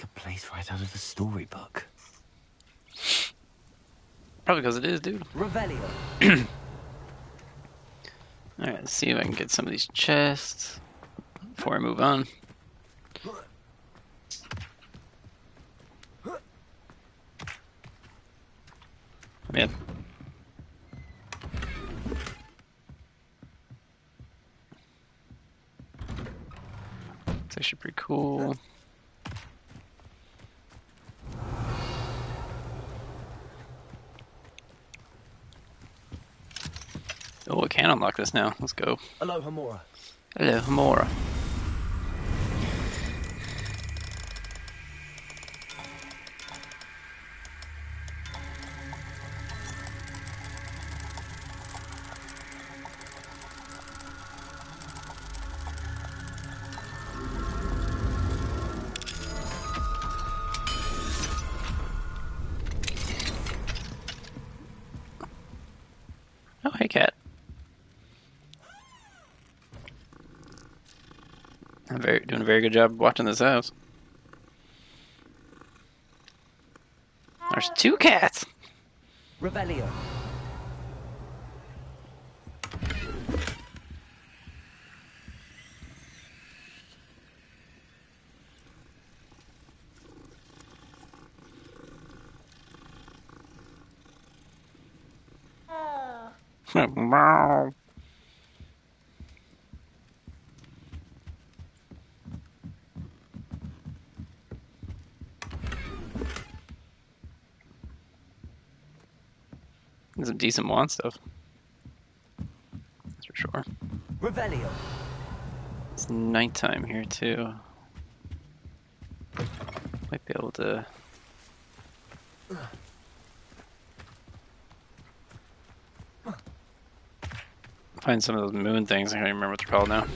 like a place right out of a storybook. Probably because it is, dude. Revelio. Alright, let's see if I can get some of these chests before I move on. Man. It's actually pretty cool. Oh, I can unlock this now. Let's go. Aloha Mora. Hello, Hamora. Oh, hey, cat. I'm doing a very good job watching this house. There's 2 cats. Revelio. There's some decent wand stuff. That's for sure. Revelio. It's nighttime here too. Might be able to find some of those moon things. I can't even remember what they're called now.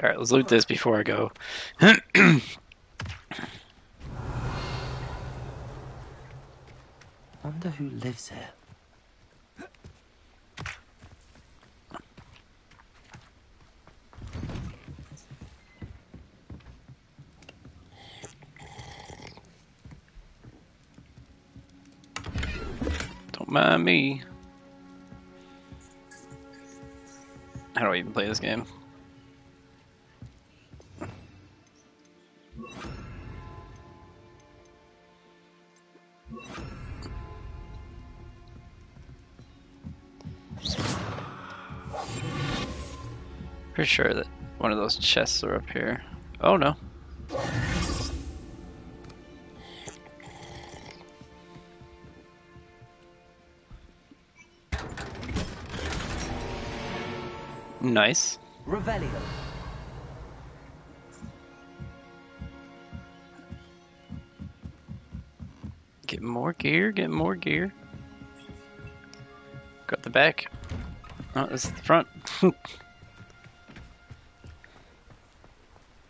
Alright, let's loot this before I go. Wonder who lives here. Don't mind me. How do I even play this game? Pretty sure that one of those chests are up here. Oh no. Nice. Revelio. Get more gear, get more gear. Got the back. Oh, this is the front.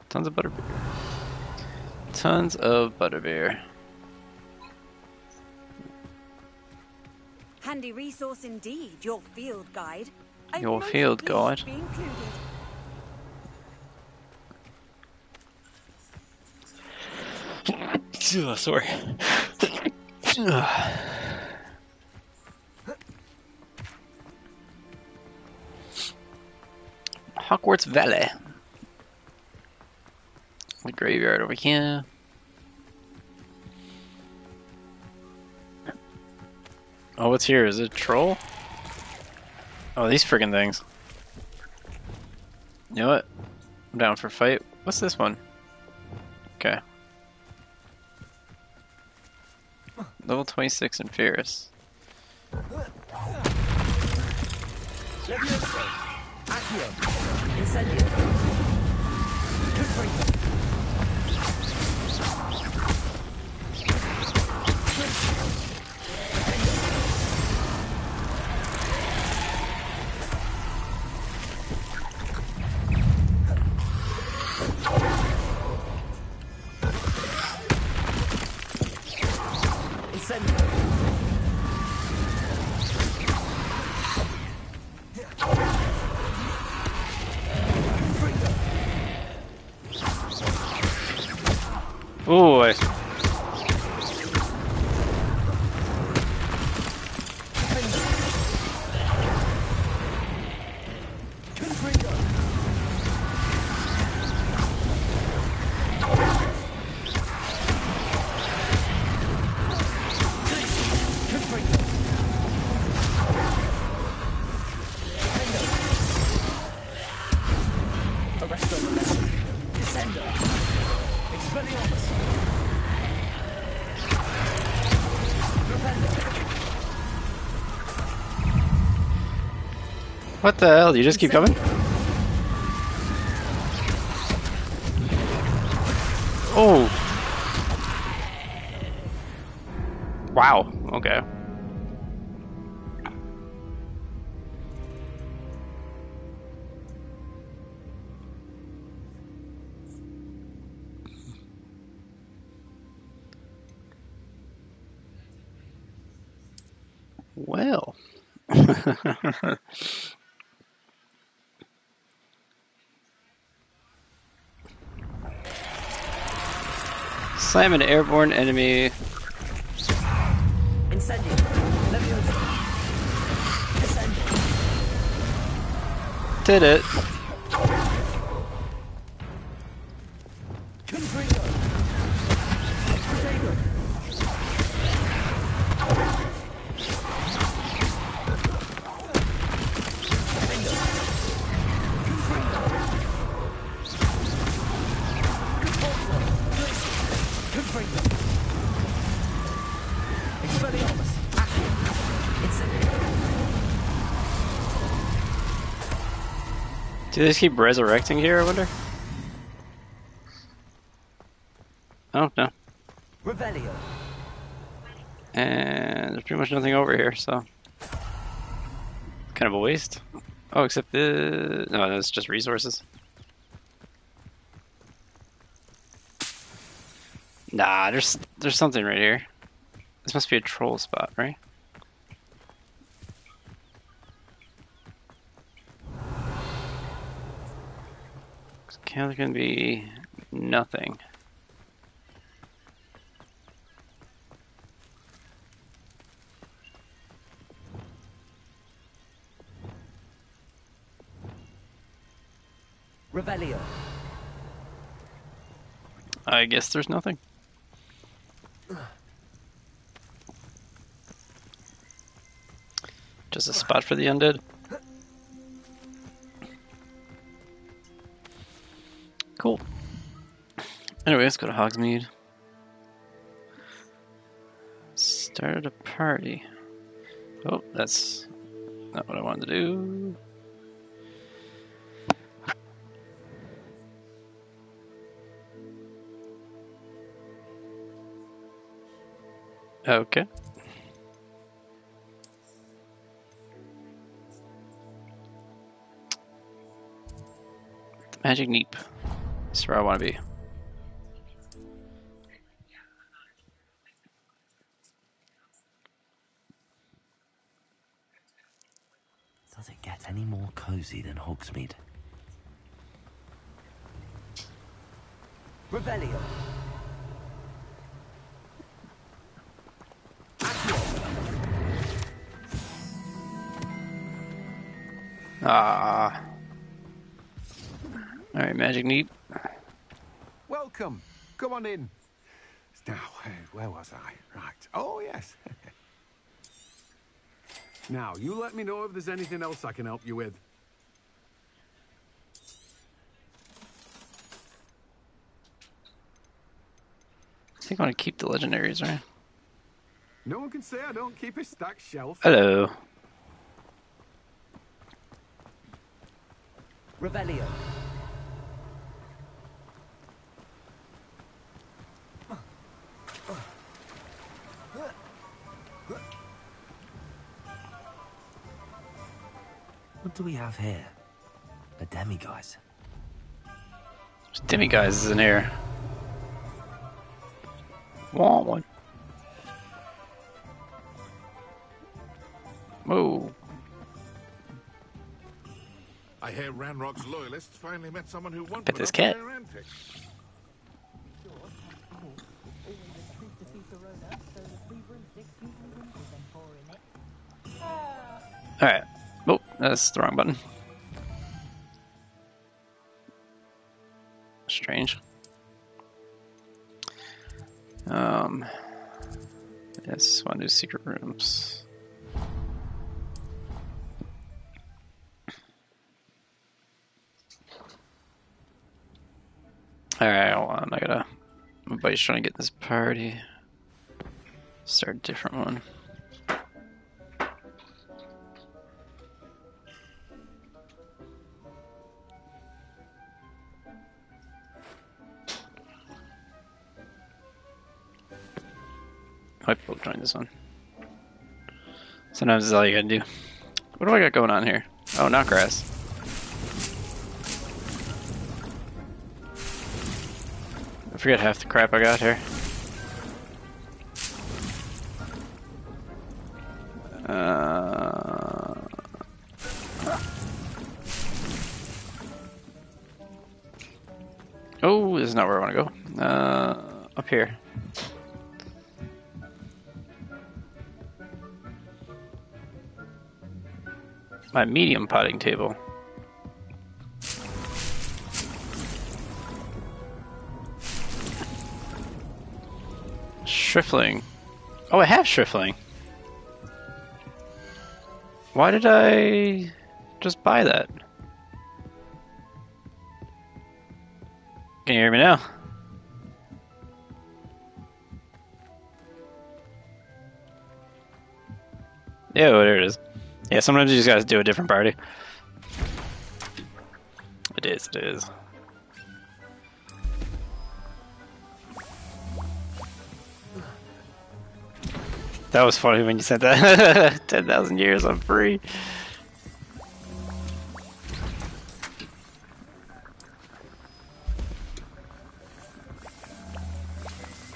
Tons of butterbeer. Tons of butterbeer. Handy resource indeed, your field guide. Your Most field pleased guide. to be included. Sorry. Hogwarts Valley. The graveyard over here. Oh, what's here? Is it a troll? Oh, these friggin' things. You know what? I'm down for a fight. What's this one? Okay. Level 26 and Fierce. Accio. Incendio. Confringo. Ooh, what the hell? You just keep coming? Oh. Wow. Okay. Well. Slam an airborne enemy. Incendio. Leviosa. Descendo. Did it. Confringo. Protego. Defendo. Confringo. Compulso. Confringo. Expelliarmus. Accio. Incendio. Do they just keep resurrecting here, I wonder? Oh, no. Revelio. And there's pretty much nothing over here, so... kind of a waste. Oh, except the... no, it's just resources. Nah, there's something right here. This must be a troll spot, right? There's gonna be nothing. Revelio. I guess there's nothing. Just a spot for the undead. Cool. Anyway, let's go to Hogsmeade. Started a party. Oh, that's not what I wanted to do. Okay. Magic Neep. That's where I want to be. Does it get any more cozy than Hogsmeade? Revelio. Ah. Alright, Magic Neep. Welcome. Come on in. Now, where was I? Right. Oh, yes. Now, you let me know if there's anything else I can help you with. I think I want to keep the legendaries, right? No one can say I don't keep a stacked shelf. Hello. Revelio. What do we have here? A demiguise. There's demiguises in here. Want one. Whoa. I hear Ranrock's loyalists finally met someone who won't Bet put this up with cat. their antics. Alright. Oh, that's the wrong button. Strange. Yes, want to do secret rooms. Alright, hold on. My buddy's trying to get this party. Start a different one. Hope we'll join this one. Sometimes it's all you gotta do. What do I got going on here? Oh, not grass. I forget half the crap I got here. Oh, this is not where I want to go. Up here. My medium potting table. Shriffling. Oh, I have Shriffling. Why did I just buy that? Can you hear me now? Yeah, there it is. Yeah, sometimes you just gotta do a different party. It is. That was funny when you said that. 10,000 years, I'm free.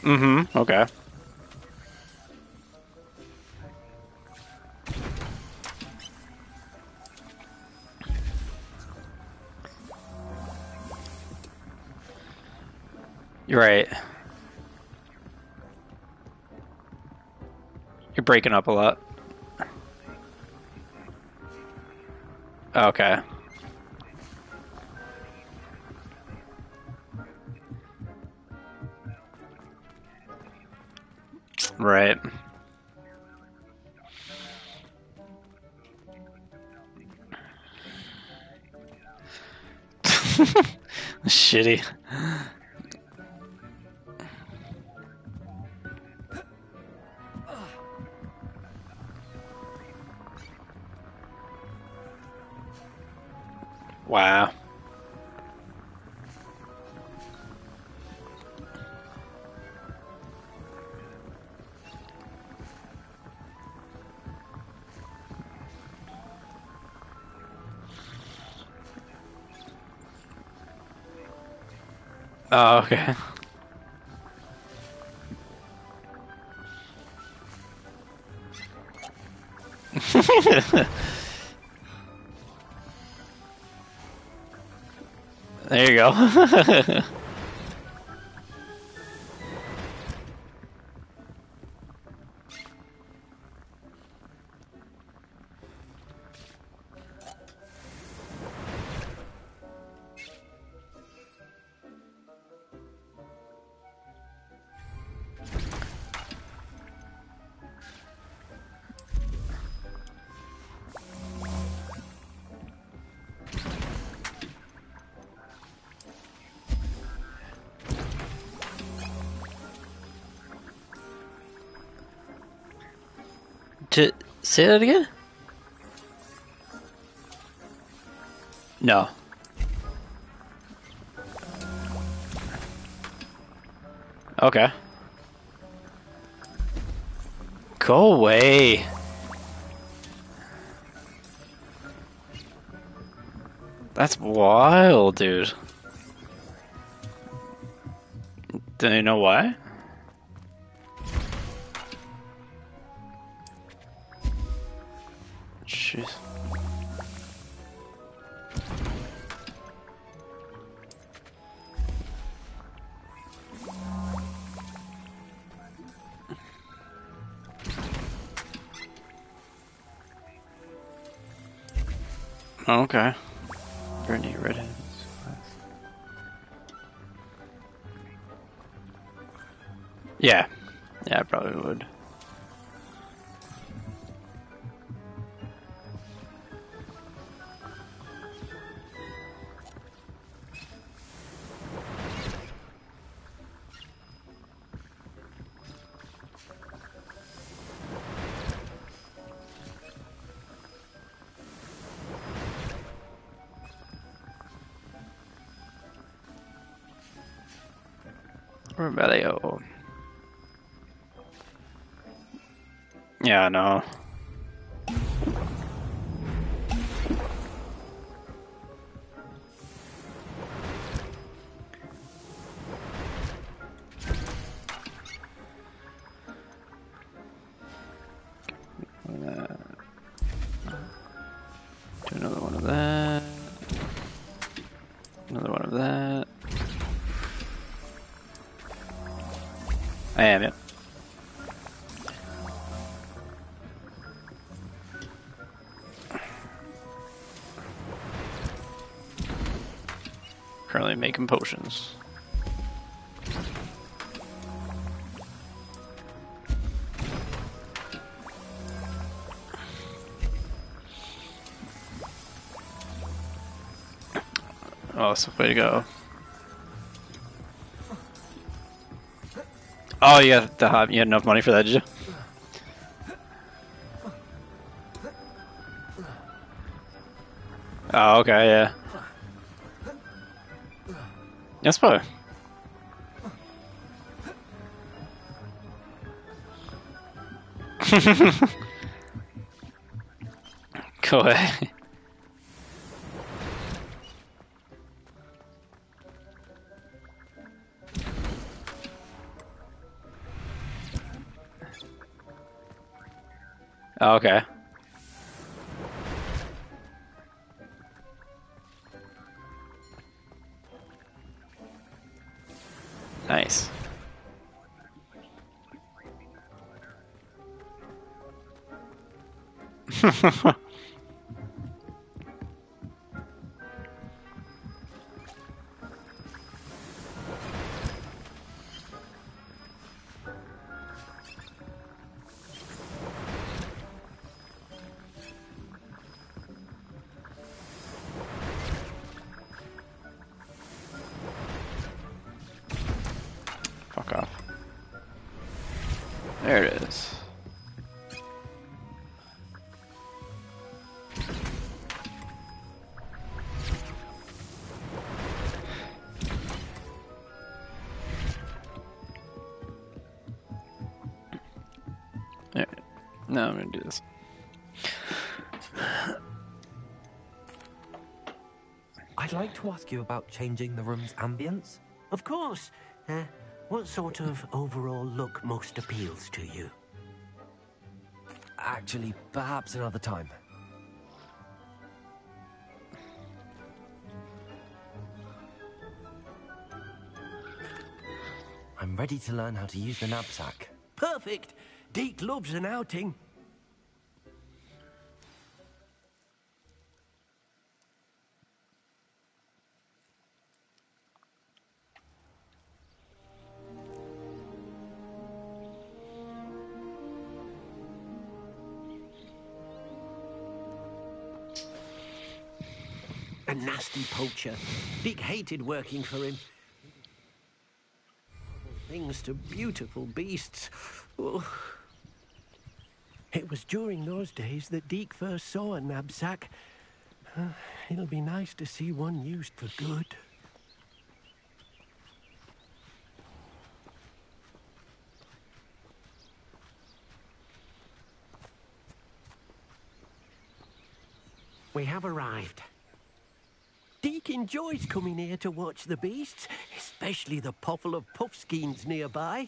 Mm-hmm, okay. You're right. You're breaking up a lot. Okay. Right. Shitty. Wow. Oh, okay. There you go. To say that again? No. Okay. Go away. That's wild, dude. Do you know why? Jeez. Oh, okay. Grenade redheads. Yeah. Yeah, I probably would. Rebellio. Yeah, no. Do another one of that. Another one of that. I am, yep. Currently making potions. Oh, that's the way to go. Oh, you got the hobby. You had enough money for that, did you? Oh, okay, yeah. That's fine. Go ahead. Oh, okay. Nice. Fuck off. There it is. There. Now I'm gonna do this. I'd like to ask you about changing the room's ambience. Of course. What sort of overall look most appeals to you? Actually, perhaps another time. I'm ready to learn how to use the knapsack. Perfect. Deke loves an outing. A nasty poacher. Deke hated working for him. Things to beautiful beasts. Oh. It was during those days that Deke first saw a knapsack. It'll be nice to see one used for good. We have arrived. Deke enjoys coming here to watch the beasts, especially the potful of puffskeins nearby.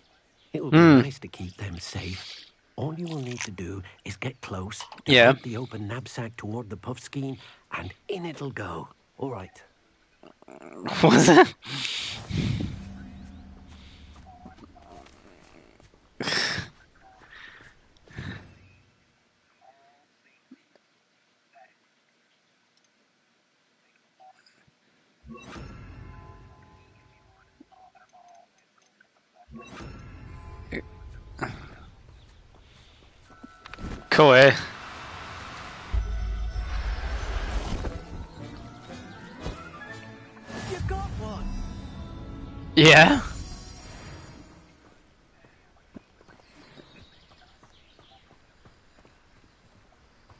It will be nice to keep them safe. All you will need to do is get close, Yeah. point the open knapsack toward the puffskein, and in it'll go. All right. What was that? Koi. You got one. Yeah.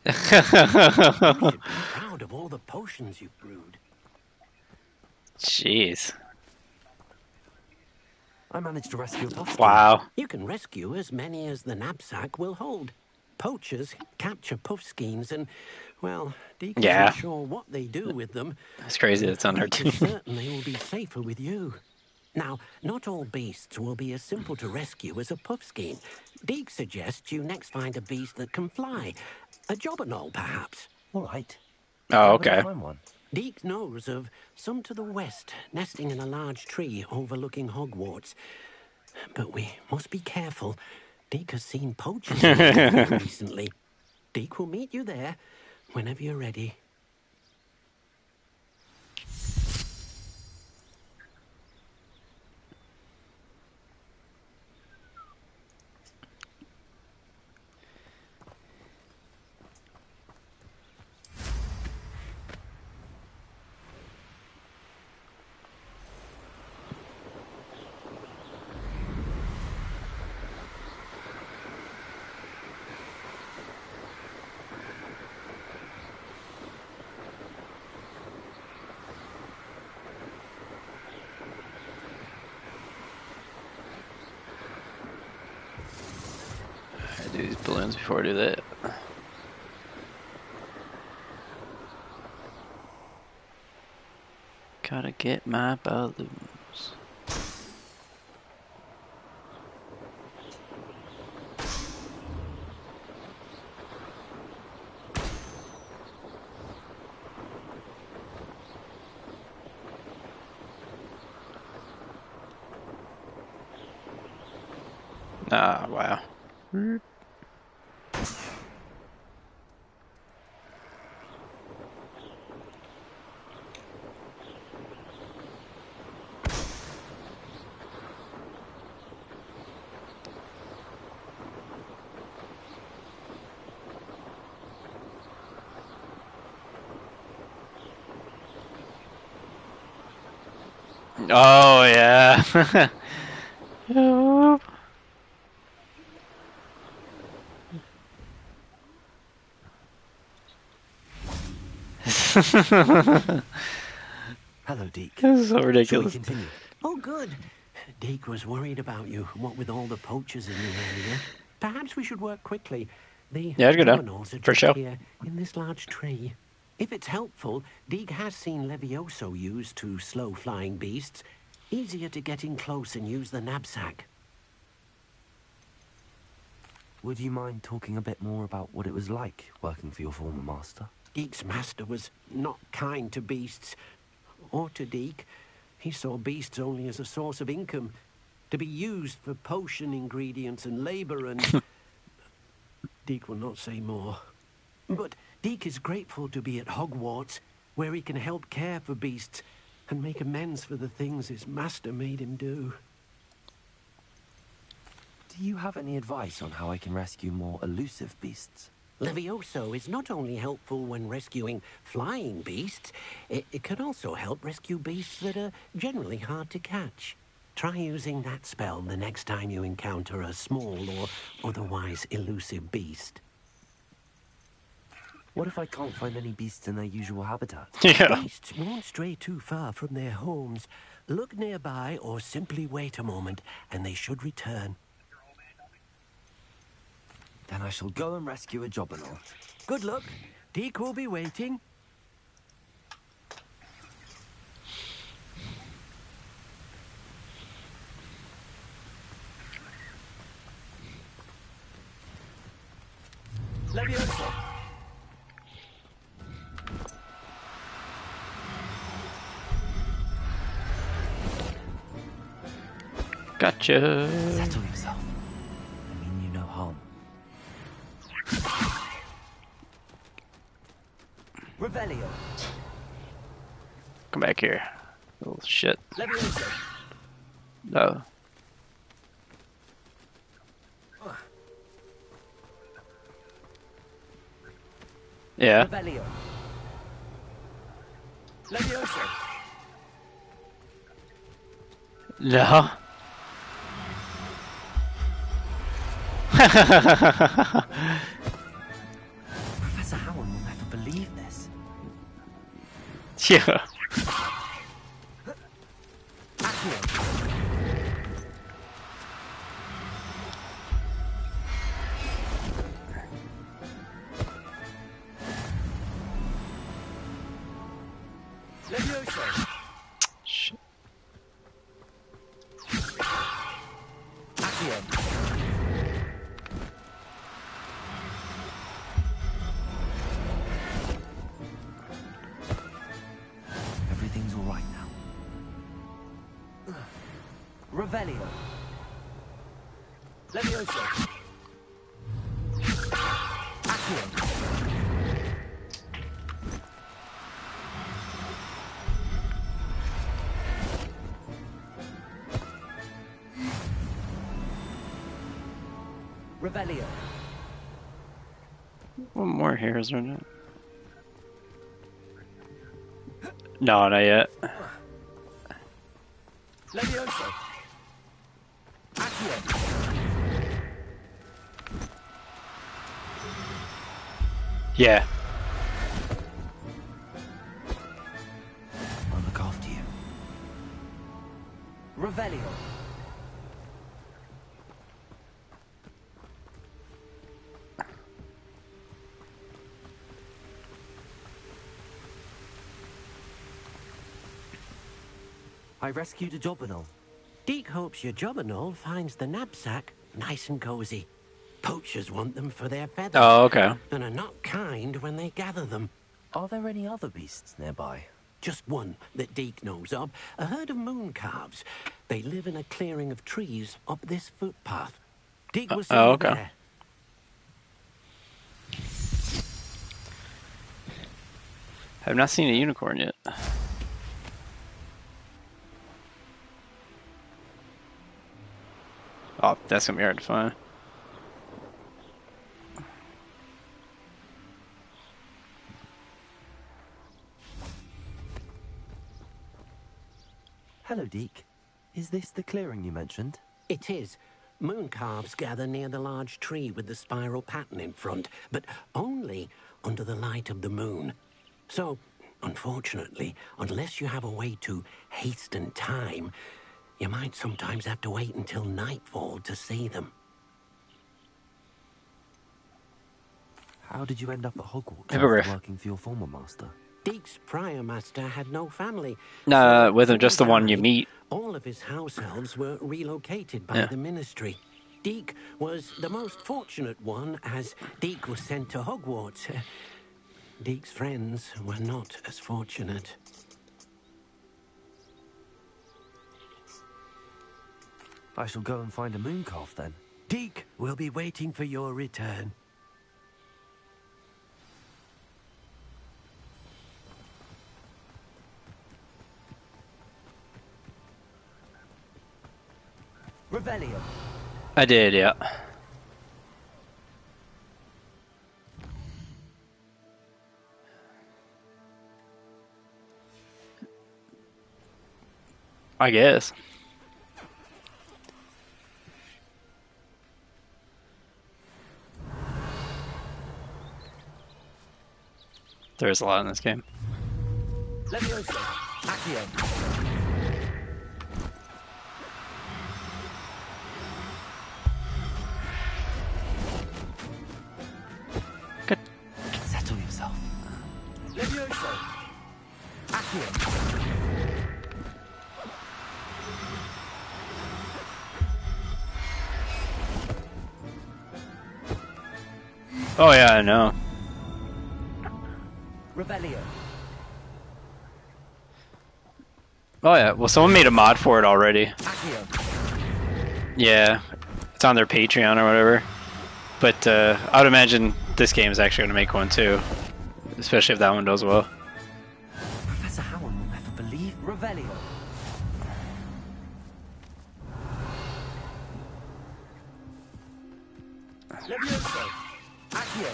You should be proud of all the potions you've brewed. Jeez. I managed to rescue a puff. Wow. You can rescue as many as the knapsack will hold. Poachers capture puffskeins and, well, Deke Yeah. isn't sure what they do with them. That's crazy. That's on her Deke is team. certain they will be safer with you. Now, not all beasts will be as simple to rescue as a puffskein. Deke suggests you next find a beast that can fly. A jobberknoll, perhaps. All right. Oh, Where would I okay. find one? Deke knows of some to the west, nesting in a large tree overlooking Hogwarts. But we must be careful. Deke has seen poachers in the area recently. Deke will meet you there whenever you're ready. I do these balloons before I do that. Gotta get my balloons. Ah, wow. Oh, yeah. Hello, Deke. This is so Shall we ridiculous. continue? Oh, good. Deke was worried about you, what with all the poachers in the area. Perhaps we should work quickly. The Yeah, I'd go down. jobberknolls are For just sure. here in this large tree. If it's helpful, Deke has seen Levioso used to slow flying beasts. Easier to get in close and use the knapsack. Would you mind talking a bit more about what it was like working for your former master? Deke's master was not kind to beasts, or to Deke. He saw beasts only as a source of income, to be used for potion ingredients and labor, and Deke will not say more. But Deke is grateful to be at Hogwarts, where he can help care for beasts and make amends for the things his master made him do. Do you have any advice on how I can rescue more elusive beasts? Levioso is not only helpful when rescuing flying beasts, it can also help rescue beasts that are generally hard to catch. Try using that spell the next time you encounter a small or otherwise elusive beast. What if I can't find any beasts in their usual habitat? Yeah. Beasts won't stray too far from their homes. Look nearby or simply wait a moment and they should return. Then I shall go and rescue a jobberknoll. Good luck. Deke will be waiting. Levioso. Gotcha. Settle yourself. I mean you no harm. Revelio. Come back here. Little shit. Levioso. No. Yeah. Revelio. Levioso. No. Professor Howard will never believe this. Yeah. Accio. Levioso. Shit. Accio. Everything's all right now. Revelio. Levioso. Accio. Revelio. One more here, is there not? No, not yet. Levioso. Accio. Yeah. I'll look after you. Revelio. I rescued a Jobberknoll. Deke hopes your Jobberknoll finds the knapsack nice and cozy. Poachers want them for their feathers. Oh, okay. And are not kind when they gather them. Are there any other beasts nearby? Just one that Deke knows of, a herd of moon calves. They live in a clearing of trees up this footpath. Deke was Oh, okay. there. I've not seen a unicorn yet. Oh, that's gonna be hard to find. Hello, Deke. Is this the clearing you mentioned? It is. Moon calves gather near the large tree with the spiral pattern in front, but only under the light of the moon. So, unfortunately, unless you have a way to hasten time, you might sometimes have to wait until nightfall to see them. How did you end up at Hogwarts Hippogriff. after working for your former master? Deke's prior master had no family. No, So with him, when just he the one you died, meet. All of his house elves were relocated by Yeah. the ministry. Deke was the most fortunate one, as Deke was sent to Hogwarts. Deke's friends were not as fortunate. I shall go and find a moon calf then. Deke will be waiting for your return. Revelio. I did, yeah. I guess. There's a lot in this game. Levioso. Accio. Good. Settle yourself. Levioso. Accio. Oh yeah, I know. Revelio. Oh yeah, well someone made a mod for it already. Accio. Yeah, it's on their Patreon or whatever. But I would imagine this game is actually going to make one too. Especially if that one does well. Professor Howard will never believe. Revelio. Levioso. Accio.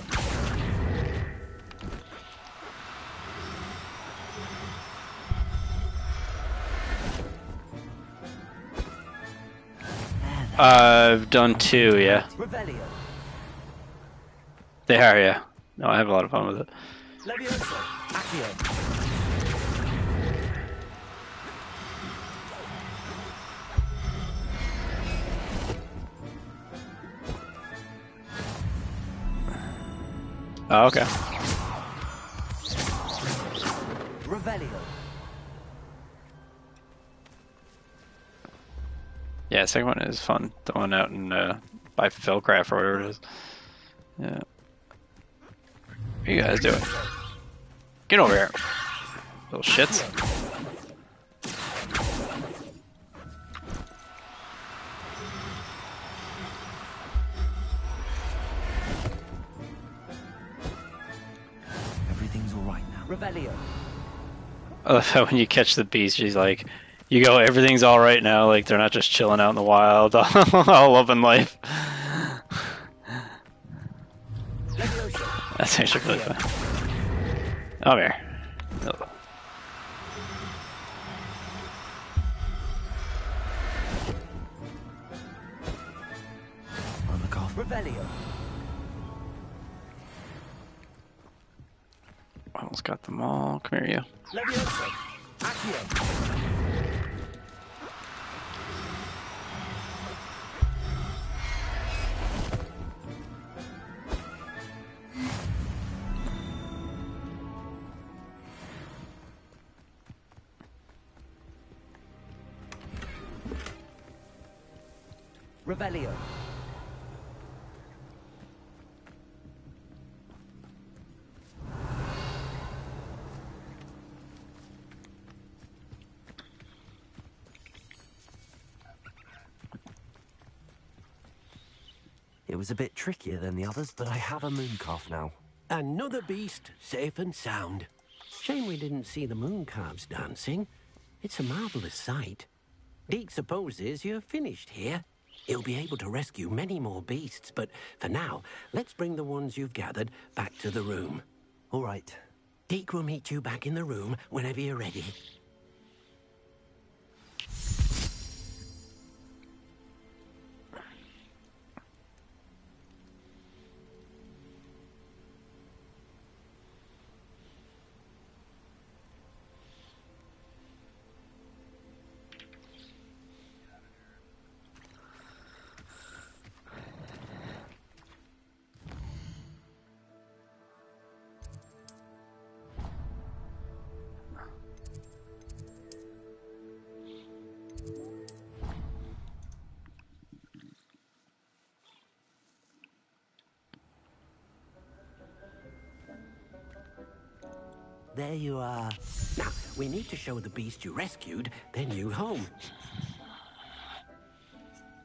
I've done 2, yeah. Revelio. They are, yeah. No, I have a lot of fun with it. Levioso. Accio. Oh, okay. Revelio. Yeah, the second one is fun. The one out in by Philcraft or whatever it is. Yeah. What are you guys doing? Get over here, little shits. Everything's all right now. Revelio. I love how when you catch the beast, she's like, you go, everything's all right now. Like they're not just chilling out in the wild, all loving life. Levioso. That's actually really fun. Oh, here. Oh. On the cough. Revelio. Almost got them all. Come here, you. Levioso. Accio. Revelio. It was a bit trickier than the others, but I have a moon calf now. Another beast, safe and sound. Shame we didn't see the moon calves dancing. It's a marvelous sight. Deke supposes you're finished here. He'll be able to rescue many more beasts, but for now, let's bring the ones you've gathered back to the room. All right. Deke will meet you back in the room whenever you're ready. There you are. Now, we need to show the beast you rescued their new home.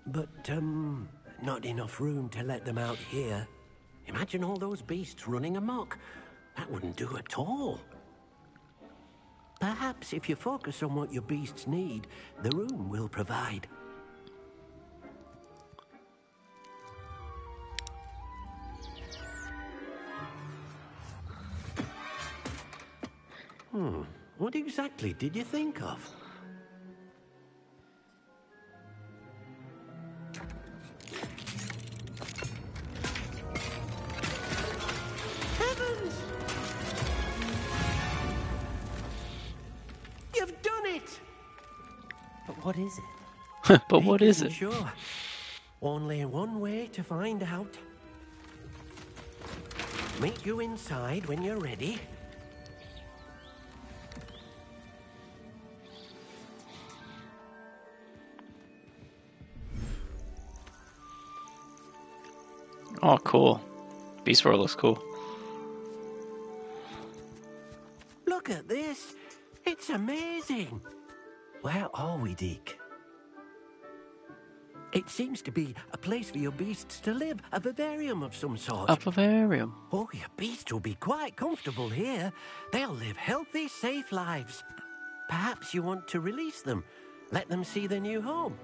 But, not enough room to let them out here. Imagine all those beasts running amok. That wouldn't do at all. Perhaps if you focus on what your beasts need, the room will provide. What exactly did you think of? Heavens! You've done it! But what is it? But what Deke is isn't it? Sure. Only one way to find out. Meet you inside when you're ready. Oh, cool. Beast World looks cool. Look at this. It's amazing. Where are we, Deke? It seems to be a place for your beasts to live, a vivarium of some sort. A vivarium. Oh, your beasts will be quite comfortable here. They'll live healthy, safe lives. Perhaps you want to release them, let them see their new home.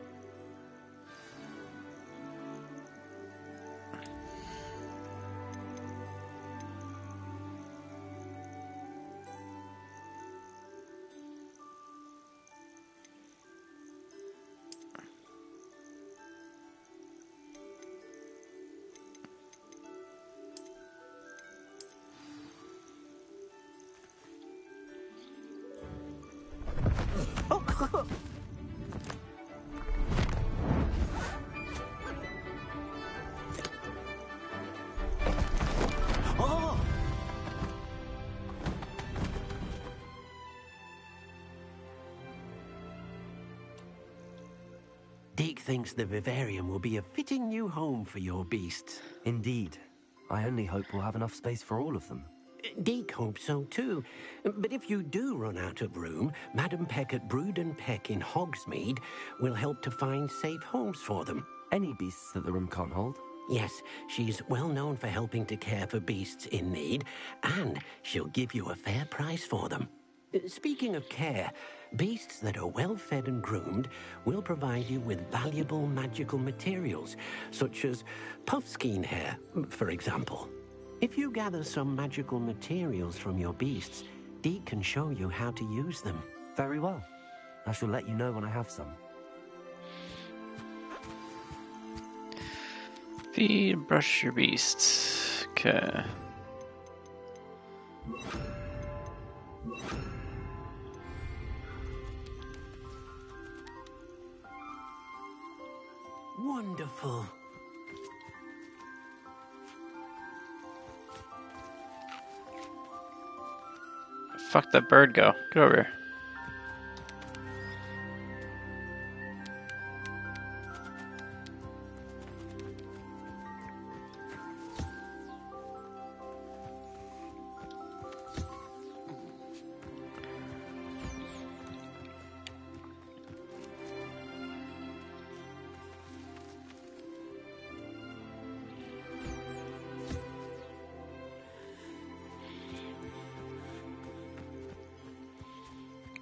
Deke thinks the vivarium will be a fitting new home for your beasts. Indeed. I only hope we'll have enough space for all of them. Deke hopes so too. But if you do run out of room, Madam Peck at Brood and Peck in Hogsmeade will help to find safe homes for them. Any beasts that the room can't hold? Yes, she's well known for helping to care for beasts in need, and she'll give you a fair price for them. Speaking of care, beasts that are well fed and groomed will provide you with valuable magical materials, such as puffskein hair, for example. If you gather some magical materials from your beasts, Deke can show you how to use them. Very well. I shall let you know when I have some. Feed and brush your beasts. Okay. Wonderful. Fuck that bird go. Get over here.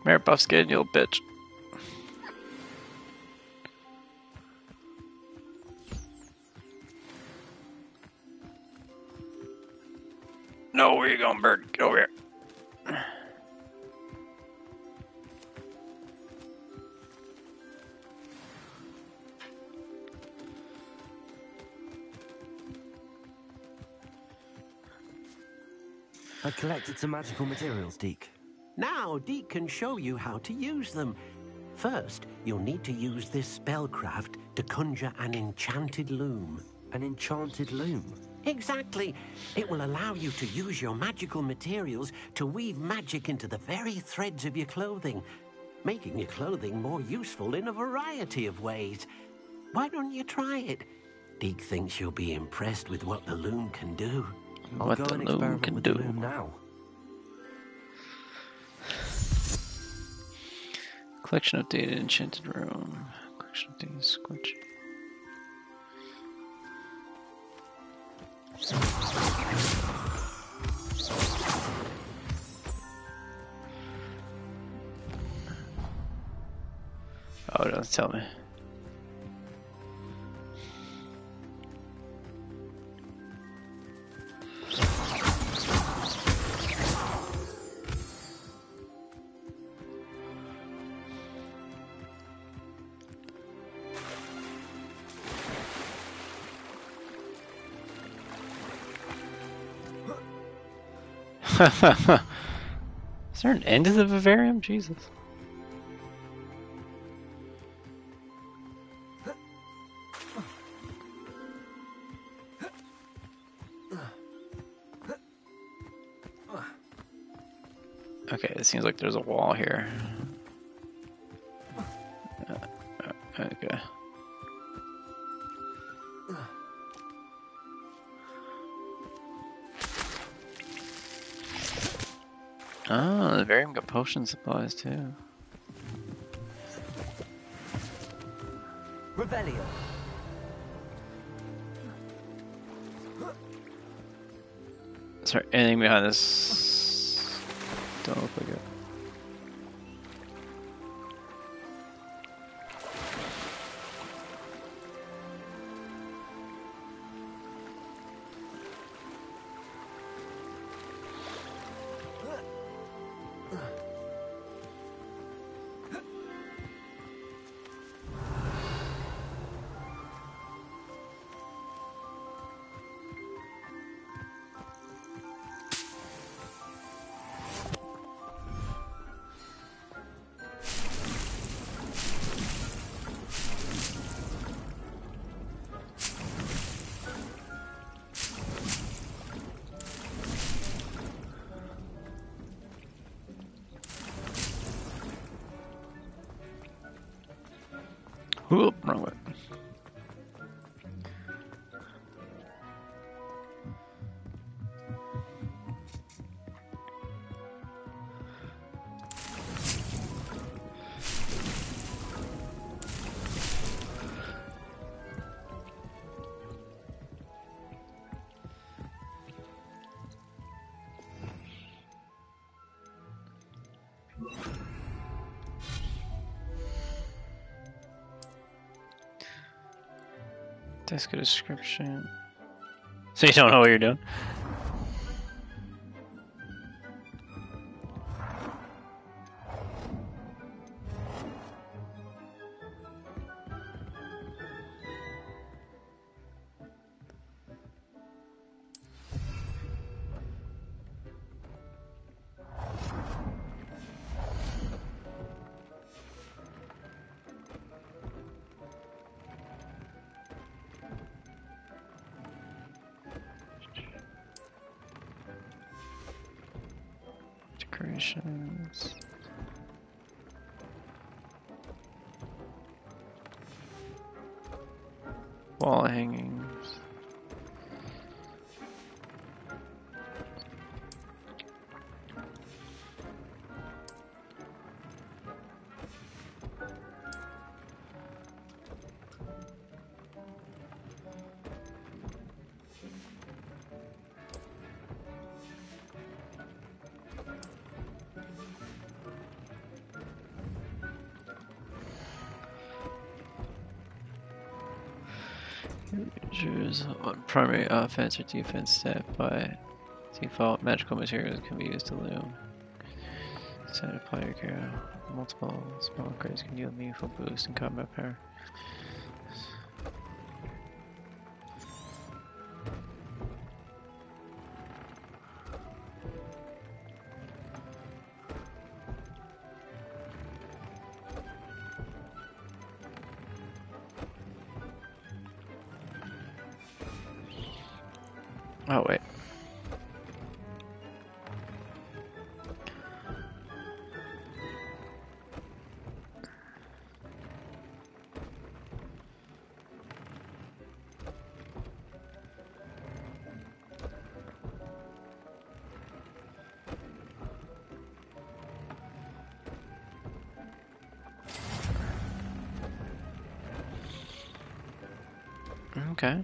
Mare Buffskin, you little bitch. No, where you going, bird? Get over here. I've collected some magical materials, Deke. Now, Deke can show you how to use them. First, you'll need to use this spellcraft to conjure an enchanted loom. An enchanted loom? Exactly. It will allow you to use your magical materials to weave magic into the very threads of your clothing, making your clothing more useful in a variety of ways. Why don't you try it? Deke thinks you'll be impressed with what the loom can do. I'll go and experiment with the loom now. Collection of data, enchanted room. Collection of data, squinch. Oh, it doesn't tell me. Is there an end to the vivarium? Jesus. Okay, it seems like there's a wall here. Okay. Oh, the vivarium got potion supplies too. Revelio. Sorry, anything behind this? Don't look like it. Whoop, wrong way. Desk description. So you don't know what you're doing? Decorations. Wall hangings. Choose on primary offense or defense stat by default. Magical materials can be used to loom. Set apply your care. Multiple small upgrades can yield meaningful boost in combat power. Oh wait. Okay.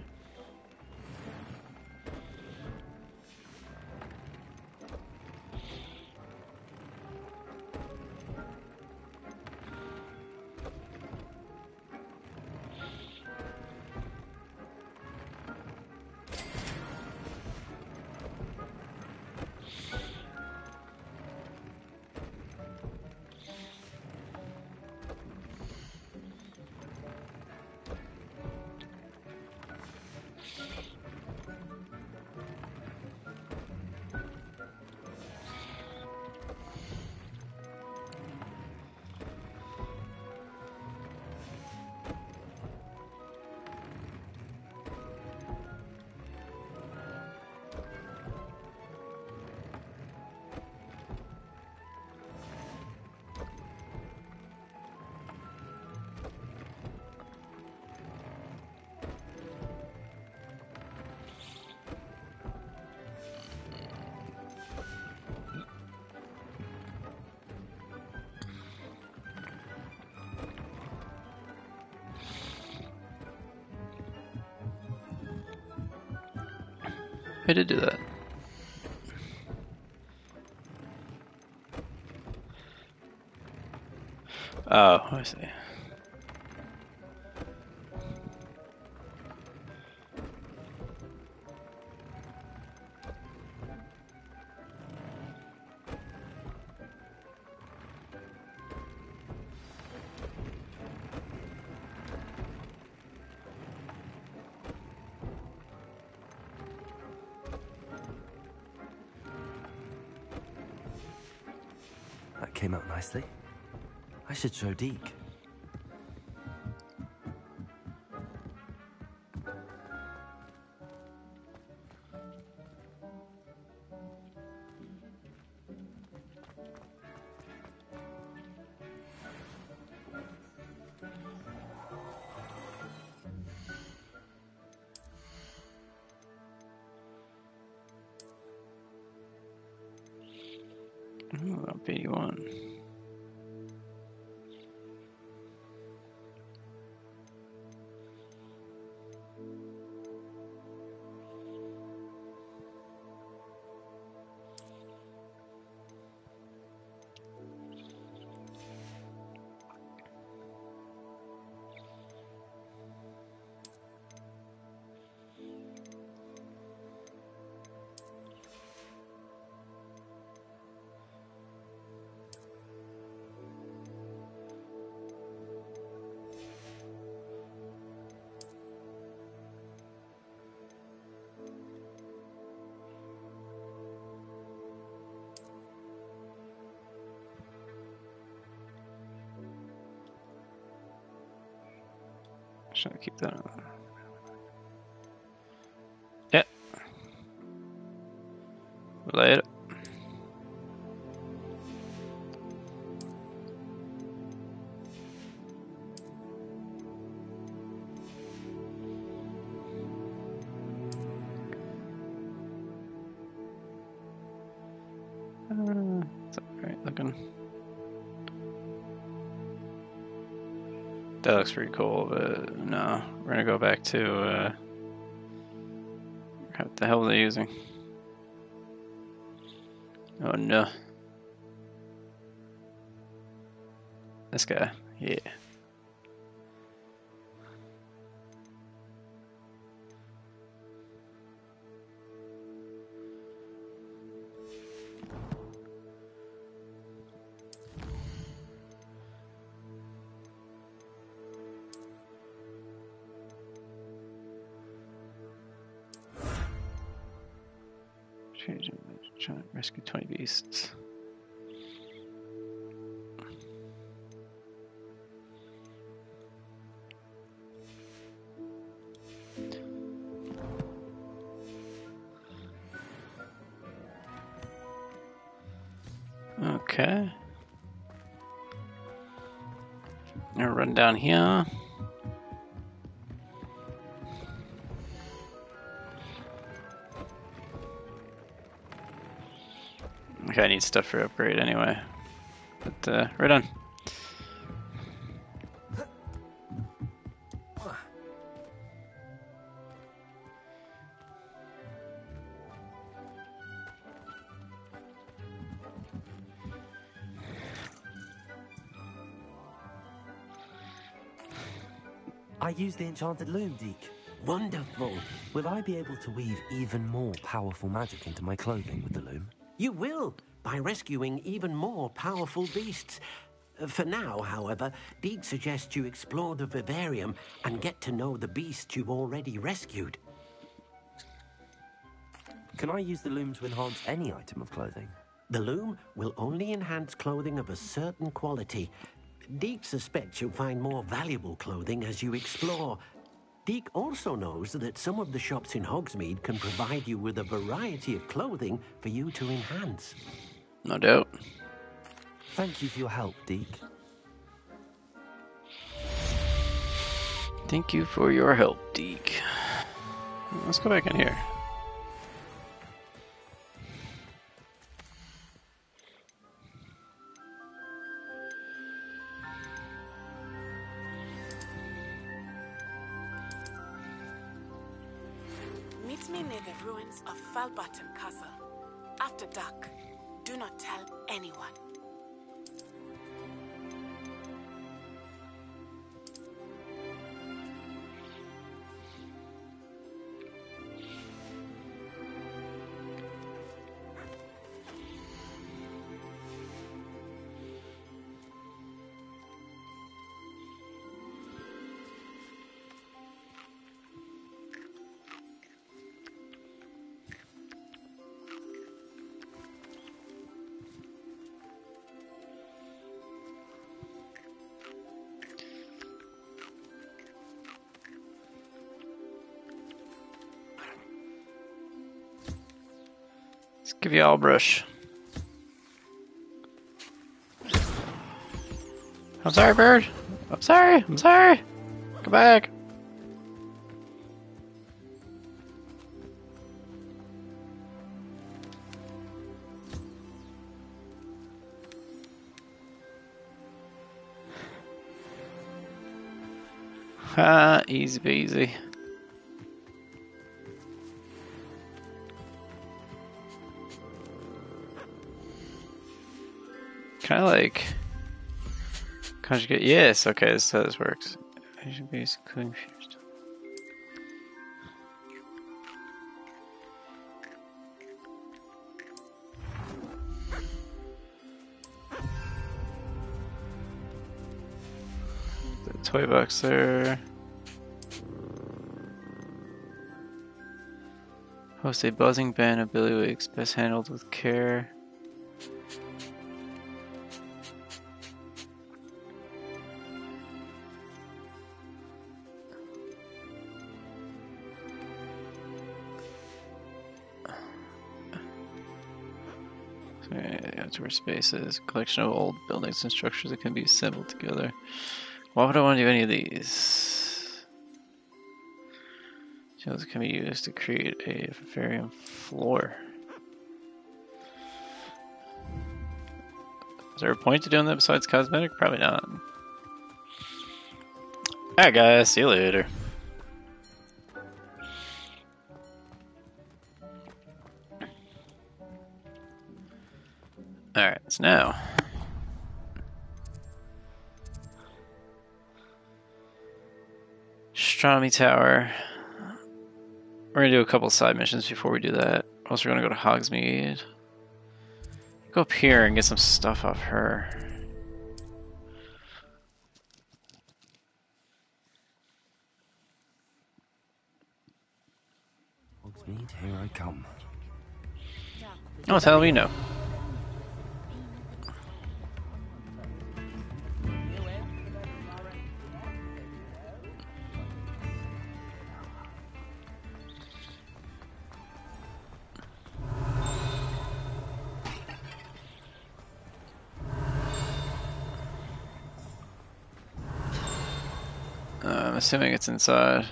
I did do that. Oh, I see. That came out nicely. I should show Deke. Ooh, up 81. Should I keep that on? Yeah. Later. It's alright looking. That looks pretty cool, but no, we're gonna go back to what the hell are they using? Oh no. This guy, yeah. Trying to rescue 20 beasts. Okay. Now run down here. Okay, I need stuff for upgrade anyway. But right on. I use the enchanted loom, Deke. Wonderful. Will I be able to weave even more powerful magic into my clothing with the loom? You will, by rescuing even more powerful beasts. For now, however, Deke suggests you explore the vivarium and get to know the beasts you've already rescued. Can I use the loom to enhance any item of clothing? The loom will only enhance clothing of a certain quality. Deke suspects you'll find more valuable clothing as you explore. Deke also knows that some of the shops in Hogsmeade can provide you with a variety of clothing for you to enhance. No doubt. Thank you for your help, Deke. Thank you for your help, Deke. Let's go back in here. Meet me near the ruins of Falbutton Castle. After dark, do not tell anyone. Let's give you all a brush. I'm sorry, bird. I'm sorry. I'm sorry. Come back. Ha, easy peasy. Kind of like conjugate. Yes, okay, this is how this works. I should be confused. The toy box there. Host a buzzing band of Billywigs, best handled with care. Outdoor spaces, collection of old buildings and structures that can be assembled together. Why would I want to do any of these? Materials can be used to create a vivarium floor. Is there a point to doing that besides cosmetic? Probably not. Alright guys, see you later. Alright, so now Astronomy Tower. We're gonna do a couple side missions before we do that. Also, we're gonna go to Hogsmeade. Go up here and get some stuff off her. Hogsmeade, here I come. Oh, hell we know. I'm assuming it's inside.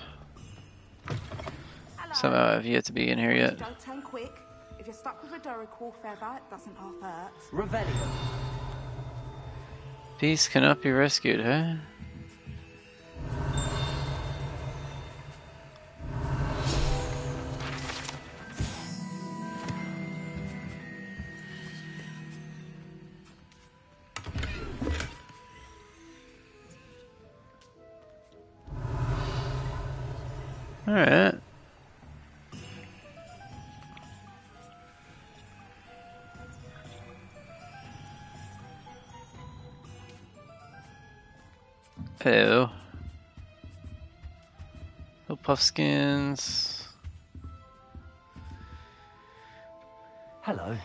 Somehow I've yet to be in here yet. Don't turn quick. If you're stuck with a Duracall feather, it doesn't half hurt. Revelio. Beast cannot be rescued, huh? Alright. Hello. Little puffskins. Hello.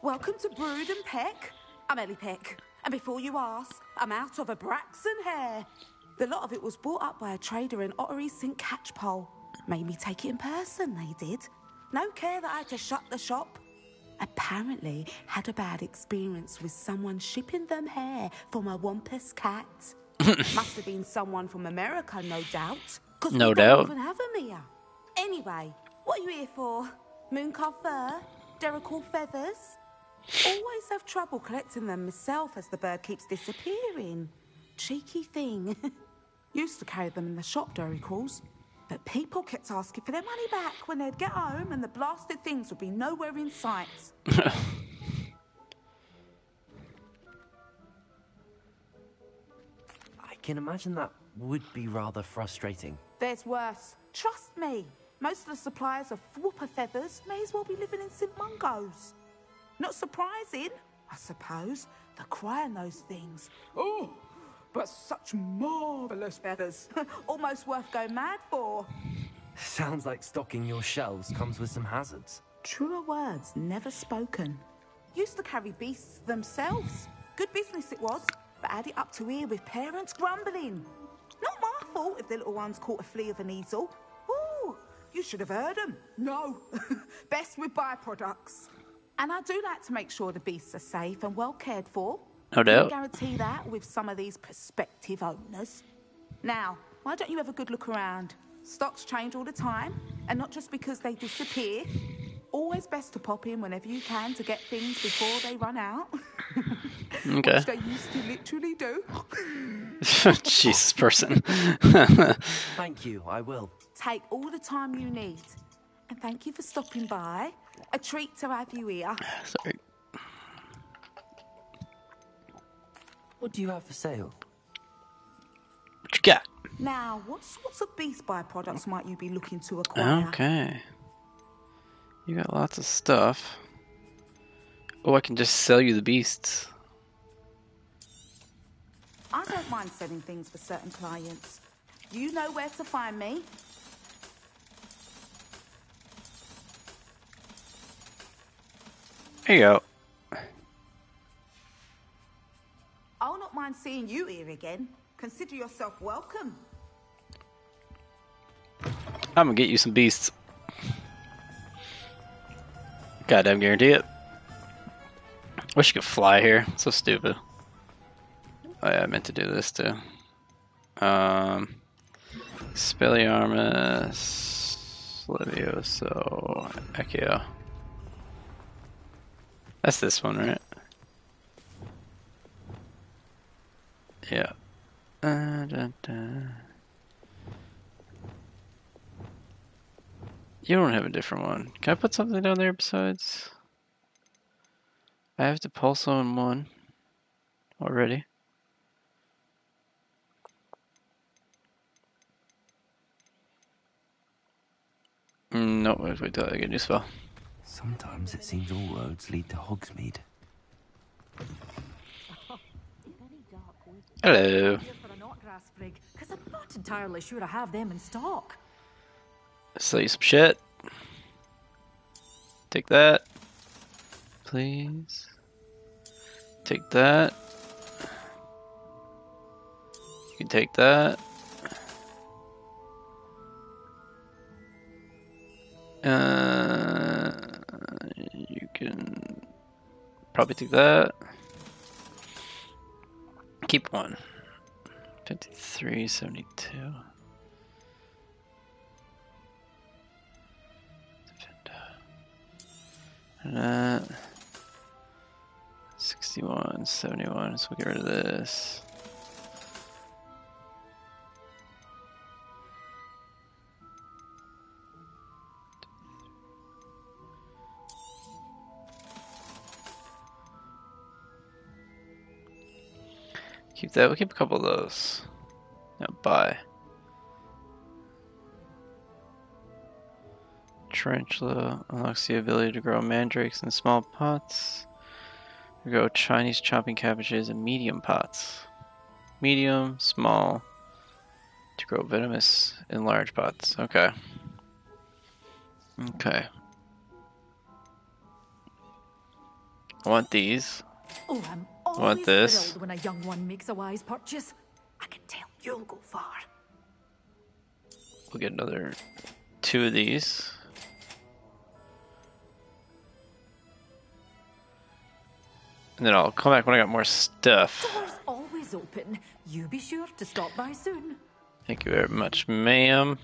Welcome to Brood and Peck. I'm Ellie Peck. And before you ask, I'm out of a Braxton hair. The lot of it was bought up by a trader in Ottery St. Catchpole. Made me take it in person, they did. No care that I had to shut the shop. Apparently had a bad experience with someone shipping them hair for my Wampus cat. Must have been someone from America, no doubt. Because No we doubt. don't even have them here. Anyway, what are you here for? Mooncar fur? Duracall feathers? Always have trouble collecting them myself as the bird keeps disappearing. Cheeky thing. Used to carry them in the shop, Duracalls. But people kept asking for their money back when they'd get home and the blasted things would be nowhere in sight. I can imagine that would be rather frustrating. There's worse. Trust me. Most of the suppliers of whooper feathers may as well be living in St. Mungo's. Not surprising, I suppose, the cry on those things. Oh, but such marvellous feathers. Almost worth going mad for. Sounds like stocking your shelves comes with some hazards. Truer words never spoken. Used to carry beasts themselves. Good business it was, but add it up to here with parents grumbling. Not my fault if the little ones caught a flea of an easel. Ooh, you should have heard them. No, best with byproducts. And I do like to make sure the beasts are safe and well cared for. No doubt. Can't guarantee that with some of these prospective owners. Now, why don't you have a good look around? Stocks change all the time, and not just because they disappear. Always best to pop in whenever you can to get things before they run out. Okay. Which they used to literally do. Jesus, person. Thank you, I will. Take all the time you need. And thank you for stopping by. A treat to have you here. Sorry. What do you have for sale? What you got? Now, what sorts of beast byproducts might you be looking to acquire? Okay. You got lots of stuff. Oh, I can just sell you the beasts. I don't mind selling things for certain clients. You know where to find me. There you go. I'll not mind seeing you here again. Consider yourself welcome. I'm gonna get you some beasts. Goddamn guarantee it. Wish you could fly here. So stupid. Oh yeah, I meant to do this too. Spelliarmus, Levioso, Accio. That's this one, right? Yeah. You don't have a different one. Can I put something down there besides? I have to pulso in one already. No, wait till I get a new spell. Sometimes it seems all roads lead to Hogsmeade. Hello. For an Ottgrass sprig, because I'm not entirely sure I have them in stock. Sell you some shit. Take that. Please. Take that. You can take that. You can probably take that. Keep one. 53.72. And that. 61.71. So we'll get rid of this. Keep that. We'll keep a couple of those. Now buy. Tarantula unlocks the ability to grow mandrakes in small pots. We grow Chinese chopping cabbages in medium pots. Medium, small, to grow venomous in large pots. Okay. Okay. I want these. Oh, I'm want always this. thrilled when a young one makes a wise purchase. I can tell you'll go far. We'll get another 2 of these. And then I'll come back when I got more stuff. Doors always open. You be sure to stop by soon. Thank you very much, ma'am.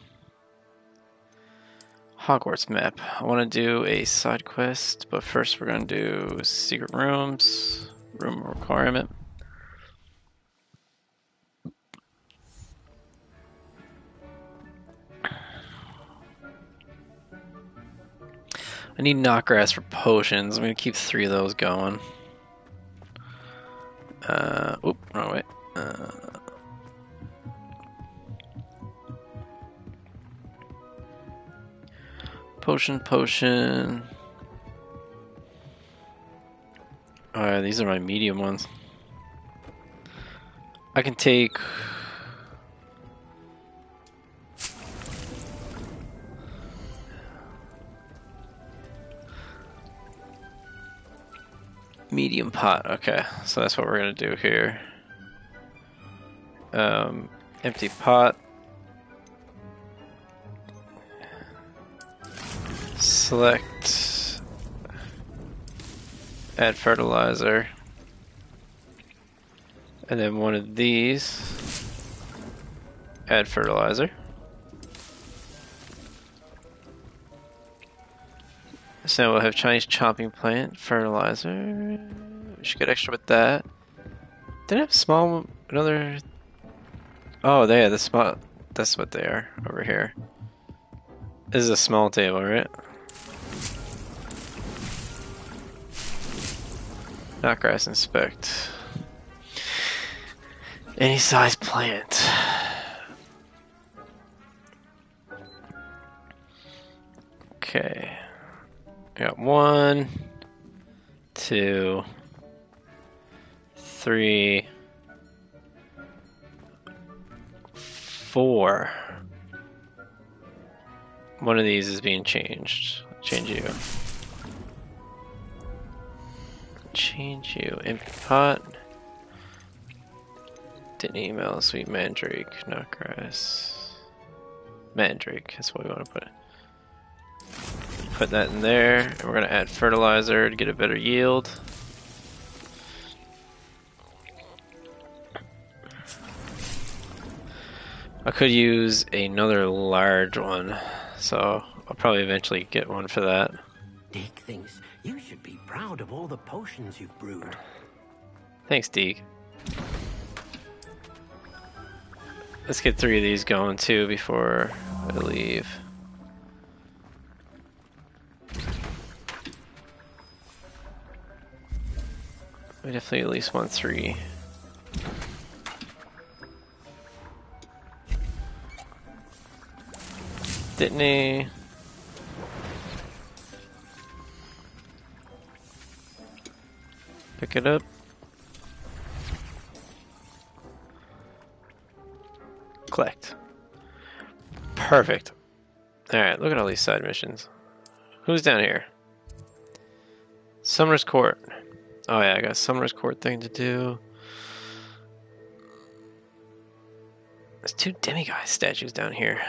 Hogwarts map. I want to do a side quest, but first we're going to do secret rooms. Room requirement. I need knotgrass for potions. I'm going to keep 3 of those going. Oop, wrong way. Potion. Alright, these are my medium ones. I can take... medium pot, okay. So that's what we're gonna do here. Empty pot. Select. Add fertilizer. And then one of these. Add fertilizer. So we'll have Chinese chopping plant, fertilizer. We should get extra with that. Did I have small another? Oh, they the small. That's what they are over here. This is a small table, right? Knotgrass inspect. Any size plant. Okay. I got 1, 2, 3, 4. One of these is being changed. Change you. Change you. Empty pot. Didn't email. Sweet mandrake. Knotgrass. Mandrake. That's what we want to put. Put that in there. And we're going to add fertilizer to get a better yield. I could use another large one, so I'll probably eventually get one for that. Deke thinks you should be proud of all the potions you've brewed. Thanks, Deke. Let's get 3 of these going too before I leave. I definitely at least want 3. Didn't pick it up. Collect. Perfect. Alright, look at all these side missions. Who's down here? Summoner's Court. Oh yeah, I got a Summoner's Court thing to do. There's 2 demiguise statues down here.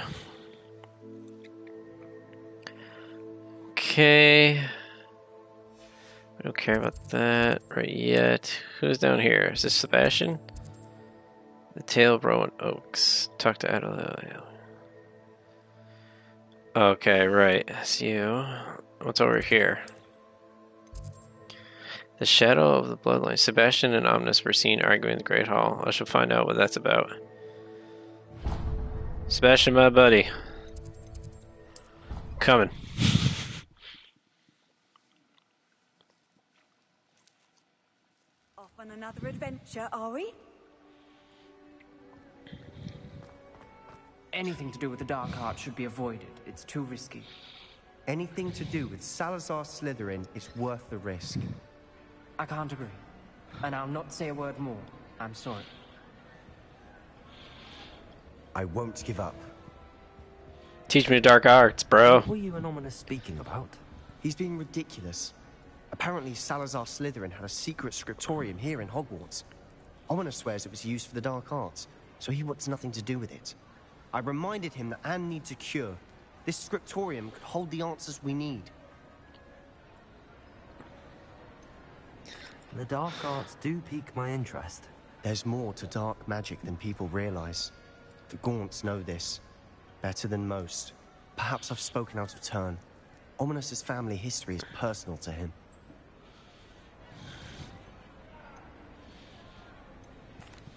Okay. I don't care about that right yet. Who's down here? Is this Sebastian? The Tale of Rowan Oaks. Talk to Adelaide. Okay, right. That's you. What's over here? The Shadow of the Bloodline. Sebastian and Omnis were seen arguing in the Great Hall. I shall find out what that's about. Sebastian, my buddy. Coming. Off on another adventure, are we? Anything to do with the dark art should be avoided. It's too risky. Anything to do with Salazar Slytherin is worth the risk. I can't agree. And I'll not say a word more. I'm sorry. I won't give up. Teach me dark arts, bro. What were you and Ominous speaking about? He's being ridiculous. Apparently Salazar Slytherin had a secret scriptorium here in Hogwarts. Ominous swears it was used for the dark arts, so he wants nothing to do with it. I reminded him that Anne needs a cure. This scriptorium could hold the answers we need. The dark arts do pique my interest. There's more to dark magic than people realize. The Gaunts know this. Better than most. Perhaps I've spoken out of turn. Ominous's family history is personal to him.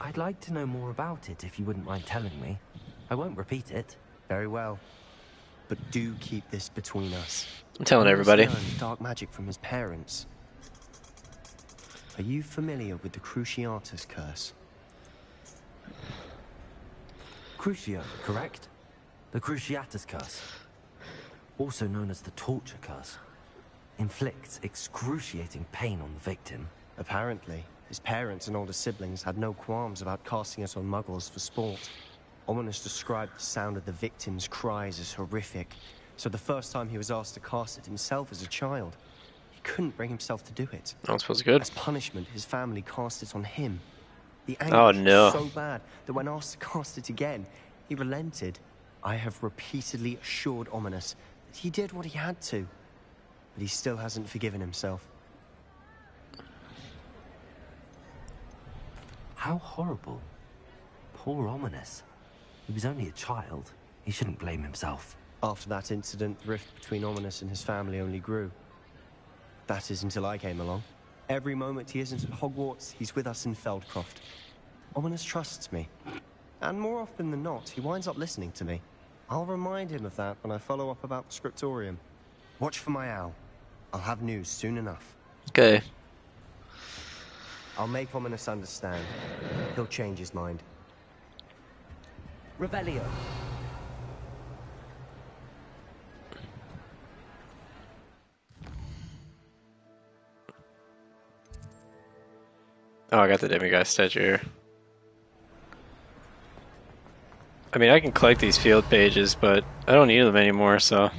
I'd like to know more about it if you wouldn't mind telling me. I won't repeat it. Very well. But do keep this between us. I'm telling everybody. Ominous learned dark magic from his parents. Are you familiar with the Cruciatus curse? Crucio, correct? The Cruciatus curse. Also known as the torture curse. Inflicts excruciating pain on the victim. Apparently. His parents and older siblings had no qualms about casting it on muggles for sport. Ominous described the sound of the victim's cries as horrific, so the first time he was asked to cast it himself as a child, he couldn't bring himself to do it. I suppose good. As punishment, his family cast it on him. The Oh, anguish no. was so bad that when asked to cast it again, he relented. I have repeatedly assured Ominous that he did what he had to, but he still hasn't forgiven himself. How horrible. Poor Ominous. He was only a child. He shouldn't blame himself. After that incident, the rift between Ominous and his family only grew. That is until I came along. Every moment he isn't at Hogwarts, he's with us in Feldcroft. Ominous trusts me. And more often than not, he winds up listening to me. I'll remind him of that when I follow up about the scriptorium. Watch for my owl. I'll have news soon enough. Okay. I'll make Ominous understand. He'll change his mind. Revelio. Oh, I got the demiguise statue here. I mean, I can collect these field pages, but I don't need them anymore, so...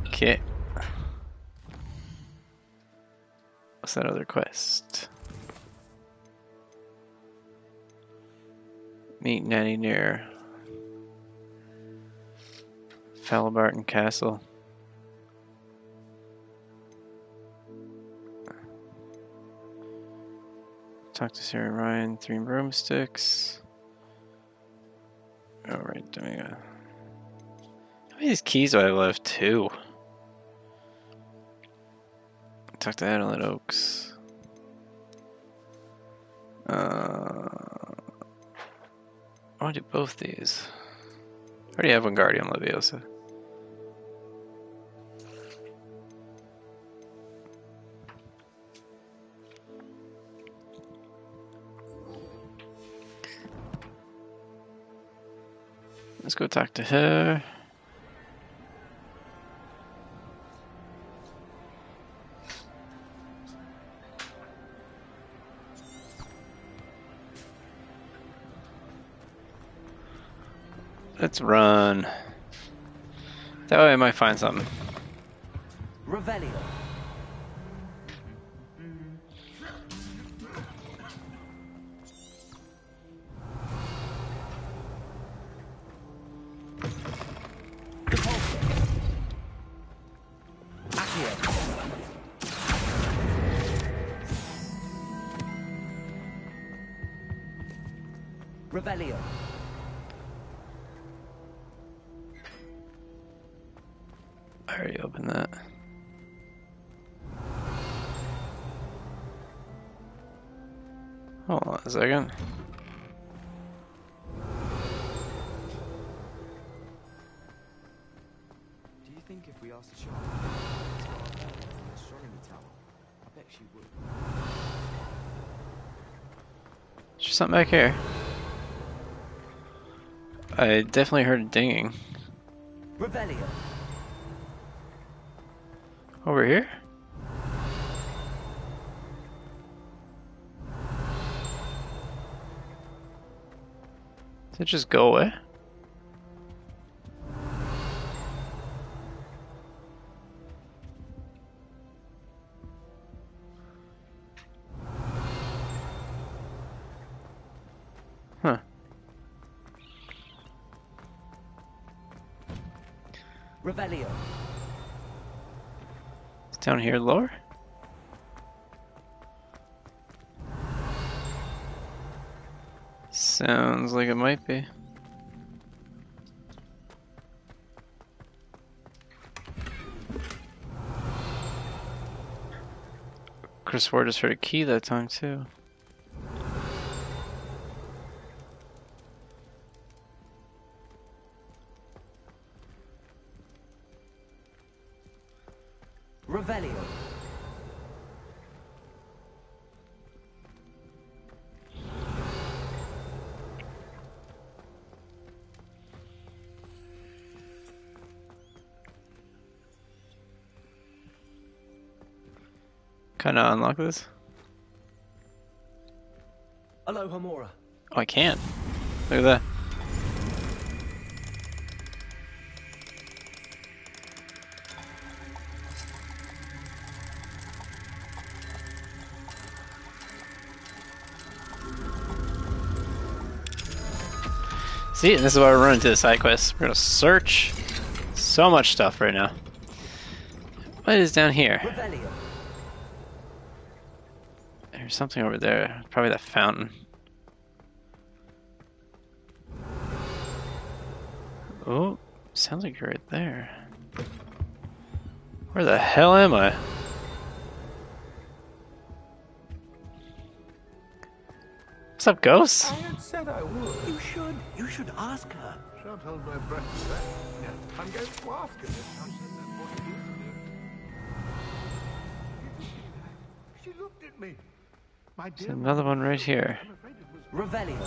Okay. What's that other quest? Meet Nanny near Falabarton Castle. Talk to Sarah Ryan, 3 broomsticks. Alright, there we go. How many of these keys do I have left? 2. Talk to Adelaide Oaks. I want to do both these. I already have Wingardium Leviosa. Let's go talk to her. Let's run. That way I might find something. Revelio. Revelio. I already opened that. Hold on a second. Do you think if we asked the shop the astronomy tower, I bet she would. There's just something back here. I definitely heard dinging. Revelio. Over here? Did it just go away? Huh. Revelio. It's down here lower? Sounds like it might be. Chris Ward just heard a key that time too. Revelio. Kinda unlock this? Hello, Hamura. Oh, I can. Look at that. See, and this is why we're running to the side quests. We're gonna search so much stuff right now. What is down here? Revelio. There's something over there. Probably that fountain. Oh, sounds like you're right there. Where the hell am I? What's up, ghost? I had said I would. You should ask her. Shan't hold my breath for that. Yeah, I'm going to ask her this. I said that's what it is to do. Did you see that? She looked at me. My dear. There's another one right here. I'm afraid it was Revelio.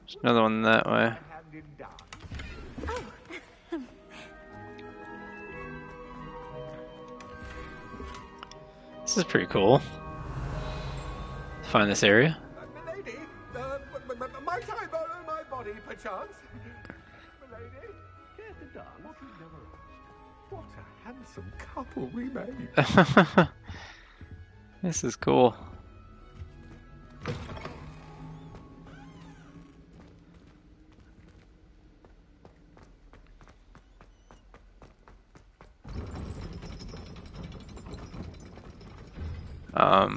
There's another one that way. handed down. This is pretty cool. Find this area. Milady, might I borrow my body, perchance? Milady, care to dance? What you've never asked. What a handsome couple we made. This is cool. I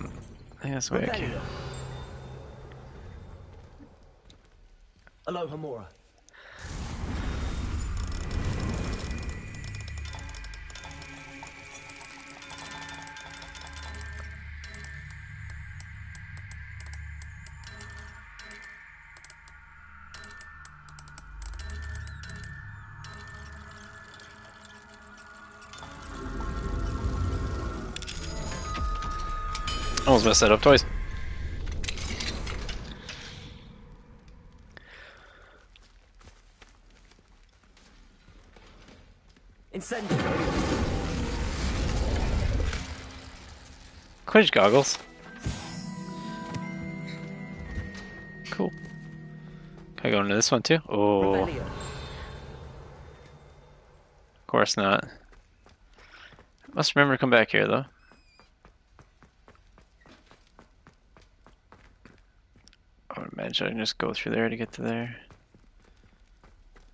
think that's the way I can. Revelio. Hello, Hamura. Almost messed that up twice. Incendio. Quidditch goggles. Cool. Can I go into this one too? Oh, of Revelio. course not. Must remember to come back here though. I would imagine I can just go through there to get to there.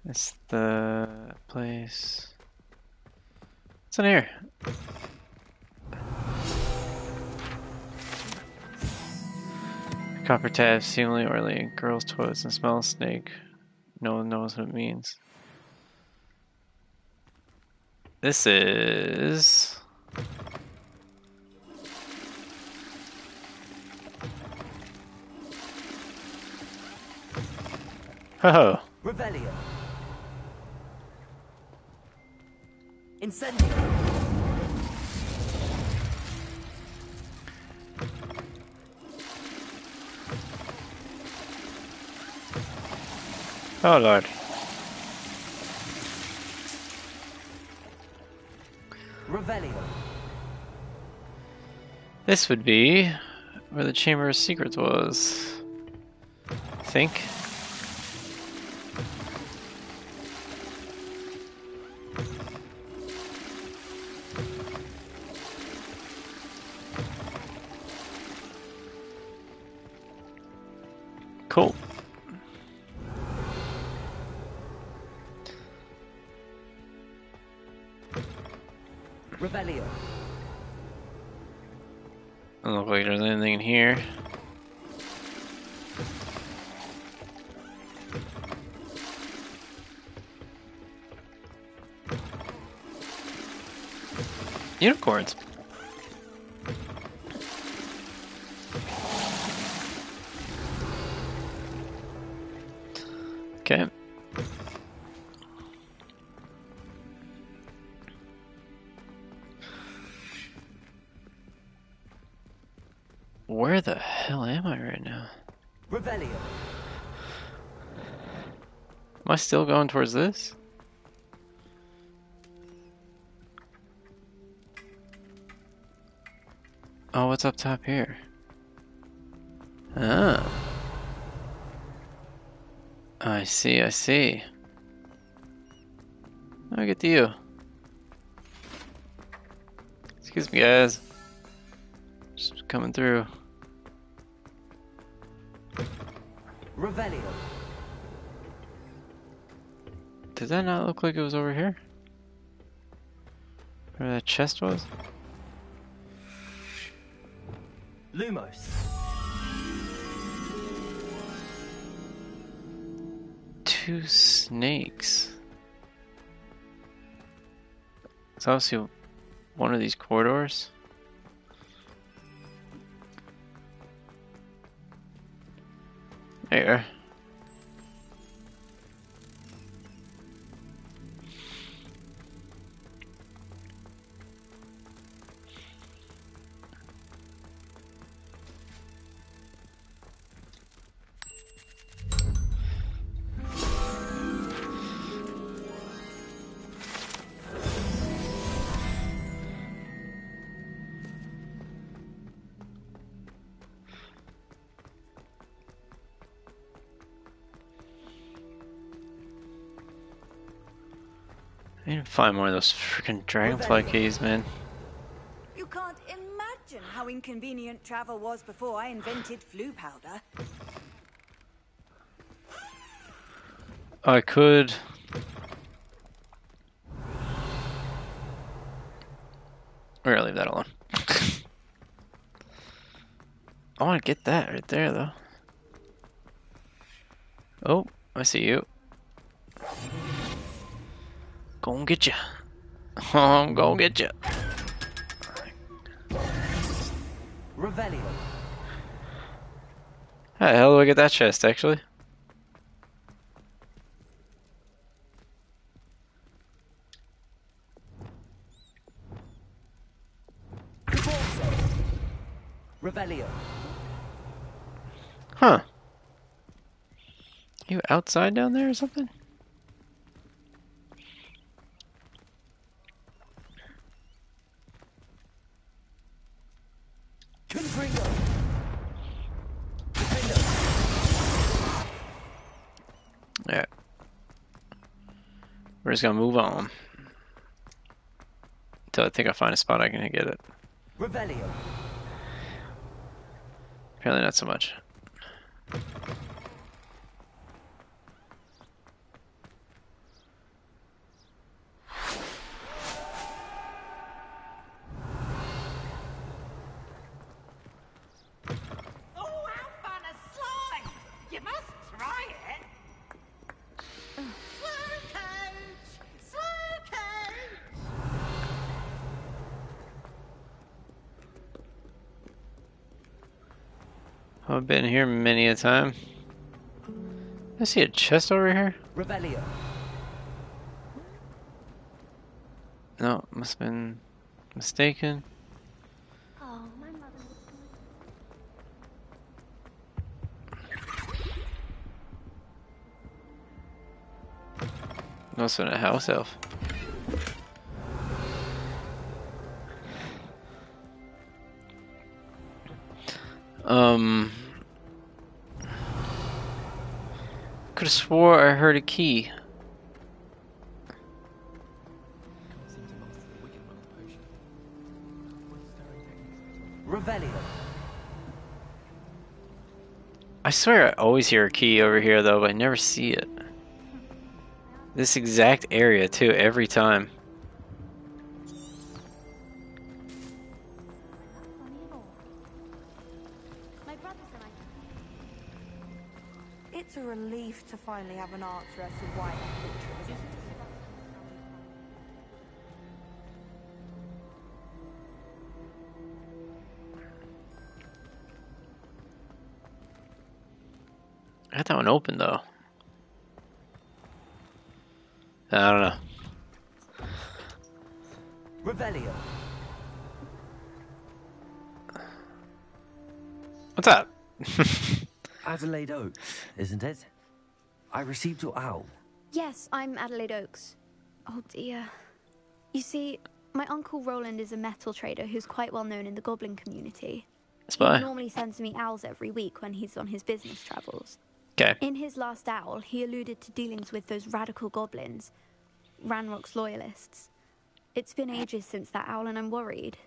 It's the place. What's in here? Copper tabs, seemingly oily, girls' toilets, and smell of snake. No one knows what it means. This is... Oh. Revelio. Incendio. Oh lord. Revelio. This would be where the Chamber of Secrets was. I think. Cool. Revelio. Doesn't look like there's anything in here. Unicorns. Okay. Where the hell am I right now? Revelio. Am I still going towards this? Oh, what's up top here? Ah. I see, I see. I'll get to you. Excuse me, guys. Just coming through. Revelio. Did that not look like it was over here? Where that chest was? Lumos. Two snakes. It's obviously one of these corridors. There you are. I need to find more of those freaking dragonfly keys, man. You can't imagine how inconvenient travel was before I invented flu powder. I could. We're gonna leave that alone. get that right there, though. Oh, I see you. Gonna get you. I'm gonna get you. Revelio. How the hell do I get that chest, actually? Revelio. Huh. You outside down there or something? Confringo. Yeah. We're just gonna move on. Until I think I find a spot I can get it. Revelio. Apparently not so much. Oh, how fun a slide! You must try it. Slow coach! Slow coach! I've been here many a time. I see a chest over here. Revelio. No, must have been mistaken. Oh, my mother. Must have been a house elf. Could have swore I heard a key. Revelio. I swear I always hear a key over here though, but I never see it. This exact area too, every time. It's a relief to finally have an answer as to why that picture was empty. I got that one open though. I don't know. Revelio. What's up? Adelaide Oaks, isn't it? I received your owl. Yes, I'm Adelaide Oaks. Oh dear. You see, my uncle Roland is a metal trader who's quite well known in the goblin community. Spy. He normally sends me owls every week when he's on his business travels. Okay. In his last owl, he alluded to dealings with those radical goblins, Ranrock's loyalists. It's been ages since that owl and I'm worried.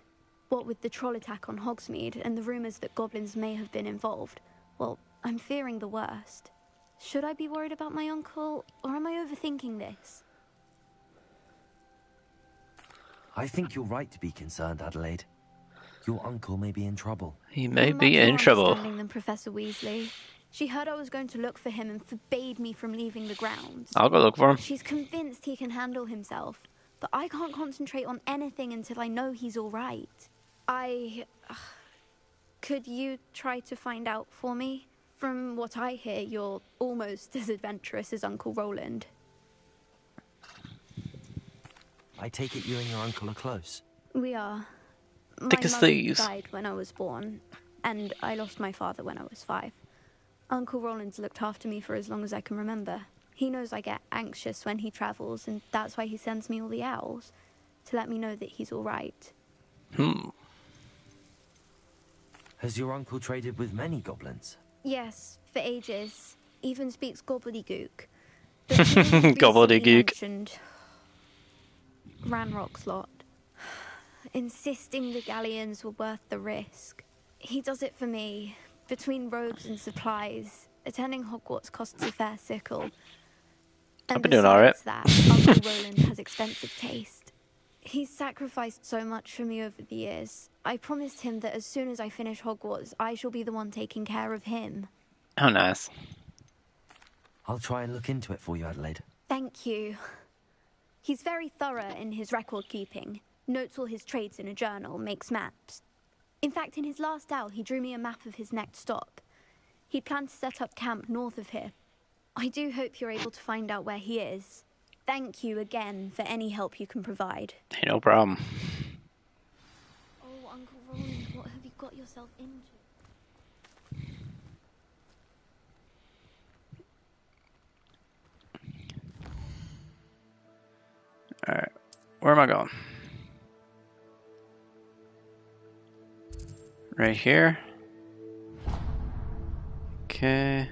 What with the troll attack on Hogsmeade and the rumours that goblins may have been involved, well, I'm fearing the worst. Should I be worried about my uncle, or am I overthinking this? I think you're right to be concerned, Adelaide. Your uncle may be in trouble. He may I'm be much in more trouble. understanding than Professor Weasley. She heard I was going to look for him and forbade me from leaving the grounds. I'll go look for him. She's convinced he can handle himself, but I can't concentrate on anything until I know he's all right. Could you try to find out for me? From what I hear, you're almost as adventurous as Uncle Roland. I take it you and your uncle are close. We are. Thick My as mother thieves. died when I was born, and I lost my father when I was 5. Uncle Roland's looked after me for as long as I can remember. He knows I get anxious when he travels, and that's why he sends me all the owls, to let me know that he's all right. Has your uncle traded with many goblins? Yes, for ages. Even speaks gobbledygook. But he recently Gobbledygook. mentioned Ranrock's lot, insisting the galleons were worth the risk. He does it for me. Between robes and supplies, attending Hogwarts costs a fair sickle. I've And been doing all right. besides that, Uncle Roland has expensive taste. He's sacrificed so much for me over the years. I promised him that as soon as I finish Hogwarts, I shall be the one taking care of him. Oh, nice. I'll try and look into it for you, Adelaide. Thank you. He's very thorough in his record keeping. Notes all his trades in a journal, makes maps. In fact, in his last owl, he drew me a map of his next stop. He'd planned to set up camp north of here. I do hope you're able to find out where he is. Thank you again for any help you can provide. Hey, no problem. Oh, Uncle Roland, what have you got yourself into? Alright, where am I going? Right here. Okay.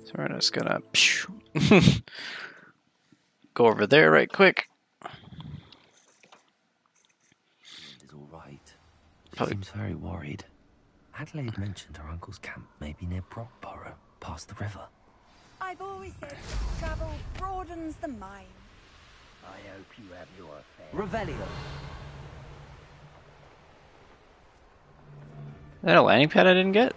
So we're just gonna go over there right quick. Is all right. She Probably. seems very worried. Adelaide mentioned her uncle's camp may be near Brockborough, past the river. I've always said travel broadens the mind. I hope you have your affair. Revelio. Is that a landing pad I didn't get?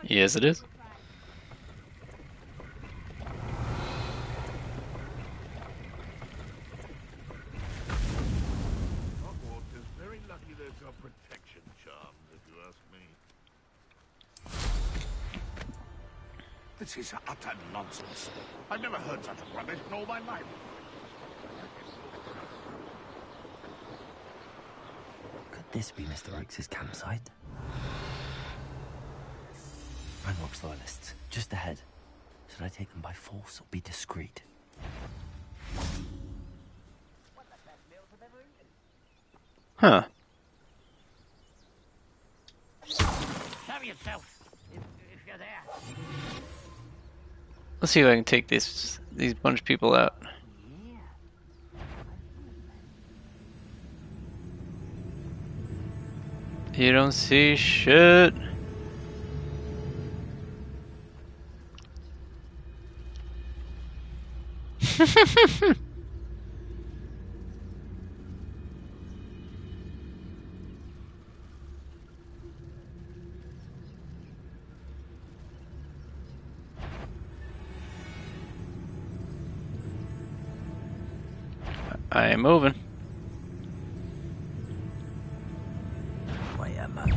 Yes, it is. Hogwarts is very lucky they've got protection charms, if you ask me. This is utter nonsense. I've never heard such rubbish in all my life. Could this be Mr. Oakes' campsite? Ranrock's loyalists, just ahead. Should I take them by force or be discreet? Huh. Show yourself if you're there. Let's see if I can take these bunch of people out. You don't see shit. I am moving. Wait a moment.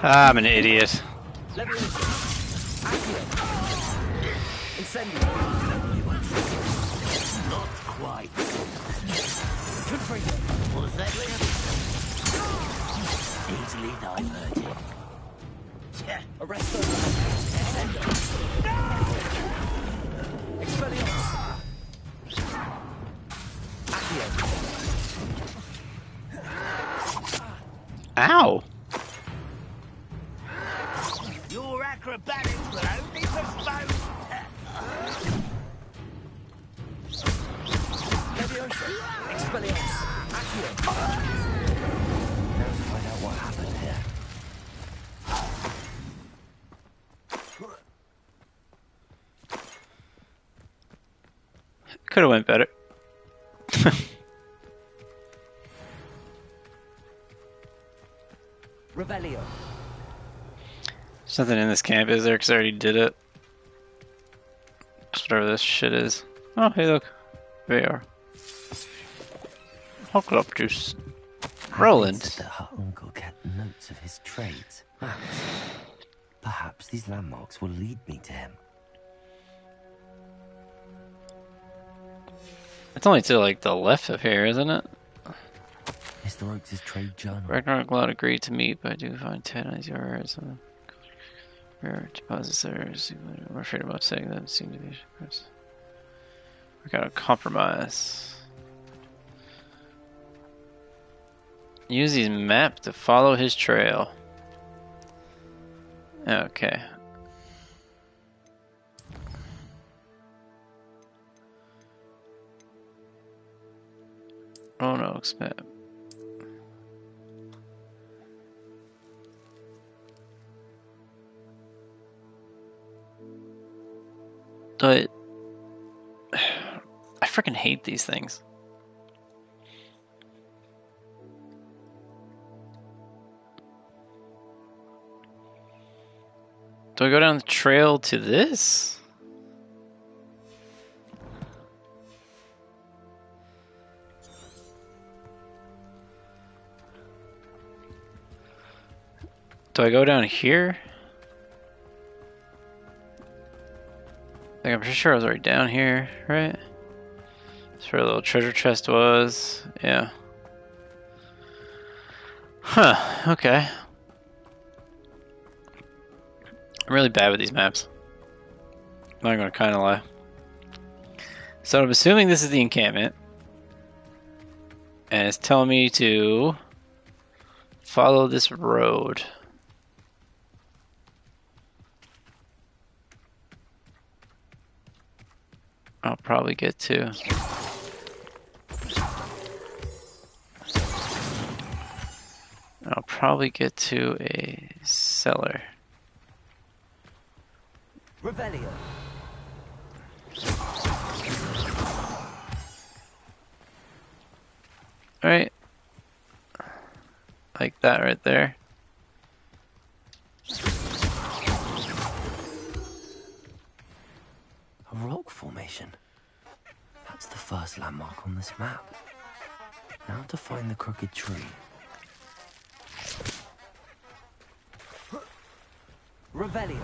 I'm an idiot. Not quite. Was that easily diverted? Arrest them. Expelliarmus. Accio. Ow! Your acrobatics were only postponed. Leviosa. Expelliarmus. Accio. Now to find out what happened here. Could have went better. Revelio. There's nothing in this camp, is there? Because I already did it. Just whatever this shit is. Oh, hey, look. There you are. Hogwarts juice. Roland. Adelaide said that her uncle kept notes of his trades. Perhaps these landmarks will lead me to him. It's only to like the left of here, isn't it? Mr. Oakes' trade journal. Ragnarok Cloud agreed to meet, but I do find 10 eyes yards. Rare deposits there. I'm afraid about saying that. It seemed to be. We gotta compromise. Use his map to follow his trail. Okay. Oh no, map. But I freaking hate these things. Do I go down the trail to this? Do I go down here? I'm pretty sure I was already down here, right? That's where the little treasure chest was. Yeah. Huh, okay. I'm really bad with these maps. I'm not gonna kinda lie. So I'm assuming this is the encampment. And it's telling me to follow this road. I'll probably get to. I'll probably get to a cellar. Revelio. Alright. Like that right there. A rock formation. That's the first landmark on this map. Now to find the crooked tree. Revelio.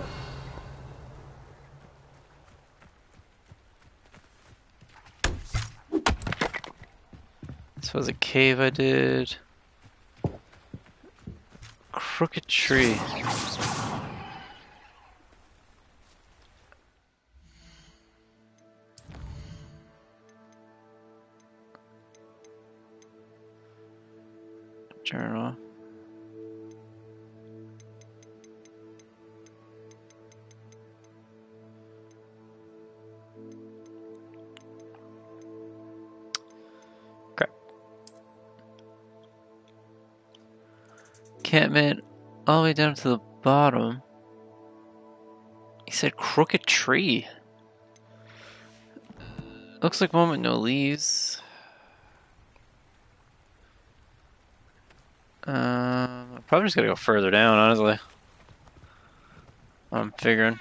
This was a cave I did. Crooked tree. Journal. Encampment all the way down to the bottom. He said crooked tree. Looks like one with no leaves. I'm probably just gotta go further down, honestly. I'm figuring.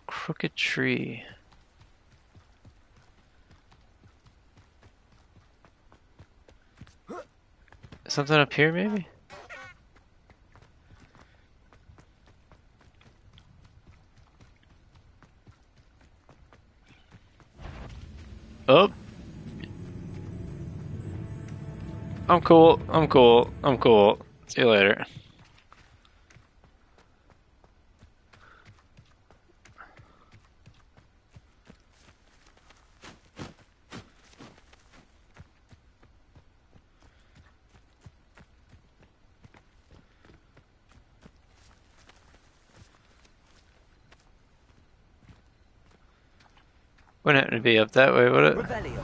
Crooked tree. Something up here, maybe? Oh. I'm cool. I'm cool. I'm cool. See you later. Wouldn't happen to be up that way, would it? Revelio.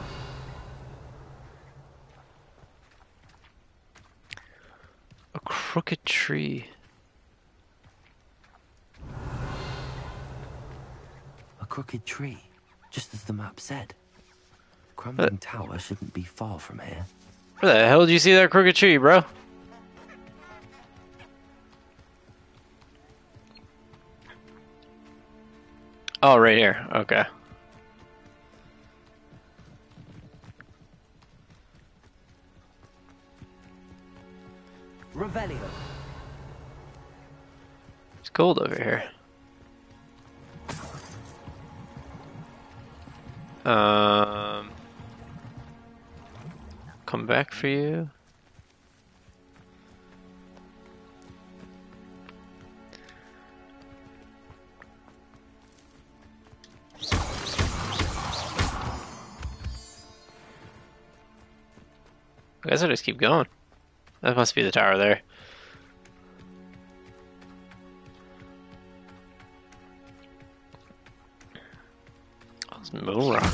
A crooked tree. A crooked tree, just as the map said. Crumbling tower shouldn't be far from here. Where the hell did you see that crooked tree, bro? Oh, right here. Okay. Revelio. It's cold over here. Come back for you. I guess I'll just keep going. That must be the tower there. Oh, it's moon rock.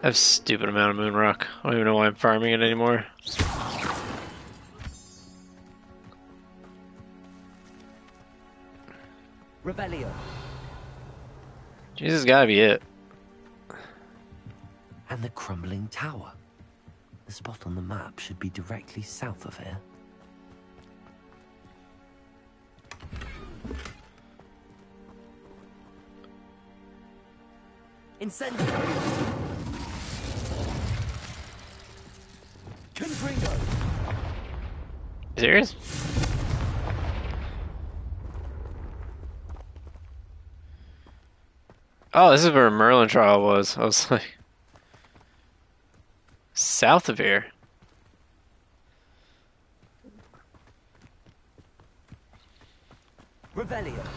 I have a stupid amount of moon rock. I don't even know why I'm farming it anymore. Revelio. Jesus, gotta be it. And the crumbling tower. The spot on the map should be directly south of here. Incendio. Confringo. Serious? Oh, this is where Merlin trial was. I was like, south of here. Revelio.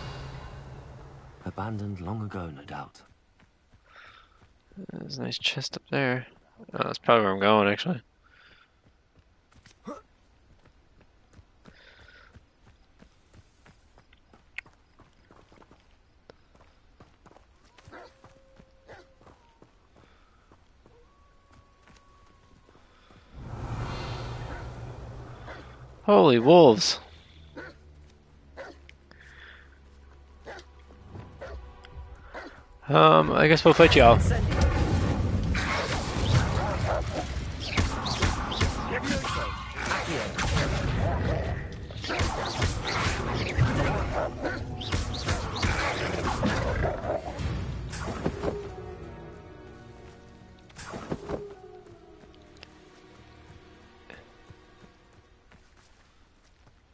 Abandoned long ago, no doubt. There's a nice chest up there. Oh, that's probably where I'm going, actually. Holy wolves. I guess we'll fight y'all.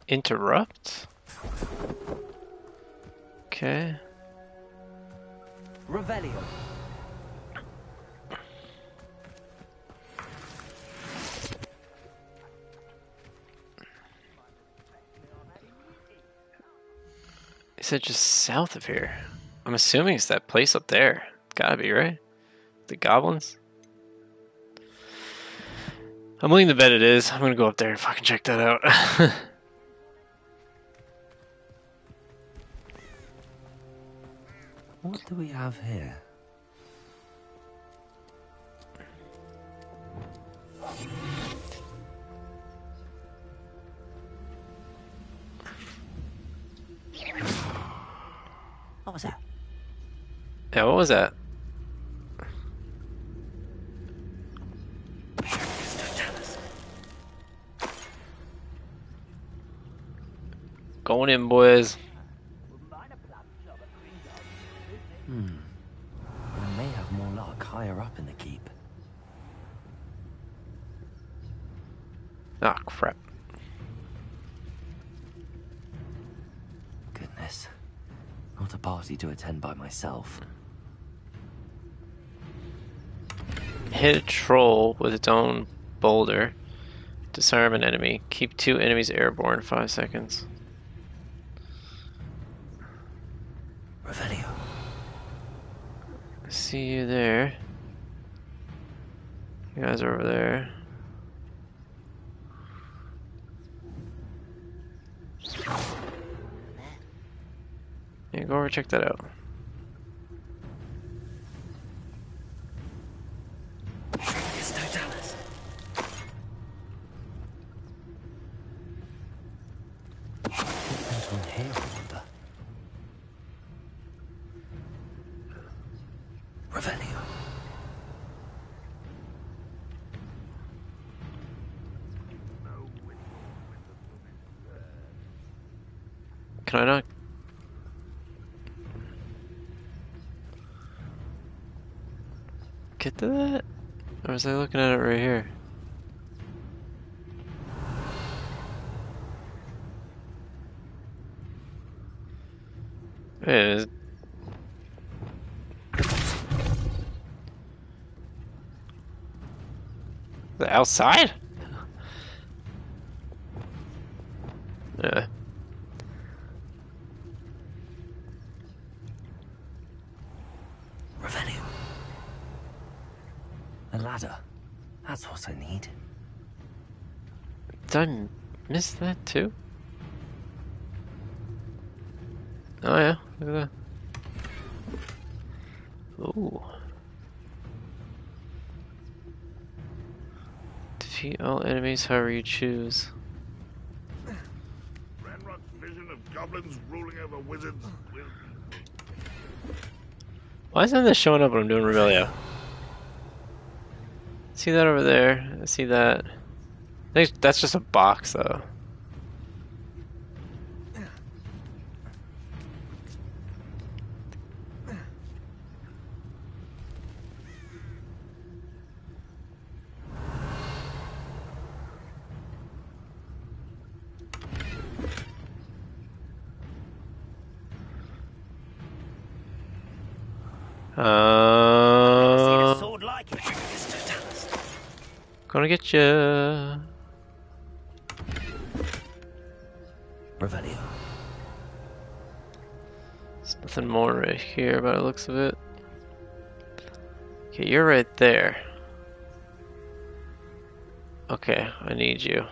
Interrupt? Okay. Revelio. Is it just south of here? I'm assuming it's that place up there. Gotta be, right? The goblins? I'm willing to bet it is. I'm gonna go up there and fucking check that out. What do we have here? What was that? Yeah, what was that? Going in, boys. I may have more luck higher up in the keep. Ah, crap. Goodness. Not a party to attend by myself. Hit a troll with its own boulder. Disarm an enemy. Keep 2 enemies airborne 5 seconds. Revelio. See you there. You guys are over there. Yeah, go over and check that out. Revelio. Can I not? Get to that? Or was I looking at it right here? It is. outside? Yeah. Revelio. A ladder. That's what I need. Did I miss that too? Oh yeah, look at that. Ooh. Defeat all enemies however you choose. Ranrock's vision of goblins ruling over wizards will... Why isn't this showing up when I'm doing Revelio? See that over there? I see that. I think that's just a box though. Gonna get you. Revelio. There's nothing more right here by the looks of it. Okay, you're right there. Okay, I need you.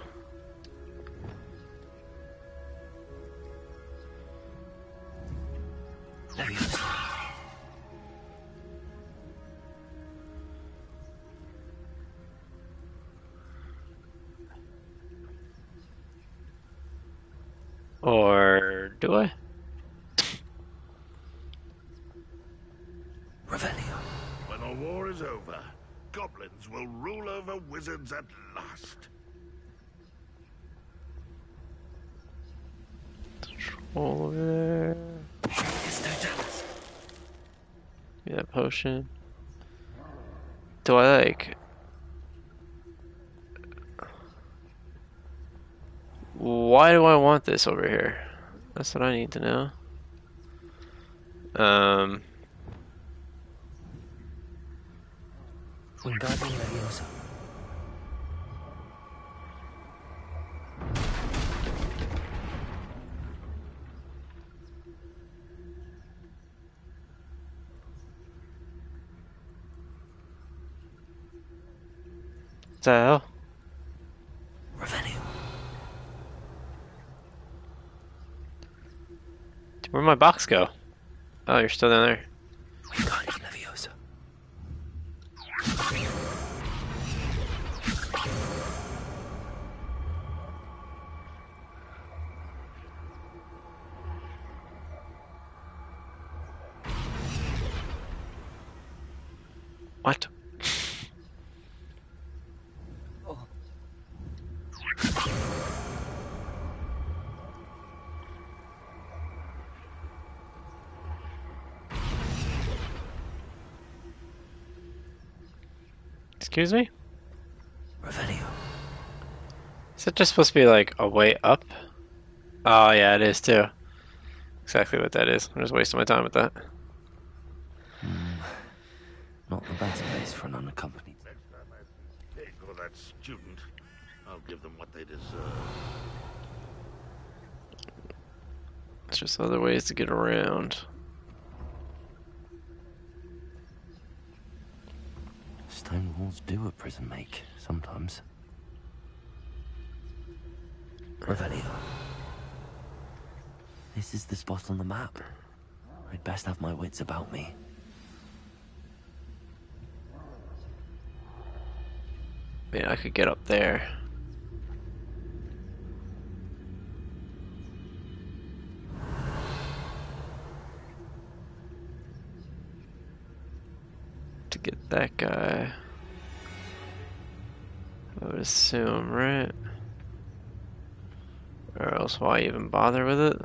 Or do I? Revelio. When the war is over, goblins will rule over wizards at last. Over there. Give me that potion. Do I like? Why do I want this over here? That's what I need to know. Wingardium Leviosa. What the hell? Revelio. Where'd my box go? Oh, you're still down there. Wingardium Leviosa. What? Excuse me? Revelio. Is it just supposed to be like a way up? Oh yeah, it is too. Exactly what that is. I'm just wasting my time with that. Not the best place for an unaccompanied. Next time I see Pig or that student, I'll give them what they deserve. It's just other ways to get around. Stone walls do a prison make, sometimes. Revelio. This is the spot on the map. I'd best have my wits about me. Yeah, I could get up there. To get that guy, I would assume, right? Or else why even bother with it?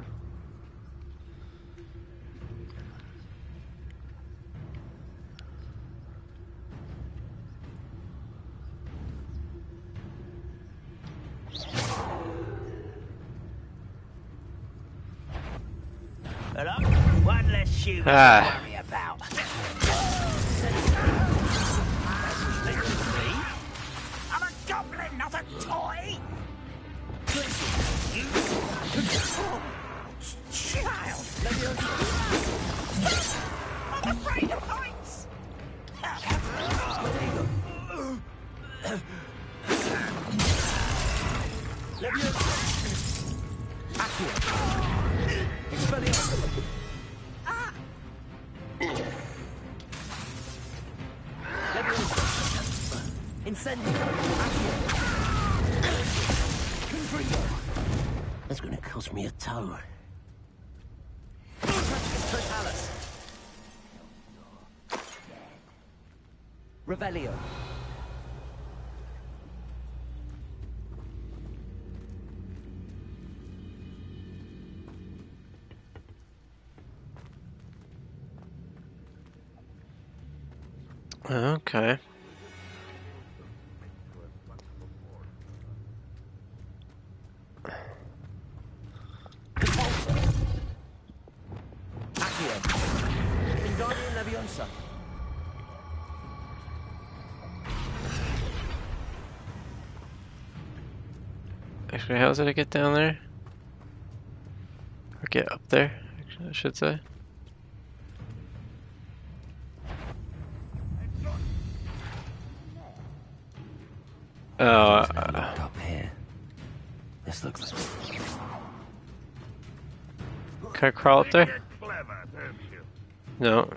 Hello? One less shoe to Ah. worry about. I'm a toy! Child! I'm afraid of heights! That's gonna cost me a toe. Revelio. Okay. Actually, how did I get down there? Or get up there, I should say. Locked up here. This looks like. Can I crawl up there? No.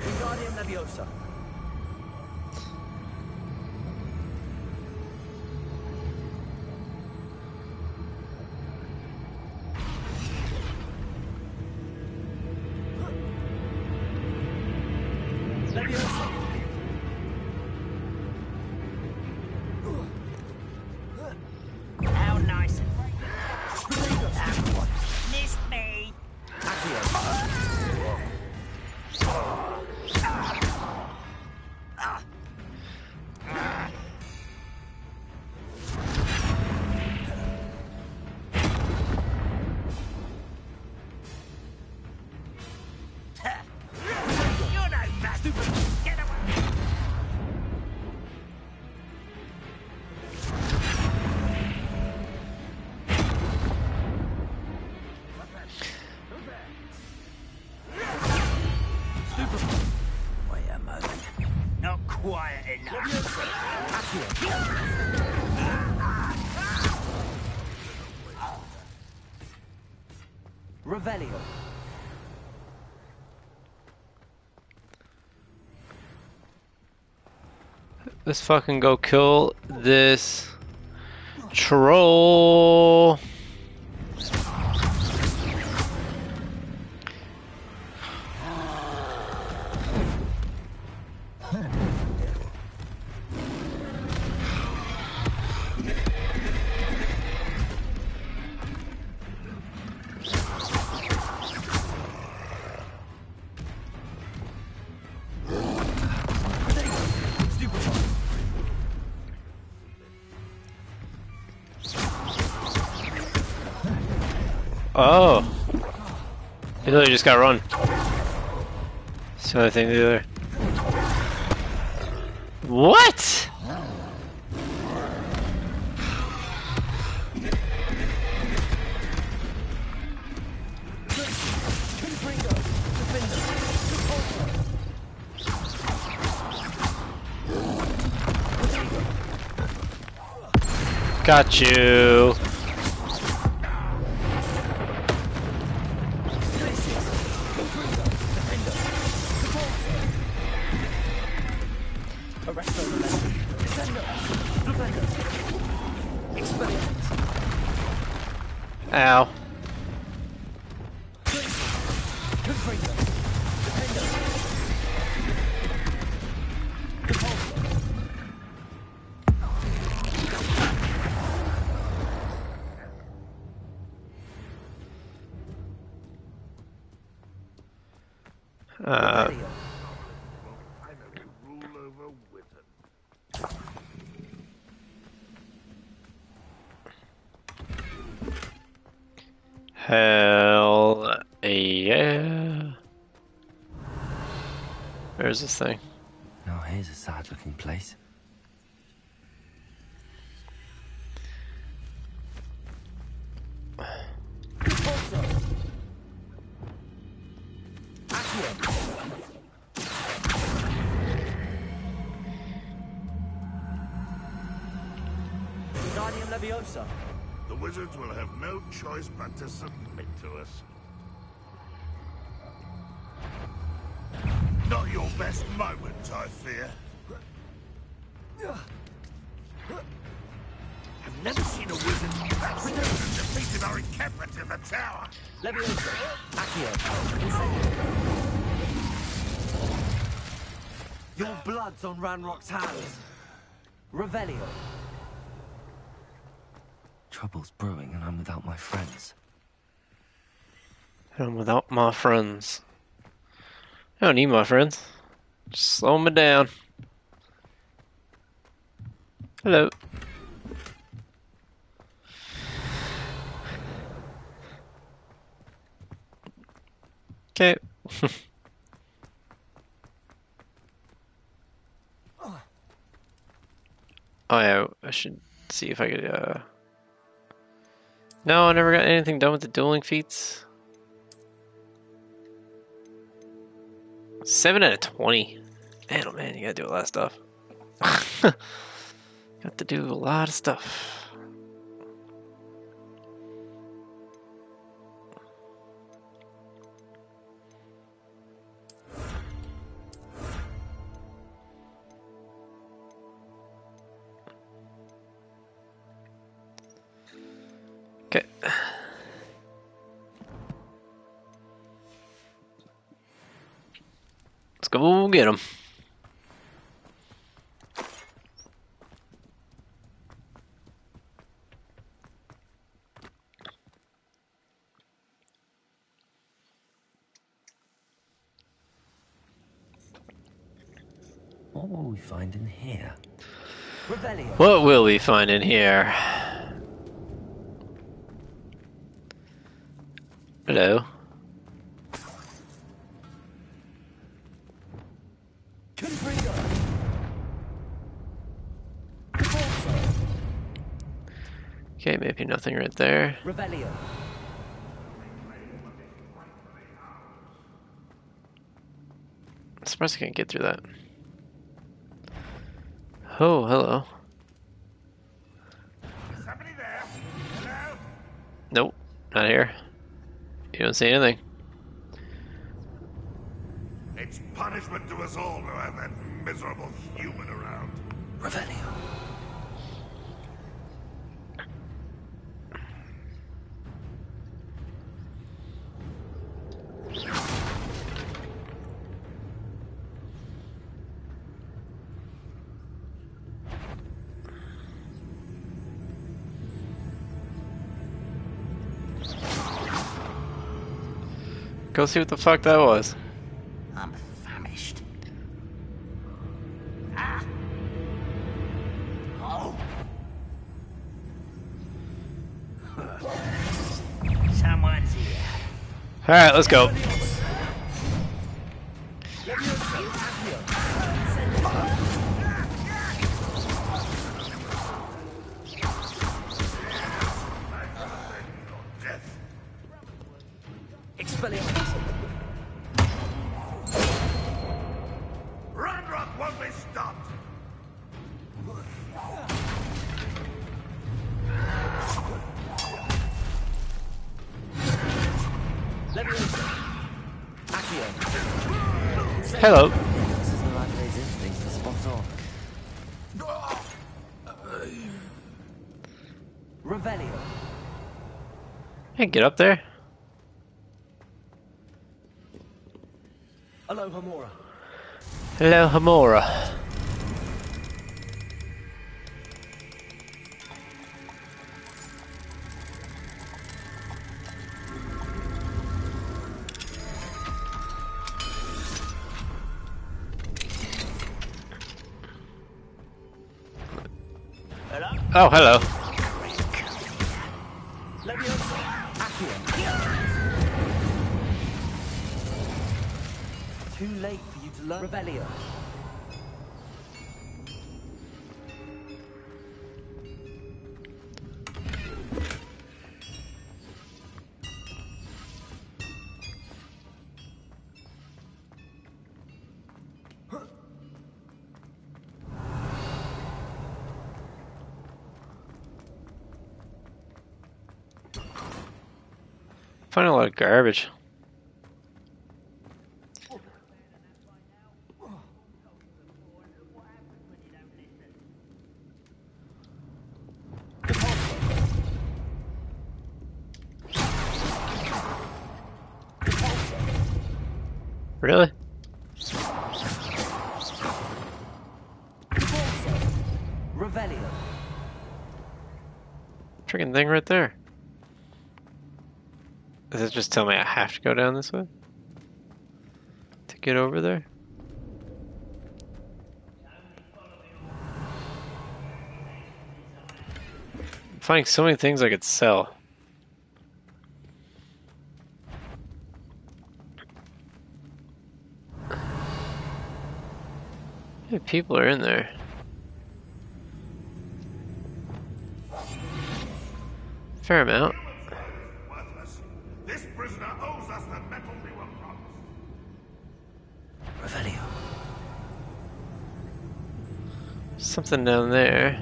Wingardium Leviosa. How nice. Missed me. You're no bastard. Get away. Wait a moment. Not quiet enough. Revelio. Let's fucking go kill this troll. Oh! You literally just got run. It's the only thing to do there. What? Got you. Ow. Hell Yeah. Where's this thing? Now here's a sad-looking place. The wizards will have no choice but to submit to us. Not your best moment, I fear. I've never seen a wizard that defeated our encampment in the tower. Your blood's on Ranrock's hands. Revelio. Trouble's brewing and I'm without my friends. I'm without my friends. I don't need my friends. Just slow me down. Hello. Okay. Oh yeah, I should see if I could, No, I never got anything done with the dueling feats. 7 out of 20. Man, oh man, you gotta do a lot of stuff. Got to do a lot of stuff. Okay. Let's go get him. What will we find in here? Revelio. What will we find in here? Hello. Okay, maybe nothing right there. Revelio. I'm surprised I can't get through that. Oh, hello. Somebody there? Hello? Nope, not here. You don't see anything. It's punishment to us all to have that miserable human around. Revelio. Go see what the fuck that was. I'm famished. Ah! Oh! Someone's here. Alright, let's go. Ranrock won't be stopped! Hello. Revelio. Hey, get up there. Hello, Hamora. Hello, Hamora. Oh, hello. too late for you to learn. Revelio. Find a lot of garbage. Really? Revelio. Freaking thing right there. Does it just tell me I have to go down this way? To get over there? I'm finding so many things I could sell. How many people are in there? Fair amount. This prisoner owes us the metal we were promised. Revelio. Something down there.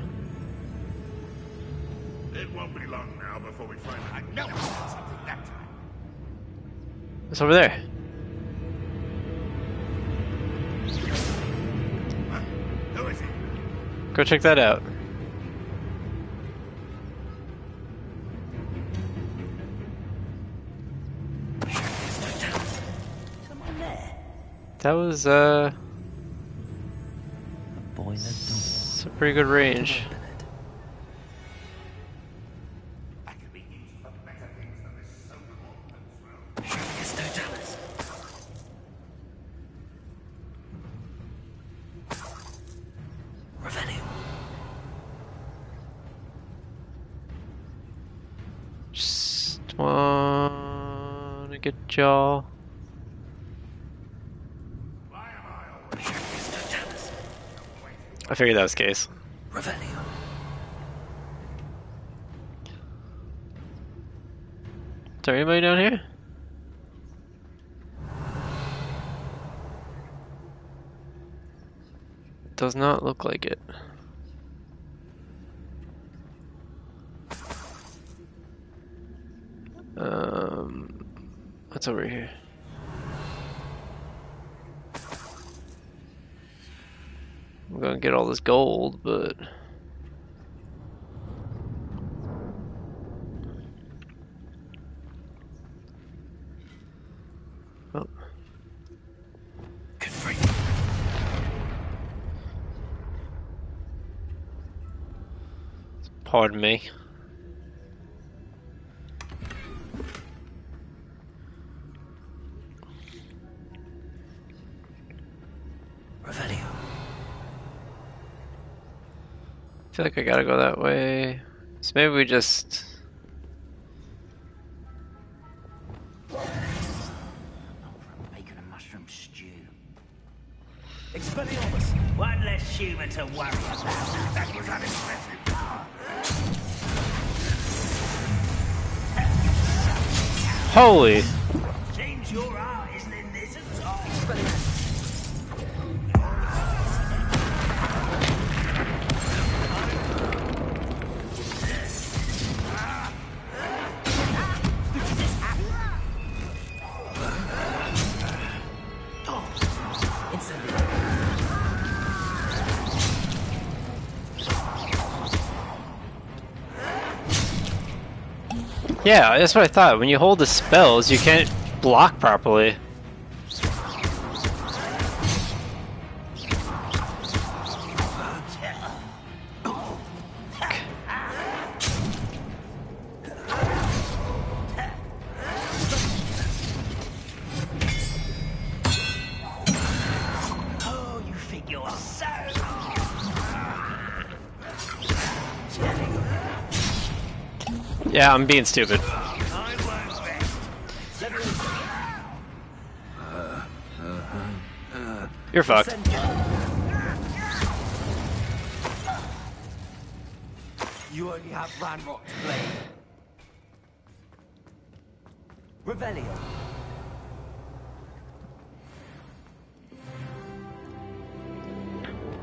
It won't be long now before we find I know we had something that time. What's over there? Who is he? Go check that out. That was it's a pretty good range. Just wanna get y'all. I figured that was the case. Revelio. Is there anybody down here? Does not look like it. What's over here? I'm gonna get all this gold, but oh. Pardon me. Revelio. I feel like I gotta go that way. So maybe we just... Bacon and mushroom stew. Expelliarmus. One less human to worry about. That was unexpected. Holy! Seems your art isn't in this at all. Yeah, that's what I thought. When you hold the spells, you can't block properly. Oh, you think you're so... Yeah, I'm being stupid. You're fucked. You only have Ranrock to blame. Revelio.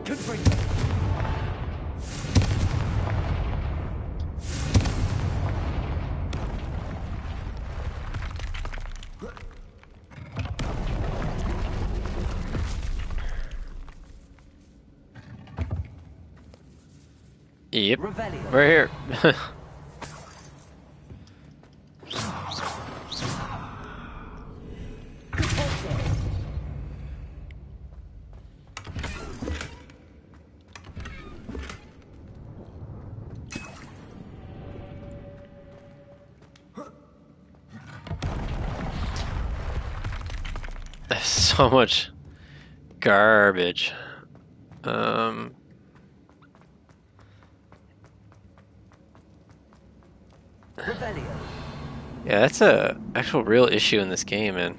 Confringo. Yep. Revelio. We're here. There's so much garbage. Revelio. Yeah, that's a actual real issue in this game, man.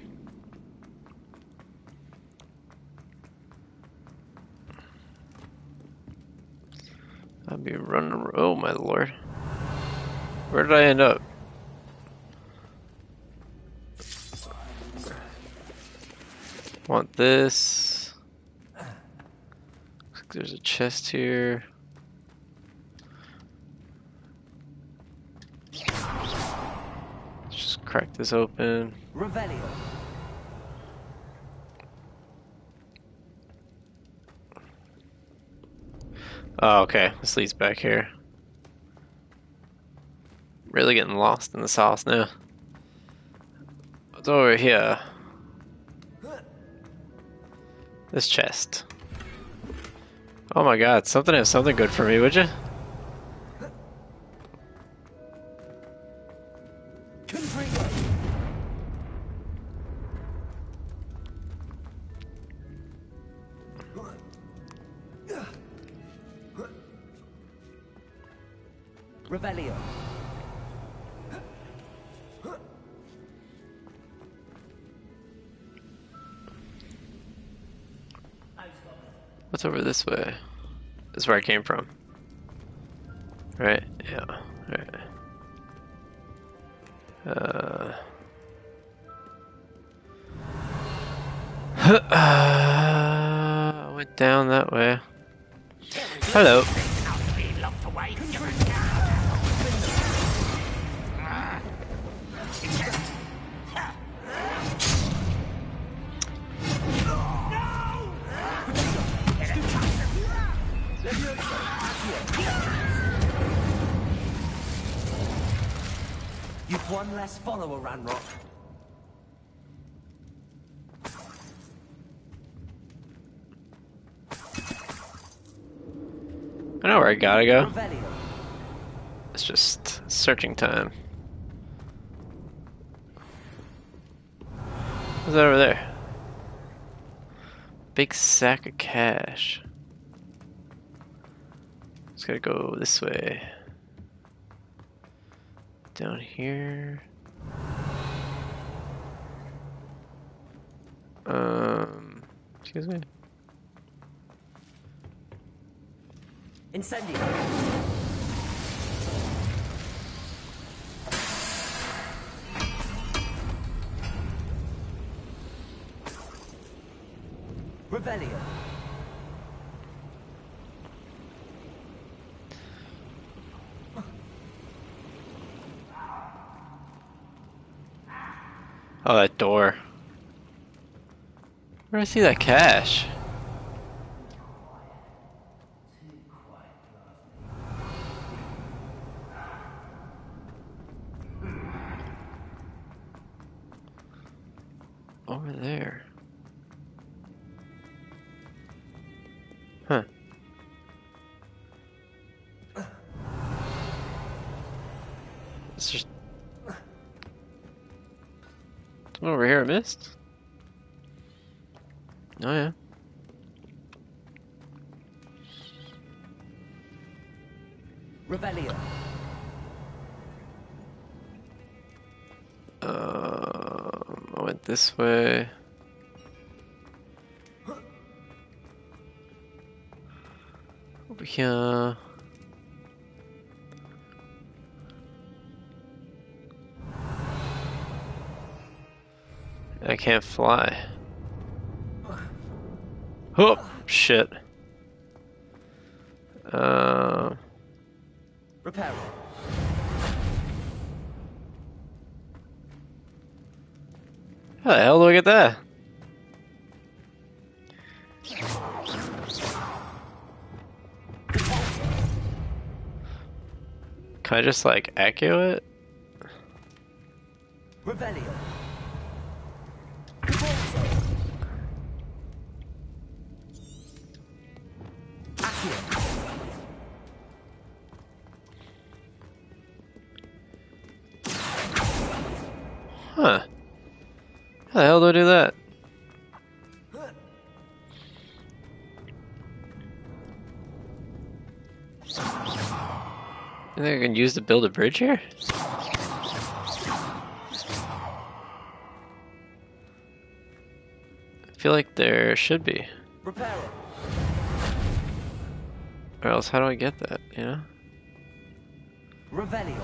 I'll be running. Oh my lord, where did I end up? Want this? Looks like there's a chest here. Let's just crack this open. Revelio. Oh, okay. This leads back here. Really getting lost in the sauce now. What's over here? This chest. Oh my god, something has something good for me, would you? Revelio. What's over this way? This is where I came from. Right? Yeah. Right. I went down that way. Hello. You've one less follower, Ranrock. I know where I gotta go. Revelio. It's just searching time. What's that over there? Big sack of cash. Just gotta go this way. Down here. Excuse me. Incendio. Revelio. Oh, that door. Where do I see that cash? Over there. Huh. It's just over here I missed. Oh yeah. Revelio. I went this way. here. I can't fly. Oh, shit. Repair. How the hell do I get that? Can I just like echo it? Revelio. Huh. How the hell do I do that? You think I can use to build a bridge here? I feel like there should be. Repair it. Or else how do I get that, you know? Revelio.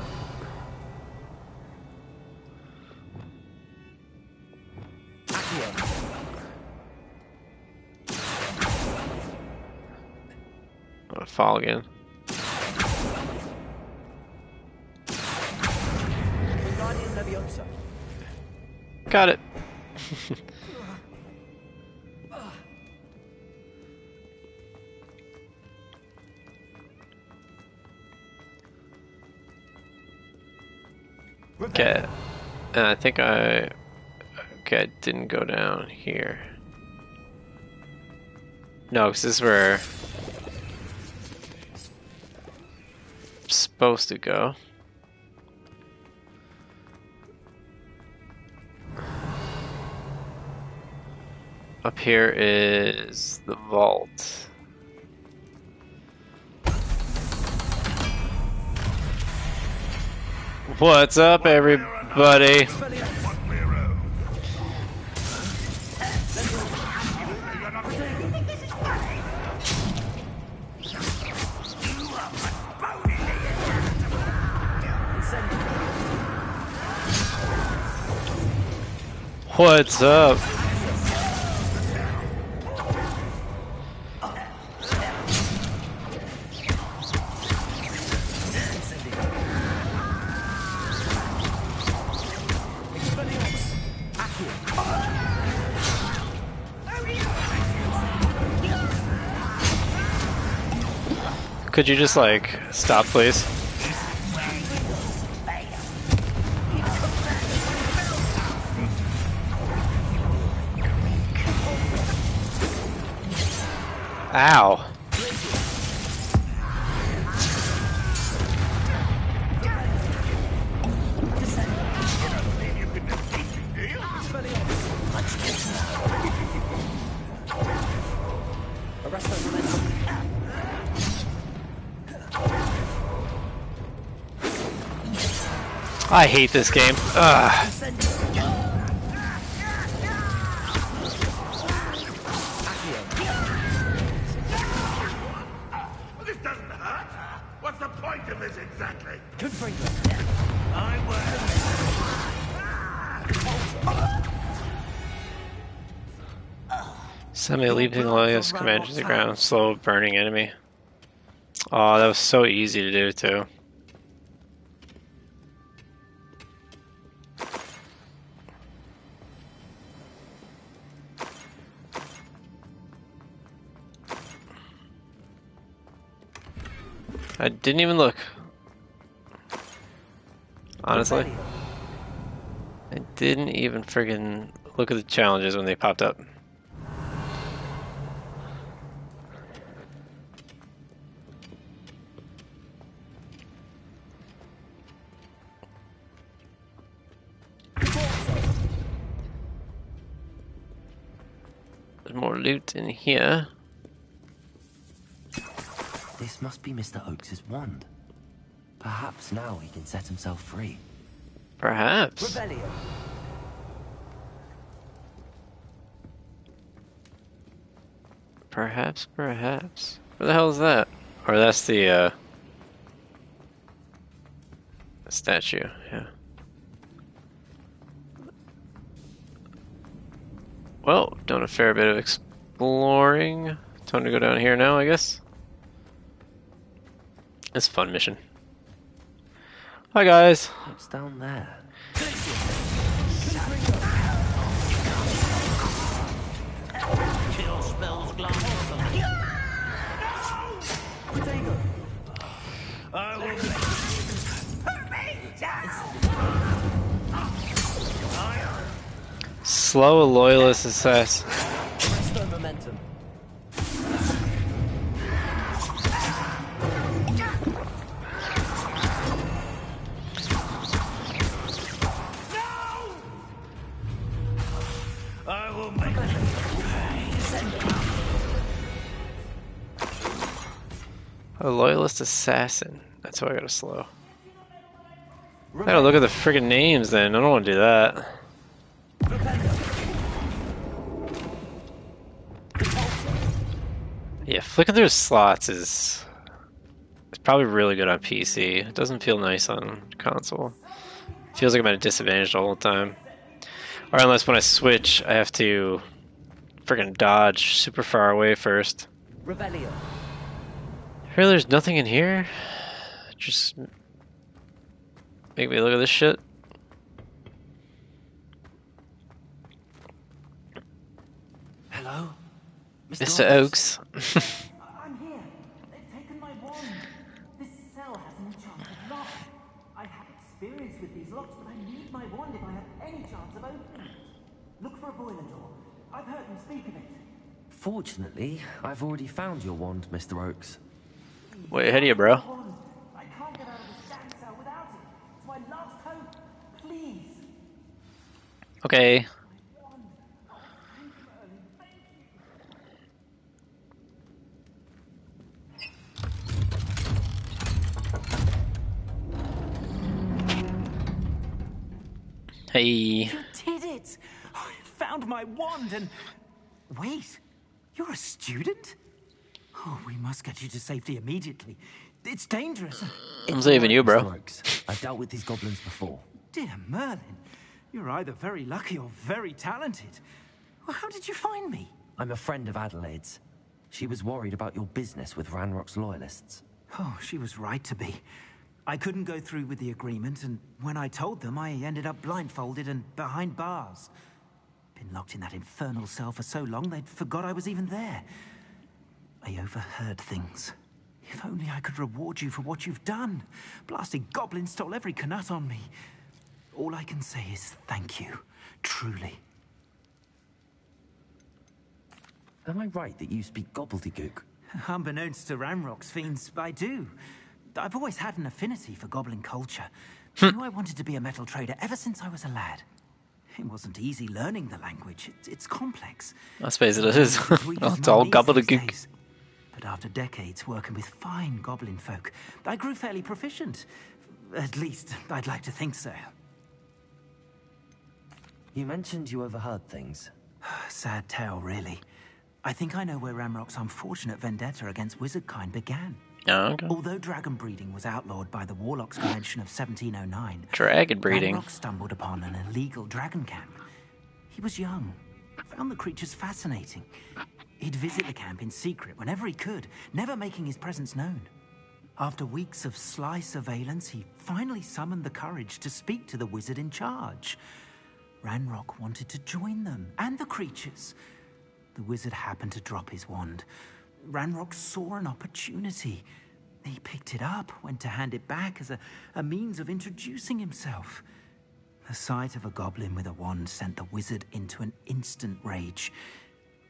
I'm gonna fall again. Got it. Okay. And I think I didn't go down here. No, because this is where I'm supposed to go. Up here is the vault. What's up, everybody? What's up? Could you just like stop, please? Ow. I hate this game. Ugh. This doesn't hurt. What's the point of this exactly? Semi-leaping Lilius command to the ground, slow burning enemy. Oh, that was so easy to do too. I didn't even look. Honestly. I didn't even friggin' look at the challenges when they popped up. There's more loot in here. This must be Mr. Oakes' wand. Perhaps now he can set himself free. Perhaps. Perhaps. Where the hell is that? Or that's the statue, yeah. Well, done a fair bit of exploring. Time to go down here now, I guess. It's a fun mission. Hi guys. What's down there? Kill spells glance. I will Slow a loyalist assassin. Restore momentum. I will make A loyalist assassin. That's who I gotta slow. I gotta look at the friggin' names then. I don't wanna do that. Yeah, flicking through slots is it's probably really good on PC. It doesn't feel nice on console. It feels like I'm at a disadvantage the whole time. Or unless when I switch, I have to friggin' dodge super far away first. Revelio. Really, there's nothing in here? Just make me look at this shit. Hello? Mr. Oaks. I'm here. They've taken my wand. This cell has an enchanted lock. I have experience with these locks, but I need my wand if I have any chance of opening it. Look for a boiler door. I've heard them speak of it. Fortunately, I've already found your wand, Mr. Oaks. Way ahead of you, bro. I can't get out of this damn cell without it. It's my last hope. Please. Okay. Hey. You did it! I found my wand and... Wait, you're a student? Oh, we must get you to safety immediately. It's dangerous. I'm saving you, bro. Mr. Oaks. I've dealt with these goblins before. Dear Merlin, you're either very lucky or very talented. Well, how did you find me? I'm a friend of Adelaide's. She was worried about your business with Ranrock's loyalists. Oh, she was right to be. I couldn't go through with the agreement, and when I told them, I ended up blindfolded and behind bars. Been locked in that infernal cell for so long, they'd forgot I was even there. I overheard things. If only I could reward you for what you've done. Blasted goblin stole every canut on me. All I can say is thank you, truly. Am I right that you speak gobbledygook? Unbeknownst to Ranrock's fiends, I do. I've always had an affinity for goblin culture. Hmm. I knew I wanted to be a metal trader ever since I was a lad. It wasn't easy learning the language. It's complex. I suppose it is. It's all gobbledygook. But after decades working with fine goblin folk, I grew fairly proficient. At least, I'd like to think so. You mentioned you overheard things. Sad tale, really. I think I know where Ranrock's unfortunate vendetta against wizardkind began. Oh, okay. Although dragon breeding was outlawed by the Warlocks Convention of 1709, Dragon breeding. Ranrock stumbled upon an illegal dragon camp. He was young, found the creatures fascinating. He'd visit the camp in secret whenever he could, never making his presence known. After weeks of sly surveillance, he finally summoned the courage to speak to the wizard in charge. Ranrock wanted to join them, and the creatures. The wizard happened to drop his wand. Ranrock saw an opportunity. He picked it up, went to hand it back as a means of introducing himself. The sight of a goblin with a wand sent the wizard into an instant rage.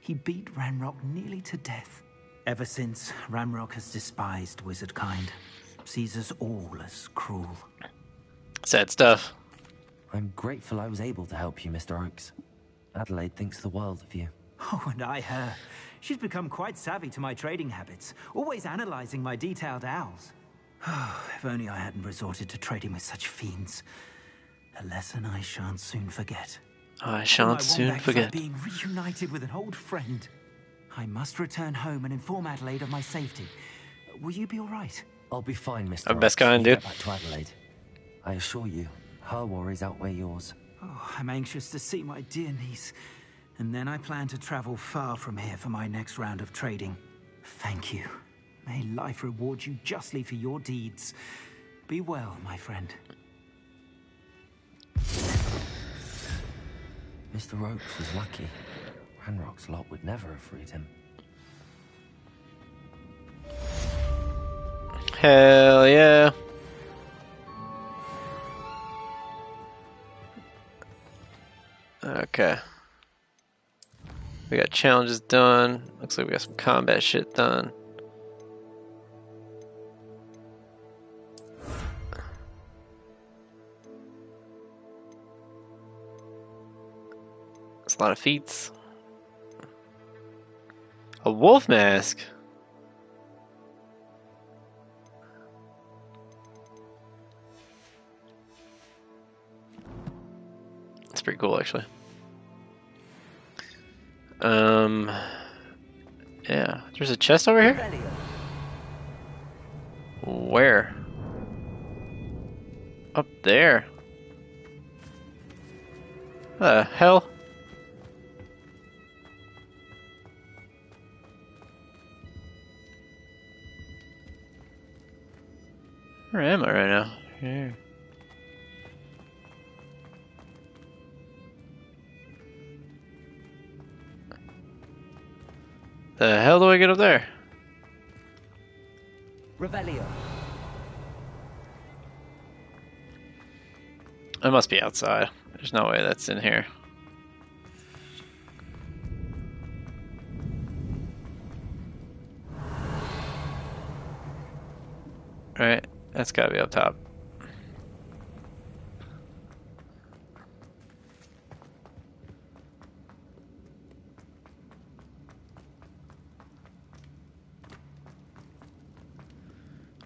He beat Ranrock nearly to death. Ever since, Ranrock has despised wizardkind, sees us all as cruel. Sad stuff. I'm grateful I was able to help you, Mr. Oaks. Adelaide thinks the world of you. Oh, and I her. She's become quite savvy to my trading habits, always analyzing my detailed owls. If only I hadn't resorted to trading with such fiends. A lesson I shan't soon forget. I shan't soon forget. Being reunited with an old friend. I must return home and inform Adelaide of my safety. Will you be all right? I'll be fine, Mr. I'm best Oaks, when kind, you dude. get back to Adelaide. I assure you, her worries outweigh yours. Oh, I'm anxious to see my dear niece. And then I plan to travel far from here for my next round of trading. Thank you. May life reward you justly for your deeds. Be well, my friend. Mr. Oaks was lucky. Ranrock's lot would never have freed him. Hell yeah. Okay. We got challenges done. Looks like we got some combat shit done. That's a lot of feats. A wolf mask. That's pretty cool, actually. Yeah. There's a chest over here? Where? Up there. What the hell? Where am I right now? Here. The hell do I get up there? Revelio. It must be outside. There's no way that's in here. Right, that's gotta be up top.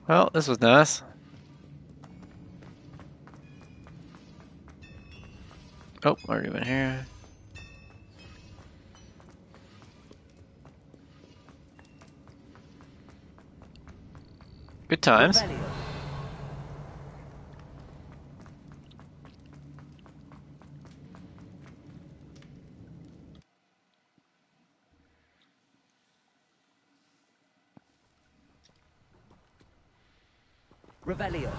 Well, this was nice. Oh, already been here. Good times. Revelio.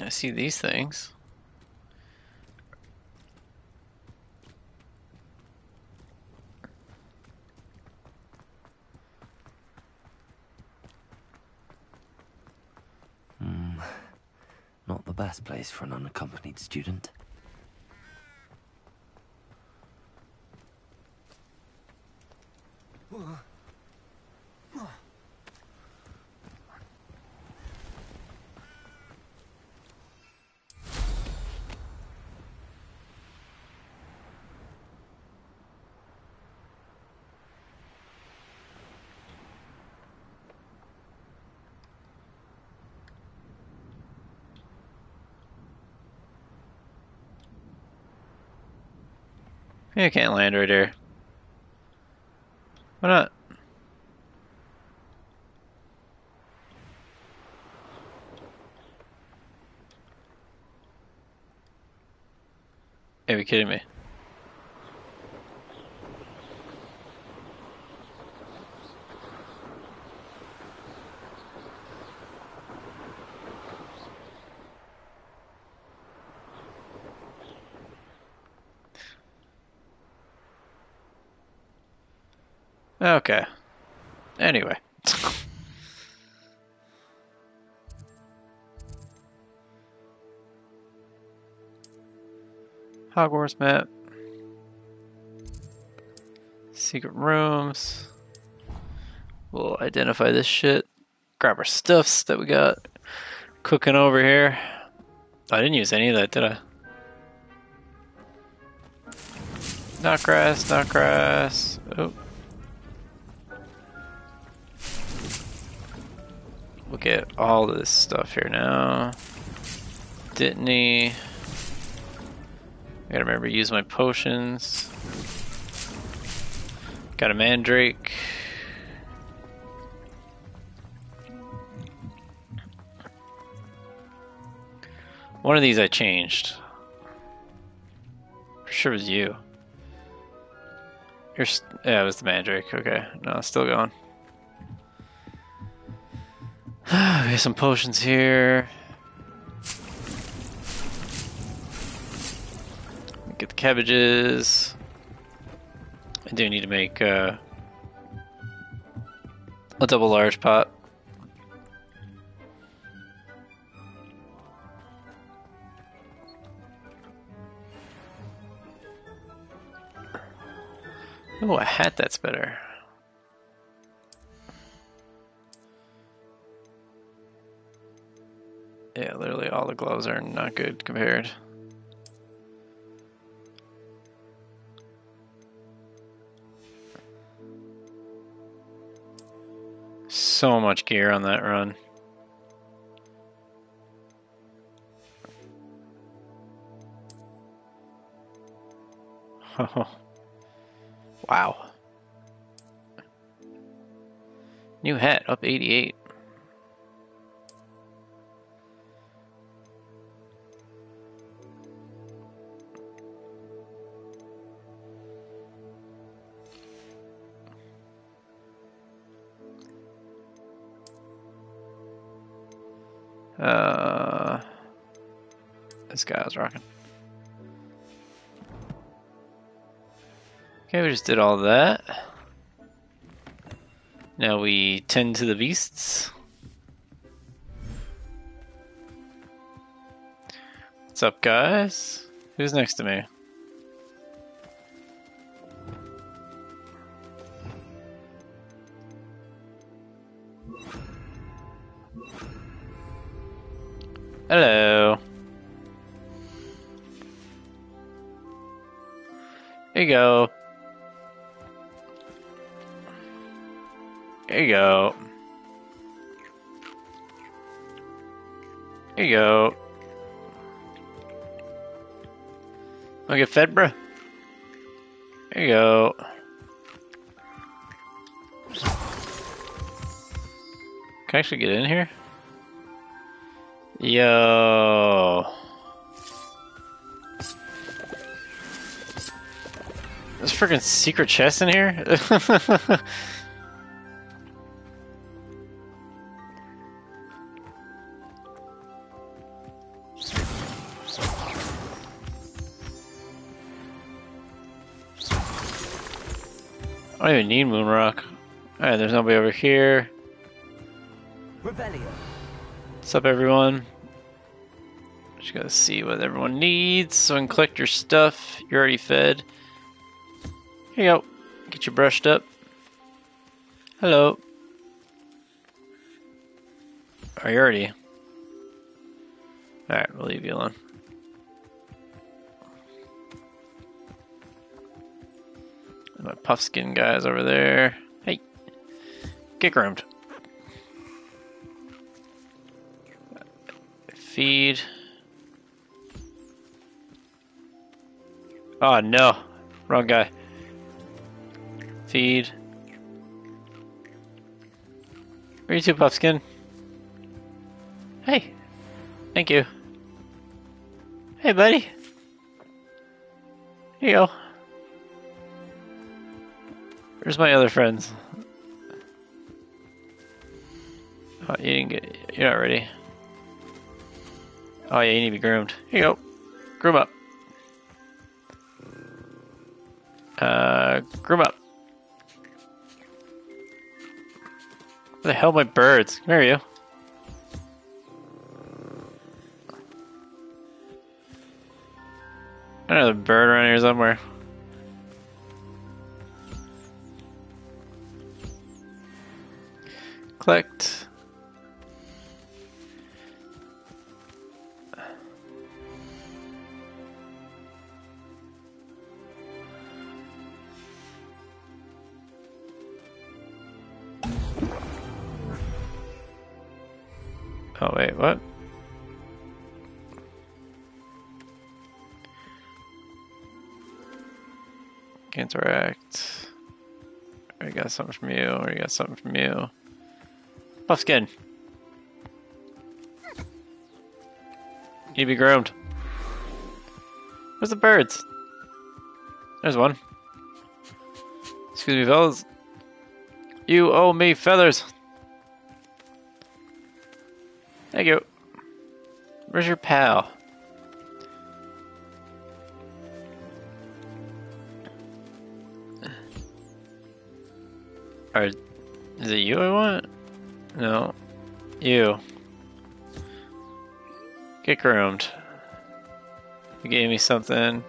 I see these things. Not the best place for an unaccompanied student. You can't land right here. Why not? Are you kidding me? Okay. Anyway. Hogwarts map. Secret rooms. We'll identify this shit. Grab our stuffs that we got cooking over here. I didn't use any of that, did I? Not grass, not grass. Oh. We'll get all this stuff here now. Dittany. I gotta remember to use my potions. Got a mandrake. One of these I changed. For sure it was you. Yeah, it was the mandrake. Okay, no, it's still going. We have some potions here. Get the cabbages. I do need to make a double large pot. Oh, a hat that's better. Yeah, literally all the gloves are not good compared. So much gear on that run. Oh, wow. New hat, up 88. This guy was rocking. Okay, we just did all that. Now we tend to the beasts. What's up, guys? Who's next to me? Hello. Here you go. Here you go. Here you go. Wanna get fed, bruh? Here you go. Can I actually get in here? Yo. There's freaking secret chest in here? I don't even need moon rock. Alright, there's nobody over here. Revelio. What's up, everyone? Just gotta see what everyone needs so I can collect your stuff. You're already fed. Here you go. Get you brushed up. Hello. Are you already? Alright, we'll leave you alone. My puffskin guys over there. Hey. Get groomed. Feed. Oh no. Wrong guy. Feed. Where are you two, Puffskin? Hey. Thank you. Hey, buddy. Here you go. Where's my other friends? Oh, you didn't get. You're not ready. Oh yeah, you need to be groomed. Here you go. Groom up. Groom up. Where the hell are my birds? Where are you? Another bird around here somewhere. Collect. Oh wait, what? Interact. Already got something from you. Already got something from you. Puffskin. Need to be groomed. Where's the birds? There's one. Excuse me, fellas. You owe me feathers. Thank you. Where's your pal? Or is it you I want? No. You. Get groomed. You gave me something.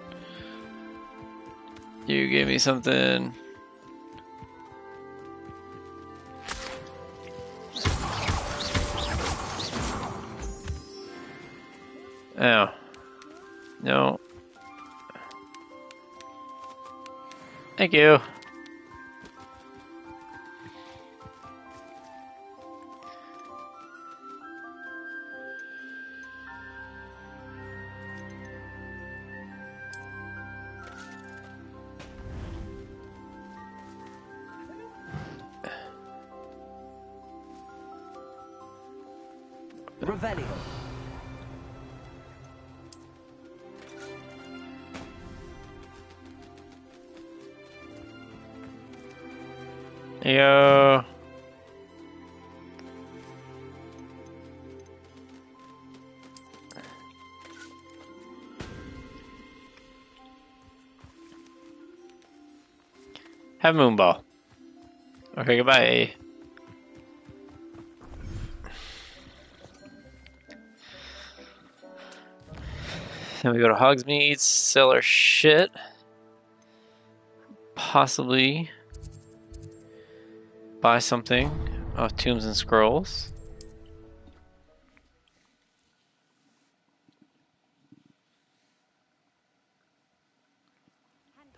You gave me something. Oh. No. Thank you. Revelio. Yo. Have a moonball. Okay, goodbye. Then we go to Hogsmeade, sell our shit. Possibly buy something off Tombs and Scrolls.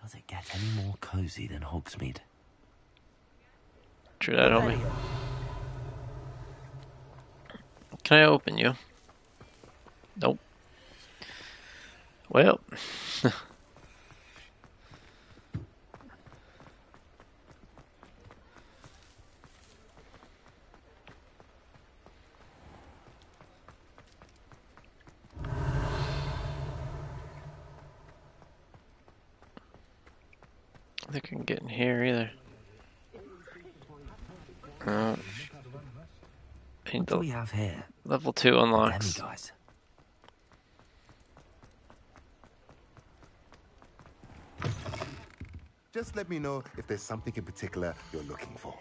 Does it get any more cozy than Hogsmeade? True that, homie. Can I open you? Nope. Well. I think I can get in here either. What do we have here? Level 2 unlocks. Guys. Just let me know if there's something in particular you're looking for.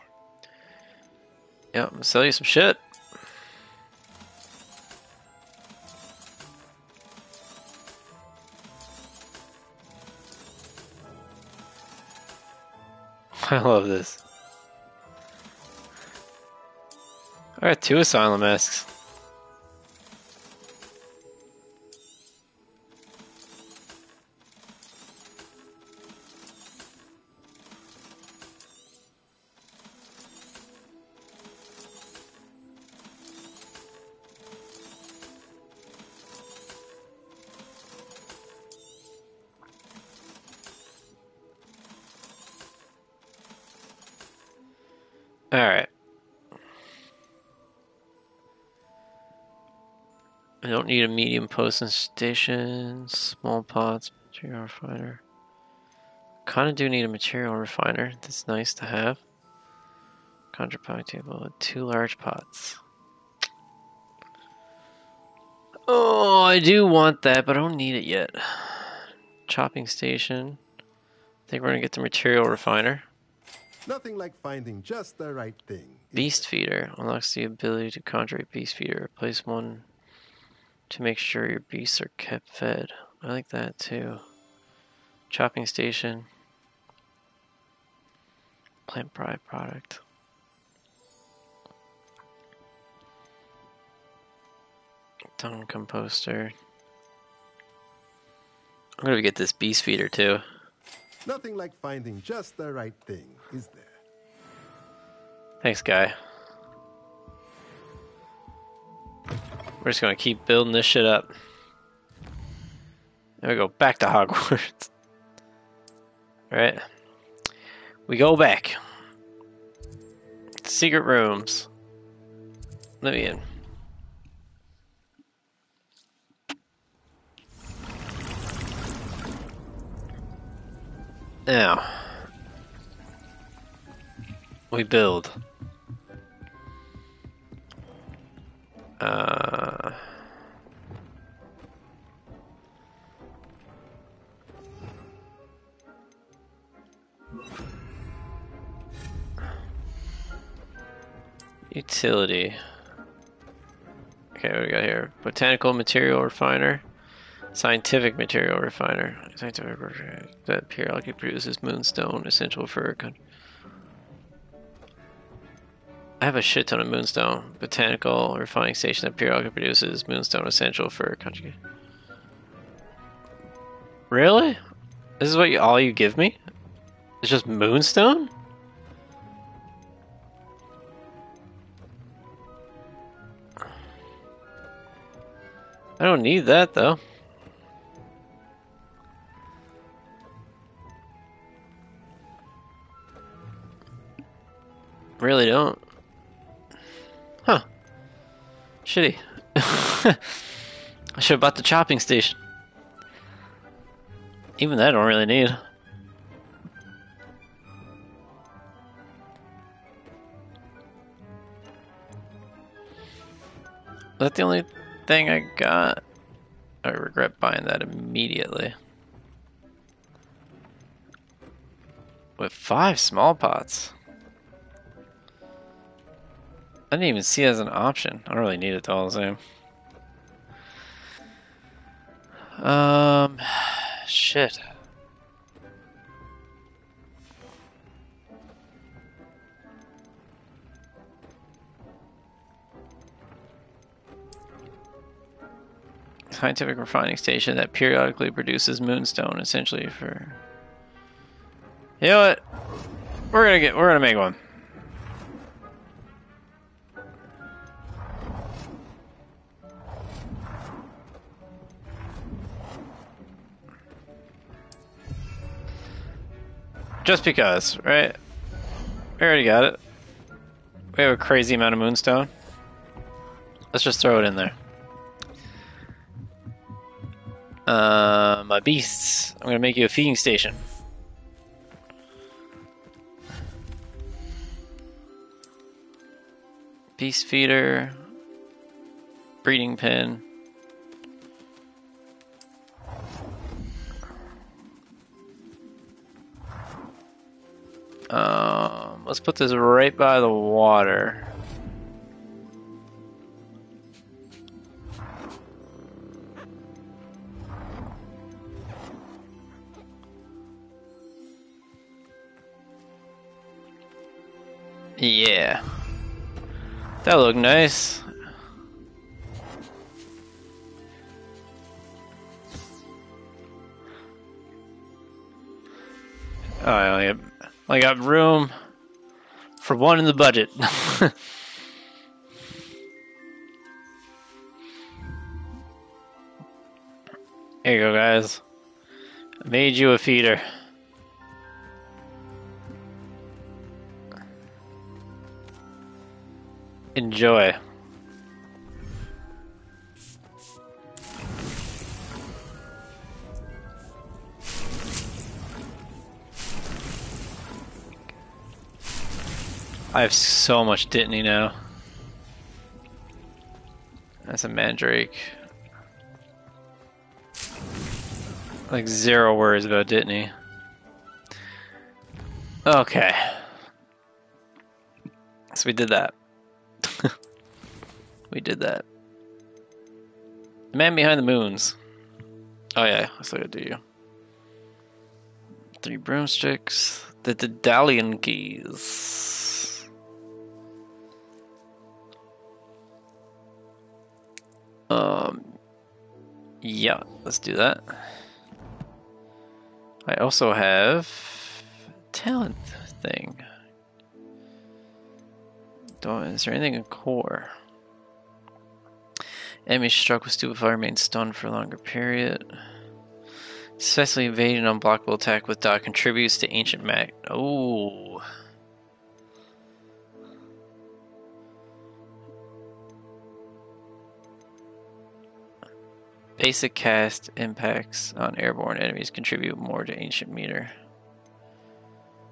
Yeah, I'm gonna sell you some shit. I love this. I got 2 asylum masks. Alright. I don't need a medium posting station, small pots, material refiner. Kinda do need a material refiner. That's nice to have. Contraponic table, 2 large pots. Oh, I do want that, but I don't need it yet. Chopping station. I think we're gonna get the material refiner. Nothing like finding just the right thing. Beast feeder unlocks the ability to conjure a beast feeder. Place one to make sure your beasts are kept fed. I like that too. Chopping station. Plant pride product. Dung composter. I'm gonna get this beast feeder too. Nothing like finding just the right thing, is there? Thanks, guy. We're just gonna keep building this shit up. There we go, back to Hogwarts. Alright. We go back. Secret rooms. Let me in. Now, we build. Utility. Okay, what do we got here? Botanical material refiner. Scientific material refiner. Scientific that periodically produces moonstone, essential for. I have a shit ton of moonstone. Botanical refining station that periodically produces moonstone, essential for conjugate. Really? This is what all you give me? It's just moonstone? I don't need that though. Really don't. Huh. Shitty. I should have bought the chopping station. Even that I don't really need. Is that the only thing I got? I regret buying that immediately. With 5 small pots. I didn't even see it as an option. I don't really need it though, all the same. Shit. Scientific refining station that periodically produces moonstone, essentially for. You know what? We're gonna make one. Just because, right? We already got it. We have a crazy amount of moonstone. Let's just throw it in there. My beasts. I'm gonna make you a feeding station. Beast feeder. Breeding pen. Let's put this right by the water. Yeah. That look nice. Oh, I only got room for one in the budget. Here you go, guys. I made you a feeder. Enjoy. I have so much Dittany now. That's a mandrake. Like 0 worries about Dittany. Okay. So we did that. We did that. The man behind the moons. Oh yeah, I still gotta do you. 3 broomsticks. The Daedalian keys. Yeah, let's do that. I also have talent thing. Is there anything in core? Enemy struck with stupefy remains stunned for a longer period. Successfully evading an unblockable attack with dot contributes to ancient mag. Oh. Basic cast impacts on airborne enemies contribute more to ancient meter.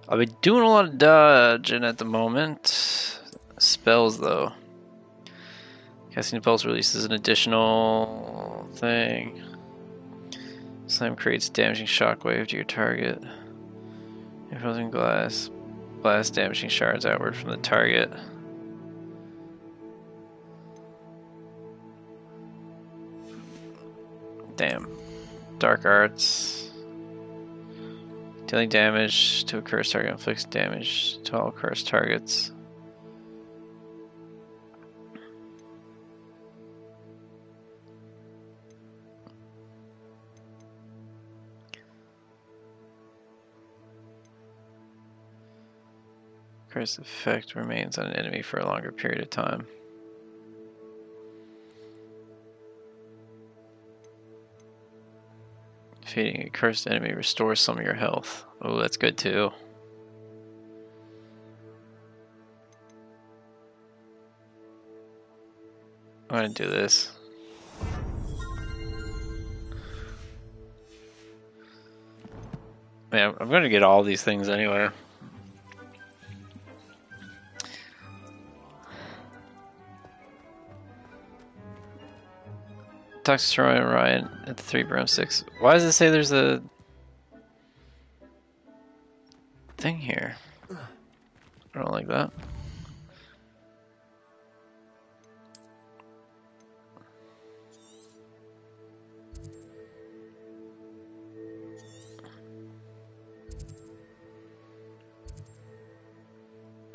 I'll be doing a lot of dodging at the moment. Spells though. Casting Pulse releases an additional thing. Slam creates damaging shockwave to your target. Frozen glass. Blast damaging shards outward from the target. Damn. Dark Arts. Dealing damage to a cursed target inflicts damage to all cursed targets. Cursed effect remains on an enemy for a longer period of time. Defeating a cursed enemy restores some of your health. Oh, that's good too. I'm gonna do this. Yeah, I'm gonna get all these things anyway. Talks to Ryan at the 3 broomsticks. Why does it say there's a thing here? I don't like that.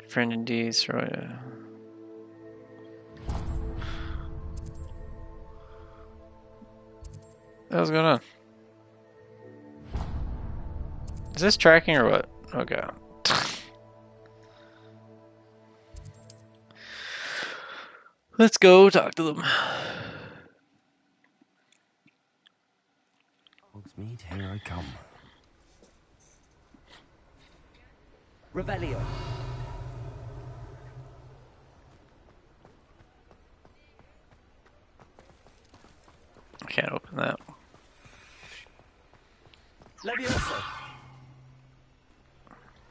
Friend indeed, Soraya. What was going on? Is this tracking or what? Oh god. Let's go talk to them. Hogsmeade, here I come. Revelio. I can't open that. Levioso.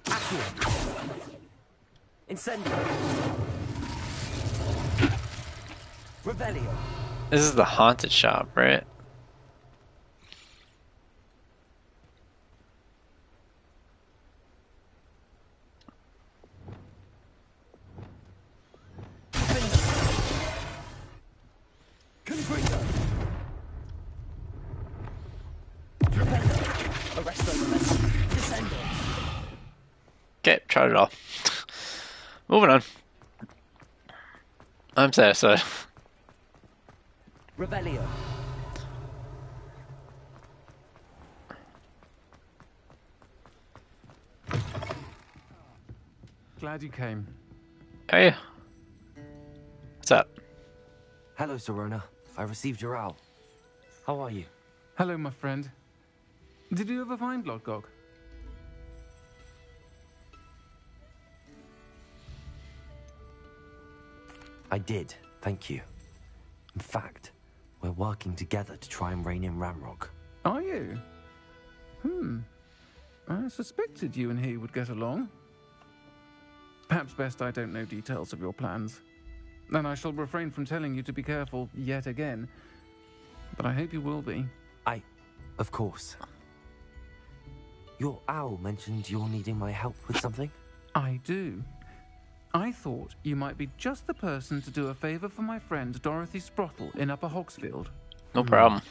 Accio. Incendio. Revelio. This is the haunted shop, right? Okay, tried it all. Moving on. I'm satisfied. Revelio. Glad you came. Hey. What's up? Hello, Serona. I received your owl. How are you? Hello, my friend. Did you ever find Lodgok? I did, thank you. In fact, we're working together to try and rein in Ramrock. Are you? I suspected you and he would get along. Perhaps best I don't know details of your plans. And I shall refrain from telling you to be careful yet again. But I hope you will be. Of course. Your owl mentioned you're needing my help with something? I do. I thought you might be just the person to do a favour for my friend Dorothy Sprottle in Upper Hogsfield. No problem.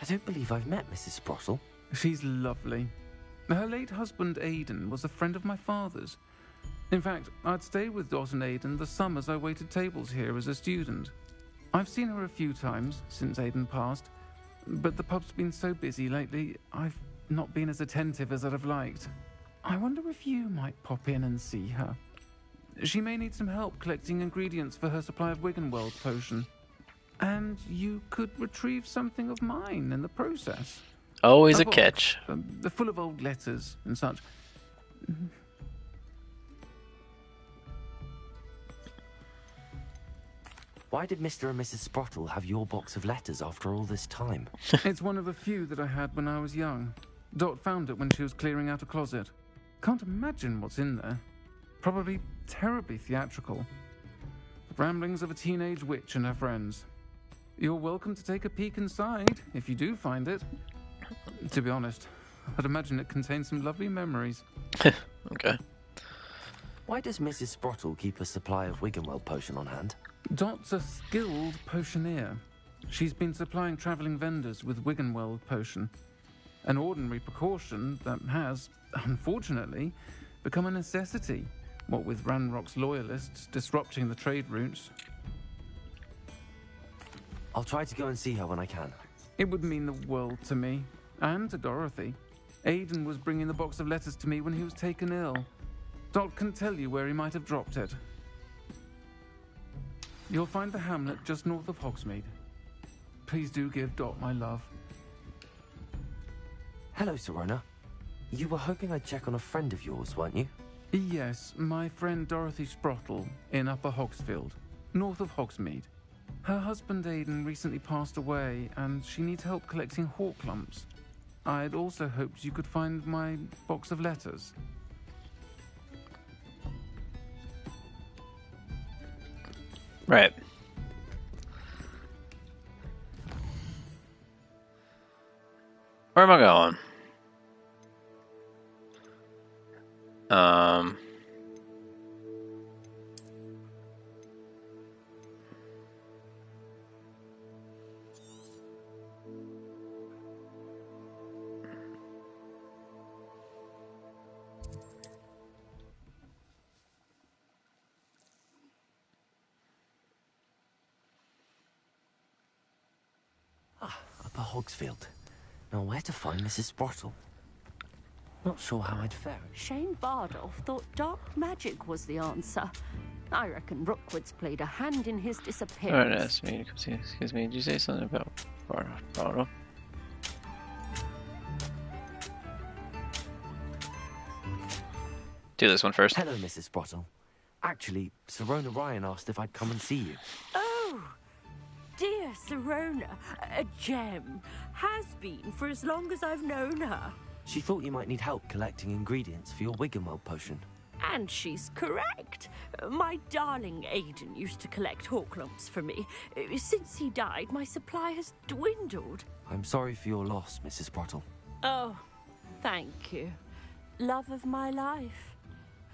I don't believe I've met Mrs. Sprottle. She's lovely. Her late husband Aidan was a friend of my father's. In fact, I'd stay with Dot and Aidan the summers I waited tables here as a student. I've seen her a few times since Aidan passed, but the pub's been so busy lately, I've not been as attentive as I'd have liked. I wonder if you might pop in and see her. She may need some help collecting ingredients for her supply of Wiggenweld potion. And you could retrieve something of mine in the process. Always a catch. Full of old letters and such. Why did Mr. and Mrs. Sprottle have your box of letters after all this time? It's one of a few that I had when I was young. Dot found it when she was clearing out a closet. Can't imagine what's in there. Probably terribly theatrical. The ramblings of a teenage witch and her friends. You're welcome to take a peek inside, if you do find it. To be honest, I'd imagine it contains some lovely memories. Okay. Why does Mrs. Sprottle keep a supply of Wiggenweld potion on hand? Dot's a skilled potioneer. She's been supplying travelling vendors with Wiggenweld potion. An ordinary precaution that has, unfortunately, become a necessity, what with Ranrock's loyalists disrupting the trade routes. I'll try to go and see her when I can. It would mean the world to me, and to Dorothy. Aiden was bringing the box of letters to me when he was taken ill. Dot can tell you where he might have dropped it. You'll find the hamlet just north of Hogsmeade. Please do give Dot my love. Hello, Sirona. You were hoping I'd check on a friend of yours, weren't you? Yes, my friend Dorothy Sprottle in Upper Hogsfield, north of Hogsmeade. Her husband Aiden recently passed away, and she needs help collecting hawk lumps. I'd also hoped you could find my box of letters. Right. Where am I going? Upper Hogsfield. Now, where to find Mrs. Sprottle? Not sure how I'd fare. Shane Bardolph thought dark magic was the answer. I reckon Rookwood's played a hand in his disappearance. Alright, ask me. Excuse me, did you say something about Bardolph? Do this one first. Hello, Mrs. Sprottle. Actually, Sirona Ryan asked if I'd come and see you. Oh, dear Sirona, a gem. Has been for as long as I've known her. She thought you might need help collecting ingredients for your Wiggenweld potion. And she's correct. My darling Aiden used to collect hawk lumps for me. Since he died, my supply has dwindled. I'm sorry for your loss, Mrs. Sprottle. Oh, thank you. Love of my life.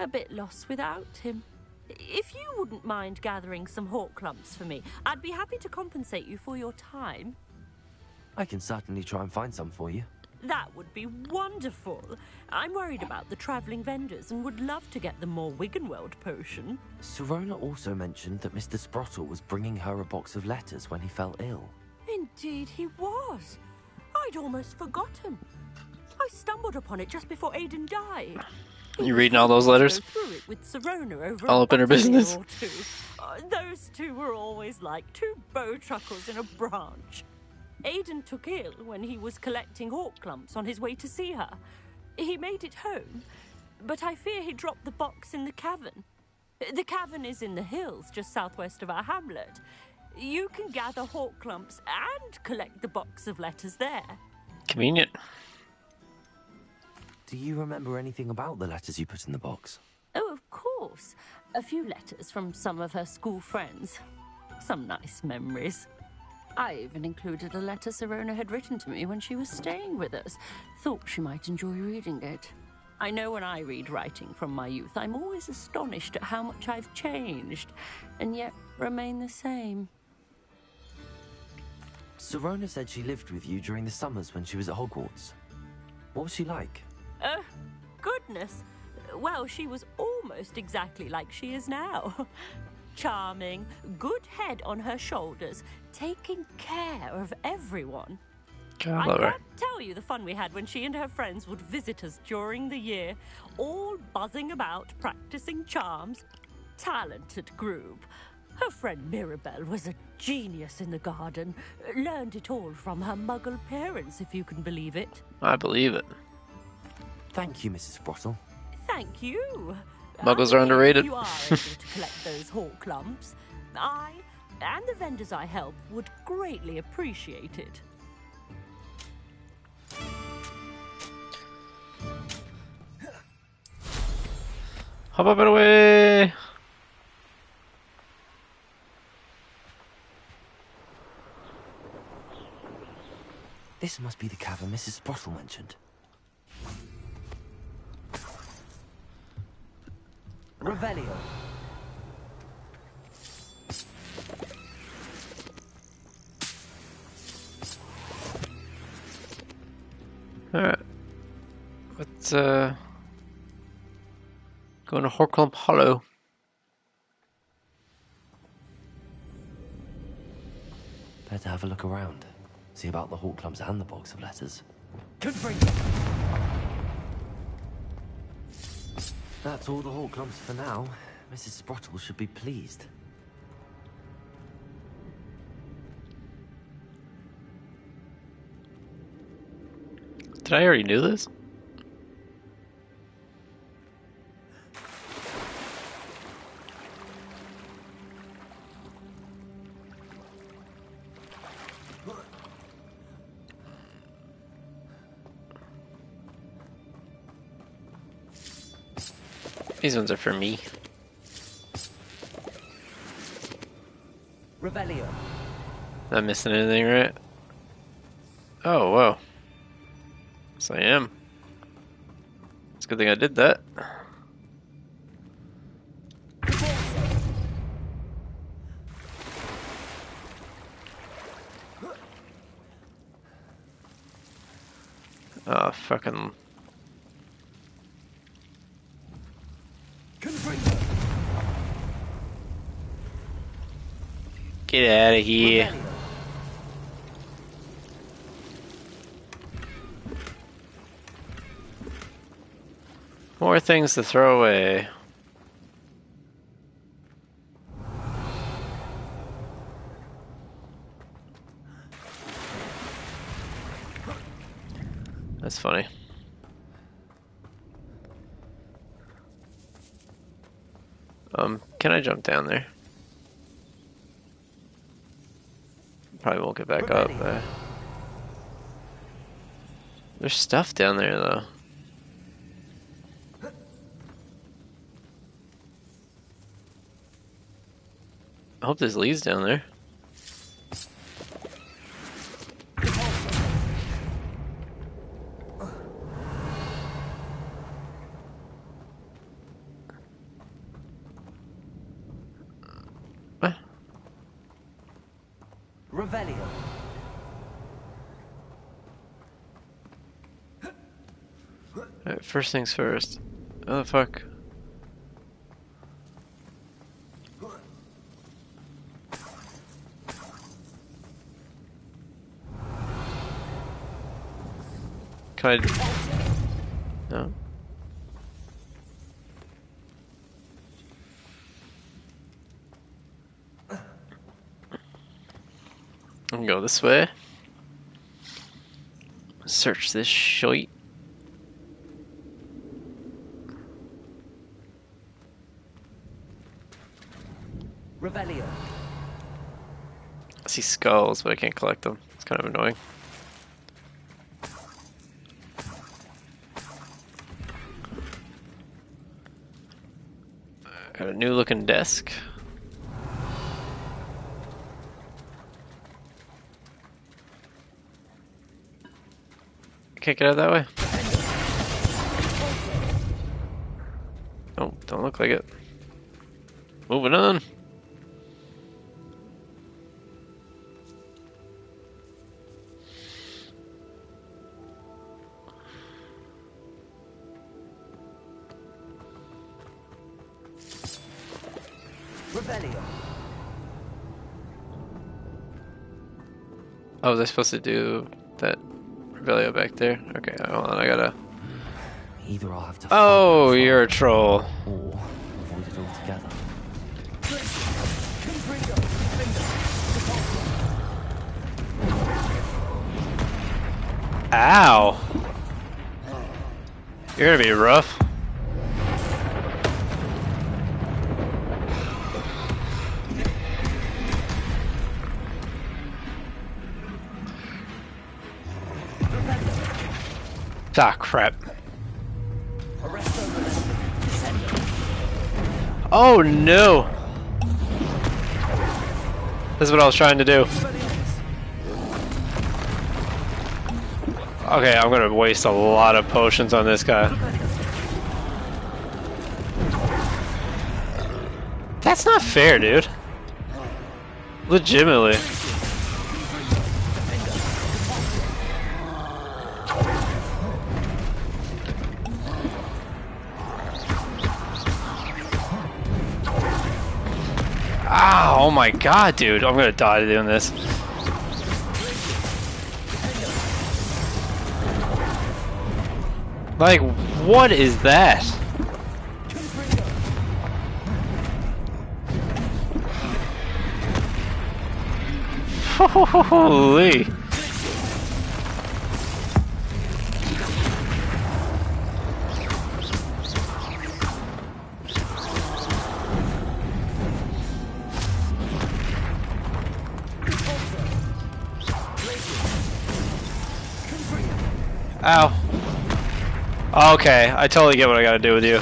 A bit lost without him. If you wouldn't mind gathering some hawk lumps for me, I'd be happy to compensate you for your time. I can certainly try and find some for you. That would be wonderful. I'm worried about the travelling vendors and would love to get them more Wiggenweld potion. Sirona also mentioned that Mr. Sprottle was bringing her a box of letters when he fell ill. Indeed he was. I'd almost forgotten. I stumbled upon it just before Aiden died. You reading all those letters? Go through it with Sirona over all up in her business. Those two were always like two bowtruckles in a branch. Aiden took ill when he was collecting hawk lumps on his way to see her. He made it home, but I fear he dropped the box in the cavern. The cavern is in the hills just southwest of our hamlet. You can gather hawk lumps and collect the box of letters there. Convenient. Do you remember anything about the letters you put in the box? Oh, of course. A few letters from some of her school friends. Some nice memories. I even included a letter Sirona had written to me when she was staying with us. Thought she might enjoy reading it. I know when I read writing from my youth, I'm always astonished at how much I've changed, and yet remain the same. Sirona said she lived with you during the summers when she was at Hogwarts. What was she like? Oh, goodness. Well, she was almost exactly like she is now. Charming, good head on her shoulders, taking care of everyone. I can't tell you the fun we had when she and her friends would visit us during the year, all buzzing about, practicing charms. Talented group. Her friend Mirabelle was a genius in the garden. Learned it all from her muggle parents, if you can believe it. I believe it. Thank you, Mrs. Sprottle. Thank you. Muggles are underrated. You are able to collect those hawk lumps. I and the vendors I help would greatly appreciate it. Hop up and away! This must be the cavern Mrs. Sprottle mentioned. Revelio. Alright. Let's go to Horclump Hollow. Better have a look around. See about the Horclumps and the box of letters. That's all the Horclumps for now. Mrs. Sprottle should be pleased. Did I already do this? These ones are for me. Revelio. Not missing anything, right? Oh, whoa. Yes, I am. It's a good thing I did that. Oh, fucking... Get out of here. More things to throw away. That's funny. Can I jump down there? Probably won't get back up. There's stuff down there, though. I hope there's leads down there. What? Revelio. Alright, first things first. Oh, the fuck. Can I... No? I can go this way. Search this shite. Revelio. I see skulls, but I can't collect them. It's kind of annoying. Got a new looking desk. Can't get out that way. Oh, don't look like it. Moving on. Revelio. Oh, was I supposed to do that Revelio back there? Okay, hold on, I gotta... Either I'll have to Oh, you're a troll. Or avoid it altogether. Ow! You're gonna be rough. Ah, crap. Oh no! This is what I was trying to do. Okay, I'm gonna waste a lot of potions on this guy. That's not fair, dude. Legitimately. Ah, oh my god, dude. I'm gonna die doing this. Like, what is that? Holy. Ow. Okay, I totally get what I gotta do with you.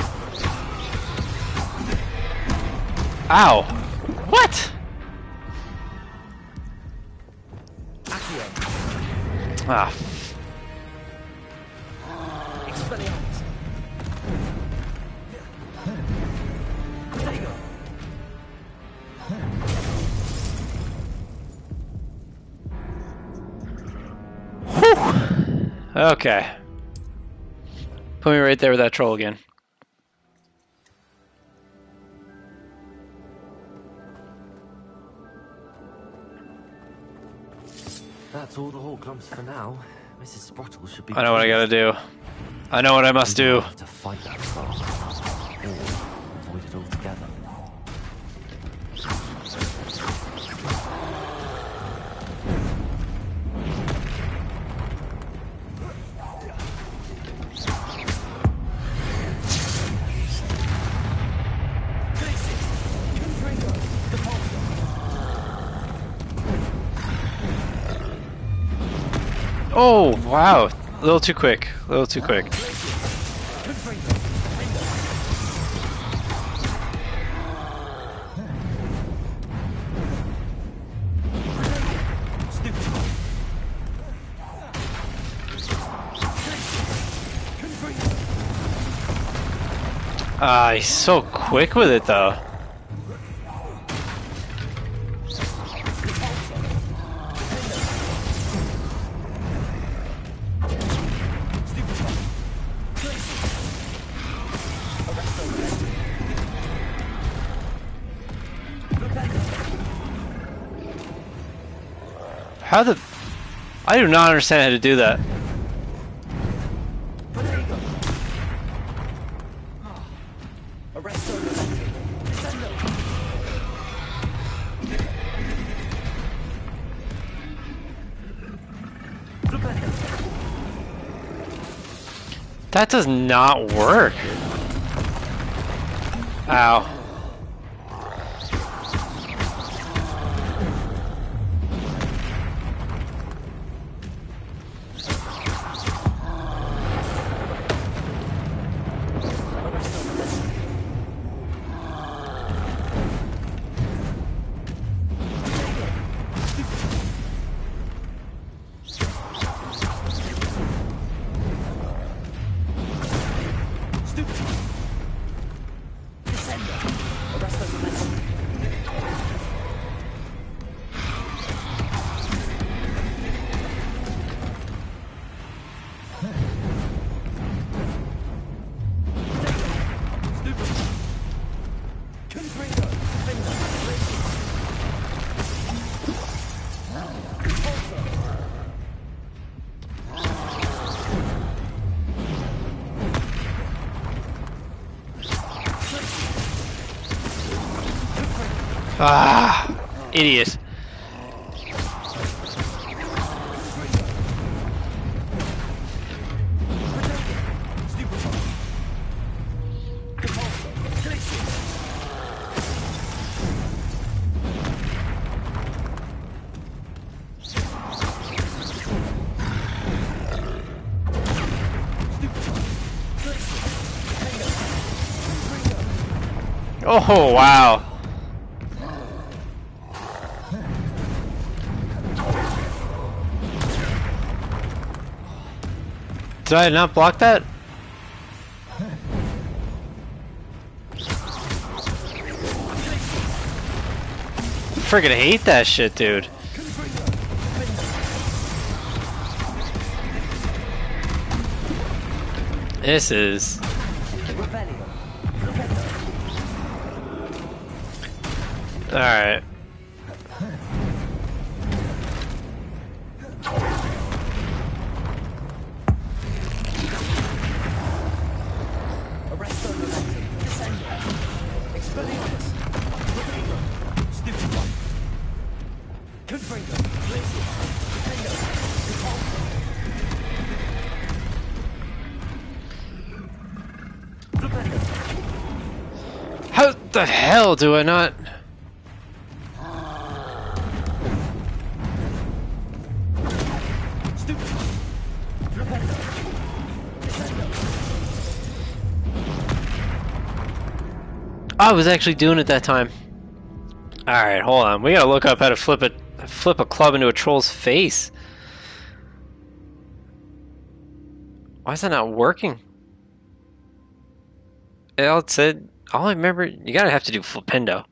Ow. What? Ah. Whew. Okay. Put me right there with that troll again. That's all the Hawklumps for now. Mrs. Sprottle should be. I know what I gotta do. I know what I must do. Have to fight that troll, or avoid it altogether. Oh, wow. A little too quick. A little too quick. Ah, he's so quick with it, though. How the... I do not understand how to do that. That does not work. Ow. Ah, idiot. Oh, wow. Did I not block that? Friggin' hate that shit, dude. This is... Alright. How the hell do I not... I was actually doing it that time. Alright, hold on. We gotta look up how to flip a club into a troll's face. Why is that not working? It said, all I remember, you gotta have to do flippendo.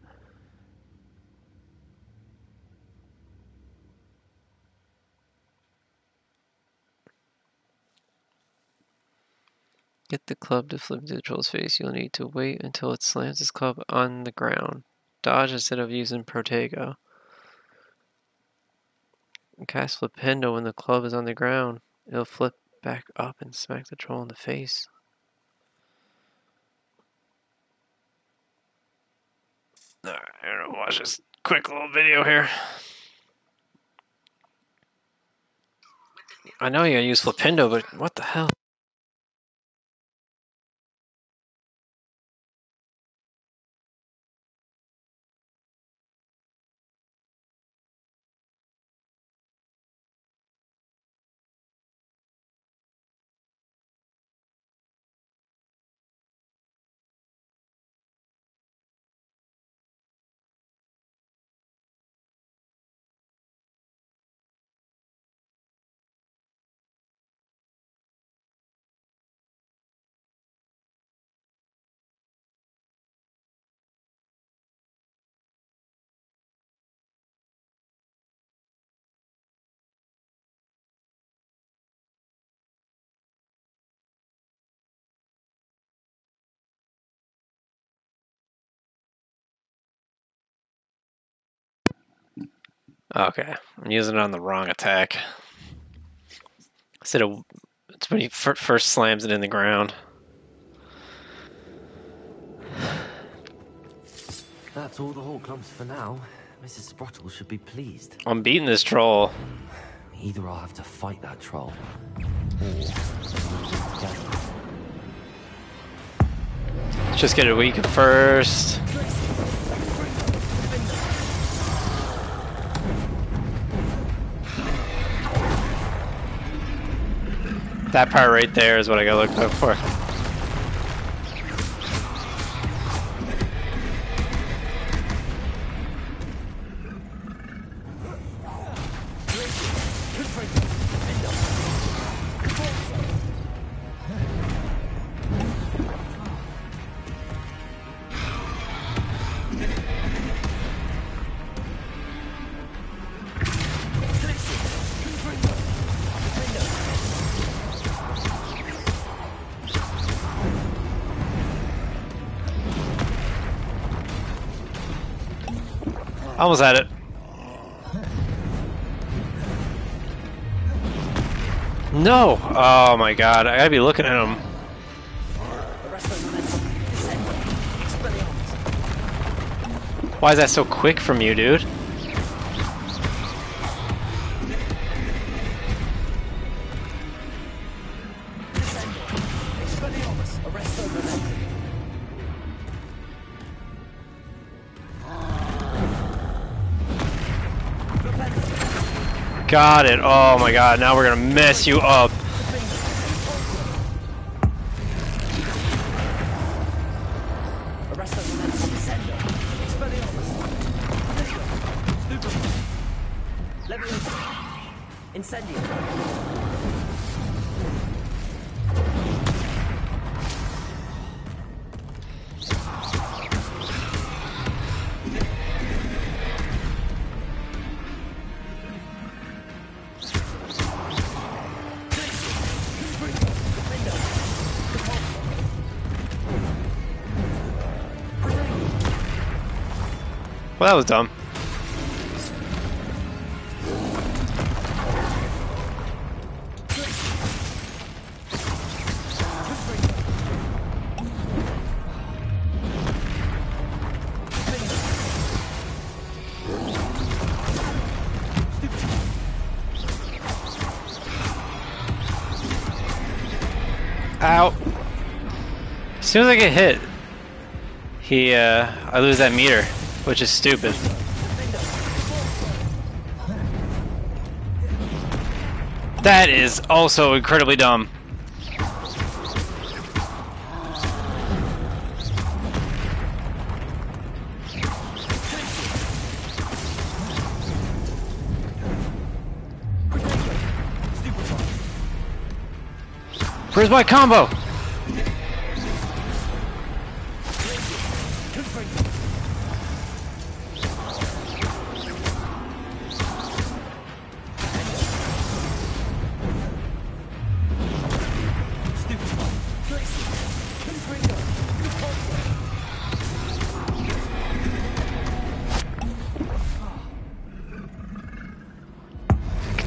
Get the club to flip into the troll's face. You'll need to wait until it slams its club on the ground. Dodge instead of using Protego. Cast Flipendo when the club is on the ground. It'll flip back up and smack the troll in the face. Alright, I'm gonna watch this quick little video here. I know you gotta use Flipendo, but what the hell? Okay, I'm using it on the wrong attack. Instead of, it's when he first slams it in the ground. That's all the Hall clubs for now. Mrs. Sprottle should be pleased. I'm beating this troll. Either I'll have to fight that troll, Let's just get it weak first. That part right there is what I gotta look out for. Almost had it. No! Oh my god, I gotta be looking at him. Why is that so quick from you, dude? Got it. Oh my god, now we're gonna mess you up. Well, that was dumb. Ow. As soon as I get hit, I lose that meter, which is stupid. That is also incredibly dumb. Where's my combo?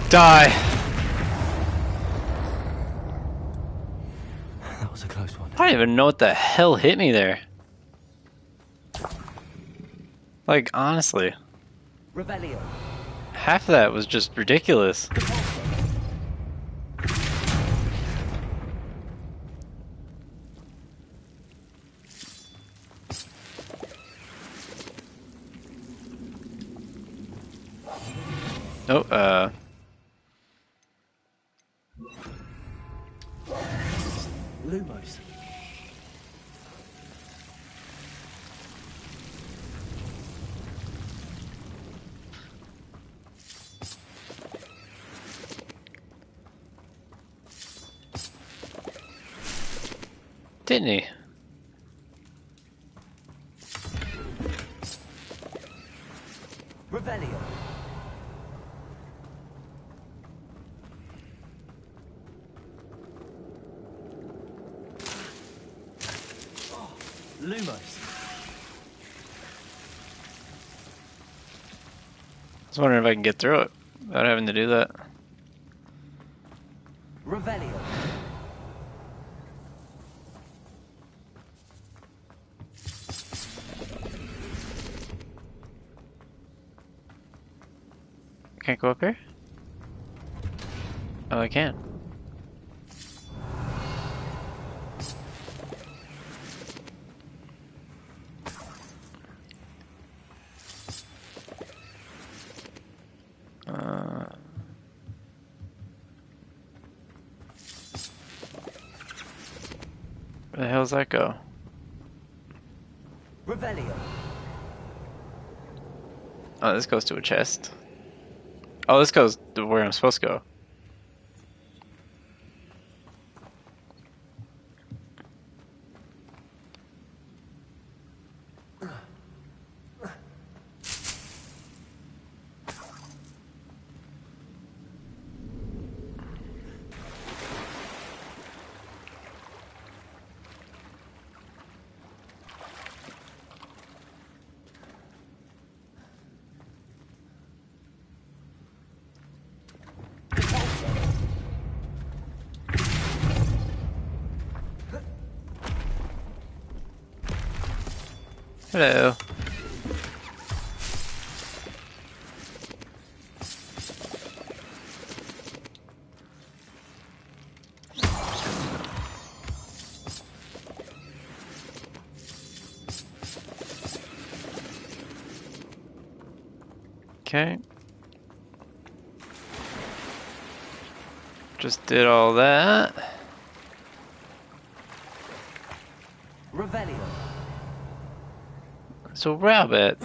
Die. That was a close one. I don't even know what the hell hit me there. Like, honestly. Revelio. Half of that was just ridiculous. Oh, Lumos. didn't he? Revelio. Lumos. I was wondering if I can get through it without having to do that. Revelio. Can't go up here? Oh, I can. Where the hell does that go? Revelio. Oh, this goes to a chest. Oh, this goes to where I'm supposed to go. Hello. Okay. Just did all that. Revelio. So rabbit.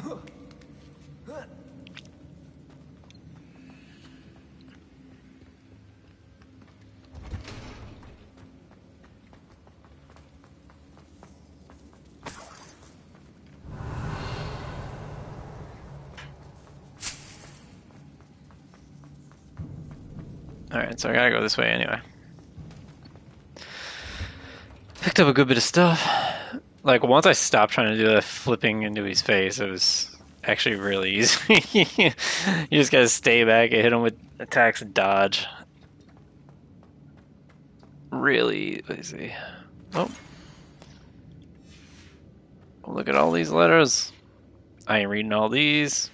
Alright, so I gotta go this way anyway. Picked up a good bit of stuff. Like, once I stopped trying to do the flipping into his face, it was actually really easy. You just gotta stay back and hit him with attacks and dodge. Really easy. Oh. Look at all these letters. I ain't reading all these.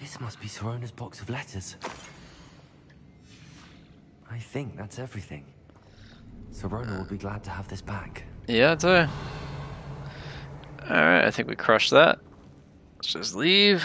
This must be Sorona's box of letters. I think that's everything. Sorona will be glad to have this back. Yeah, I'd say. Alright, I think we crushed that. Let's just leave.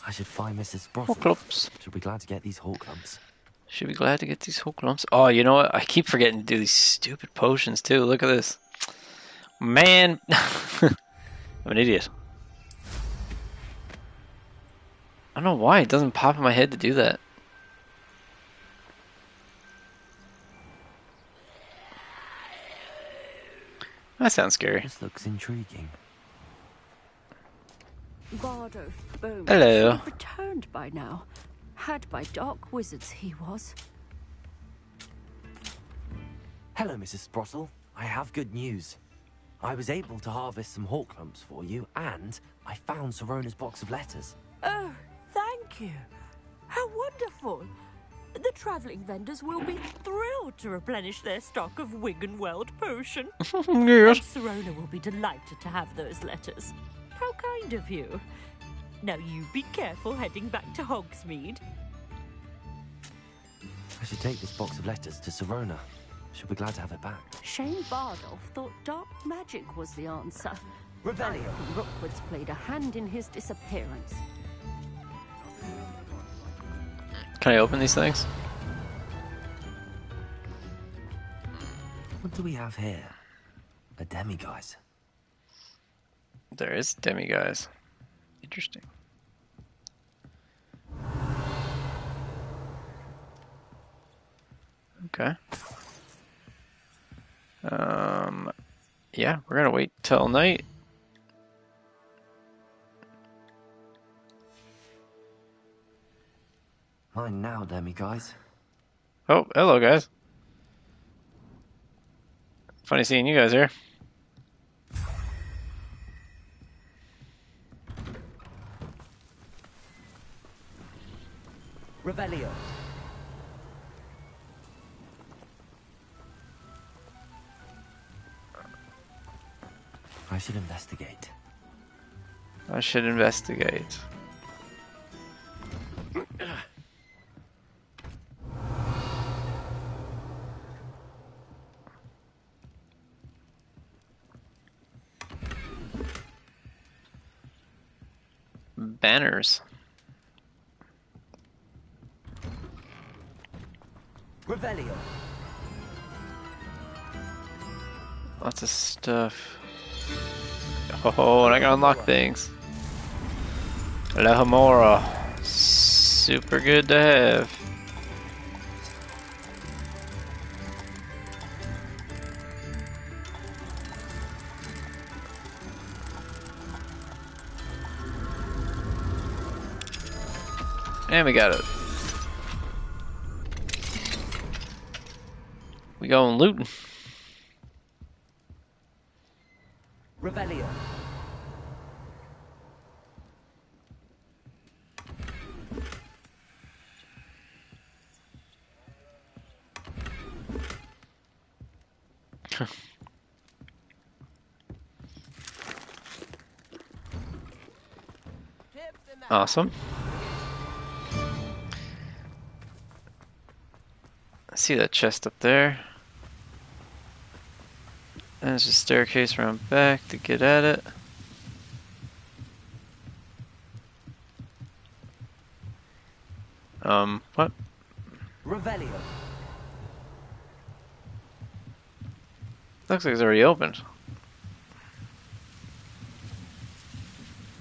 I should find Mrs. Sprossel. Hawk clumps. She'll be glad to get these hawk clumps. Should be glad to get these hawk clumps. Oh, you know what? I keep forgetting to do these stupid potions too. Look at this. Man. I'm an idiot. I don't know why it doesn't pop in my head to do that. That sounds scary. This looks intriguing. Bardo Bowman Hello. should have returned by now. Had by dark wizards he was. Hello, Mrs. Sprossel. I have good news. I was able to harvest some hawk clumps for you, and I found Sorona's box of letters. Oh, thank you. How wonderful. The travelling vendors will be thrilled to replenish their stock of Wiggenweld potion. Yes. And Sorona will be delighted to have those letters. How kind of you. Now you be careful heading back to Hogsmeade. I should take this box of letters to Sorona. She'll be glad to have it back. Shane Bardolph thought dark magic was the answer. Revelio. Rookwood's played a hand in his disappearance. Can I open these things? What do we have here? A demiguise. There is demiguise. Interesting. Okay. Yeah, we're gonna wait till night. Mine now, demiguise. Oh, hello guys. Funny seeing you guys here. Revelio. I should investigate. I should investigate. Banners. Revelio. Lots of stuff. Oh, and I can unlock things. La Hamora. Super good to have. And we got it. We going looting. Revelio. Awesome. I see that chest up there. And there's a staircase around back to get at it. What? Revelio. Looks like it's already opened.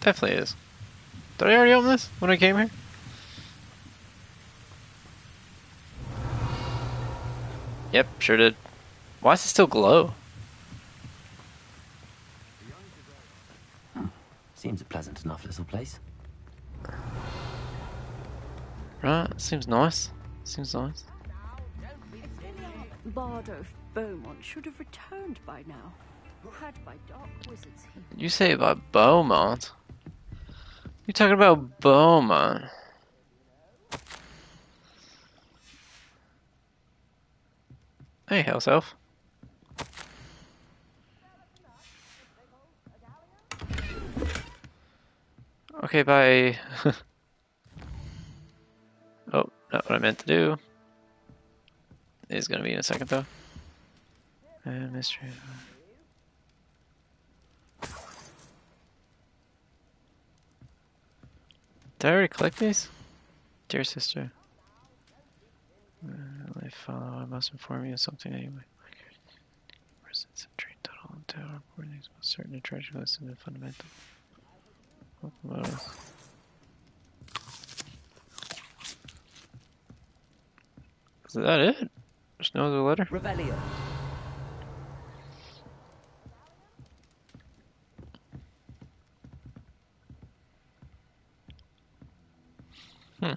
Definitely is. Did I already open this when I came here? Yep, sure did. Why does it still glow? Seems a pleasant enough little place. Right, seems nice. Seems nice. Bardo Beaumont should have returned by now. Had by dark wizards he... You say about Beaumont? You talking about Beaumont? Hey, House Elf. Okay, bye. Oh, not what I meant to do. It's gonna be in a second though. And mystery. Did I already collect these? Dear sister. I follow. I must inform you of something anyway. Residents have trained total and tower reporting these most certain and treasure lists and fundamental. Is that it? There's no other letter? Revelio. Hmm.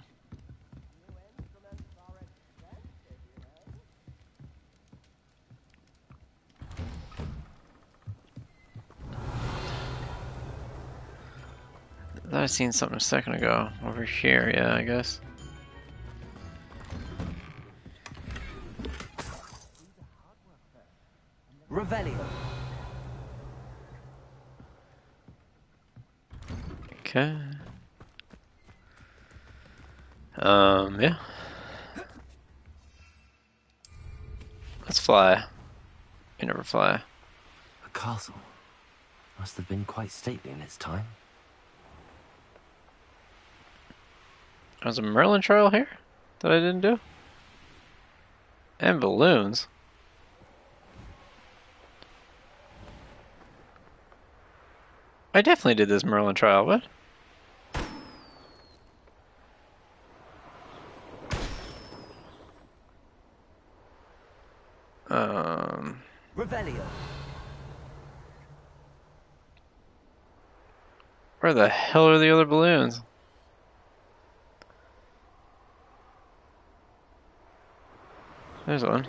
I thought I seen something a second ago. Over here, yeah, I guess. Revelio. Okay. Yeah. Let's fly. You never fly. A castle. Must have been quite stately in its time. There's a Merlin trial here that I didn't do. And balloons. I definitely did this Merlin trial, what? Revelio. Where the hell are the other balloons? There's one.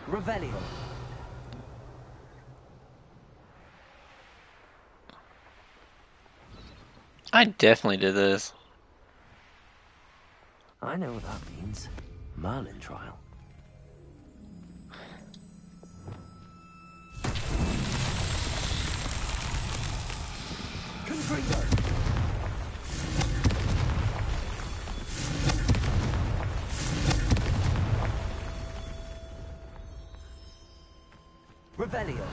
Revelio. I definitely did this. I know what that means. Merlin trial. Confringo. Revelio.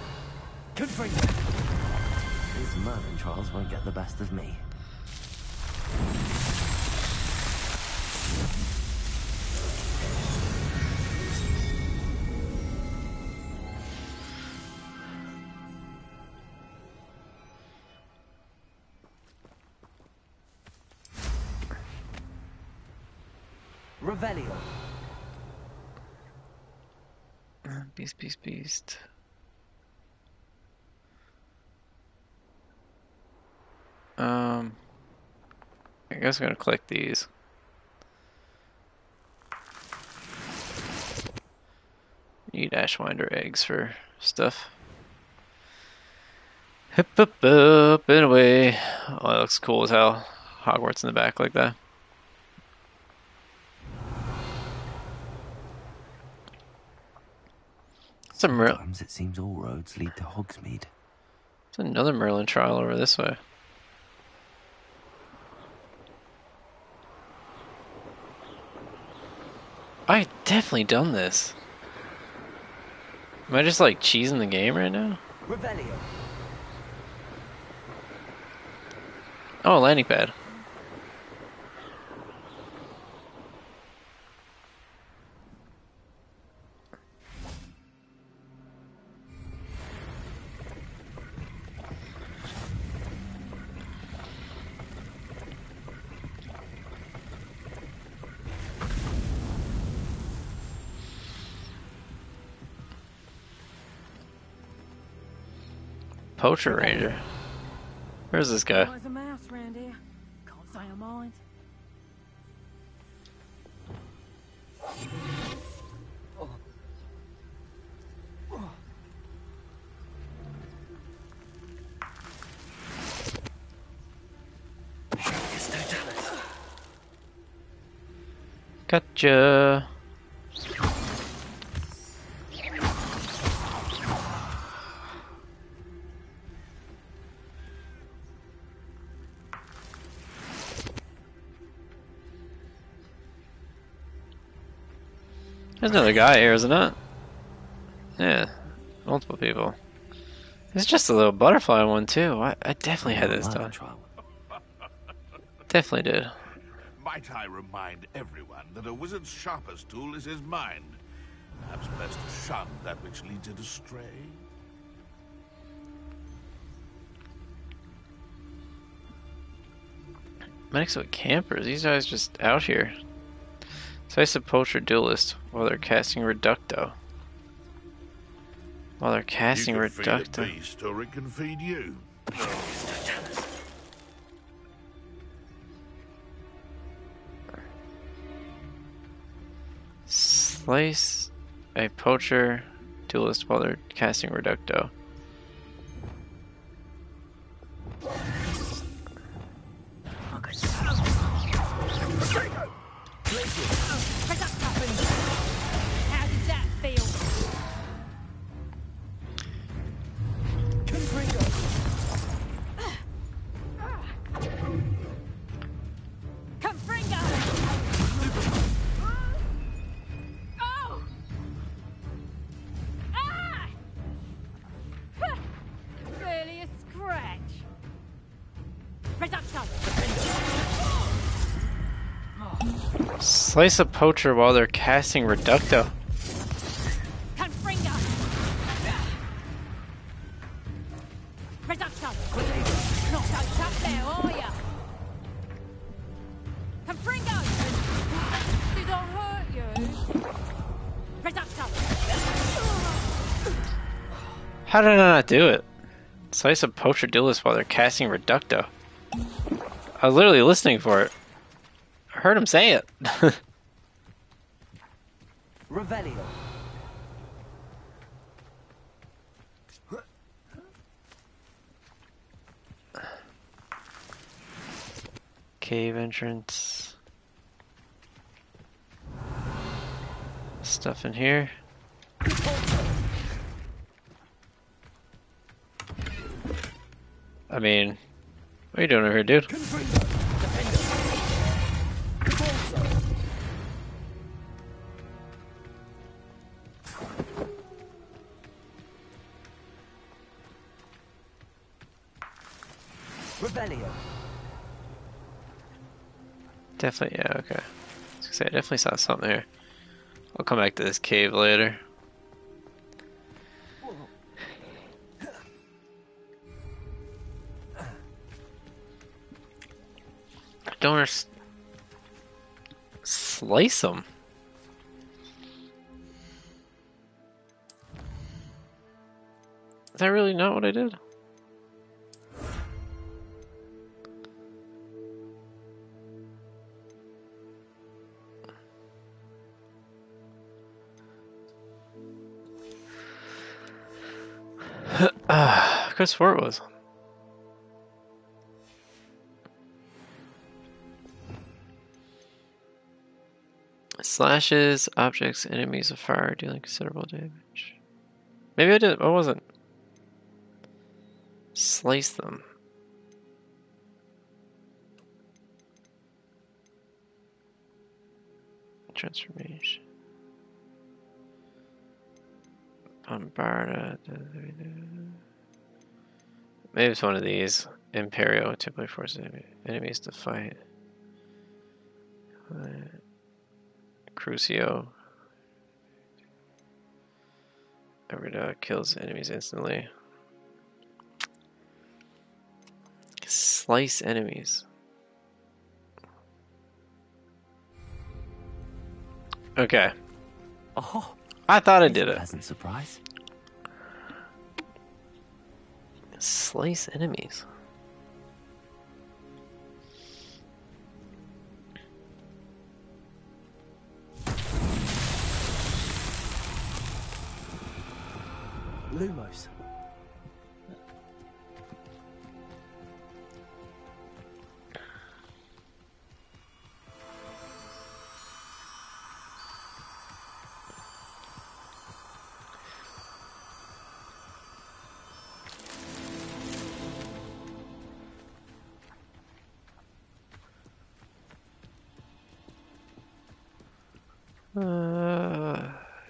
Confringo. These Merlin trials won't get the best of me. Revelio. Beast, beast, beast. I guess I'm gonna collect these. Need Ashwinder eggs for stuff. Hip up up and away. Oh, that looks cool as hell. Hogwarts in the back like that. Sometimes it seems all roads lead to Hogsmeade. There's another Merlin trial over this way. I definitely done this. Am I just like cheesing the game right now? Revelio. Oh, a landing pad. Poacher Ranger. Where's this guy? There's a mouse around here. Can't say I mind. Gotcha. There's another guy here, isn't it? Yeah, multiple people. There's just a little butterfly one too. I definitely had this done. Definitely did. Might I remind everyone that a wizard's sharpest tool is his mind? Perhaps best to shun that which leads it astray. Medics with campers. These guys just out here. Slice a poacher duelist while they're casting Reducto. While they're casting You can feed Reducto. a beast, or it can feed you. Slice a poacher duelist while they're casting Reducto. How did that feel? Confringo! Oh! Ah! Barely a scratch. Reducto! Slice a poacher while they're casting Reducto. Confringo! Reducto! Not so tough there, are ya? Confringo! Did I hurt you? Reducto! How did I not do it? Slice a poacher duelist while they're casting Reducto. I was literally listening for it. I heard him say it. Revelio. Cave entrance. Stuff in here. I mean, what are you doing over here, dude? Revelio. Definitely, yeah, okay. I was gonna say, I definitely saw something here. I'll come back to this cave later. Don't slice them. Is that really not what I did? Could have swore it was. Slashes objects, enemies of fire, dealing considerable damage. Maybe I did. I wasn't. Slice them. Transformation. Bombarda. Maybe it's one of these. Imperio typically forces enemies to fight. Crucio. Every dog kills enemies instantly. Slice enemies. Okay. Oh, I thought I did it. Pleasant surprise. Slice enemies. Lumos.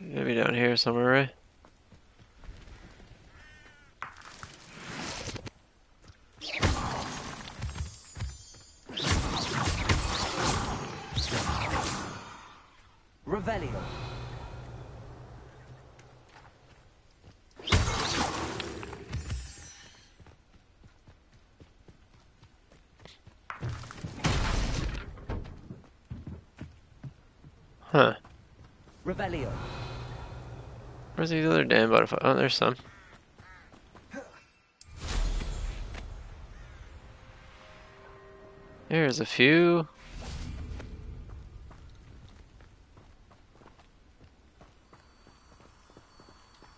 Maybe down here somewhere, right? Revelio. Huh. Revelio. Where's these other damn butterflies? Oh, there's some. There's a few.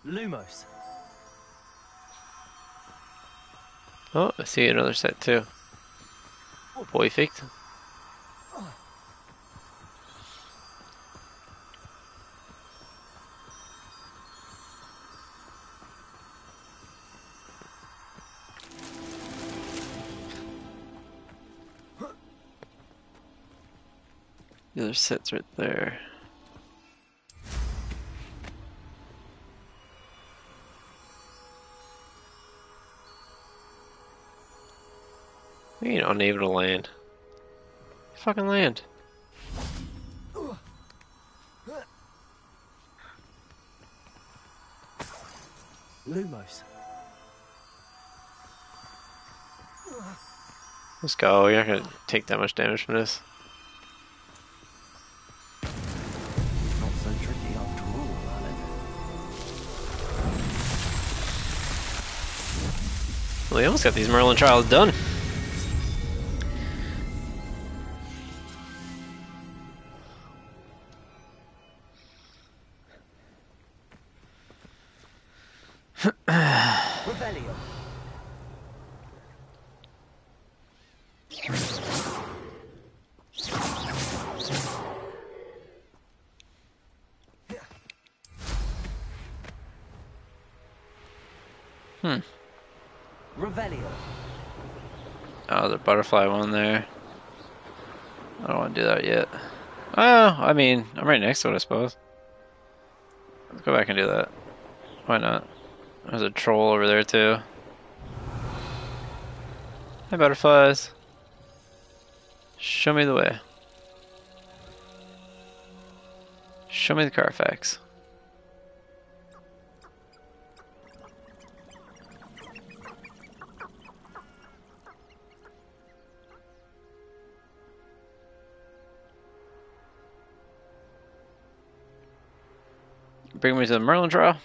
Lumos. Oh, I see another set too. Perfect. The other set's right there. We ain't unable to land. Fucking land. Lumos. Let's go. You're not gonna take that much damage from this. Not so tricky after all, Alan. Well, we almost got these Merlin trials done. Revelio. Revelio. Oh, the butterfly one there. I don't want to do that yet. Oh, I mean, I'm right next to it, I suppose. Let's go back and do that. Why not? There's a troll over there, too. Hi, butterflies. Show me the way. Show me the Carfax. Bring me to the Merlin trial.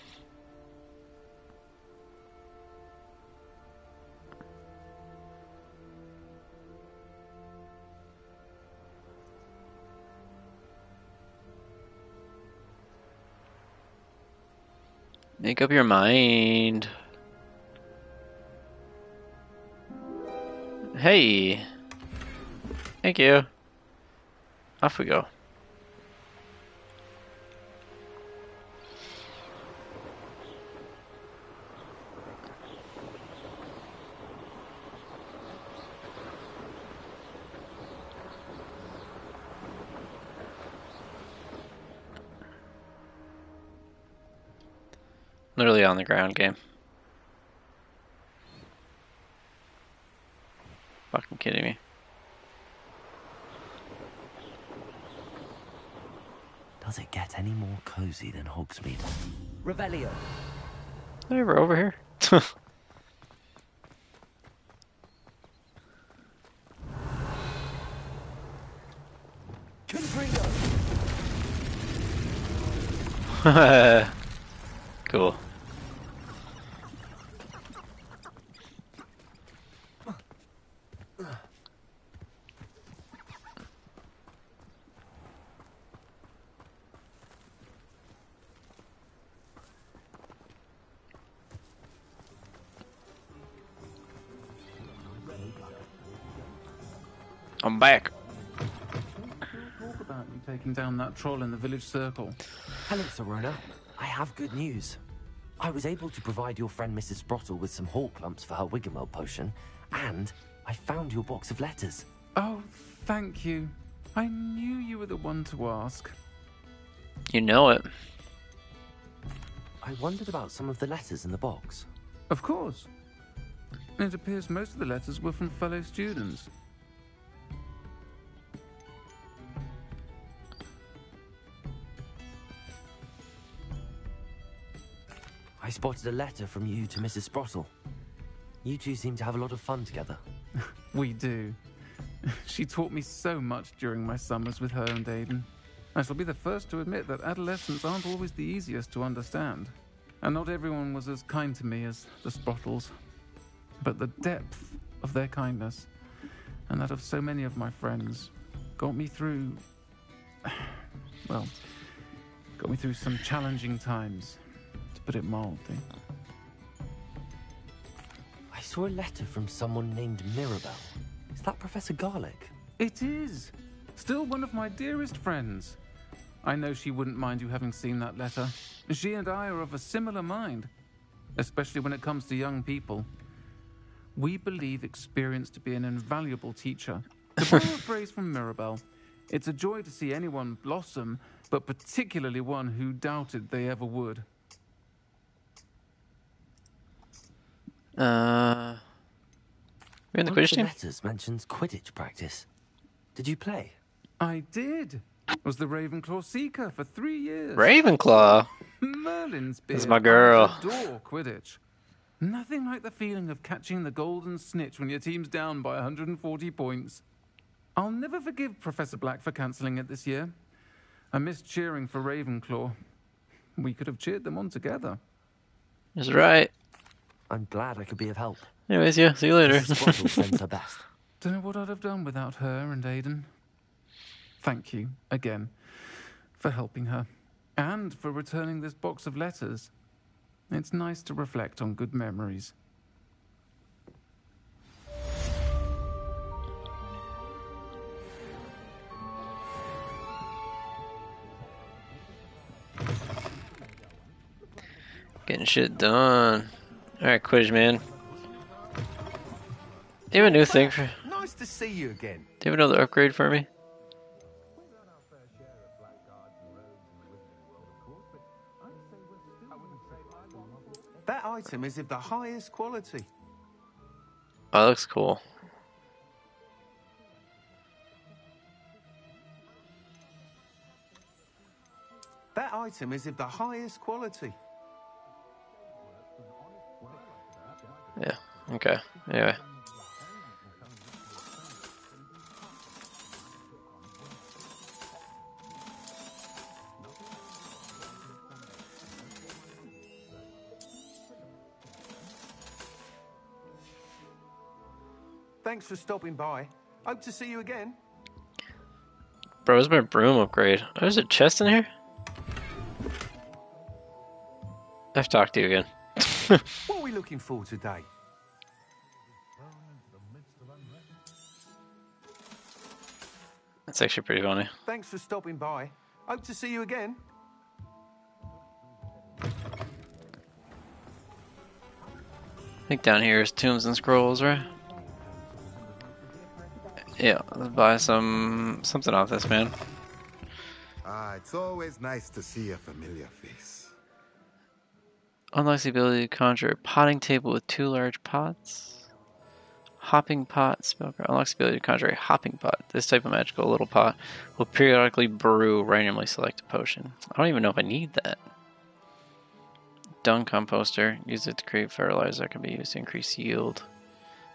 Make up your mind. Hey. Thank you. Off we go. Literally on the ground game. Fucking kidding me. Does it get any more cozy than Hogsmeade? Revelio. Hey, we're over here. Cool. I'm back. Talk about you taking down that troll in the village circle. Hello, Serona. I have good news. I was able to provide your friend Mrs. Sprottle with some hawk lumps for her Wiggenweld potion, and I found your box of letters. Oh, thank you. I knew you were the one to ask. You know it. I wondered about some of the letters in the box. Of course. It appears most of the letters were from fellow students. I spotted a letter from you to Mrs. Sprottle. You two seem to have a lot of fun together. We do. She taught me so much during my summers with her and Aiden. I shall be the first to admit that adolescents aren't always the easiest to understand. And not everyone was as kind to me as the Sprottles. But the depth of their kindness, and that of so many of my friends, got me through... well, got me through some challenging times, to put it mildly. I saw a letter from someone named Mirabelle. Is that Professor Garlick? It is! Still one of my dearest friends. I know she wouldn't mind you having seen that letter. She and I are of a similar mind, especially when it comes to young people. We believe experience to be an invaluable teacher. To borrow a phrase from Mirabelle, it's a joy to see anyone blossom, but particularly one who doubted they ever would. We're in the One of Quidditch the team? letters mentions Quidditch practice. Did you play? I did. Was the Ravenclaw Seeker for 3 years. Ravenclaw? Merlin's beard. This is my girl. I adore Quidditch. Nothing like the feeling of catching the golden snitch when your team's down by 140 points. I'll never forgive Professor Black for cancelling it this year. I missed cheering for Ravenclaw. We could have cheered them on together. That's right. I'm glad I could be of help. Anyways, yeah, see you later. Mrs. Sprottle sends her best. Don't know what I'd have done without her and Aiden. Thank you, again, for helping her. And for returning this box of letters. It's nice to reflect on good memories. Getting shit done. Alright, Quidditch man. Do you have a new thing for... Nice to see you again. Do you have another upgrade for me? That item is of the highest quality. Oh, that looks cool. That item is of the highest quality. Yeah, okay. Anyway. Thanks for stopping by. Hope to see you again. Bro, where's my broom upgrade? Oh, there's a chest in here? I have to talk to you again. What are we looking for today? That's actually pretty funny. Thanks for stopping by. Hope to see you again. I think down here is tombs and scrolls, right? Yeah, let's buy something off this man. Ah, it's always nice to see a familiar face. Unlocks the ability to conjure a potting table with 2 large pots. Hopping pot. Spellcraft. Unlocks the ability to conjure a hopping pot. This type of magical little pot will periodically brew randomly selected potion. I don't even know if I need that. Dung composter. Use it to create fertilizer that can be used to increase yield.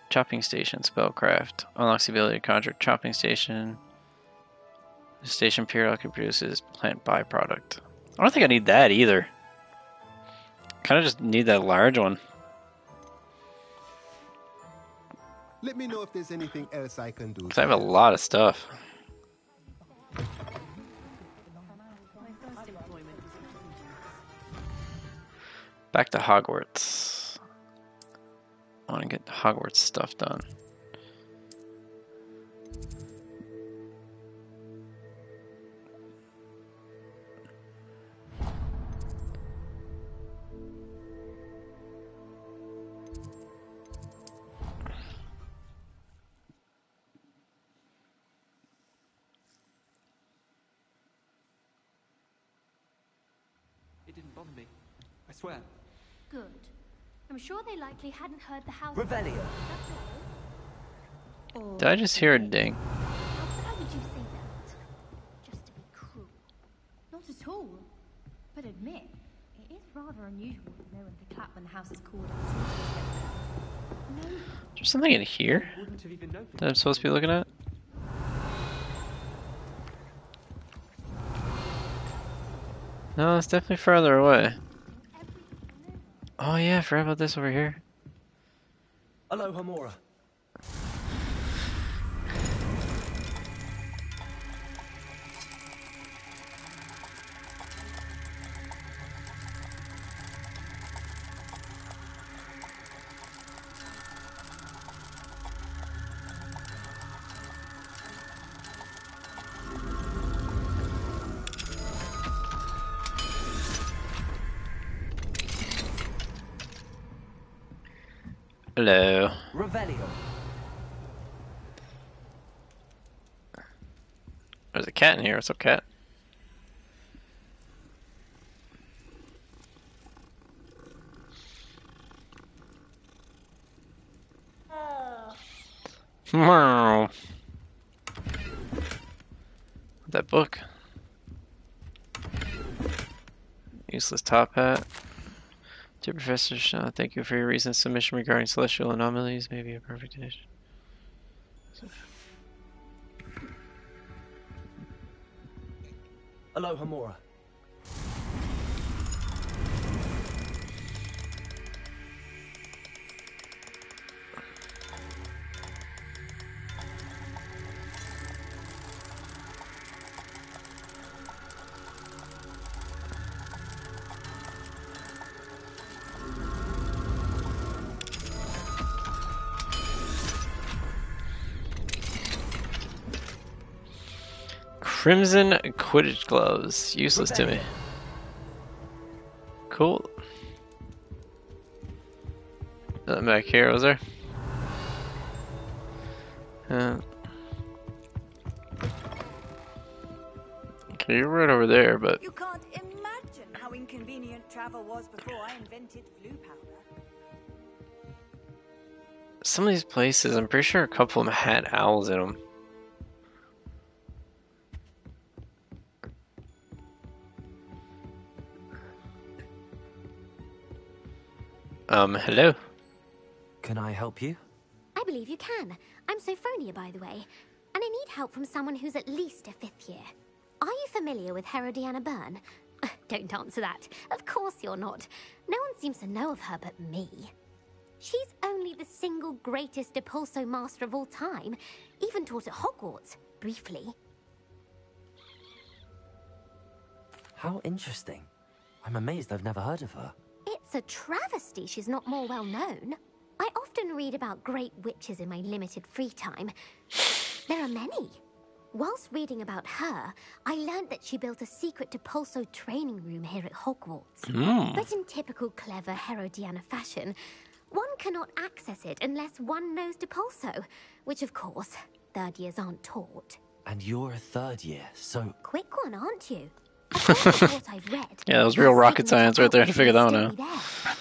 Chopping station. Spellcraft. Unlocks the ability to conjure chopping station. The station periodically produces plant byproduct. I don't think I need that either. Kind of just need that large one. Let me know if there's anything else I can do. 'Cause I have a lot of stuff. Back to Hogwarts. I want to get Hogwarts stuff done. It didn't bother me. I swear. Good. I'm sure they likely hadn't heard the house. Revelio. Did I just hear a ding? Why would you say that? Just to be cruel. Not at all. But admit, it is rather unusual to know when to clap when the house is called out. No. There's something in here that I'm supposed to be looking at? No, it's definitely farther away. Oh yeah, I forgot about this over here. Aloha Mora. Hello. Revelio. There's a cat in here. What's up, cat? Wow. That book. Useless top hat. Dear Professor Shaw, thank you for your recent submission regarding celestial anomalies. Maybe a perfect dish. Aloha Mora. Crimson Quidditch gloves. Useless to me. Cool. Nothing back here, was there? Okay, you're right over there, but You can't imagine how inconvenient travel was before I invented blue powder. some of these places, I'm pretty sure a couple of them had owls in them. Hello? Can I help you? I believe you can. I'm Sophronia, by the way, and I need help from someone who's at least a 5th year. Are you familiar with Herodiana Byrne? Don't answer that. Of course you're not. No one seems to know of her but me. She's only the single greatest Depulso master of all time, even taught at Hogwarts, briefly. How interesting. I'm amazed I've never heard of her. It's a travesty she's not more well known. I often read about great witches in my limited free time. There are many. Whilst reading about her, I learned that she built a secret Depulso training room here at Hogwarts. But in typical clever Herodiana fashion, one cannot access it unless one knows Depulso, which of course, 3rd years aren't taught. And you're a 3rd year, so... Quick one, aren't you? According to what I've read, Yeah, that was real rocket science right there to figure that one out.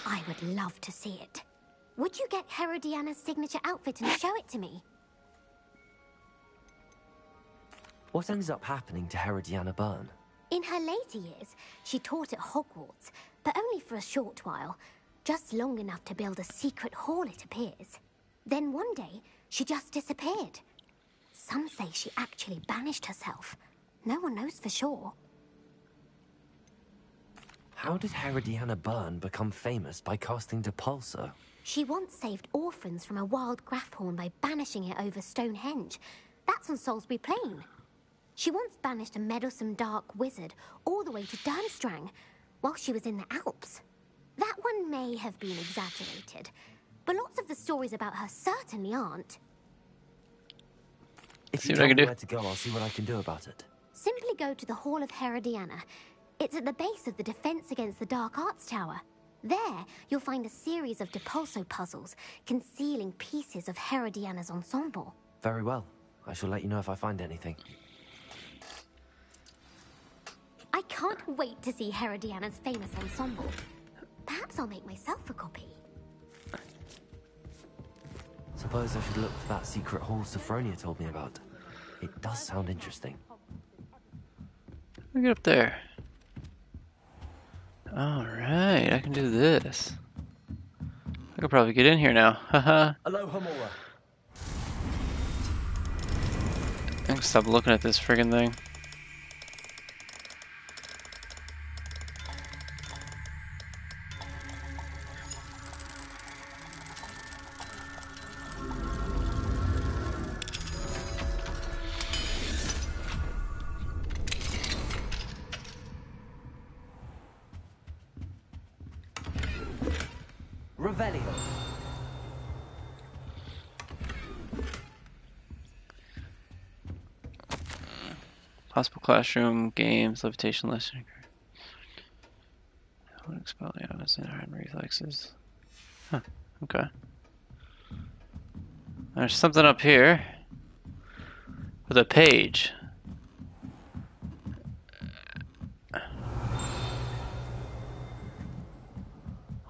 I would love to see it. Would you get Herodiana's signature outfit and show it to me? What ends up happening to Herodiana Byrne? In her later years, she taught at Hogwarts, but only for a short while. Just long enough to build a secret hall, it appears. Then one day, she just disappeared. Some say she actually banished herself. No one knows for sure. How did Herodiana Byrne become famous by casting Depulso? She once saved orphans from a wild Grafhorn by banishing it over Stonehenge. That's on Salisbury Plain. She once banished a meddlesome dark wizard all the way to Durmstrang while she was in the Alps. That one may have been exaggerated, but lots of the stories about her certainly aren't. If you tell me where to go, I'll see what I can do about it. Simply go to the Hall of Herodiana. It's at the base of the Defense Against the Dark Arts Tower. There, you'll find a series of Depulso puzzles concealing pieces of Herodiana's ensemble. Very well. I shall let you know if I find anything. I can't wait to see Herodiana's famous ensemble. Perhaps I'll make myself a copy. Suppose I should look for that secret hall Sophronia told me about. It does sound interesting. Let me get up there. Alright, I can do this. I could probably get in here now. Haha. Aloha Mora. I can stop looking at this friggin' thing. Revelio. Possible classroom, games, levitation lesson. I would expel the obvious and iron reflexes. Huh, okay. There's something up here with a page.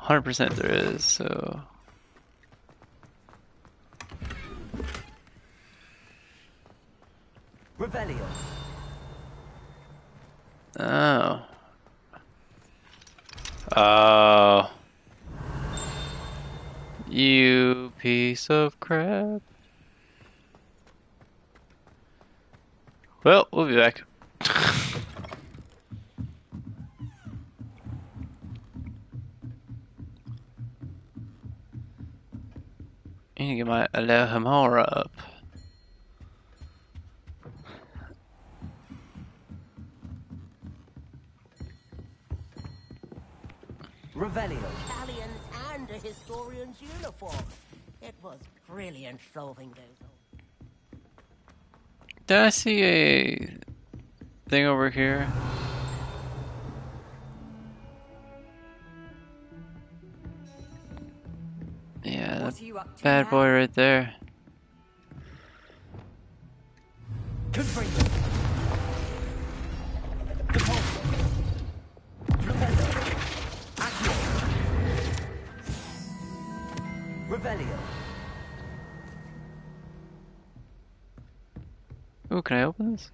%, there is, so Revelio. oh. Oh. You piece of crap. Well, we'll be back. I need to get my Aloha Mora up. Revelio. Italians and a historian's uniform. It was brilliant solving those. Did I see a thing over here? Yeah, that bad boy right there. Confringo. Depulso. Flipendo. Accio. Revelio. Ooh, can I open this?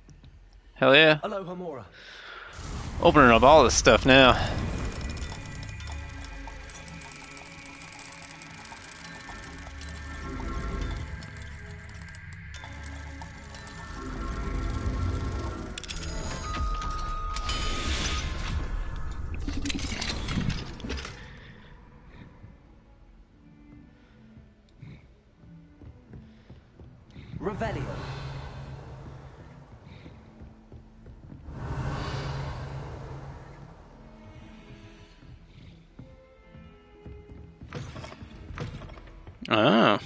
Hell yeah. Aloha Mora. Opening up all this stuff now. Revelio. Oh.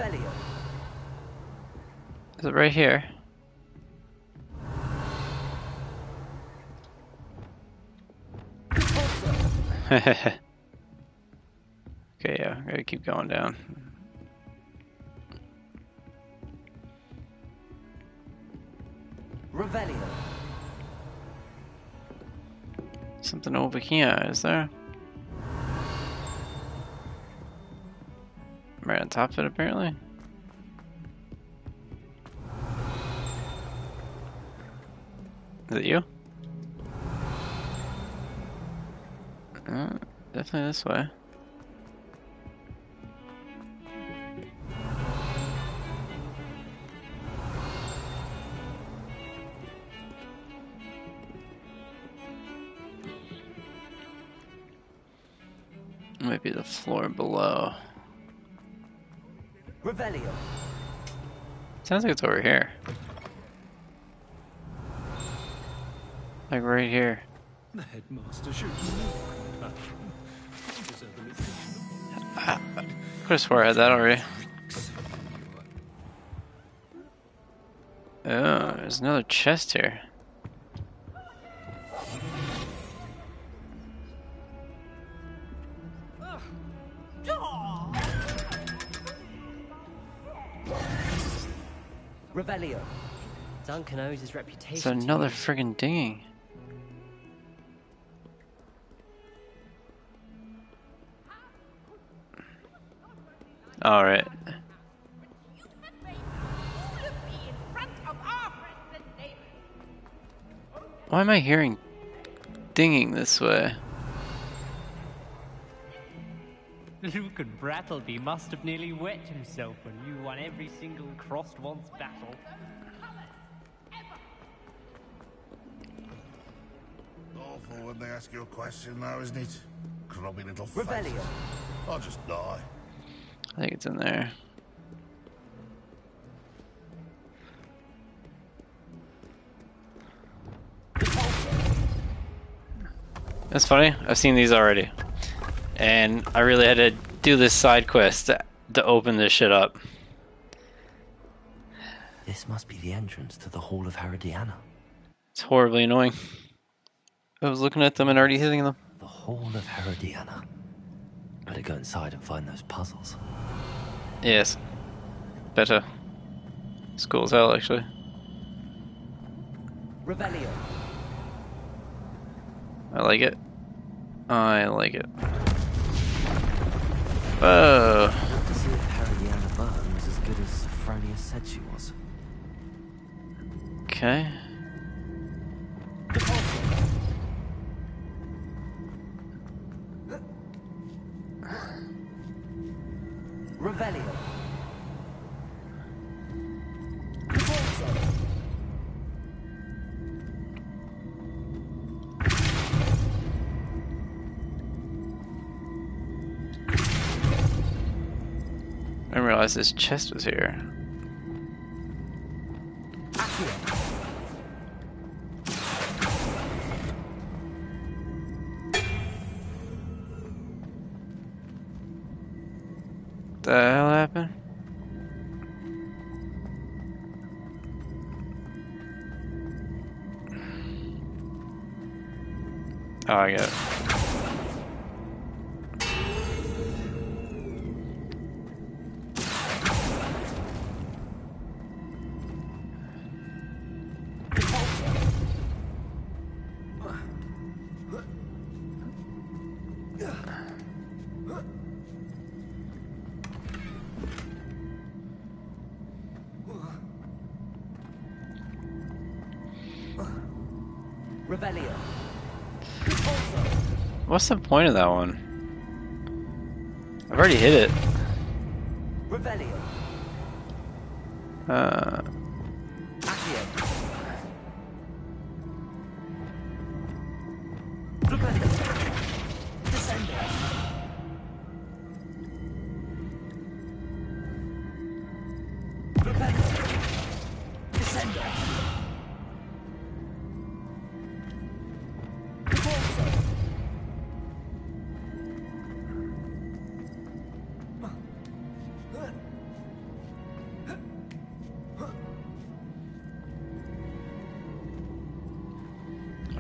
Revelio. Is it right here? Okay, yeah, gotta keep going down. Revelio. Something over here, is there? Right on top of it, apparently. Is it you? Definitely this way. Might be the floor below. Revelio. Sounds like it's over here. Like right here. The headmaster shoots me. Could have swore I had that already. Oh, there's another chest here. Revelio. Duncan owes his reputation. It's another friggin' dinging. Alright. Why am I hearing dinging this way? Luke and Brattleby must have nearly wet himself when you won every single crossed once battle. Awful when they ask you a question now, isn't it? Grubby little face. Revelio. I'll just die. I think it's in there. That's funny. I've seen these already. And I really had to do this side quest to open this shit up. This must be the entrance to the Hall of Herodiana. It's horribly annoying. I was looking at them and already hitting them. The Hall of Herodiana. Better go inside and find those puzzles. Yes. Better. It's cool as hell, actually. Revelio. I like it. I like it. Whoa. Look to see if Herodiana Burton was as good as Sophronia said she was. Okay. Revelio. I didn't realize this chest was here. What the hell happened? Oh, I get it. Revelio. What's the point of that one? I've already hit it. Revelio. Accio.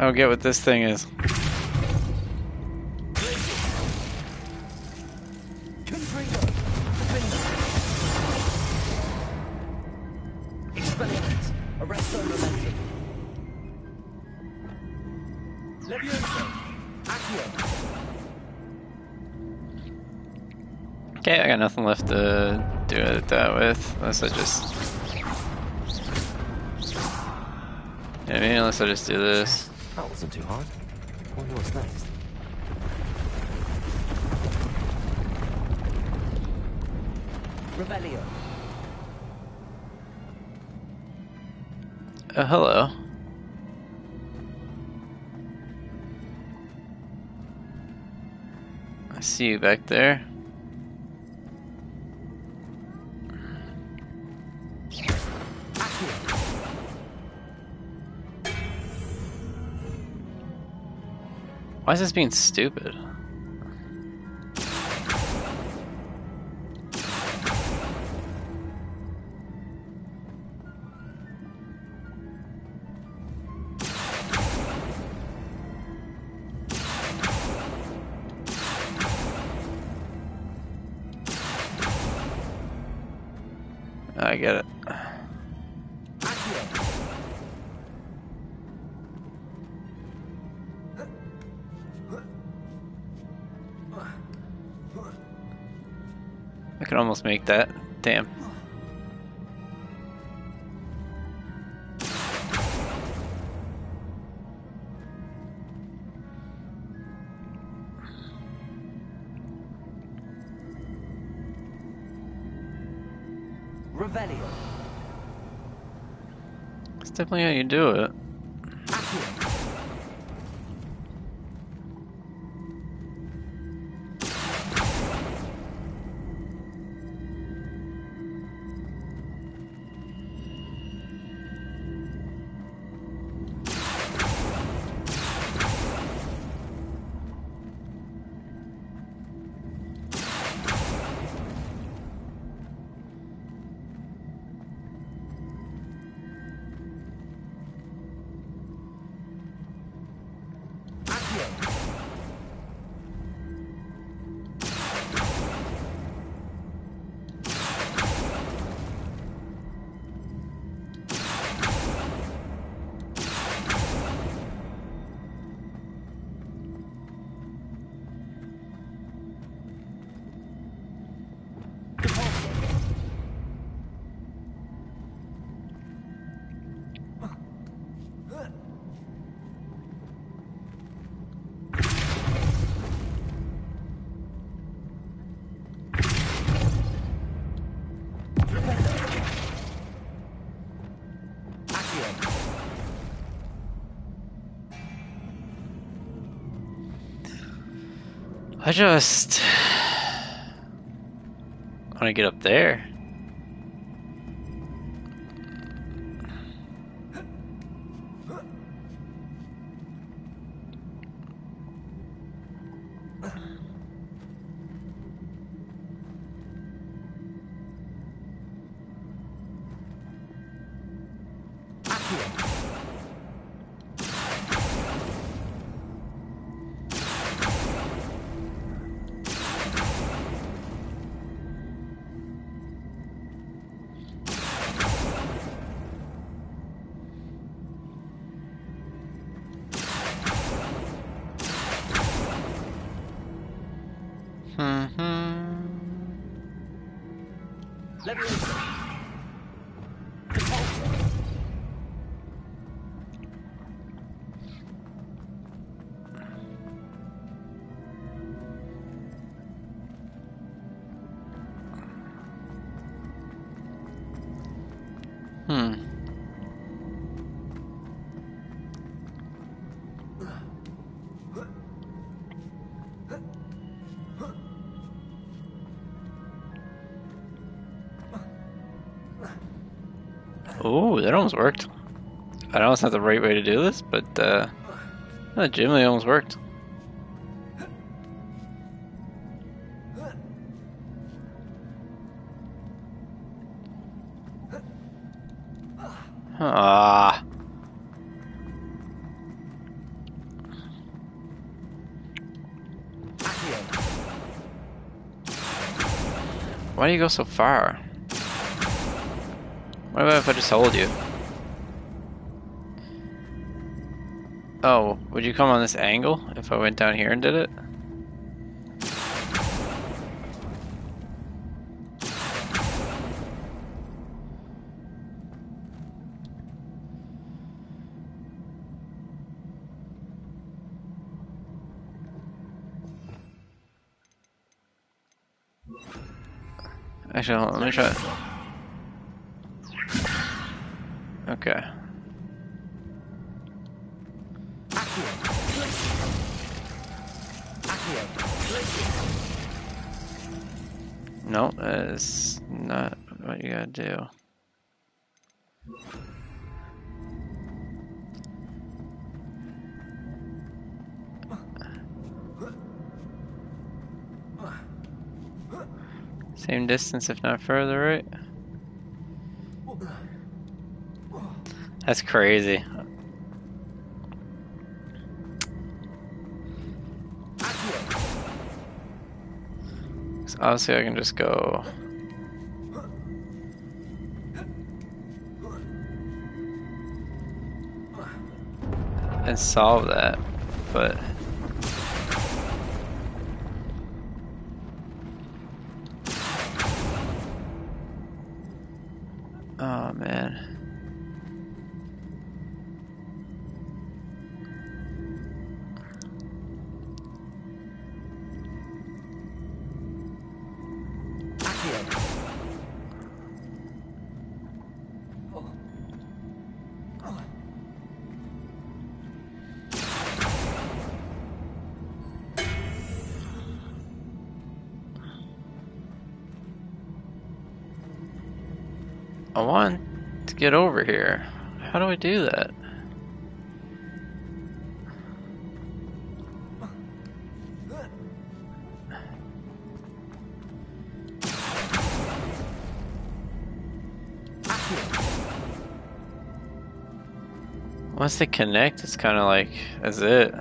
I don't get what this thing is. Okay, I got nothing left to do that with, unless I just... Yeah, maybe unless I just do this. That wasn't too hard. Wonder what's next. Revelio. Hello. I see you back there. Why is this being stupid? I get it. I can almost make that. Damn. Revelio. That's definitely how you do it. I just want to get up there. Oh, that almost worked. I know it's not the right way to do this, but that legitimately almost worked. Ah. Why do you go so far? What about if I just hold you? Oh, would you come on this angle if I went down here and did it? Actually, hold on, let me try it. Okay. No, that is not what you gotta do. Same distance, if not further, right? That's crazy. So obviously, I can just go. And solve that, but. Oh man. I want to get over here. How do I do that? Once they connect, it's kind of like, that's it.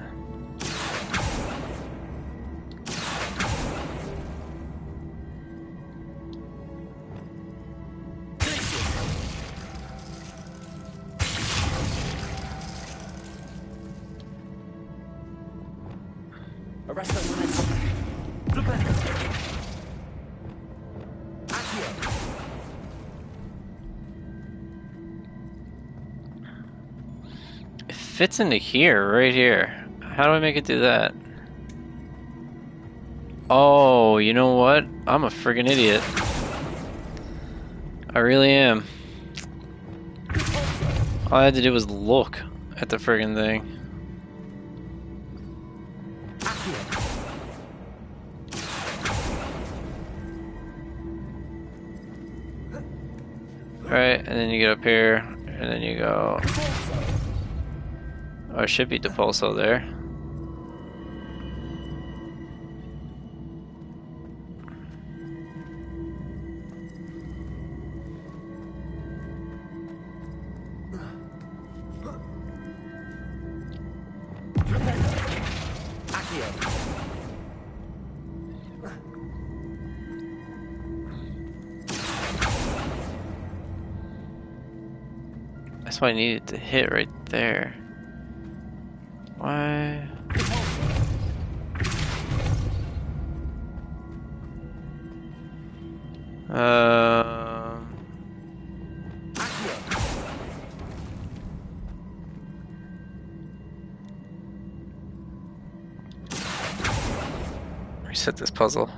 It fits into here, right here. How do I make it do that? Oh, you know what? I'm a friggin' idiot. I really am. All I had to do was look at the friggin' thing. Alright, and then you get up here, and then you go... Oh, it should be Depulso there. That's why I needed to hit right there. Why? Reset this puzzle.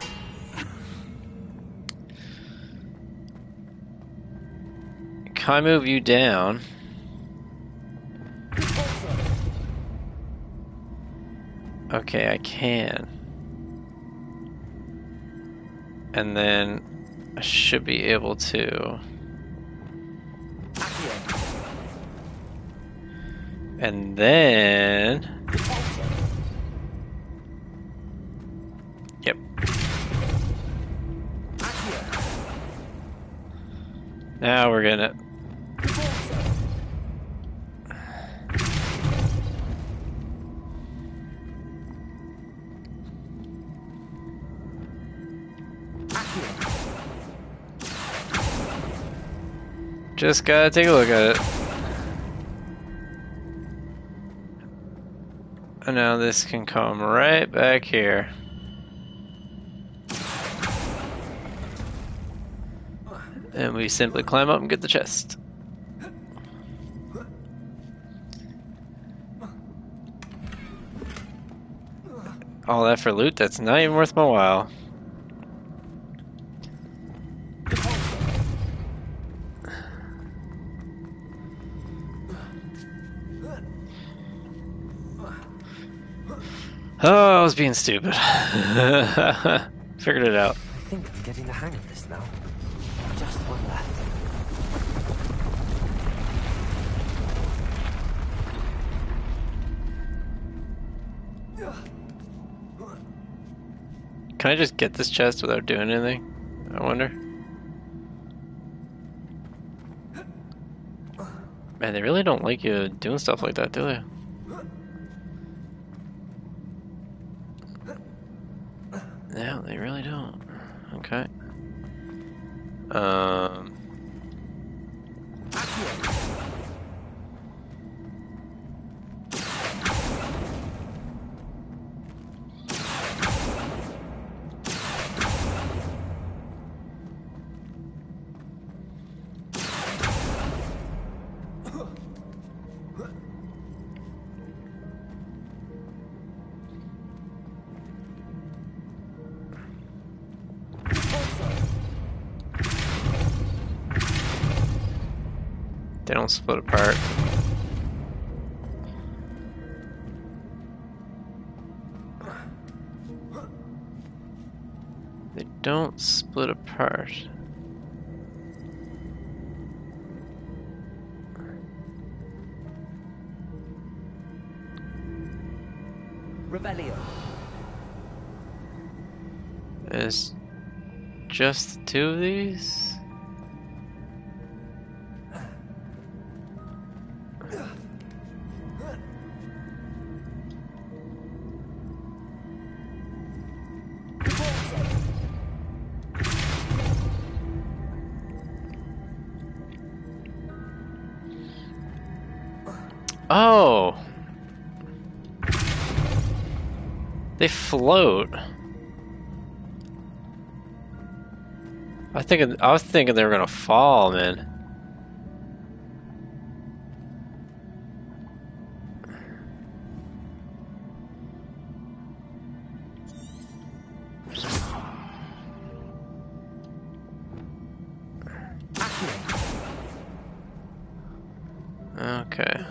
Can I move you down? Okay, I can. And then I should be able to. And then. Yep. Now we're gonna. Just gotta take a look at it. And now this can come right back here. And we simply climb up and get the chest. All that for loot that's not even worth my while. Oh, I was being stupid. Figured it out. I think I'm getting the hang of this now. Just one left. Can I just get this chest without doing anything? I wonder. Man, they really don't like you doing stuff like that, do they? Yeah, they really don't. Okay. They don't split apart. They don't split apart. Revelio. There's just two of these? Oh! They float. I was thinking they were gonna fall, man. Okay.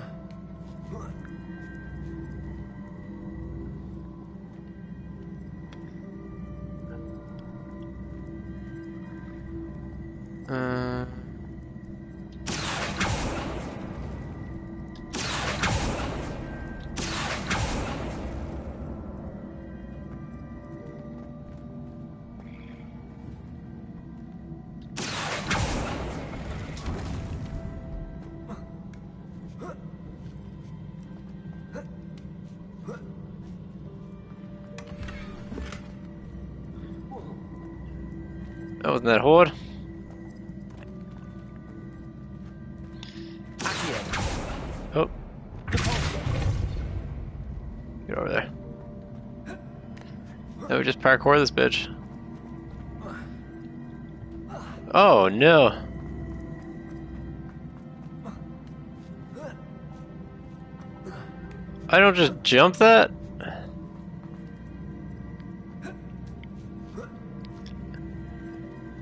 That wasn't that horde. Oh. Get over there. Now we just parkour this bitch. Oh no. I don't just jump that?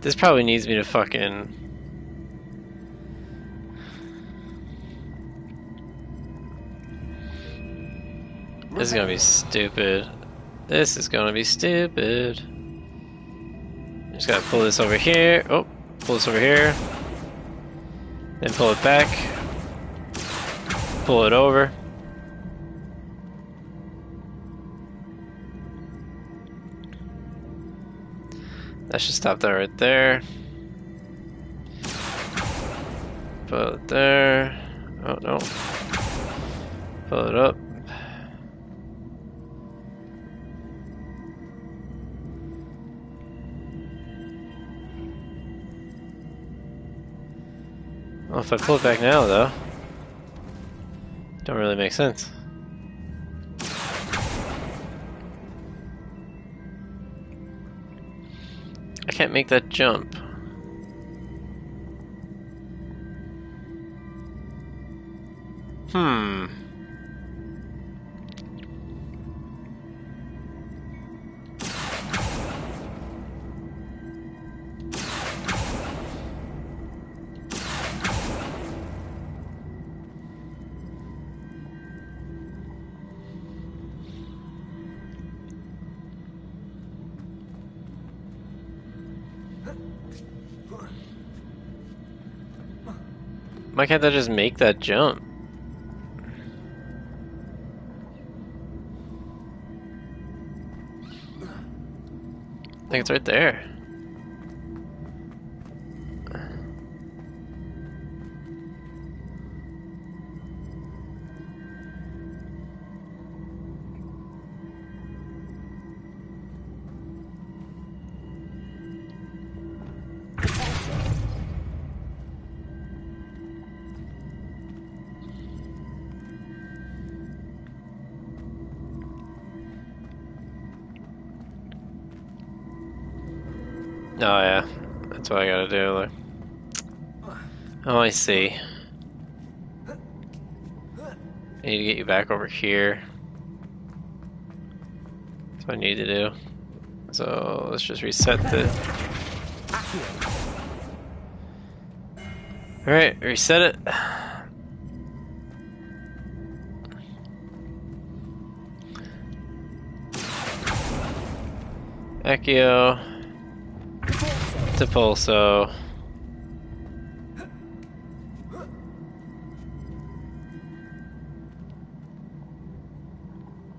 This probably needs me to fucking... This is gonna be stupid. This is gonna be stupid. Just gotta pull this over here. Oh, pull this over here. Then pull it back. Pull it over. That should stop that right there. Pull it there. Oh no. Pull it up. Well, if I pull it back now, though, don't really make sense. I can't make that jump. Why can't I just make that jump? I think it's right there. Oh yeah, that's what I gotta do. Look. Oh, I see. I need to get you back over here. That's what I need to do. So let's just reset the. Alright, reset it. Accio. Depulso.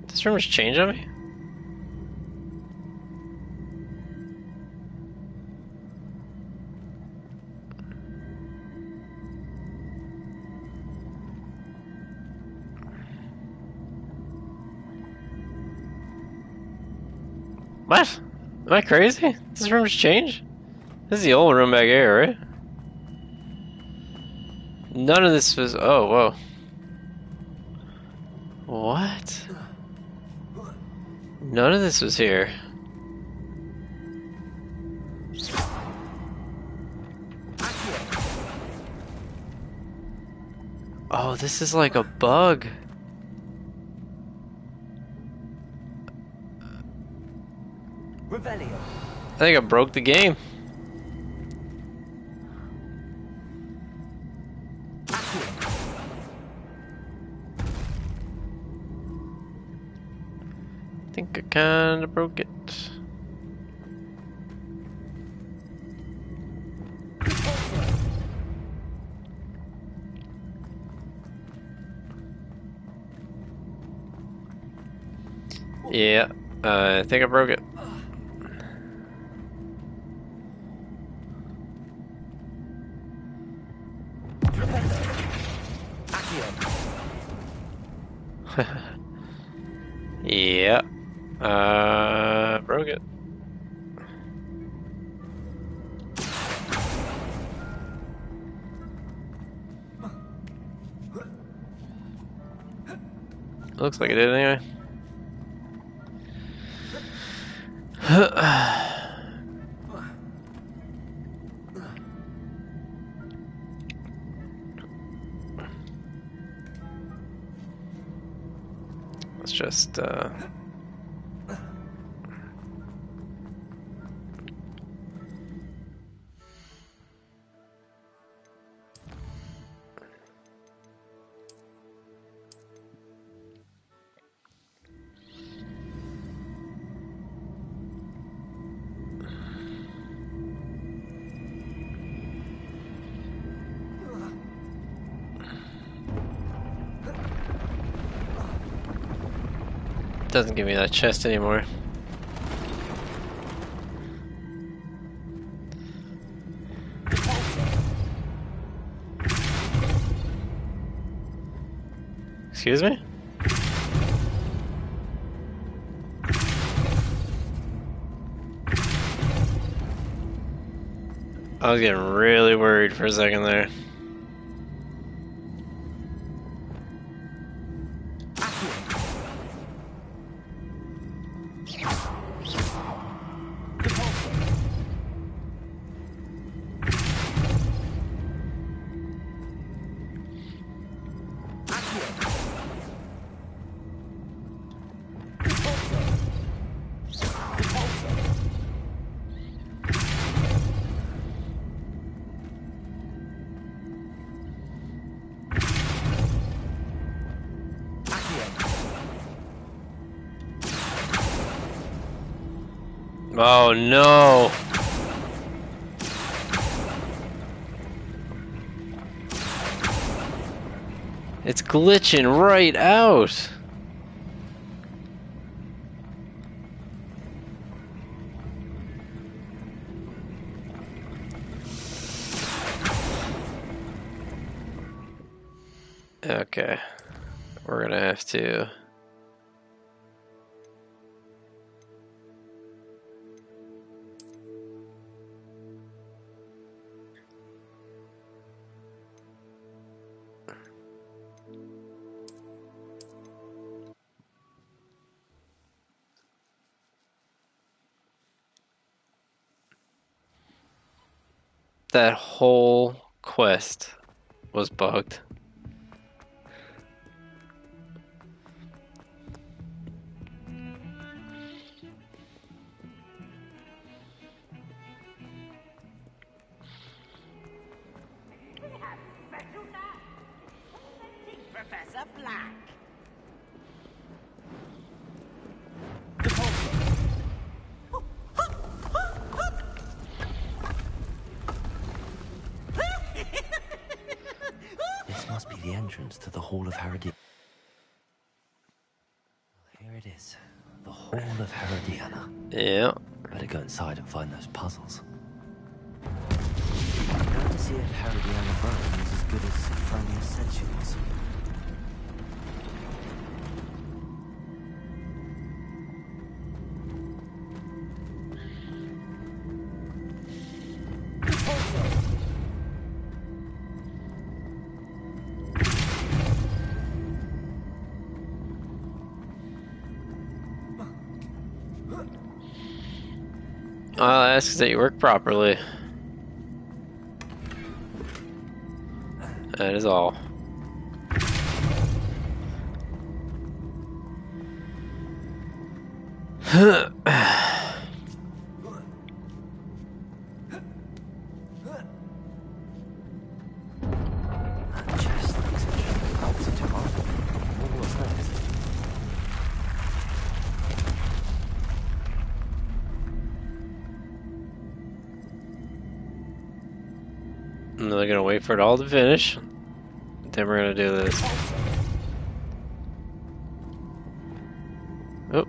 This room has changed on me? What? Am I crazy? This room's changed? This is the old room back here, right? None of this was. Oh, whoa. What? None of this was here. Oh, this is like a bug. I think I broke the game. I think I kinda broke it. Yeah, I think I broke it. Yeah, broke it. Looks like it did anyway. Let's just doesn't give me that chest anymore. Excuse me? I was getting really worried for a second there. Oh no! It's glitching right out! Okay. We're gonna have to... That whole quest was bugged. Professor Black. This must be the entrance to the Hall of Herodiana. Here it is. The Hall of Herodiana. Yeah. Better go inside and find those puzzles. Now to see if Herodiana Brown is as good as Sophronia said she was. I'll ask that you work properly. That is all. I'm really gonna wait for it all to finish. Then we're gonna do this. Oh.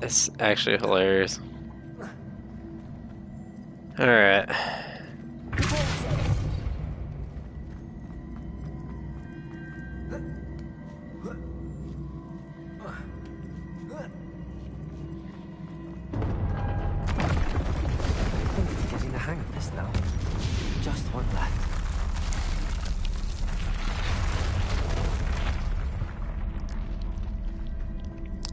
It's actually hilarious. Alright. Getting the hang of this now. Just one left.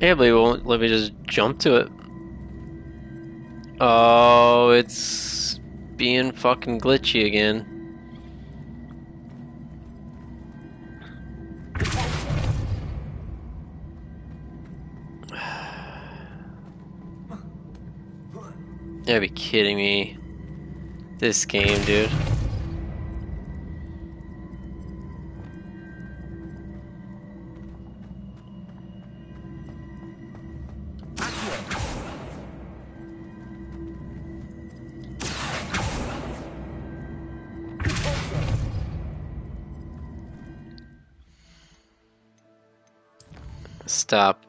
Yeah, but he won't let me just jump to it. Oh, it's being fucking glitchy again. You gotta be kidding me. This game, dude. Stop.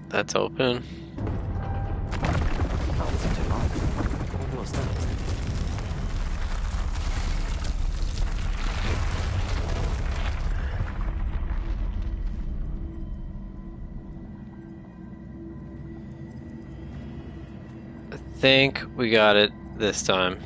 That's open. That wasn't too long. I wonder what's next. I think we got it this time.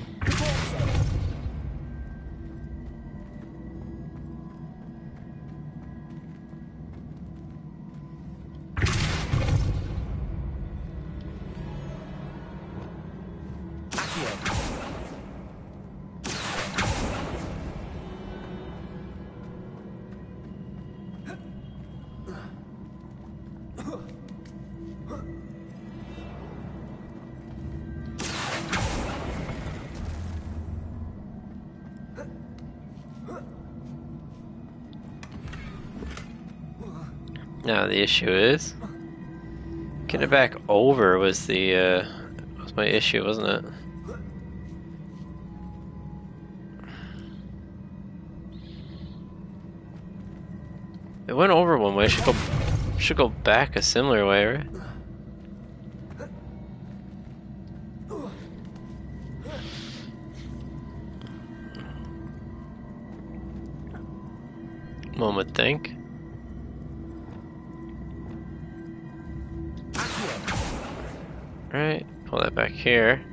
Now the issue is getting it back over was the was my issue, wasn't it? It went over one way. Should go back a similar way, right? One would think. Right, pull that back here.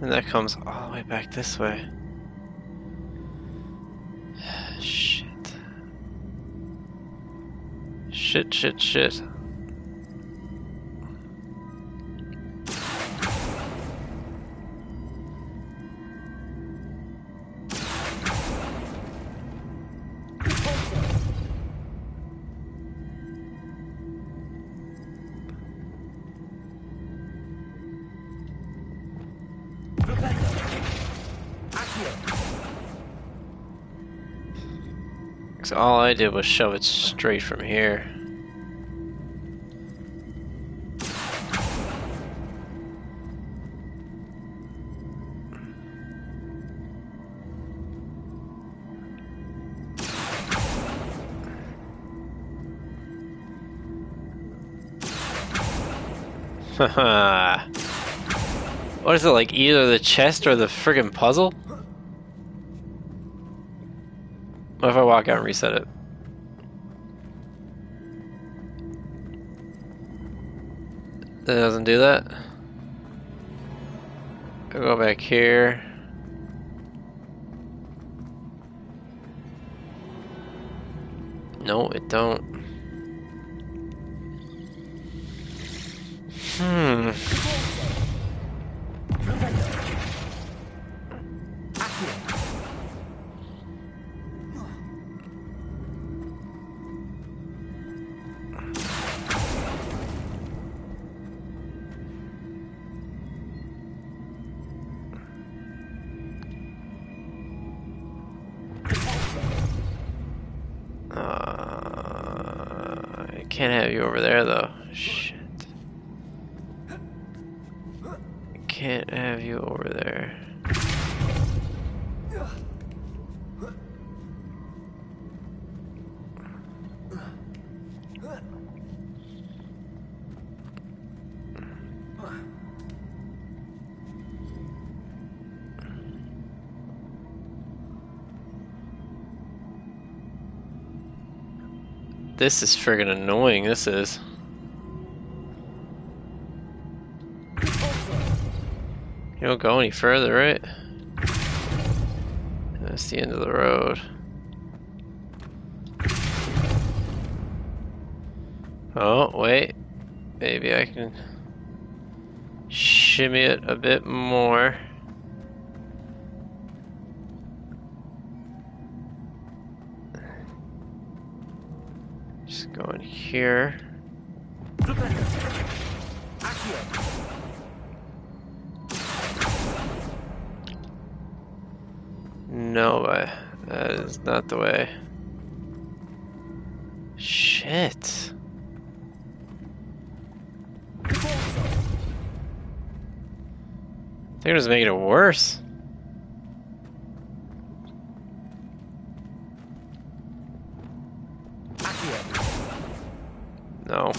And that comes all the way back this way. Shit. Shit, shit, shit. So all I did was shove it straight from here. Haha. What is it, like either the chest or the friggin' puzzle? What if I walk out and reset it? It doesn't do that? I'll go back here. No, it don't. I can't have you over there though. Shit. I can't have you over there. This is friggin' annoying, this is. You don't go any further, right? That's the end of the road. Oh, wait. Maybe I can shimmy it a bit more. Just go in here. No way. That is not the way. Shit. I think it was making it worse. No.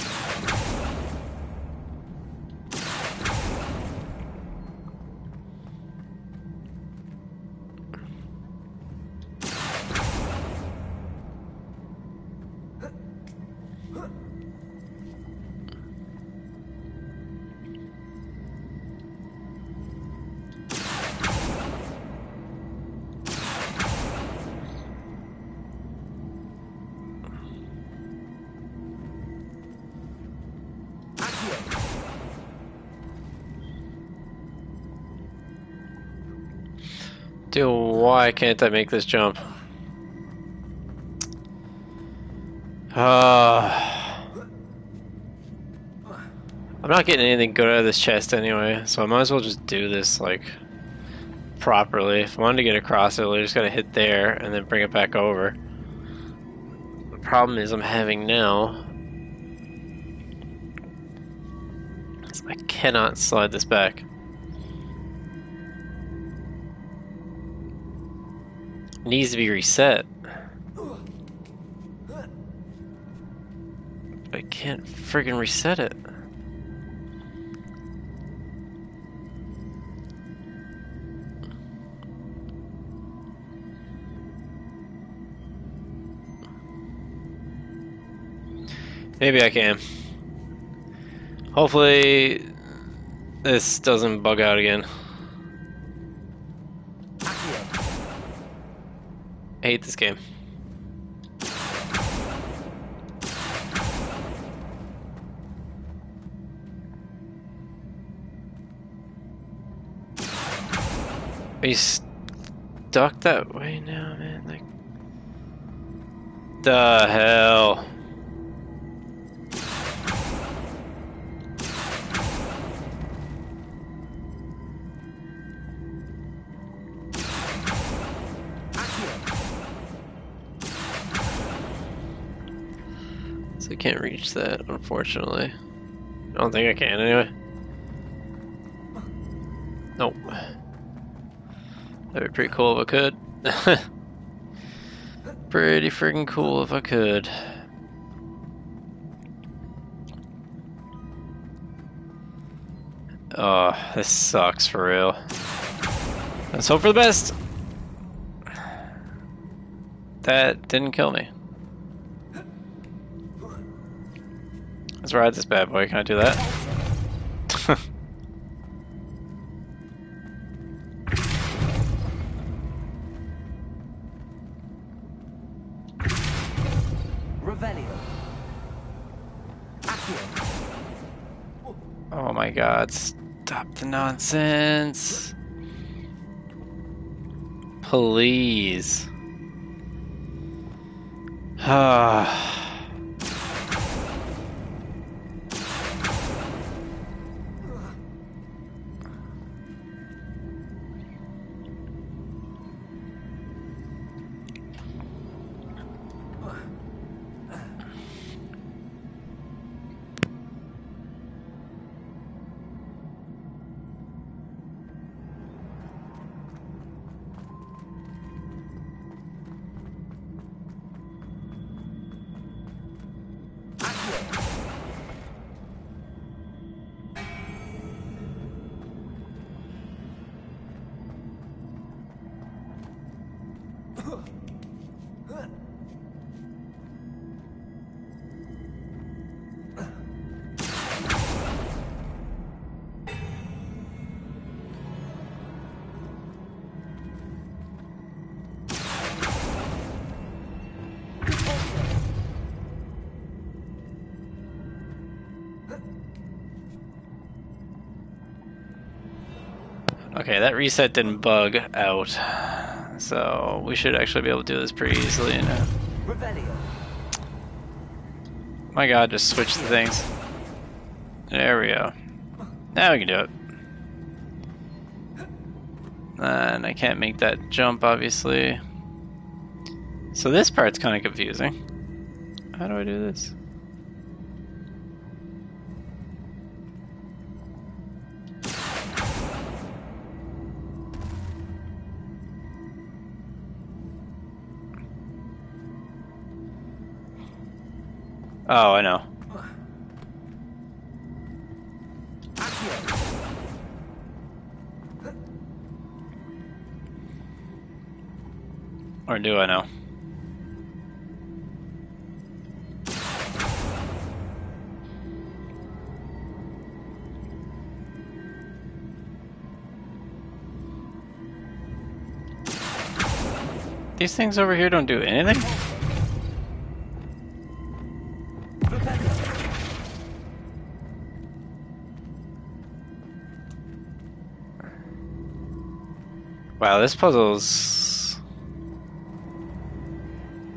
Dude, why can't I make this jump? I'm not getting anything good out of this chest anyway, so I might as well just do this, like, properly. If I wanted to get across it, I just gotta hit there and then bring it back over. The problem is I'm having now is I cannot slide this back. It needs to be reset. I can't friggin' reset it. Maybe I can. Hopefully this doesn't bug out again. I hate this game. Are you stuck that way now, man? Like, the hell? So I can't reach that, unfortunately. I don't think I can, anyway. Nope. That'd be pretty cool if I could. Pretty friggin' cool if I could. Oh, this sucks for real. Let's hope for the best. That didn't kill me. Let's ride this bad boy. Can I do that? Oh my god, stop the nonsense. Please. Okay, that reset didn't bug out, so we should actually be able to do this pretty easily now. My god, just switch the things. There we go. Now we can do it. And I can't make that jump, obviously. So this part's kind of confusing. How do I do this? Oh, I know. Or do I know? These things over here don't do anything? Wow, this puzzle's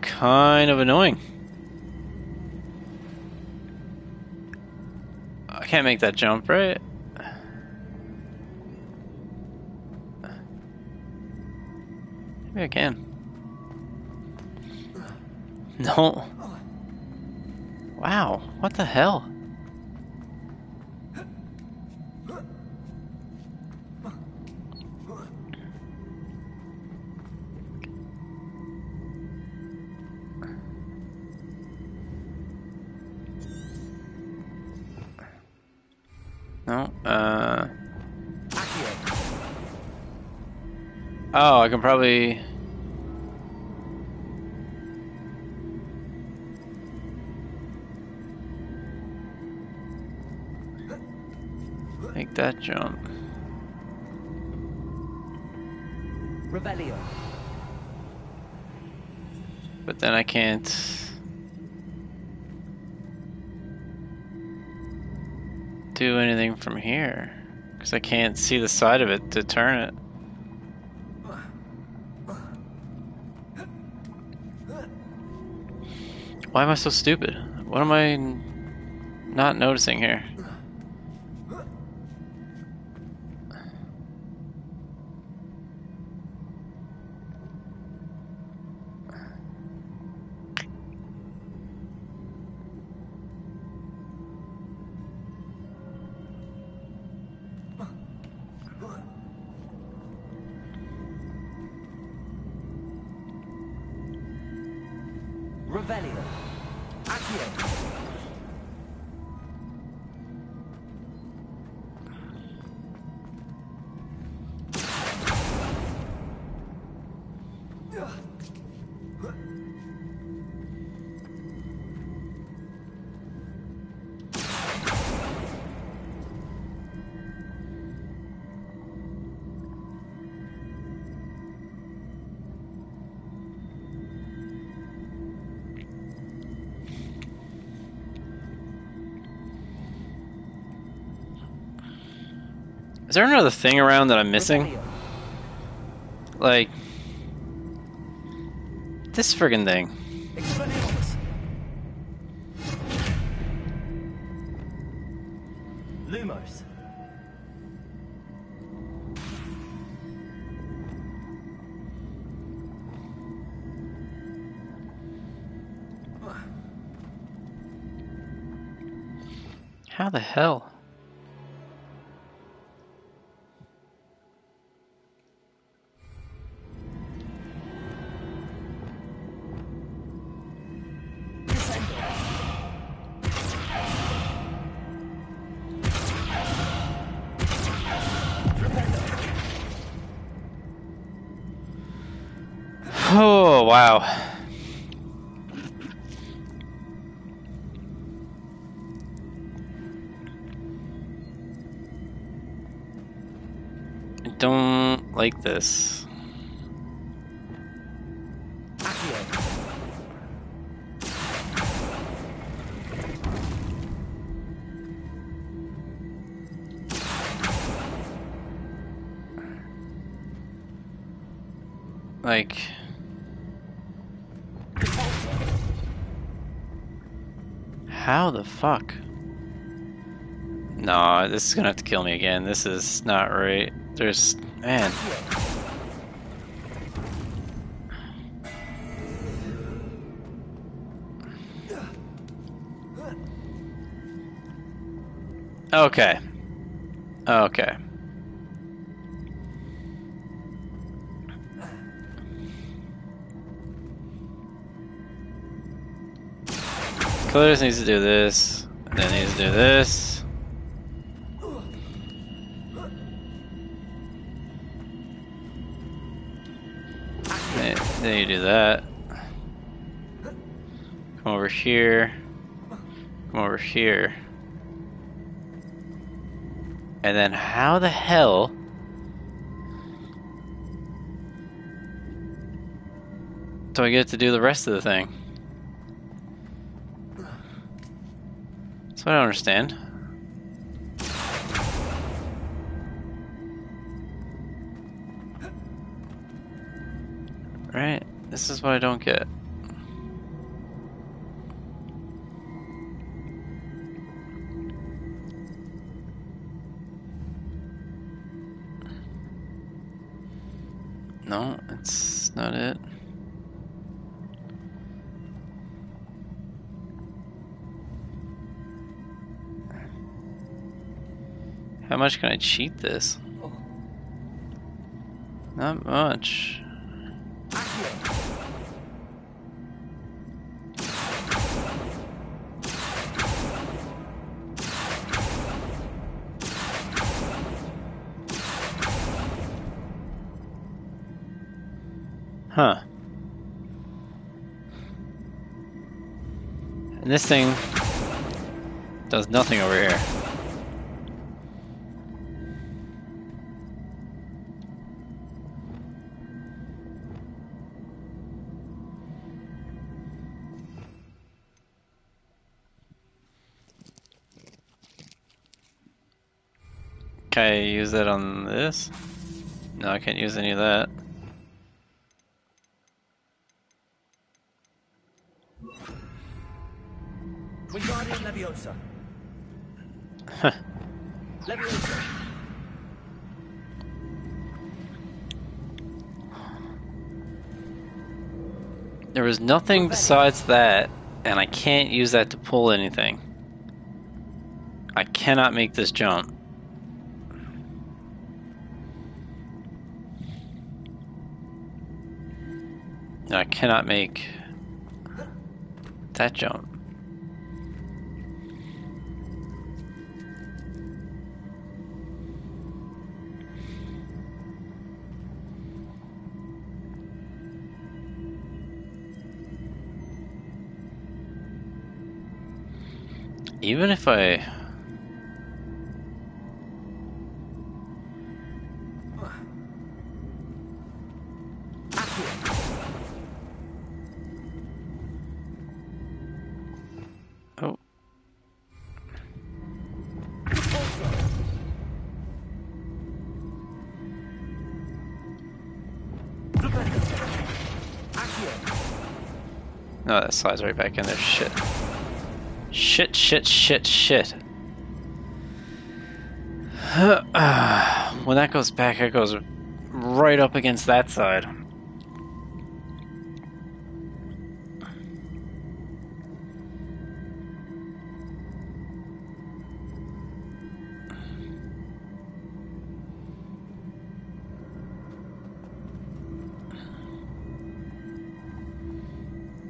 kind of annoying. I can't make that jump, right? Maybe I can. No. Wow, what the hell? No, oh, I can probably... make that jump. Revelio. But then I can't... do anything from here. Because I can't see the side of it to turn it. Why am I so stupid? What am I not noticing here? Revelio. Accio. Is there another thing around that I'm missing? Like... this friggin' thing. Lumos. How the hell? Oh, wow. I don't like this. Like... How the fuck? No, this is gonna have to kill me again. This is not right. There's... Man. Okay. Okay. Cletus needs to do this, and then needs to do this. Then you do that. Come over here. Come over here. And then how the hell do I get to do the rest of the thing? That's what I don't understand. Right? This is what I don't get. No, that's not it. How much can I cheat this? Not much. Huh. And this thing does nothing over here. Can I use that on this? No, I can't use any of that. Wingardium Leviosa. Leviosa. There was nothing besides that, and I can't use that to pull anything. I cannot make this jump. No, I cannot make that jump. Even if I... Oh. No, that slides right back in there. Shit. Shit, shit, shit, shit. When that goes back, it goes right up against that side.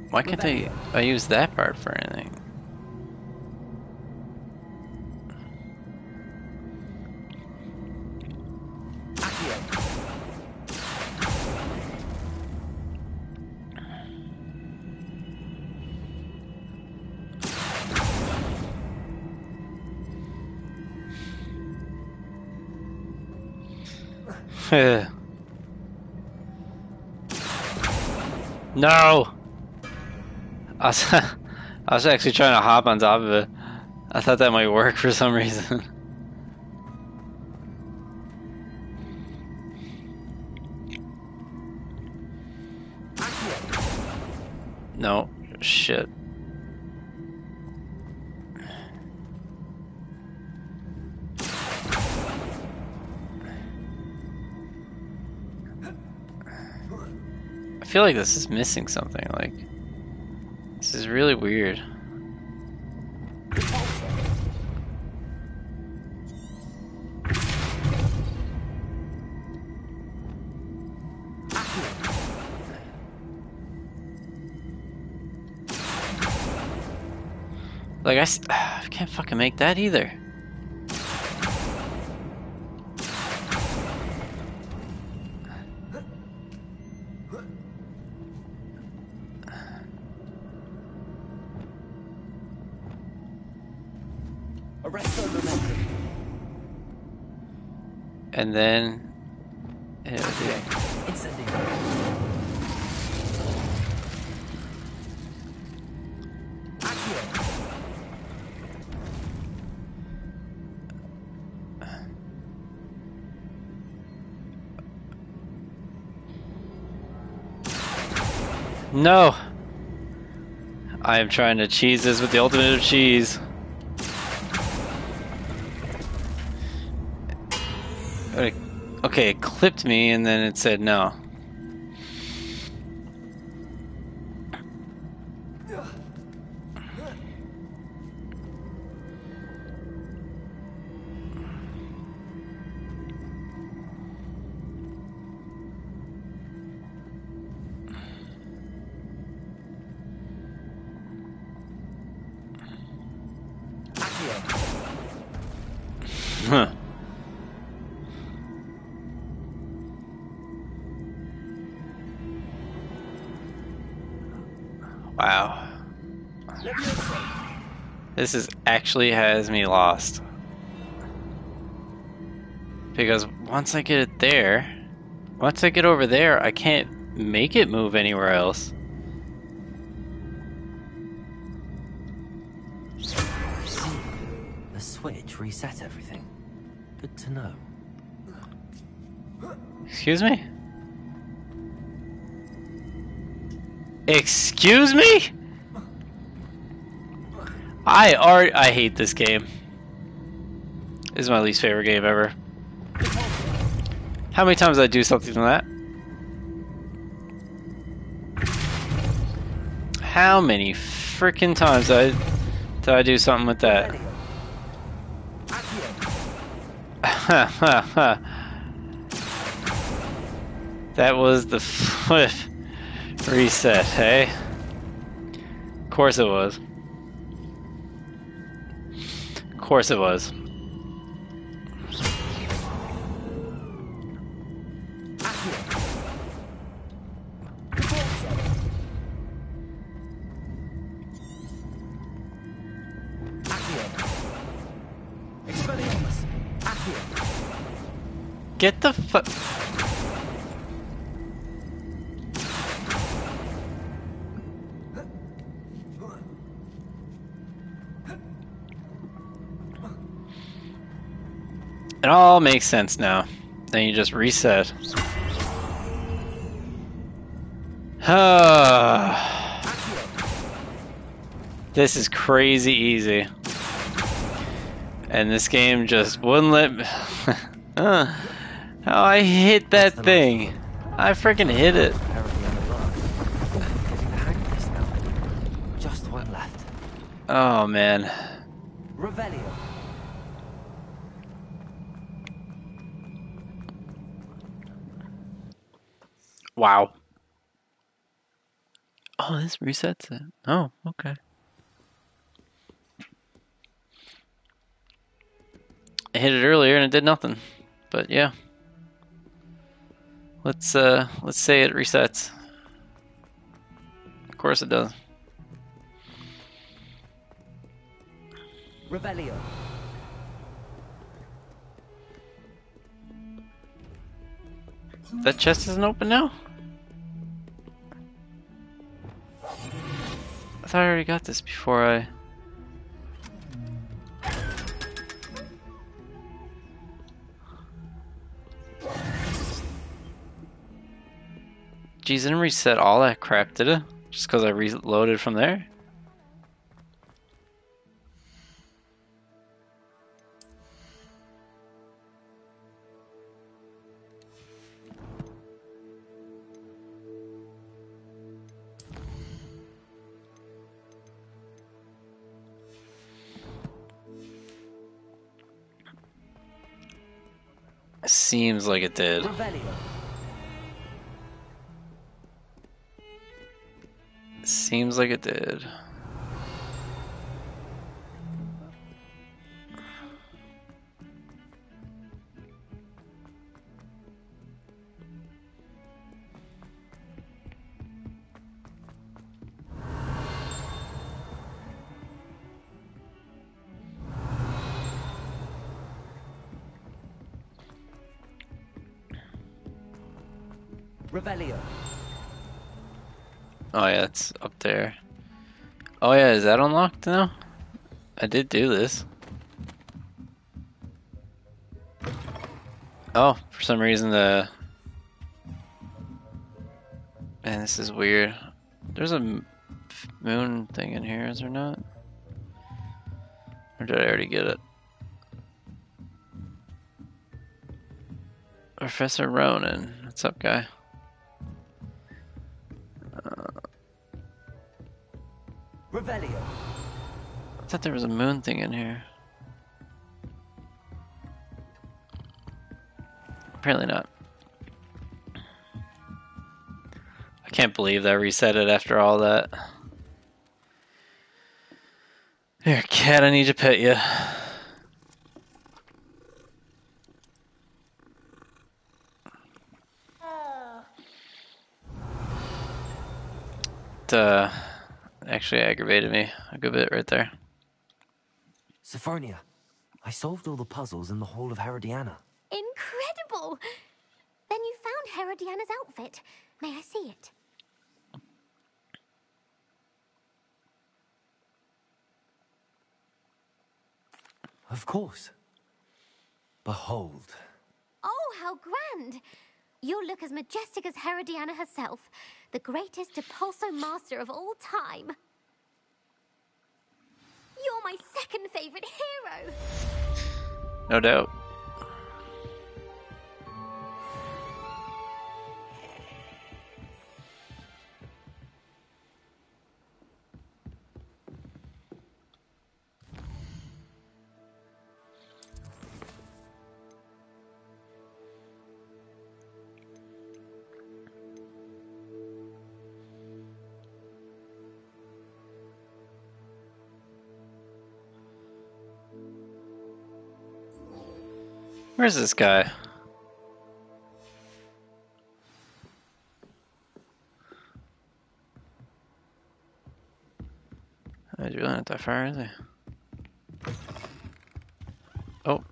Why can't I use that part for anything? No! I was actually trying to hop on top of it. I thought that might work for some reason. No. Shit. I feel like this is missing something. Like, this is really weird. Like, I can't fucking make that either. And then no! I am trying to cheese this with the ultimate of cheese. Okay, it clipped me and then it said no. Huh. Wow. This is actually has me lost. Because once I get it there, once I get over there, I can't make it move anywhere else. The switch reset everything. Good to know. Excuse me? Excuse me? I hate this game. This is my least favorite game ever. How many times did I do something like that? How many freaking times did I do something with that? That was the flip reset, hey? Of course it was. Of course it was. Get the fuck. It all makes sense now. Then you just reset. This is crazy easy. And this game just wouldn't let me. How I hit that thing. I freaking hit it. Just one left. Oh man. Revelio. Wow. Oh, this resets it. Oh, okay. I hit it earlier and it did nothing. But yeah. Let's say it resets. Of course it does. Revelio. That chest isn't open now? I thought I already got this before I... Geez, I didn't reset all that crap, did it? Just because I reloaded from there? Seems like it did. Seems like it did. Revelio. Oh yeah, it's up there. Oh yeah, is that unlocked now? I did do this. Oh, for some reason the... Man, this is weird. There's a moon thing in here, is there not? Or did I already get it? Professor Ronan. What's up, guy? Revelio. I thought there was a moon thing in here. Apparently not. I can't believe that reset it after all that. Here, cat, I need to pet you. It actually aggravated me a good bit right there. Sophronia, I solved all the puzzles in the Hall of Herodiana. Incredible! Then you found Herodiana's outfit. May I see it? Of course. Behold. Oh, how grand! You'll look as majestic as Herodiana herself, the greatest Depulso master of all time. You're my second favorite hero! No doubt. Where's this guy? He's really not that far, is he? Oh.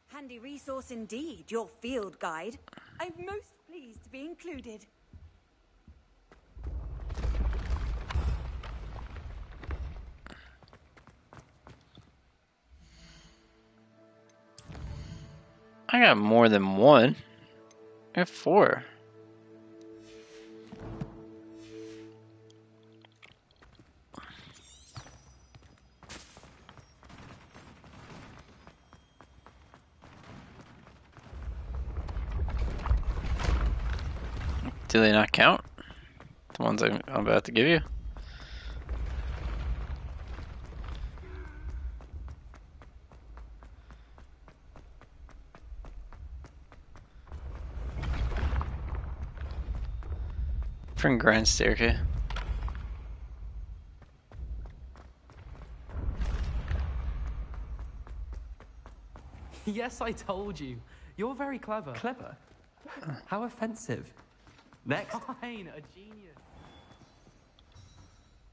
Handy resource indeed, your field guide. I'm most pleased to be included. I got more than one. I have 4. Do they not count? The ones I'm about to give you? From Grand Staircase. Yes, I told you. You're very clever. Clever? How offensive. Next. Fine, a genius.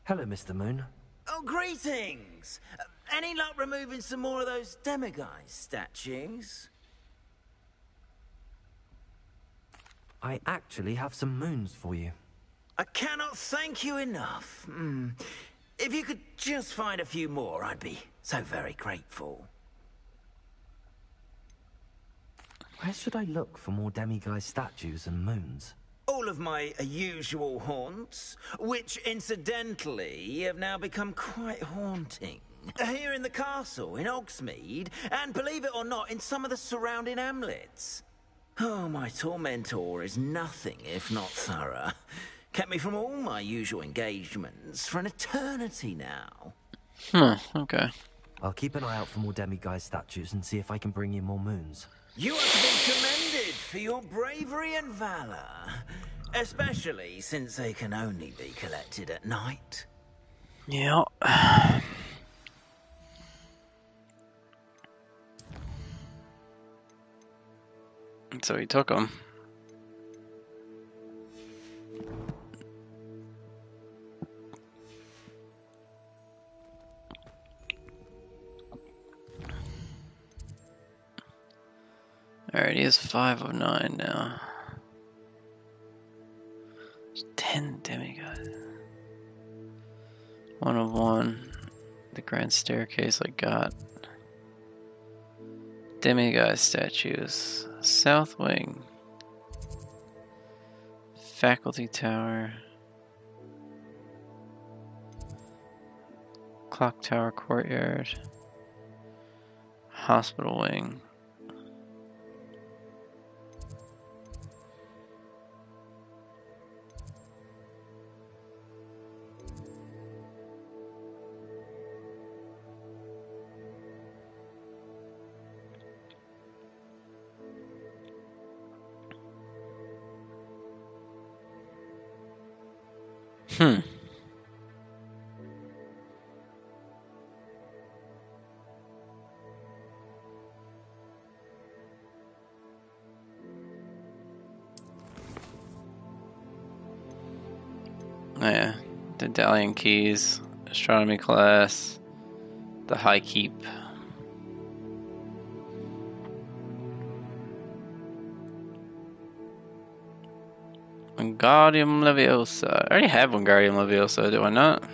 Hello, Mr. Moon. Oh, greetings! Any luck removing some more of those demiguise statues? I actually have some moons for you. I cannot thank you enough. If you could just find a few more, I'd be so very grateful. Where should I look for more demiguise statues and moons? All of my usual haunts, which incidentally have now become quite haunting. Here in the castle, in Hogsmeade, and believe it or not, in some of the surrounding hamlets. Oh, my tormentor is nothing if not thorough. Kept me from all my usual engagements for an eternity now. Okay. I'll keep an eye out for more demiguise statues and see if I can bring you more moons. You are to be commended for your bravery and valor, especially since they can only be collected at night. Yeah. So he took them. Alright, he has 5 of 9 now. There's 10 demigods. 1 of 1. The grand staircase I got. Demiguise statues. South wing. Faculty tower. Clock tower courtyard. Hospital wing. Yeah, the Dalian keys, astronomy class, the high keep. Wingardium Leviosa. I already have Wingardium Leviosa, do I not?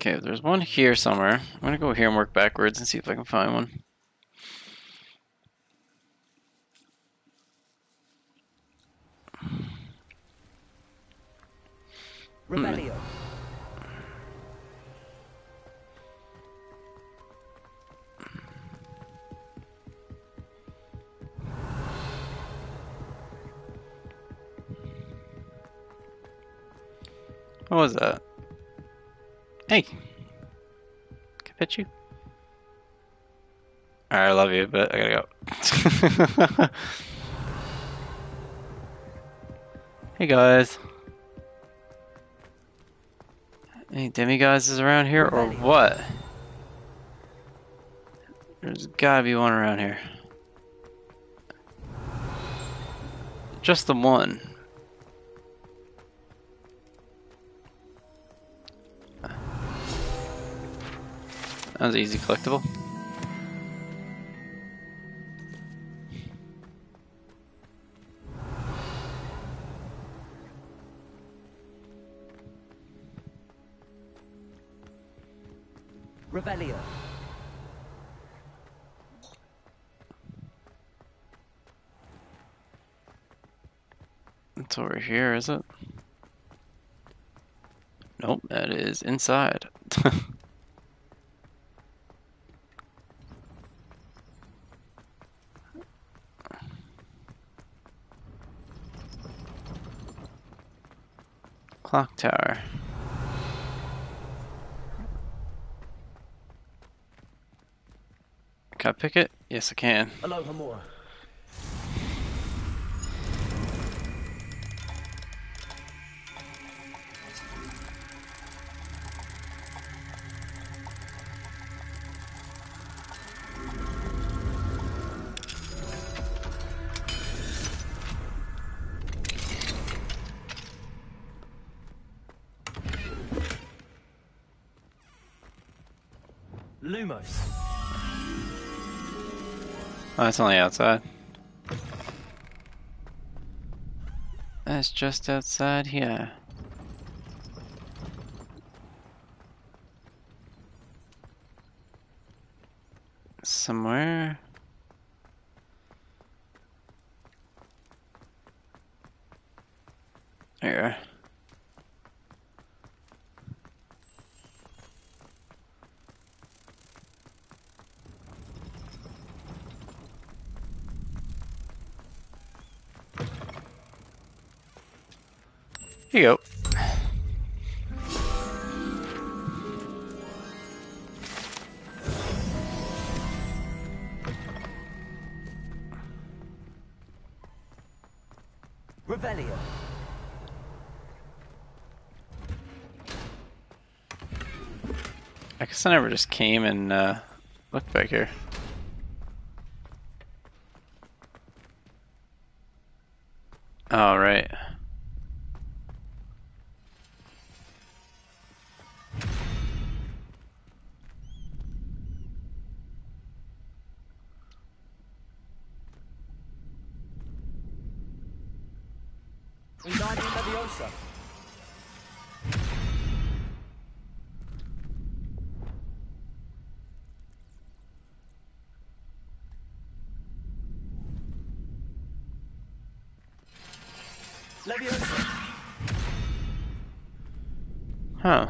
Okay, there's one here somewhere. I'm gonna go here and work backwards and see if I can find one. Rebellion. What was that? Hey! Can I pet you? Alright, I love you, but I gotta go. Hey guys. Any demiguises is around here or what? There's gotta be one around here. Just the one. That was easy collectible. Rebellion. It's over here, is it? Nope, that is inside. Clock tower. Can I pick it? Yes, I can. Aloha Mora. Lumos. Oh, that's only outside. That's just outside here. Somewhere. There. Here you go. Revelio. I guess I never just came and looked back here. Oh, right. Wingardium Leviosa. Leviosa. Huh.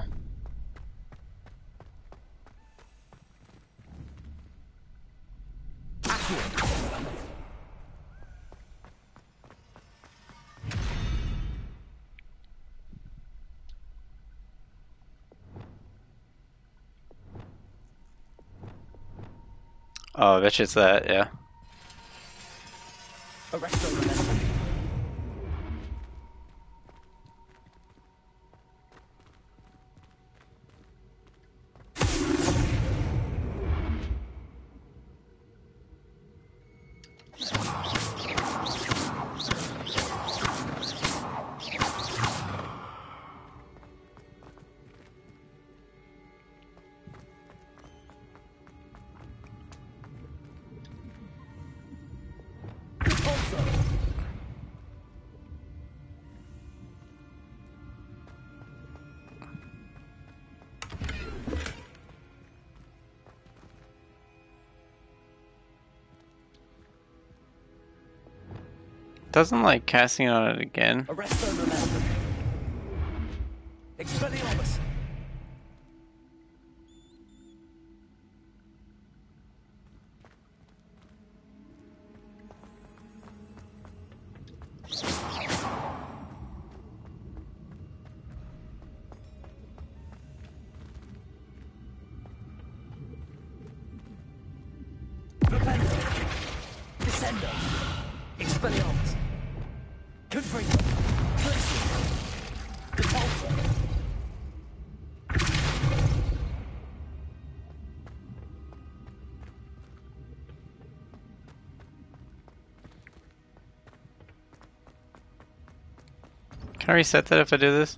Oh, I bet you it's that, yeah. Arresto Memento. Doesn't like casting on it again. Arresto Memento. Expelliarmus. Rependo. Descendo. Expelliarmus. Confringo. Cleansing. Repulsor. Can I reset that if I do this?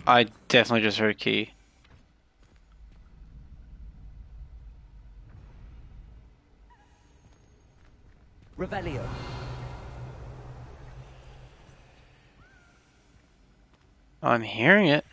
I definitely just heard a key. Revelio. I'm hearing it.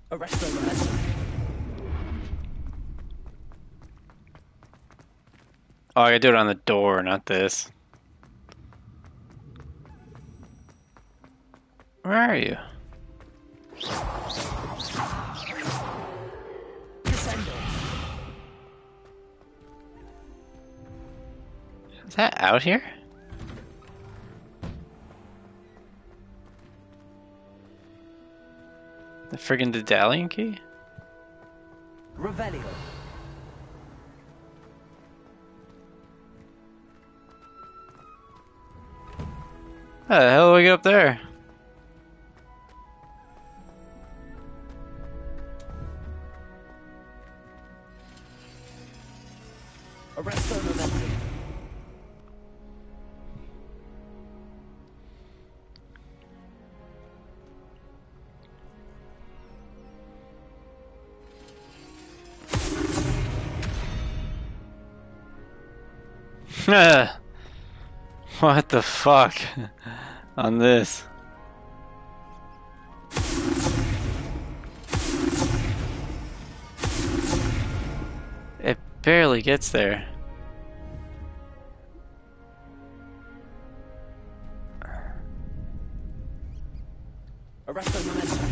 Arresto Memento. Oh, I gotta do it on the door, not this. Where are you? Is that out here? The friggin' Dedallion key? Revelio. How the hell do we get up there? Arresto momentum. What the fuck on this? It barely gets there. Arresto momentum.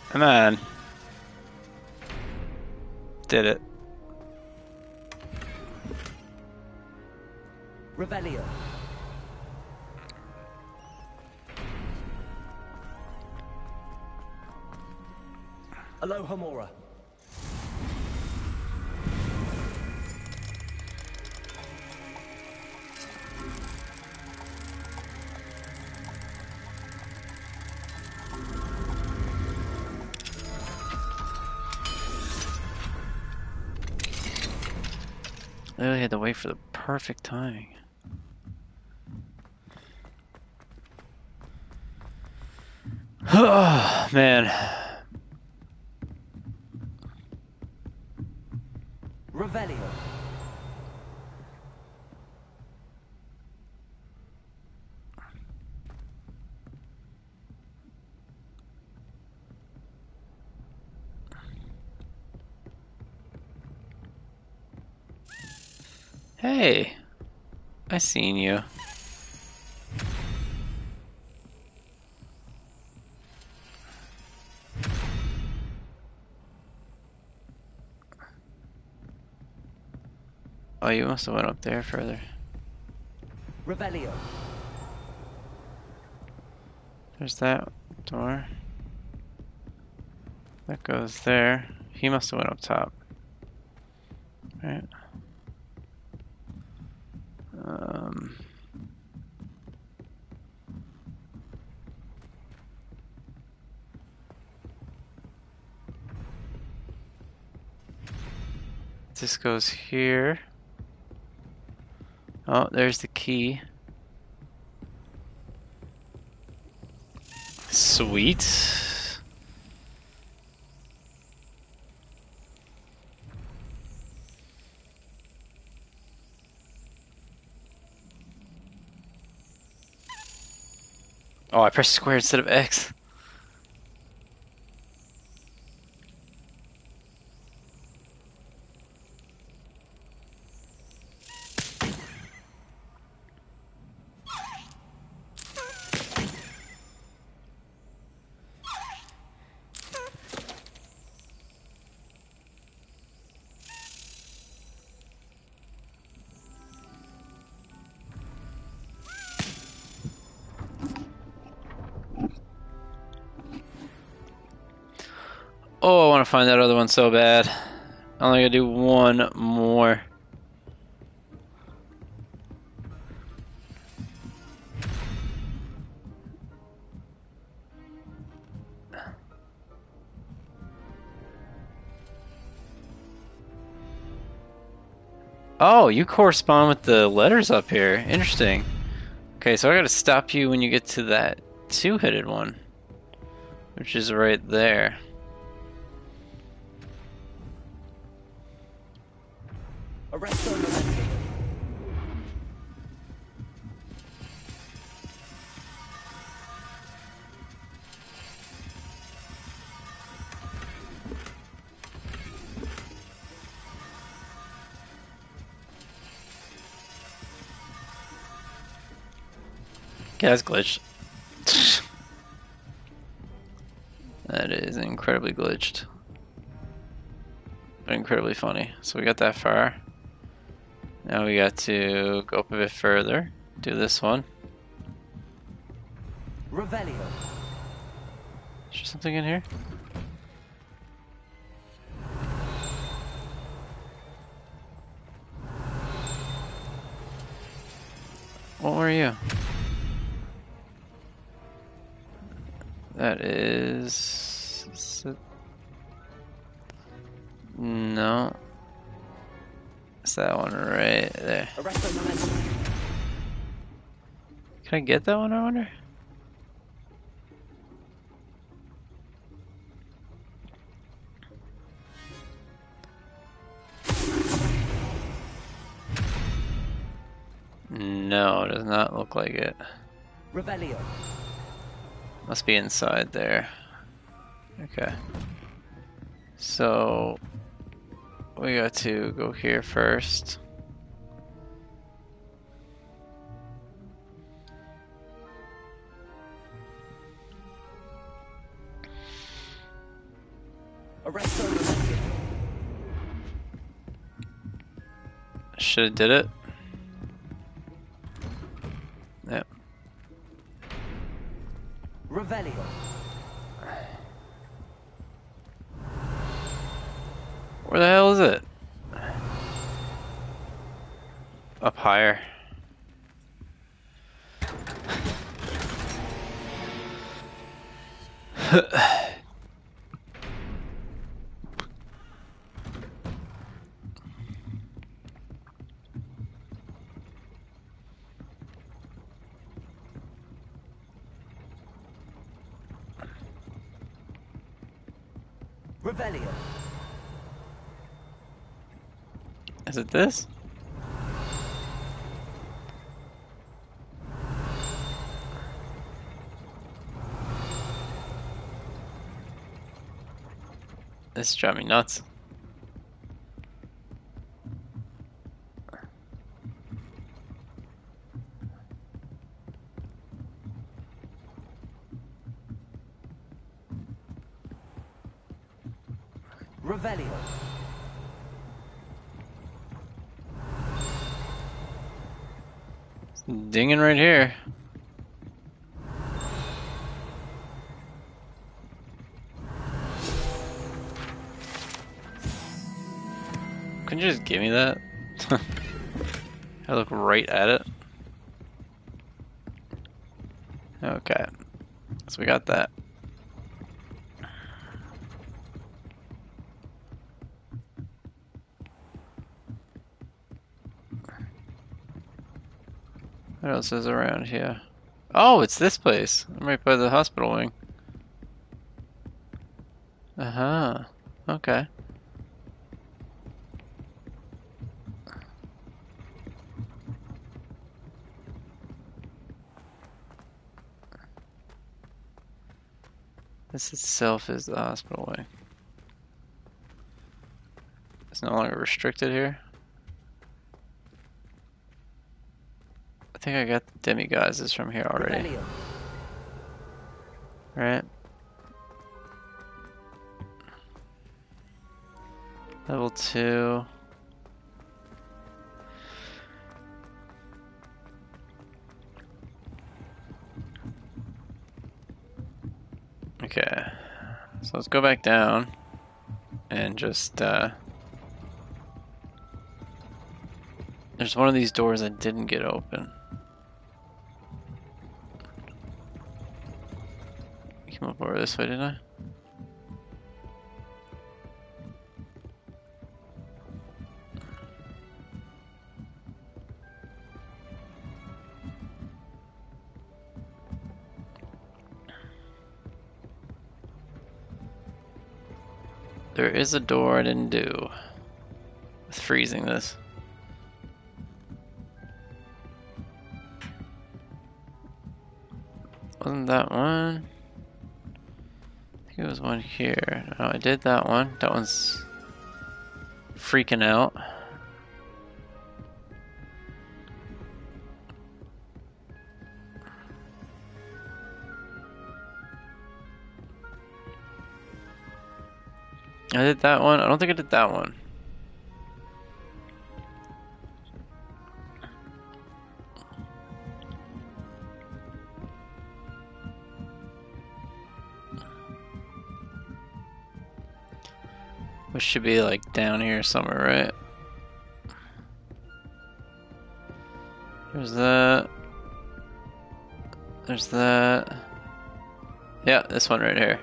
Come on. Did it. Revelio. Alohomora. Literally had to wait for the perfect timing. Oh man. Revelio. Hey, I seen you. Oh, you must have went up there further. Revelio. There's that door. That goes there. He must have went up top. Right. This goes here. Oh, there's the key. Sweet. Oh, I pressed square instead of X. Oh, I want to find that other one so bad. I'm only gonna do one more. Oh, you correspond with the letters up here. Interesting. Okay, so I gotta stop you when you get to that two-headed one, which is right there. Arresto momentum. Okay, that's glitched. That is incredibly glitched. But incredibly funny. So we got that far. Now we got to go up a bit further. Do this one. Revelio. Is there something in here? What were you? That is... No. It's that one right there. Can I get that one, I wonder? No, it does not look like it. Revelio. Must be inside there. Okay. So we got to go here first. Should have did it. Yep. Revelio. Where the hell is it? Up higher. Revelio. Is it this? This is driving me nuts. Revelio. It's dinging right here. Couldn't you just give me that? I look right at it. Okay. So we got that. What else is around here? Oh, it's this place. I'm right by the hospital wing. Uh-huh. Okay. This itself is the hospital wing. It's no longer restricted here. I think I got the demiguises from here already. Revelio. Right. Level 2. Okay. So let's go back down and just there's one of these doors that didn't get open. I came up over this way, didn't I? There is a door I didn't do. With freezing this. Wasn't that one? I think it was one here. No, I did that one. That one's freaking out. I did that one. I don't think I did that one. Which should be like down here somewhere, right? There's that. There's that. Yeah, this one right here.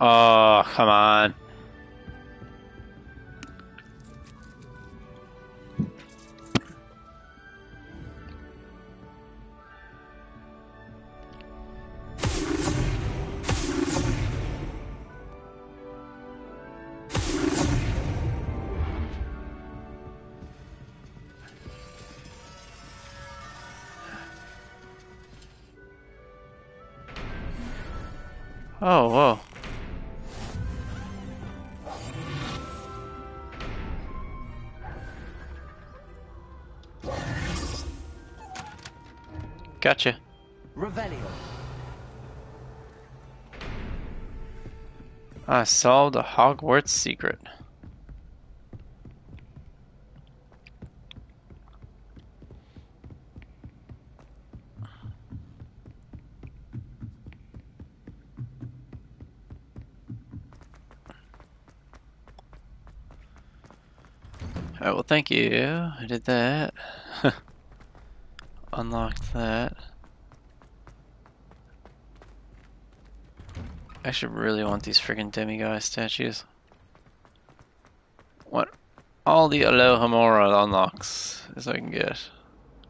Oh, come on. Oh, whoa. Gotcha. Revelio. I solved a Hogwarts secret. Alright, well, thank you. I did that. Unlocked that. I should really want these friggin' demiguy statues. What all the Alohomora unlocks as I can get.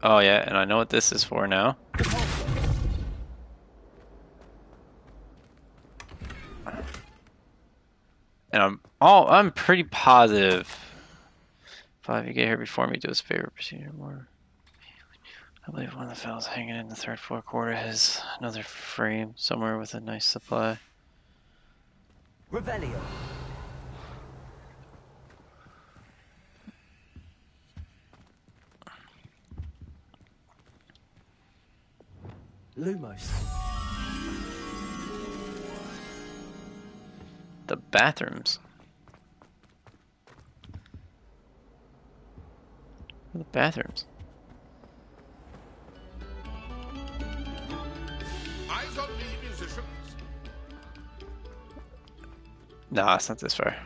Oh yeah, and I know what this is for now. And I'm pretty positive. If you get here before me, do us a favor, procedure more. I believe one of the fellows hanging in the third floor quarter has another frame somewhere with a nice supply. Revelio. Lumos. The bathrooms. The bathrooms. Eyes on me, musicians. Nah, it's not this far.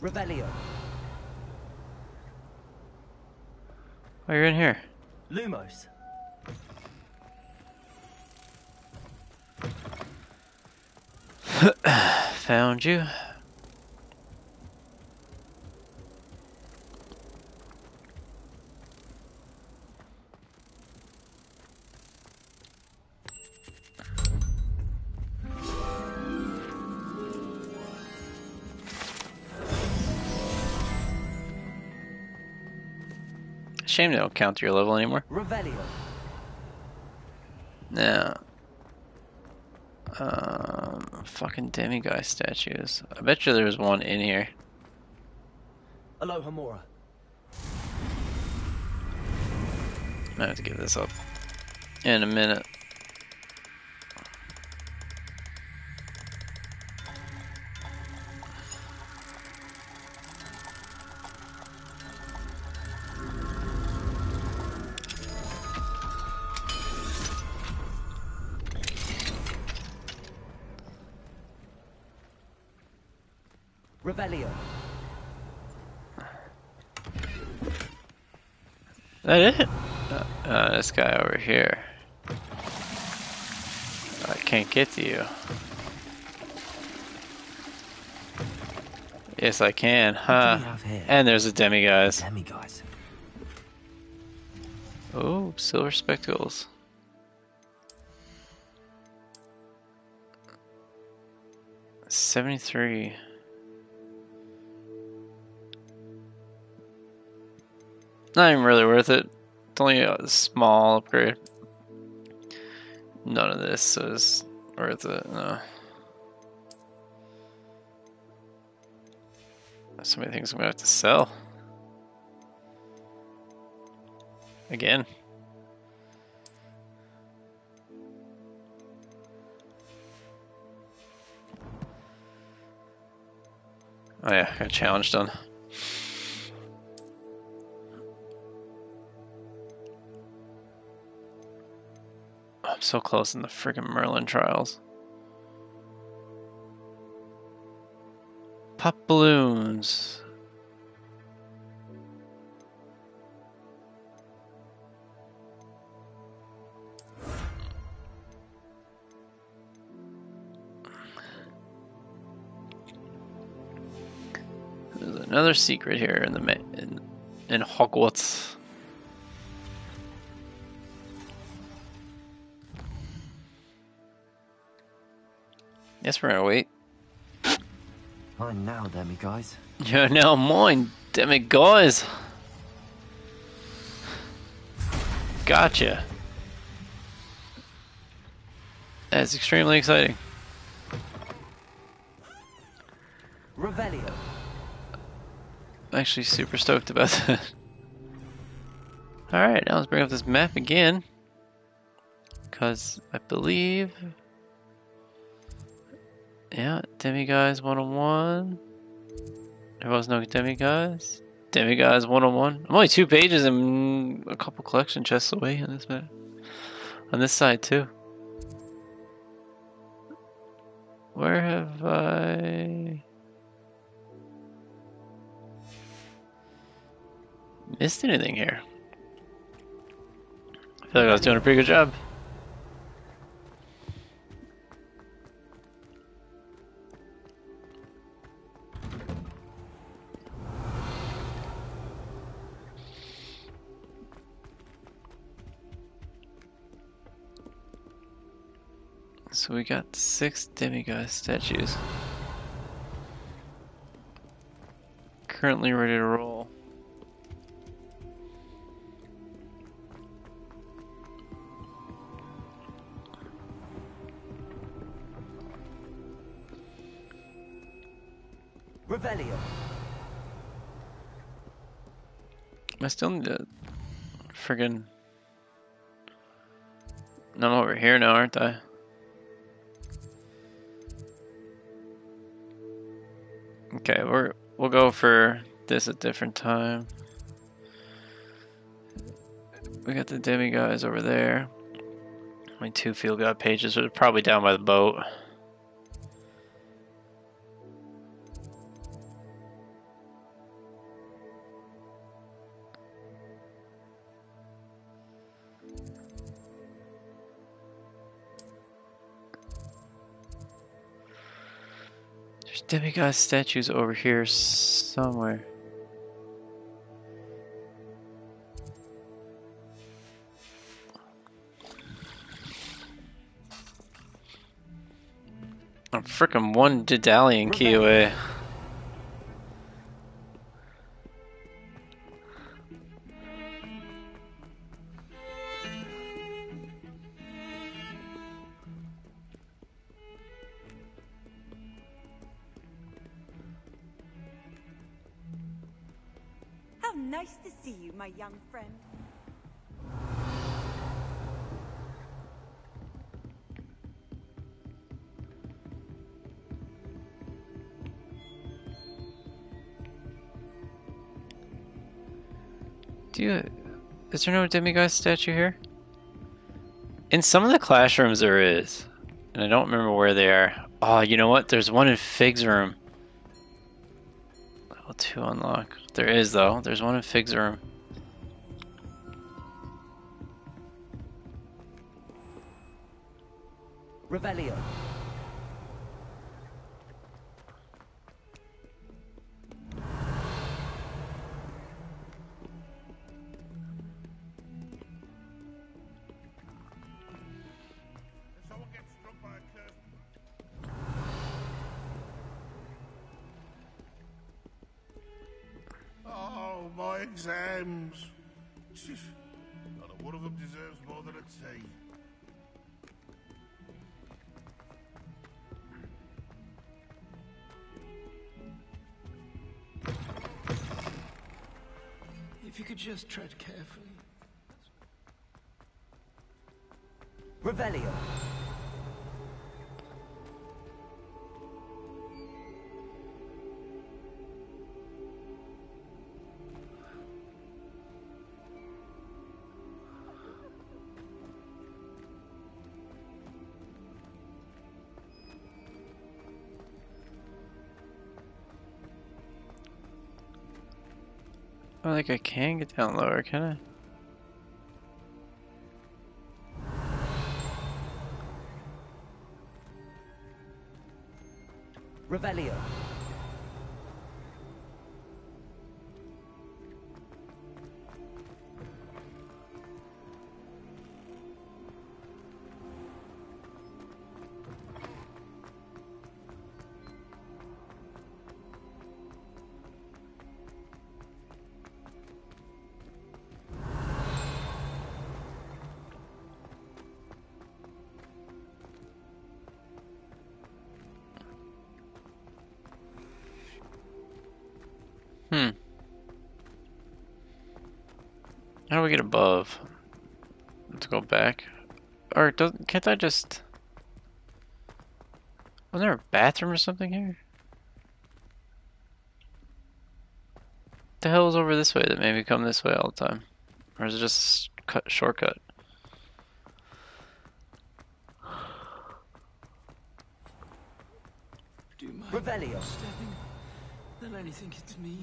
Revelio. Oh, you're in here. Lumos. Found you. Shame they don't count your level anymore. Revelio. Now, fucking demiguy statues. I bet you there's one in here. Alohomora. I have to give this up in a minute. Revelio. That it? This guy over here. I can't get to you. Yes, I can. Huh? And there's a demiguise. Demiguise. Oh, silver spectacles. $73. Not even really worth it. It's only a small upgrade. None of this is worth it. No. So many things I'm gonna have to sell. Again. Oh yeah, got a challenge done. I'm so close in the friggin' Merlin trials. Pop balloons. There's another secret here in the in Hogwarts. Yes, we're gonna wait. Mine now, Demi guys. You're now mine, Demi guys. Gotcha. That's extremely exciting. Revelio. I'm actually super stoked about that. Alright, now let's bring up this map again. Because I believe... Yeah, Demiguise 101. There was no Demiguise. Demiguise 101. I'm only 2 pages and a couple collection chests away on this map. On this side too. Where have I missed anything here? I feel like I was doing a pretty good job. So we got 6 Demiguise statues. Currently ready to roll. Revelio. I still need to friggin'... I'm over here now, aren't I? Okay, we'll go for this at a different time. We got the Demiguise over there. My 2 field guide pages are probably down by the boat. There's Demiguise statues over here somewhere. I'm frickin' 1 Dedalian key away. How nice to see you, my young friend. Is there no Demiguise statue here? In some of the classrooms there is. And I don't remember where they are. Oh, you know what? There's one in Fig's room. Level 2 unlock. There is though. There's one in Fig's room. Revelio. Oh, my exams. Not a one of them deserves more than a tea. If you could just tread carefully. Revelio. I don't think I can get down lower, can I? Revelio. How do we get above? Let's go back. Or can't I just... Was there a bathroom or something here? What the hell is over this way that made me come this way all the time? Or is it just a shortcut? Do you mind Revelio. stepping? They'll only think it's me.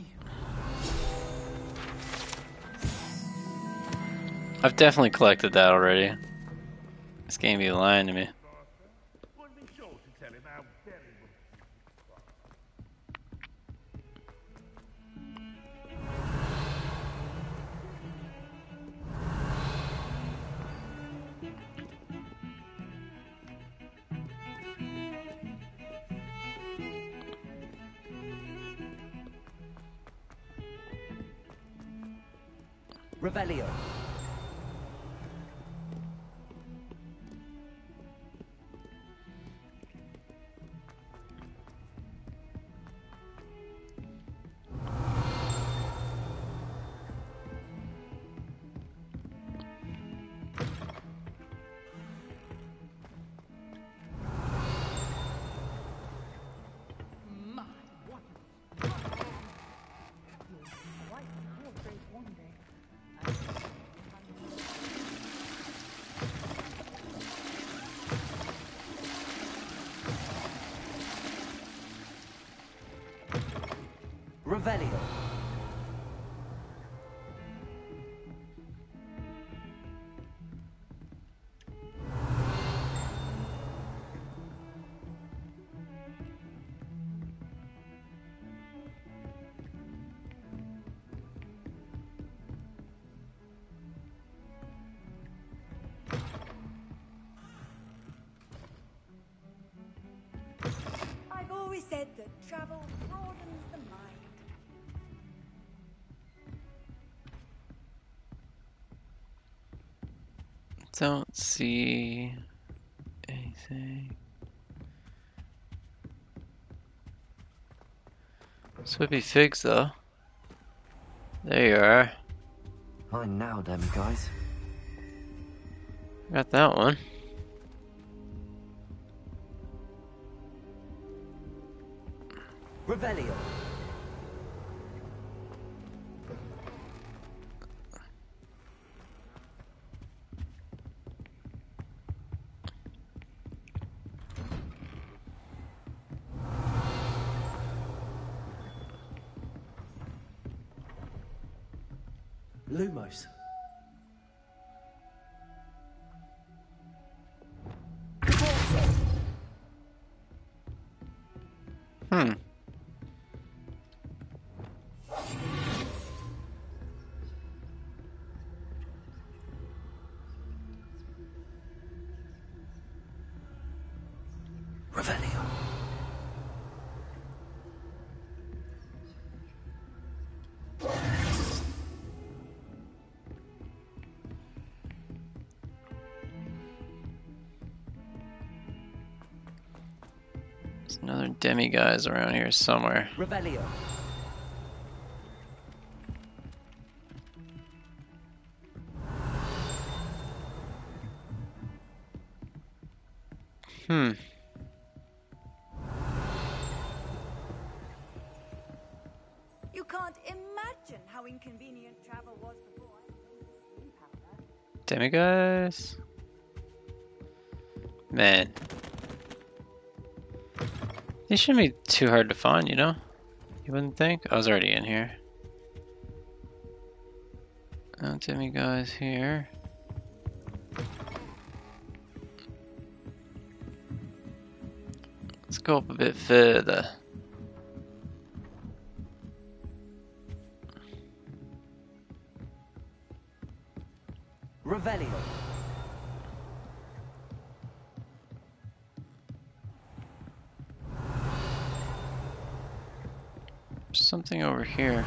I've definitely collected that already. This game be lying to me. Wouldn't be sure to tell him how very much Revelio. Revelio. I've always said that travel broadens the mind. Don't see anything. Swippy figs though. There you are. Fine now, them guys. Got that one. Revelio. Lumos. Hmm. Revelio. Another demiguise around here somewhere. Revelio. Hmm. You can't imagine how inconvenient travel was before. Demiguise? Man. These shouldn't be too hard to find, you know? You wouldn't think? I was already in here. No demiguise here. Let's go up a bit further. Revelio. Something over here.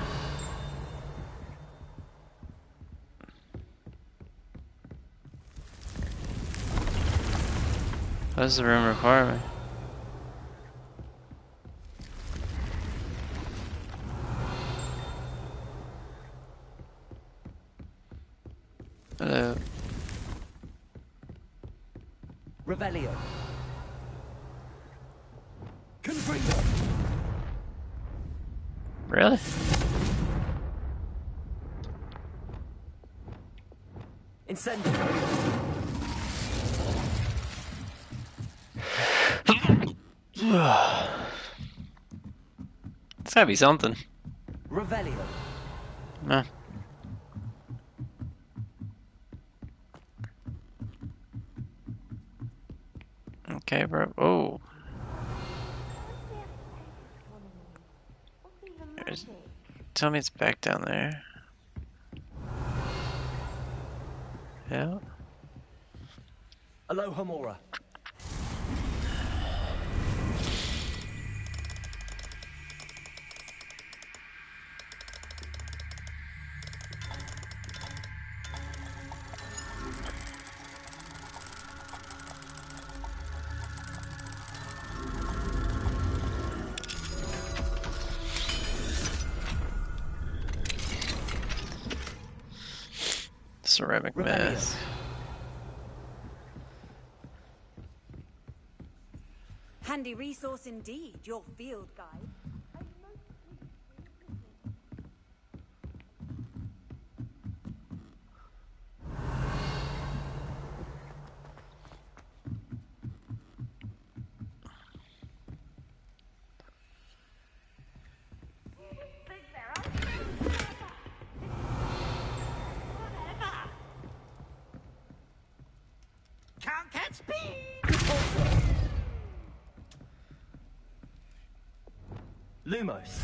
What does the room require me? Hello. Revelio. Really? Incendio. It's gotta be something. Revelio. Nah. Okay, bro. Oh. Tell me it's back down there. Yeah. Aloha Mora. Ceramic mask. Handy resource indeed, your field guide. Can't catch me! Lumos.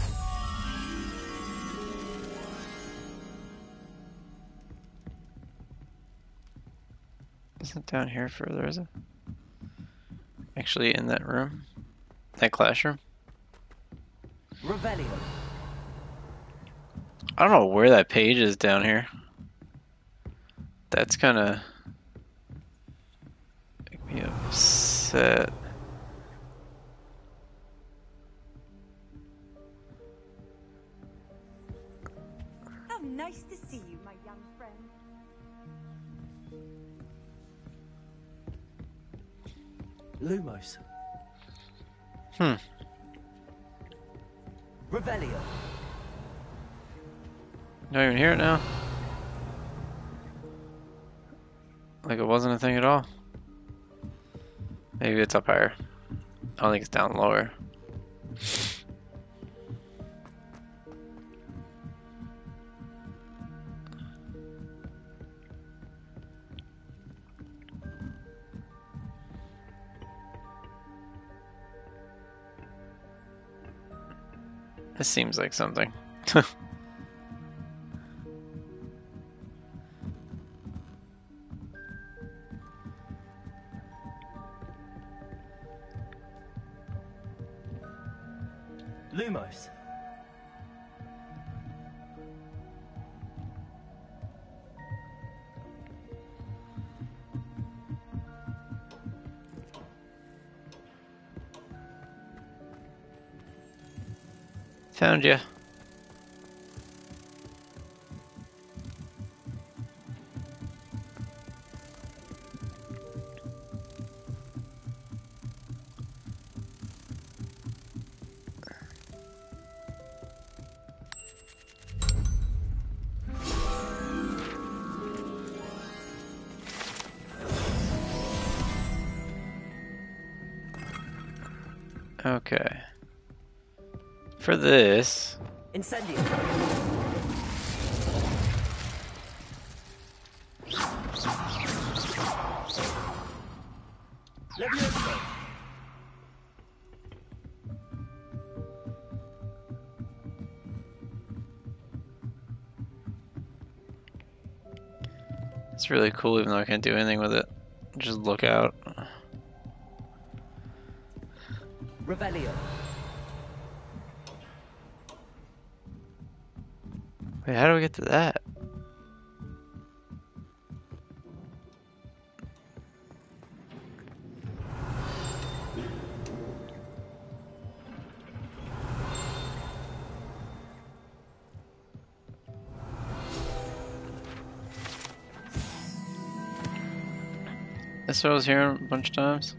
Isn't down here further, is it? Actually in that room? That classroom? Revelio. I don't know where that page is down here. That's kinda make me upset. How nice to see you, my young friend. Lumos. Revelio. Don't even hear it now. Like it wasn't a thing at all. Maybe it's up higher. I don't think it's down lower. This seems like something. Lumos. Found you. Okay. For this, Incendio. Levioso. it's really cool even though I can't do anything with it. Just look out. Revelio. Wait, how do we get to that? That's what I was hearing a bunch of times.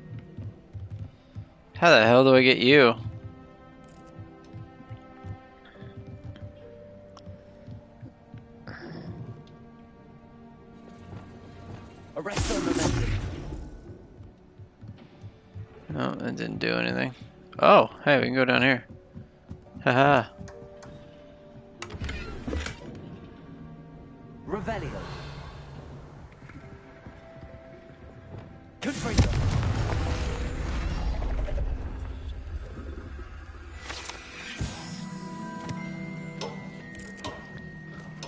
How the hell do I get you? Arresto momentum. No, that didn't do anything. Oh, hey, we can go down here. Haha. Revelio. Confringo.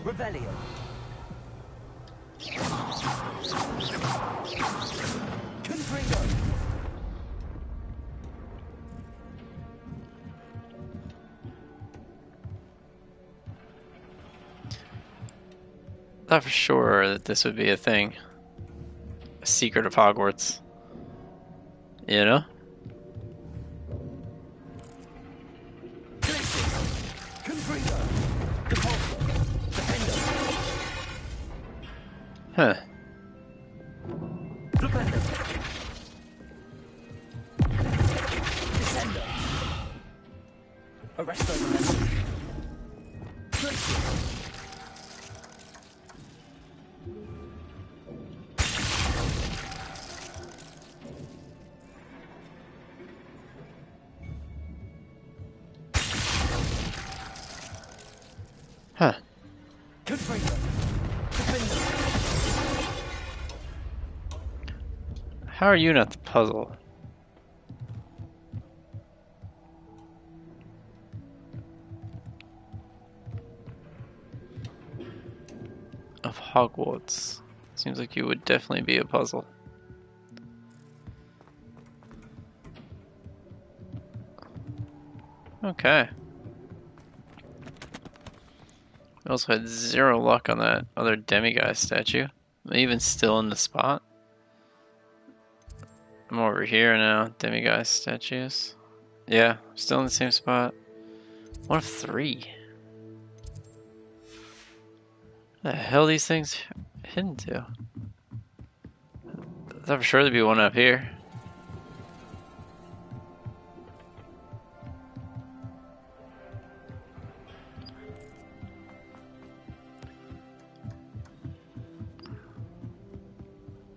Revelio. Confringo. Thought for sure that this would be a thing. A secret of Hogwarts. You know? Confringo. Depulso. Defendo. Huh. Flipendo. Descendo. Arresto momentum. Glacius. Huh. Confringo. Defendo. How are you not the puzzle? Of Hogwarts. Seems like you would definitely be a puzzle. Okay. I also had 0 luck on that other demiguise statue. Am I even still in the spot? I'm over here now, demiguise statues. Yeah, still in the same spot. 1 of 3. What the hell are these things hidden to? I thought for sure there'd be one up here.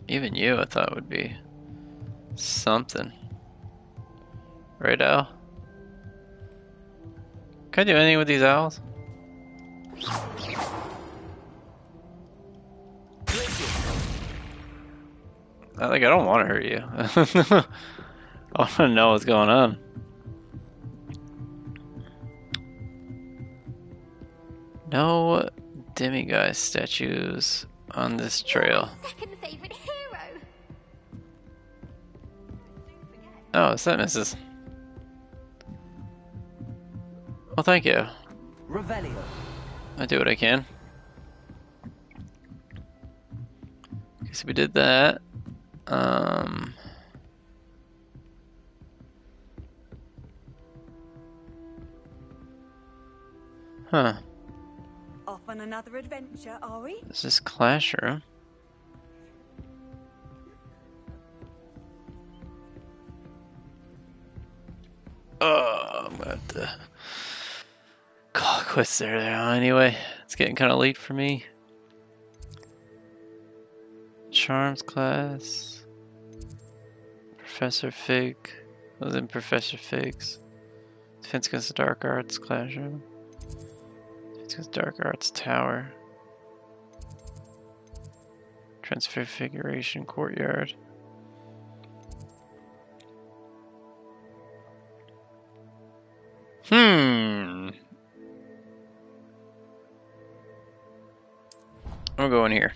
Even you, I thought would be something. Right, Al? Can I do anything with these owls? I don't want to hurt you. I want to know what's going on. No demiguise statues on this trail. Second favorite hero. Oh, it's that missus. Well, thank you. Revelio. I do what I can. Okay, so we did that. Huh. Off on another adventure, are we? This is Classroom. Oh, I'm gonna have to call it quits there now. Anyway, it's getting kind of late for me. Charms class. Professor Fig. I was in Professor Fig's. Defense against the Dark Arts Classroom. Defense against Dark Arts Tower. Transfiguration Courtyard. I'm going here.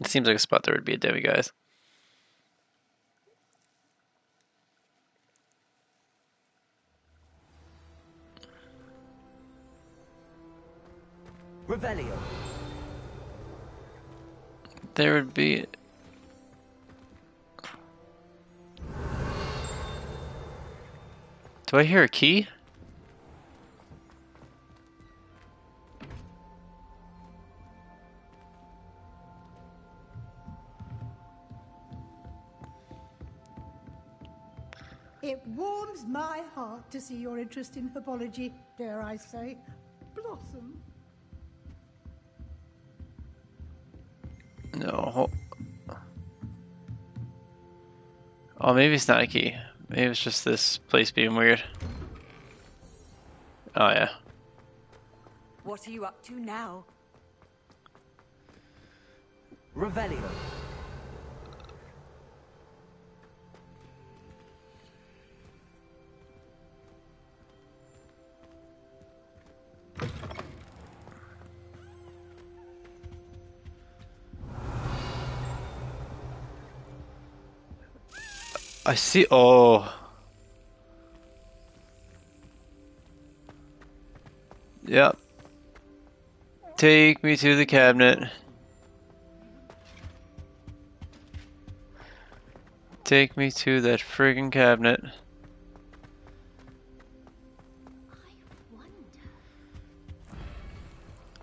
It seems like a spot there would be a demiguise. Revelio. There would be. Do I hear a key? It warms my heart to see your interest in herbology, dare I say, blossom. No. Oh, maybe it's not a key. Maybe it's just this place being weird. Oh, yeah. What are you up to now? Revelio. I see. Oh. Yep. Take me to the cabinet. Take me to that friggin' cabinet.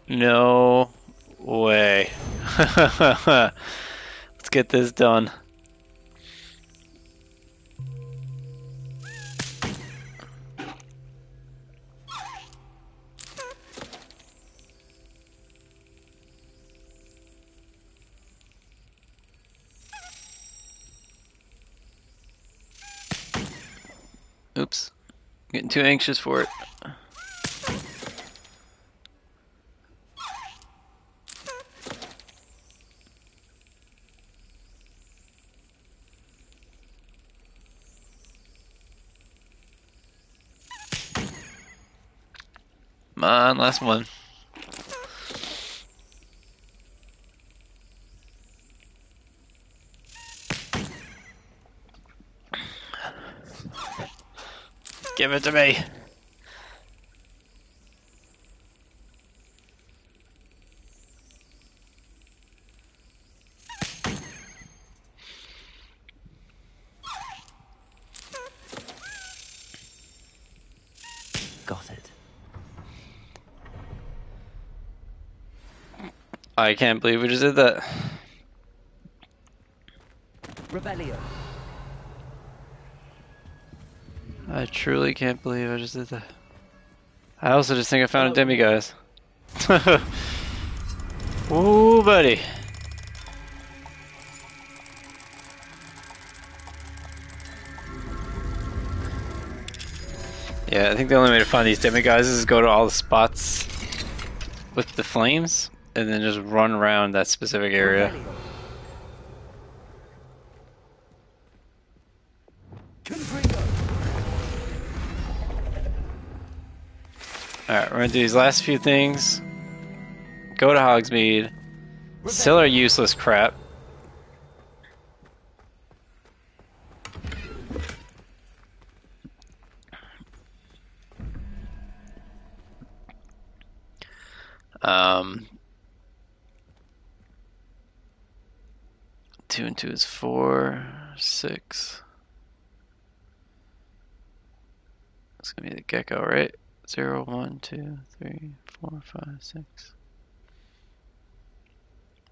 No way. Let's get this done. Oops. Getting too anxious for it. Come on, last one. Give it to me. Got it. I can't believe we just did that. Revelio. I truly can't believe I just did that. I also just think I found a demiguise. Ooh, buddy. Yeah, I think the only way to find these demiguises is go to all the spots with the flames and then just run around that specific area. Alright, we're gonna do these last few things. Go to Hogsmeade. Sell our useless crap. Two and two is 4, 6. It's gonna be the gecko, right? 0, 1, 2, 3, 4, 5, 6.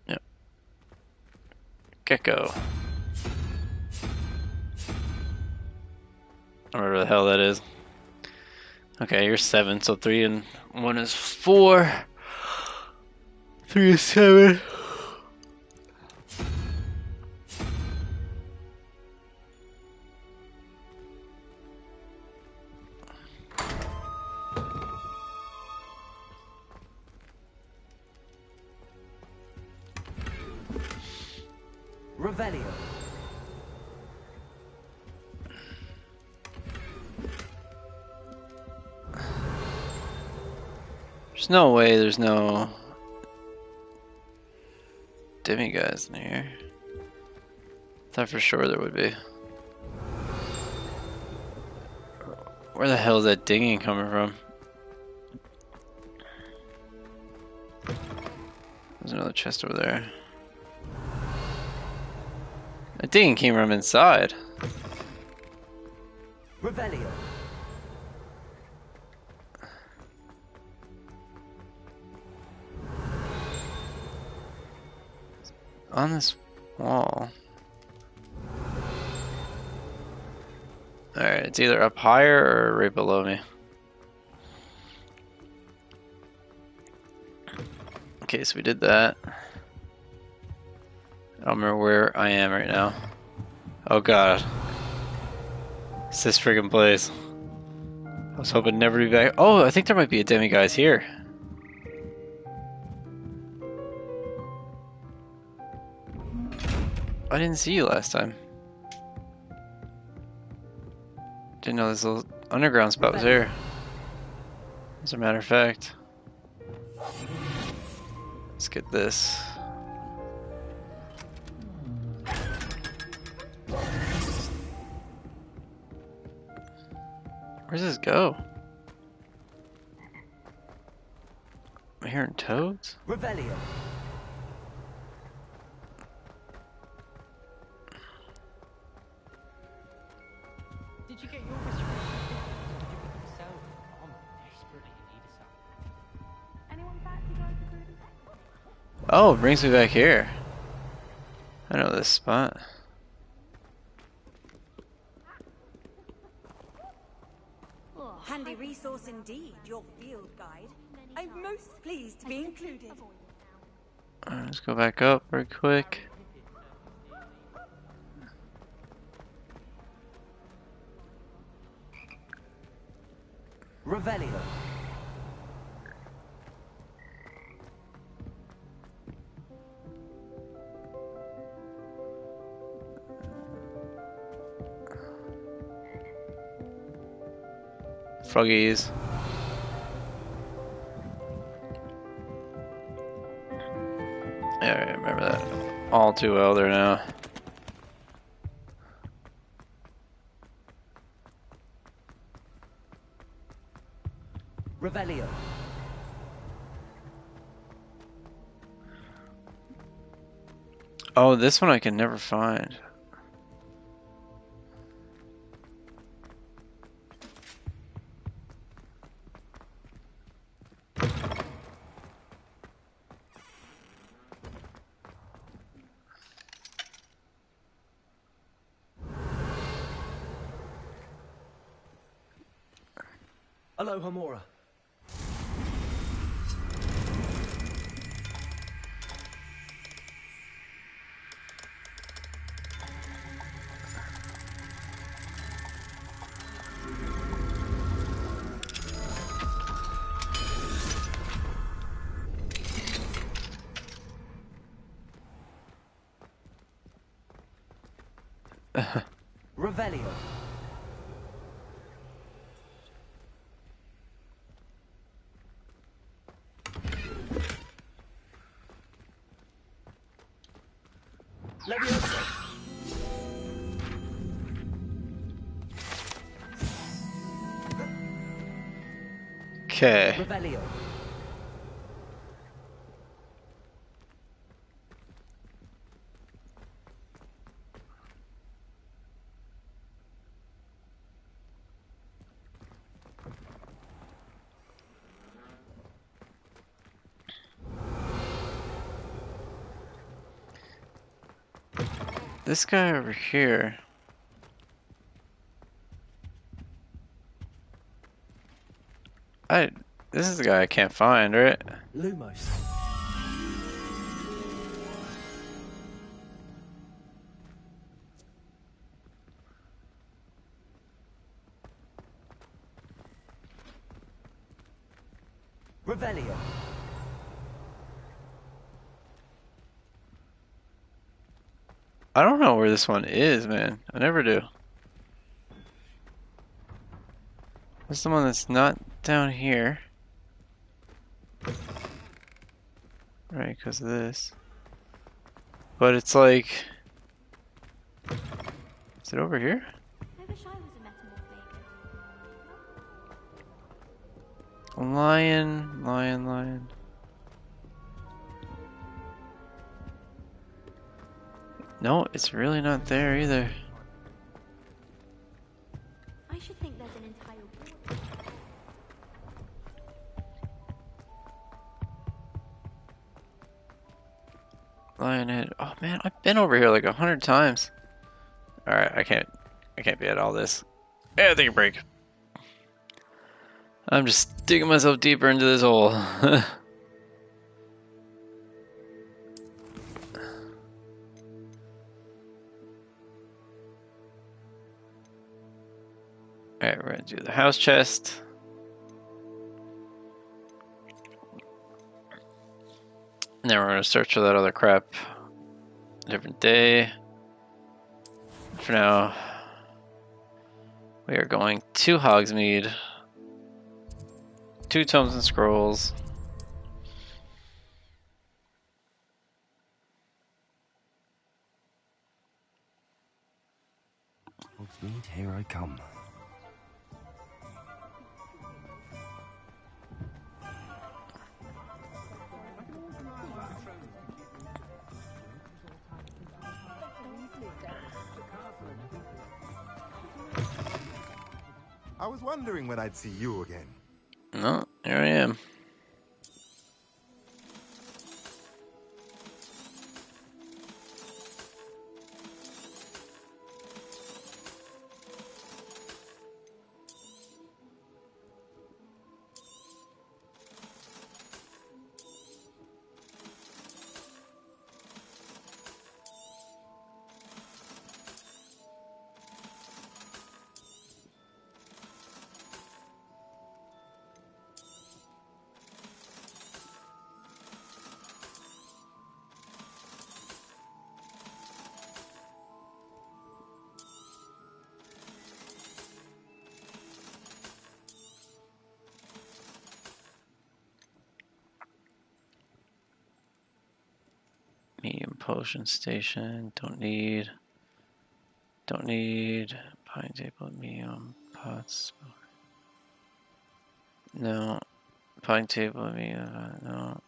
Yep. Gecko. Whatever the hell that is. Okay, you're 7, so 3 and 1 is 4. 3 is 7. Revelio. There's no way there's no demi-guys in here. Thought for sure there would be. Where the hell is that dinging coming from? There's another chest over there. That dinging came from inside. Revelio. On this wall. Alright, it's either up higher or right below me. Okay, so we did that. I don't remember where I am right now. Oh god. It's this friggin' place. I was hoping never to be back. Oh, I think there might be a demi-guys here. I didn't see you last time. Didn't know this little underground spot was here. As a matter of fact. Let's get this. Where does this go? Am I hearing toads? Revelio. Did you get your wish? Did you pick up a cell? I'm desperately in need of some. Anyone fancy going to food and tech? Oh, it brings me back here. I know this spot. Handy resource indeed, your field guide. I'm most pleased to be included. Alright, let's go back up very quick. Revelio. Froggies. Yeah, I remember that all too well there now. Revelio. Oh, this one I can never find. Aloha Mora. Revelio. Leviosa. Okay. Revelio. This guy over here. This is the guy I can't find, right? Lumos. Revelio. I don't know where this one is, man. I never do. This is the one that's not down here. Right, because of this. But it's like... Is it over here? I wish I was a metamorph Lion, lion, lion. No, it's really not there either. I should think there's an entire board. Lionhead. Oh man, I've been over here like 100 times. Alright, I can't be at all this. Yeah, take a break. I'm just digging myself deeper into this hole. Alright, we're gonna do the house chest. And then we're gonna search for that other crap. Different day. For now, we are going to Hogsmeade. 2 tomes and scrolls. Hogsmeade, here I come. I was wondering when I'd see you again. No, here I am. Medium potion station. Don't need pine table. Medium pots. No. Pine table. Medium. No.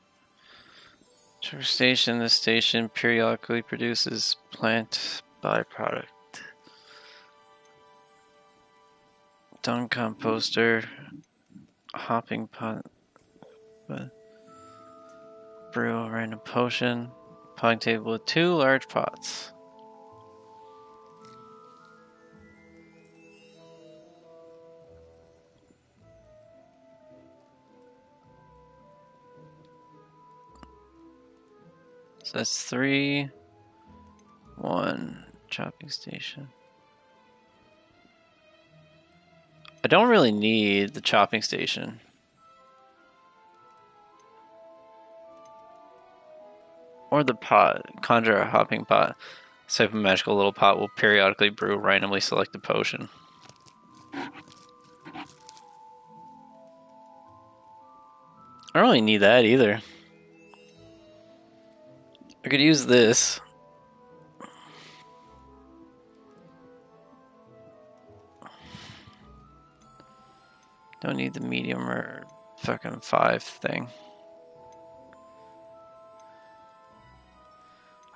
Sugar station. This station periodically produces plant byproduct. Dung composter. Hopping pot. Brew a random potion. Pine table with 2 large pots. So that's 3, 1 chopping station. I don't really need the chopping station. Or the pot. Conjure a hopping pot. This type of magical little pot will periodically brew a randomly selected potion. I don't really need that either. I could use this. Don't need the medium or fucking 5 thing.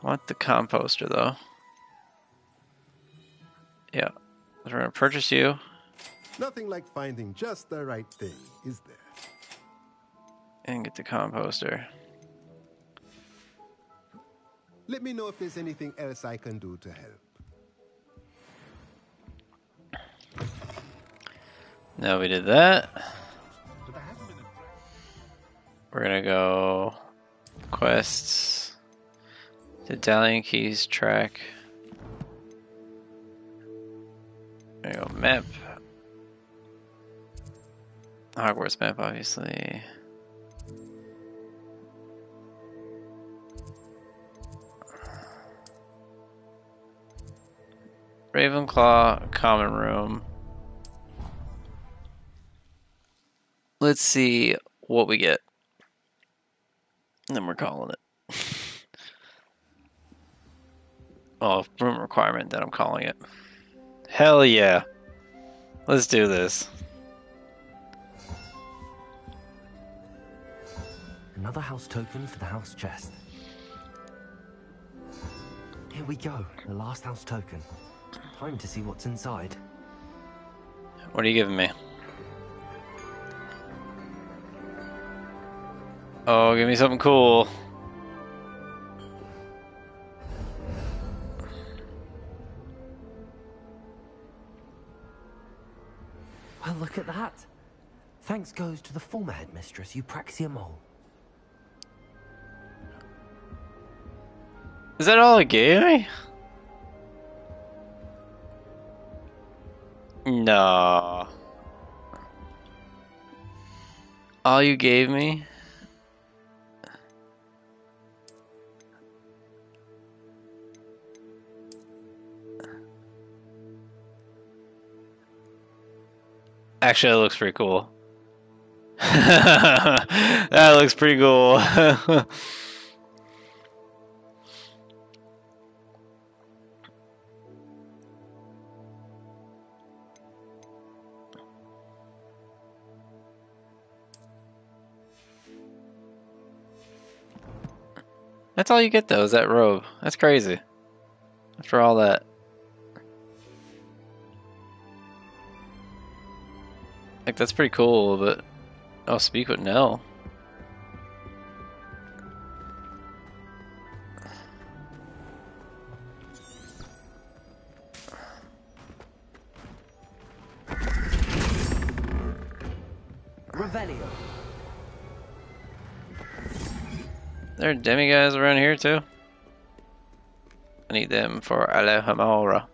I want the composter though. Yeah. We're gonna purchase you. Nothing like finding just the right thing, is there? And get the composter. Let me know if there's anything else I can do to help. Now we did that. We're gonna go quests, Medallion keys track. There you go, map. Hogwarts map, obviously. Ravenclaw common room. Let's see what we get. And then we're calling it. Oh, room requirement, then I'm calling it. Hell yeah. Let's do this. Another house token for the house chest. Here we go, the last house token. Time to see what's inside. What are you giving me? Oh, give me something cool. Well, look at that. Thanks goes to the former headmistress, Eupraxia Mole. Is that all it gave me? No. All you gave me? Actually, that looks pretty cool. That looks pretty cool. That's all you get though, is that robe. That's crazy. After all that. Like, that's pretty cool, but I'll speak with Nell. Revelio. There are demi-guys around here too. I need them for Alejandra.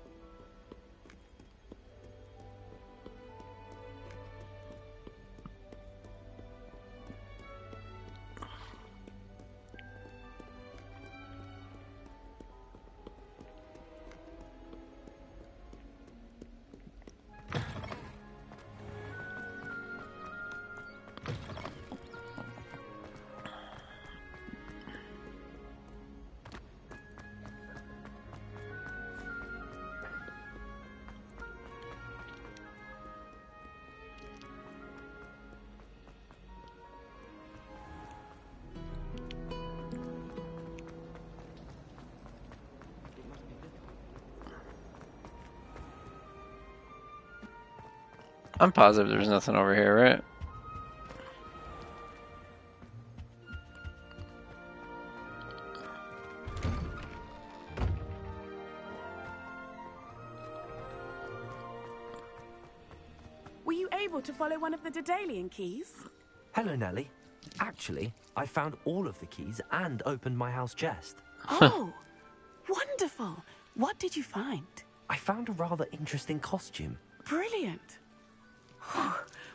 I'm positive there's nothing over here, right? Were you able to follow one of the Daedalian keys? Hello, Nellie. Actually, I found all of the keys and opened my house chest. Oh, wonderful. What did you find? I found a rather interesting costume. Brilliant.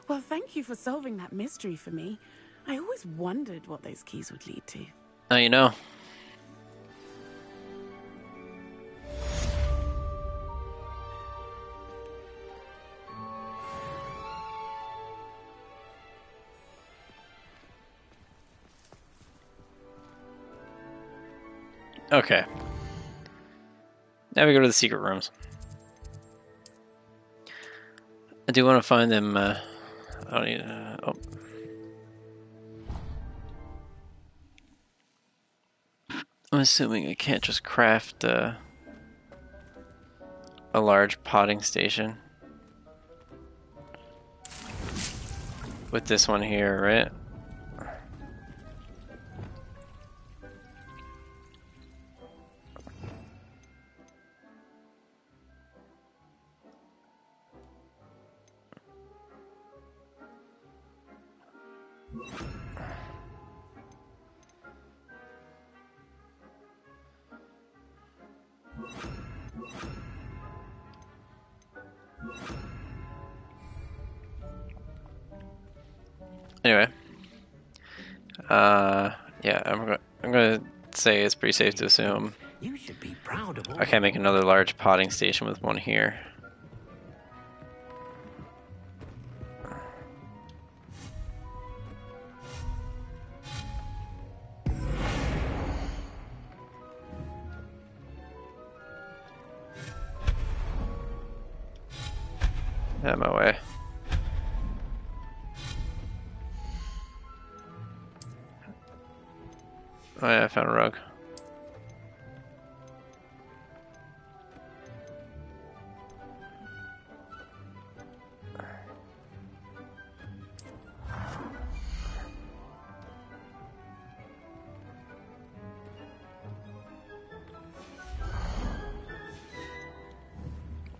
Well, thank you for solving that mystery for me. I always wondered what those keys would lead to. Now you know. Okay. Now we go to the secret rooms. I do want to find them. I don't need. Oh. I'm assuming I can't just craft a large potting station with this one here, right? Anyway, yeah, I'm gonna say it's pretty safe to assume You should be proud of all. I can't make another large potting station with one here. Out of my way. Oh yeah, I found a rug.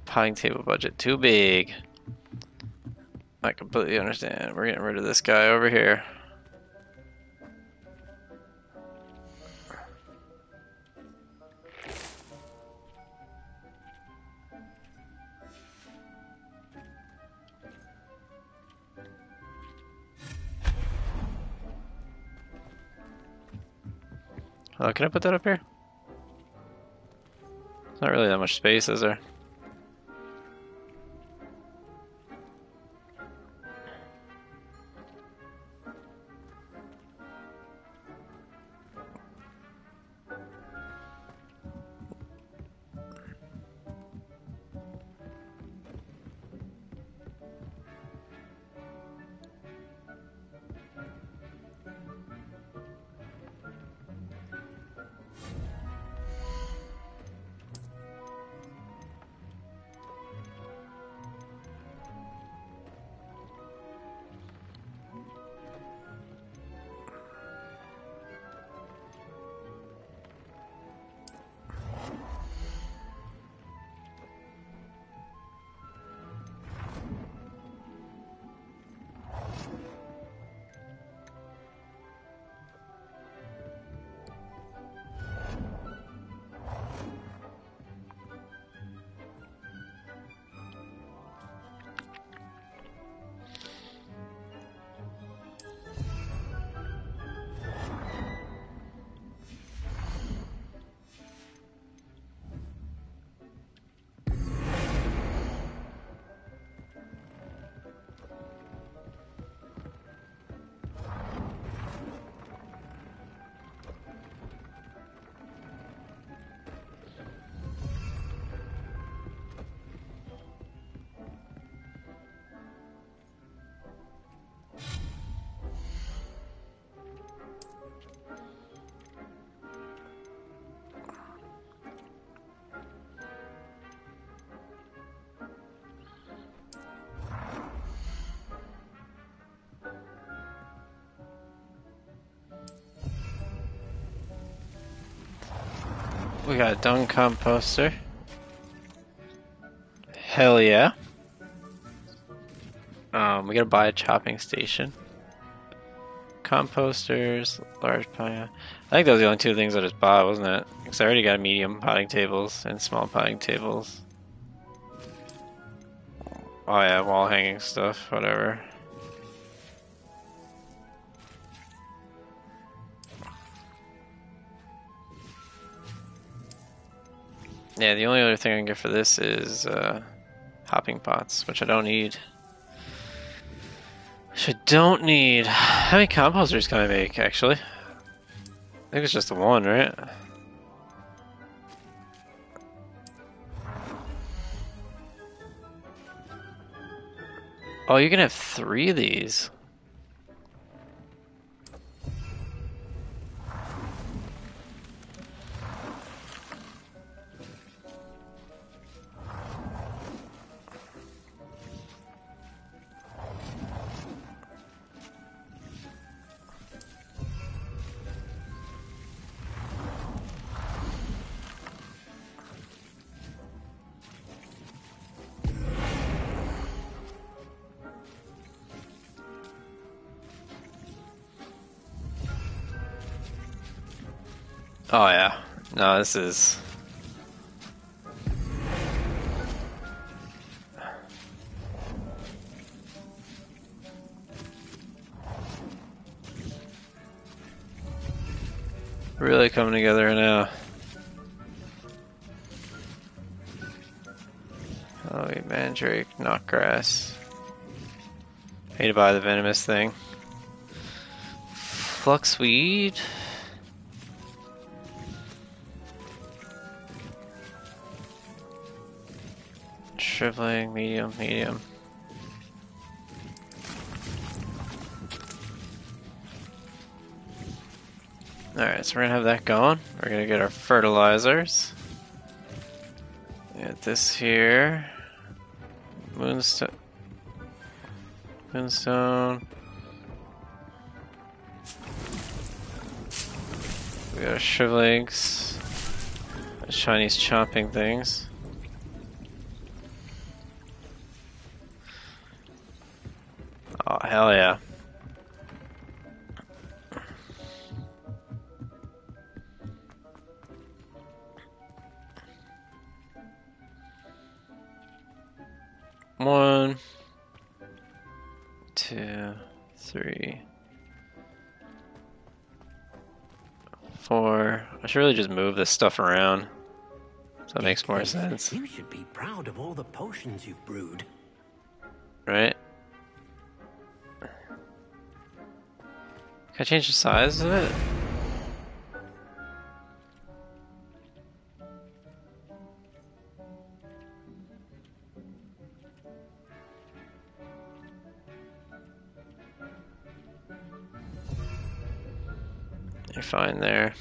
Potting table budget too big. I completely understand. We're getting rid of this guy over here. Oh, can I put that up here? It's not really that much space, is there? We got a dung composter. Hell yeah. We gotta buy a chopping station. Composters, large potting. I think those are the only two things I just bought, wasn't it? Because I already got medium potting tables and small potting tables. Oh yeah, wall hanging stuff, whatever. Yeah, the only other thing I can get for this is hopping pots, which I don't need. Which I don't need. How many composters can I make, actually? I think it's just the one, right? Oh, you can have 3 of these. Oh yeah, no, this is Really coming together now. Oh, Mandrake, Knotgrass. Need to buy the venomous thing. Fluxweed. Shriveling, medium, medium. Alright, so we're gonna have that going. We're gonna get our fertilizers. Get this here. Moonstone. Moonstone. We got shrivelings. Chinese chopping things. Oh, hell yeah. One, 2, 3, 4. I should really just move this stuff around. So that makes more sense. You should be proud of all the potions you've brewed. Right? Can I change the size of it? You're fine there.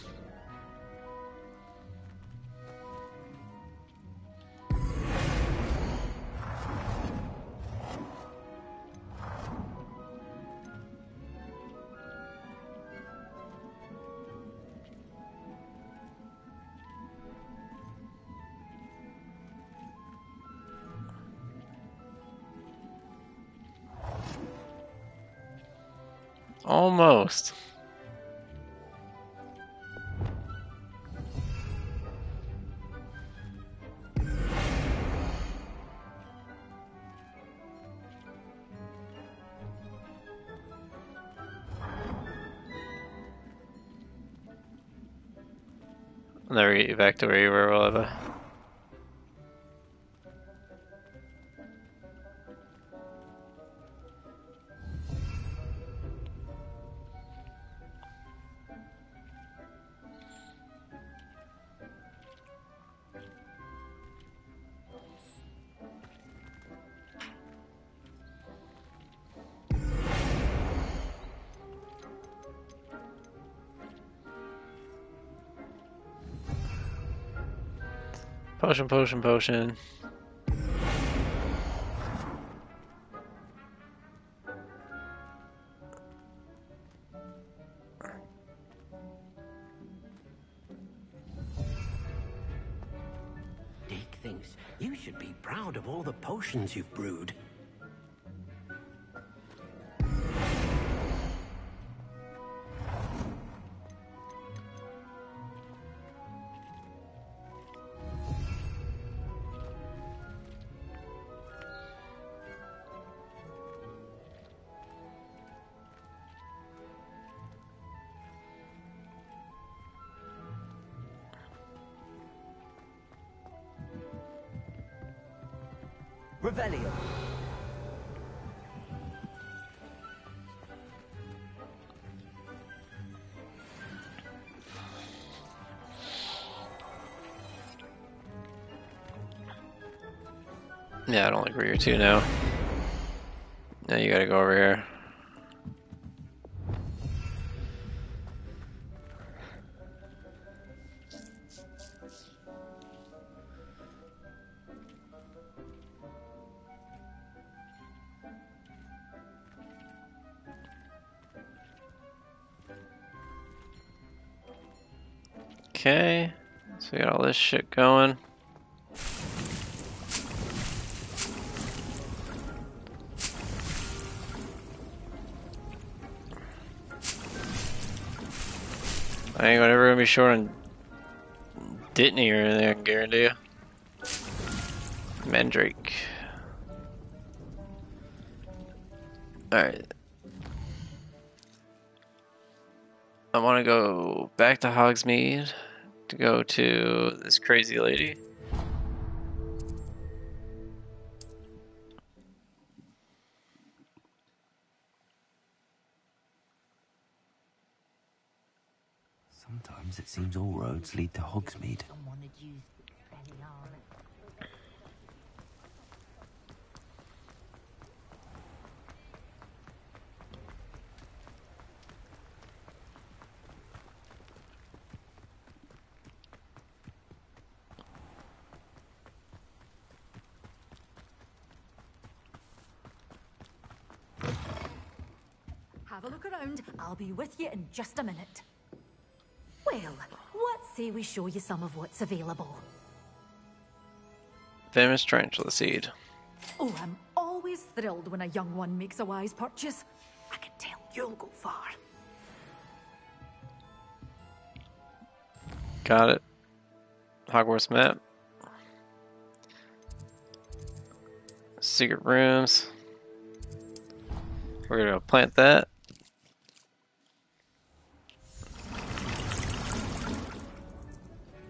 Almost. I'll never get you back to where you were, will I? Potion, potion, potion. Dick thinks you should be proud of all the potions you've brewed. Revelio. Yeah, I don't like where you're to now. Now you gotta go over here. Okay, so we got all this shit going. I ain't ever gonna be short on Ditney or anything, I can guarantee you. Mandrake. Alright. I want to go back to Hogsmeade to go to this crazy lady. Sometimes it seems all roads lead to Hogsmeade. Have a look around. I'll be with you in just a minute. Well, what say we show you some of what's available? Famous tarantula seed. Oh, I'm always thrilled when a young one makes a wise purchase. I can tell you'll go far. Got it. Hogwarts map. Secret rooms. We're gonna plant that.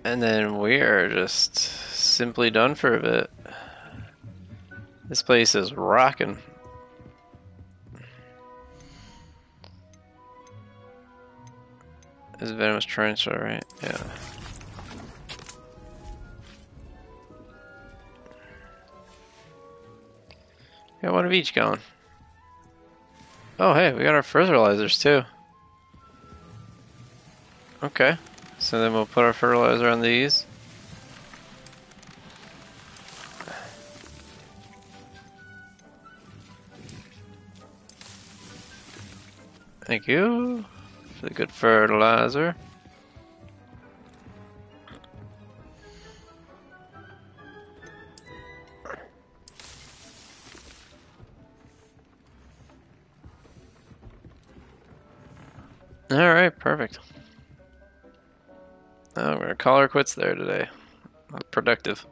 And then we are just simply done for a bit. This place is rocking. This is venomous tarantula, right? Yeah. Got one of each going. Oh, hey, we got our fertilizers too. Okay. So then we'll put our fertilizer on these. Thank you for the good fertilizer. Alright, perfect. We're gonna call her quits there today. Productive.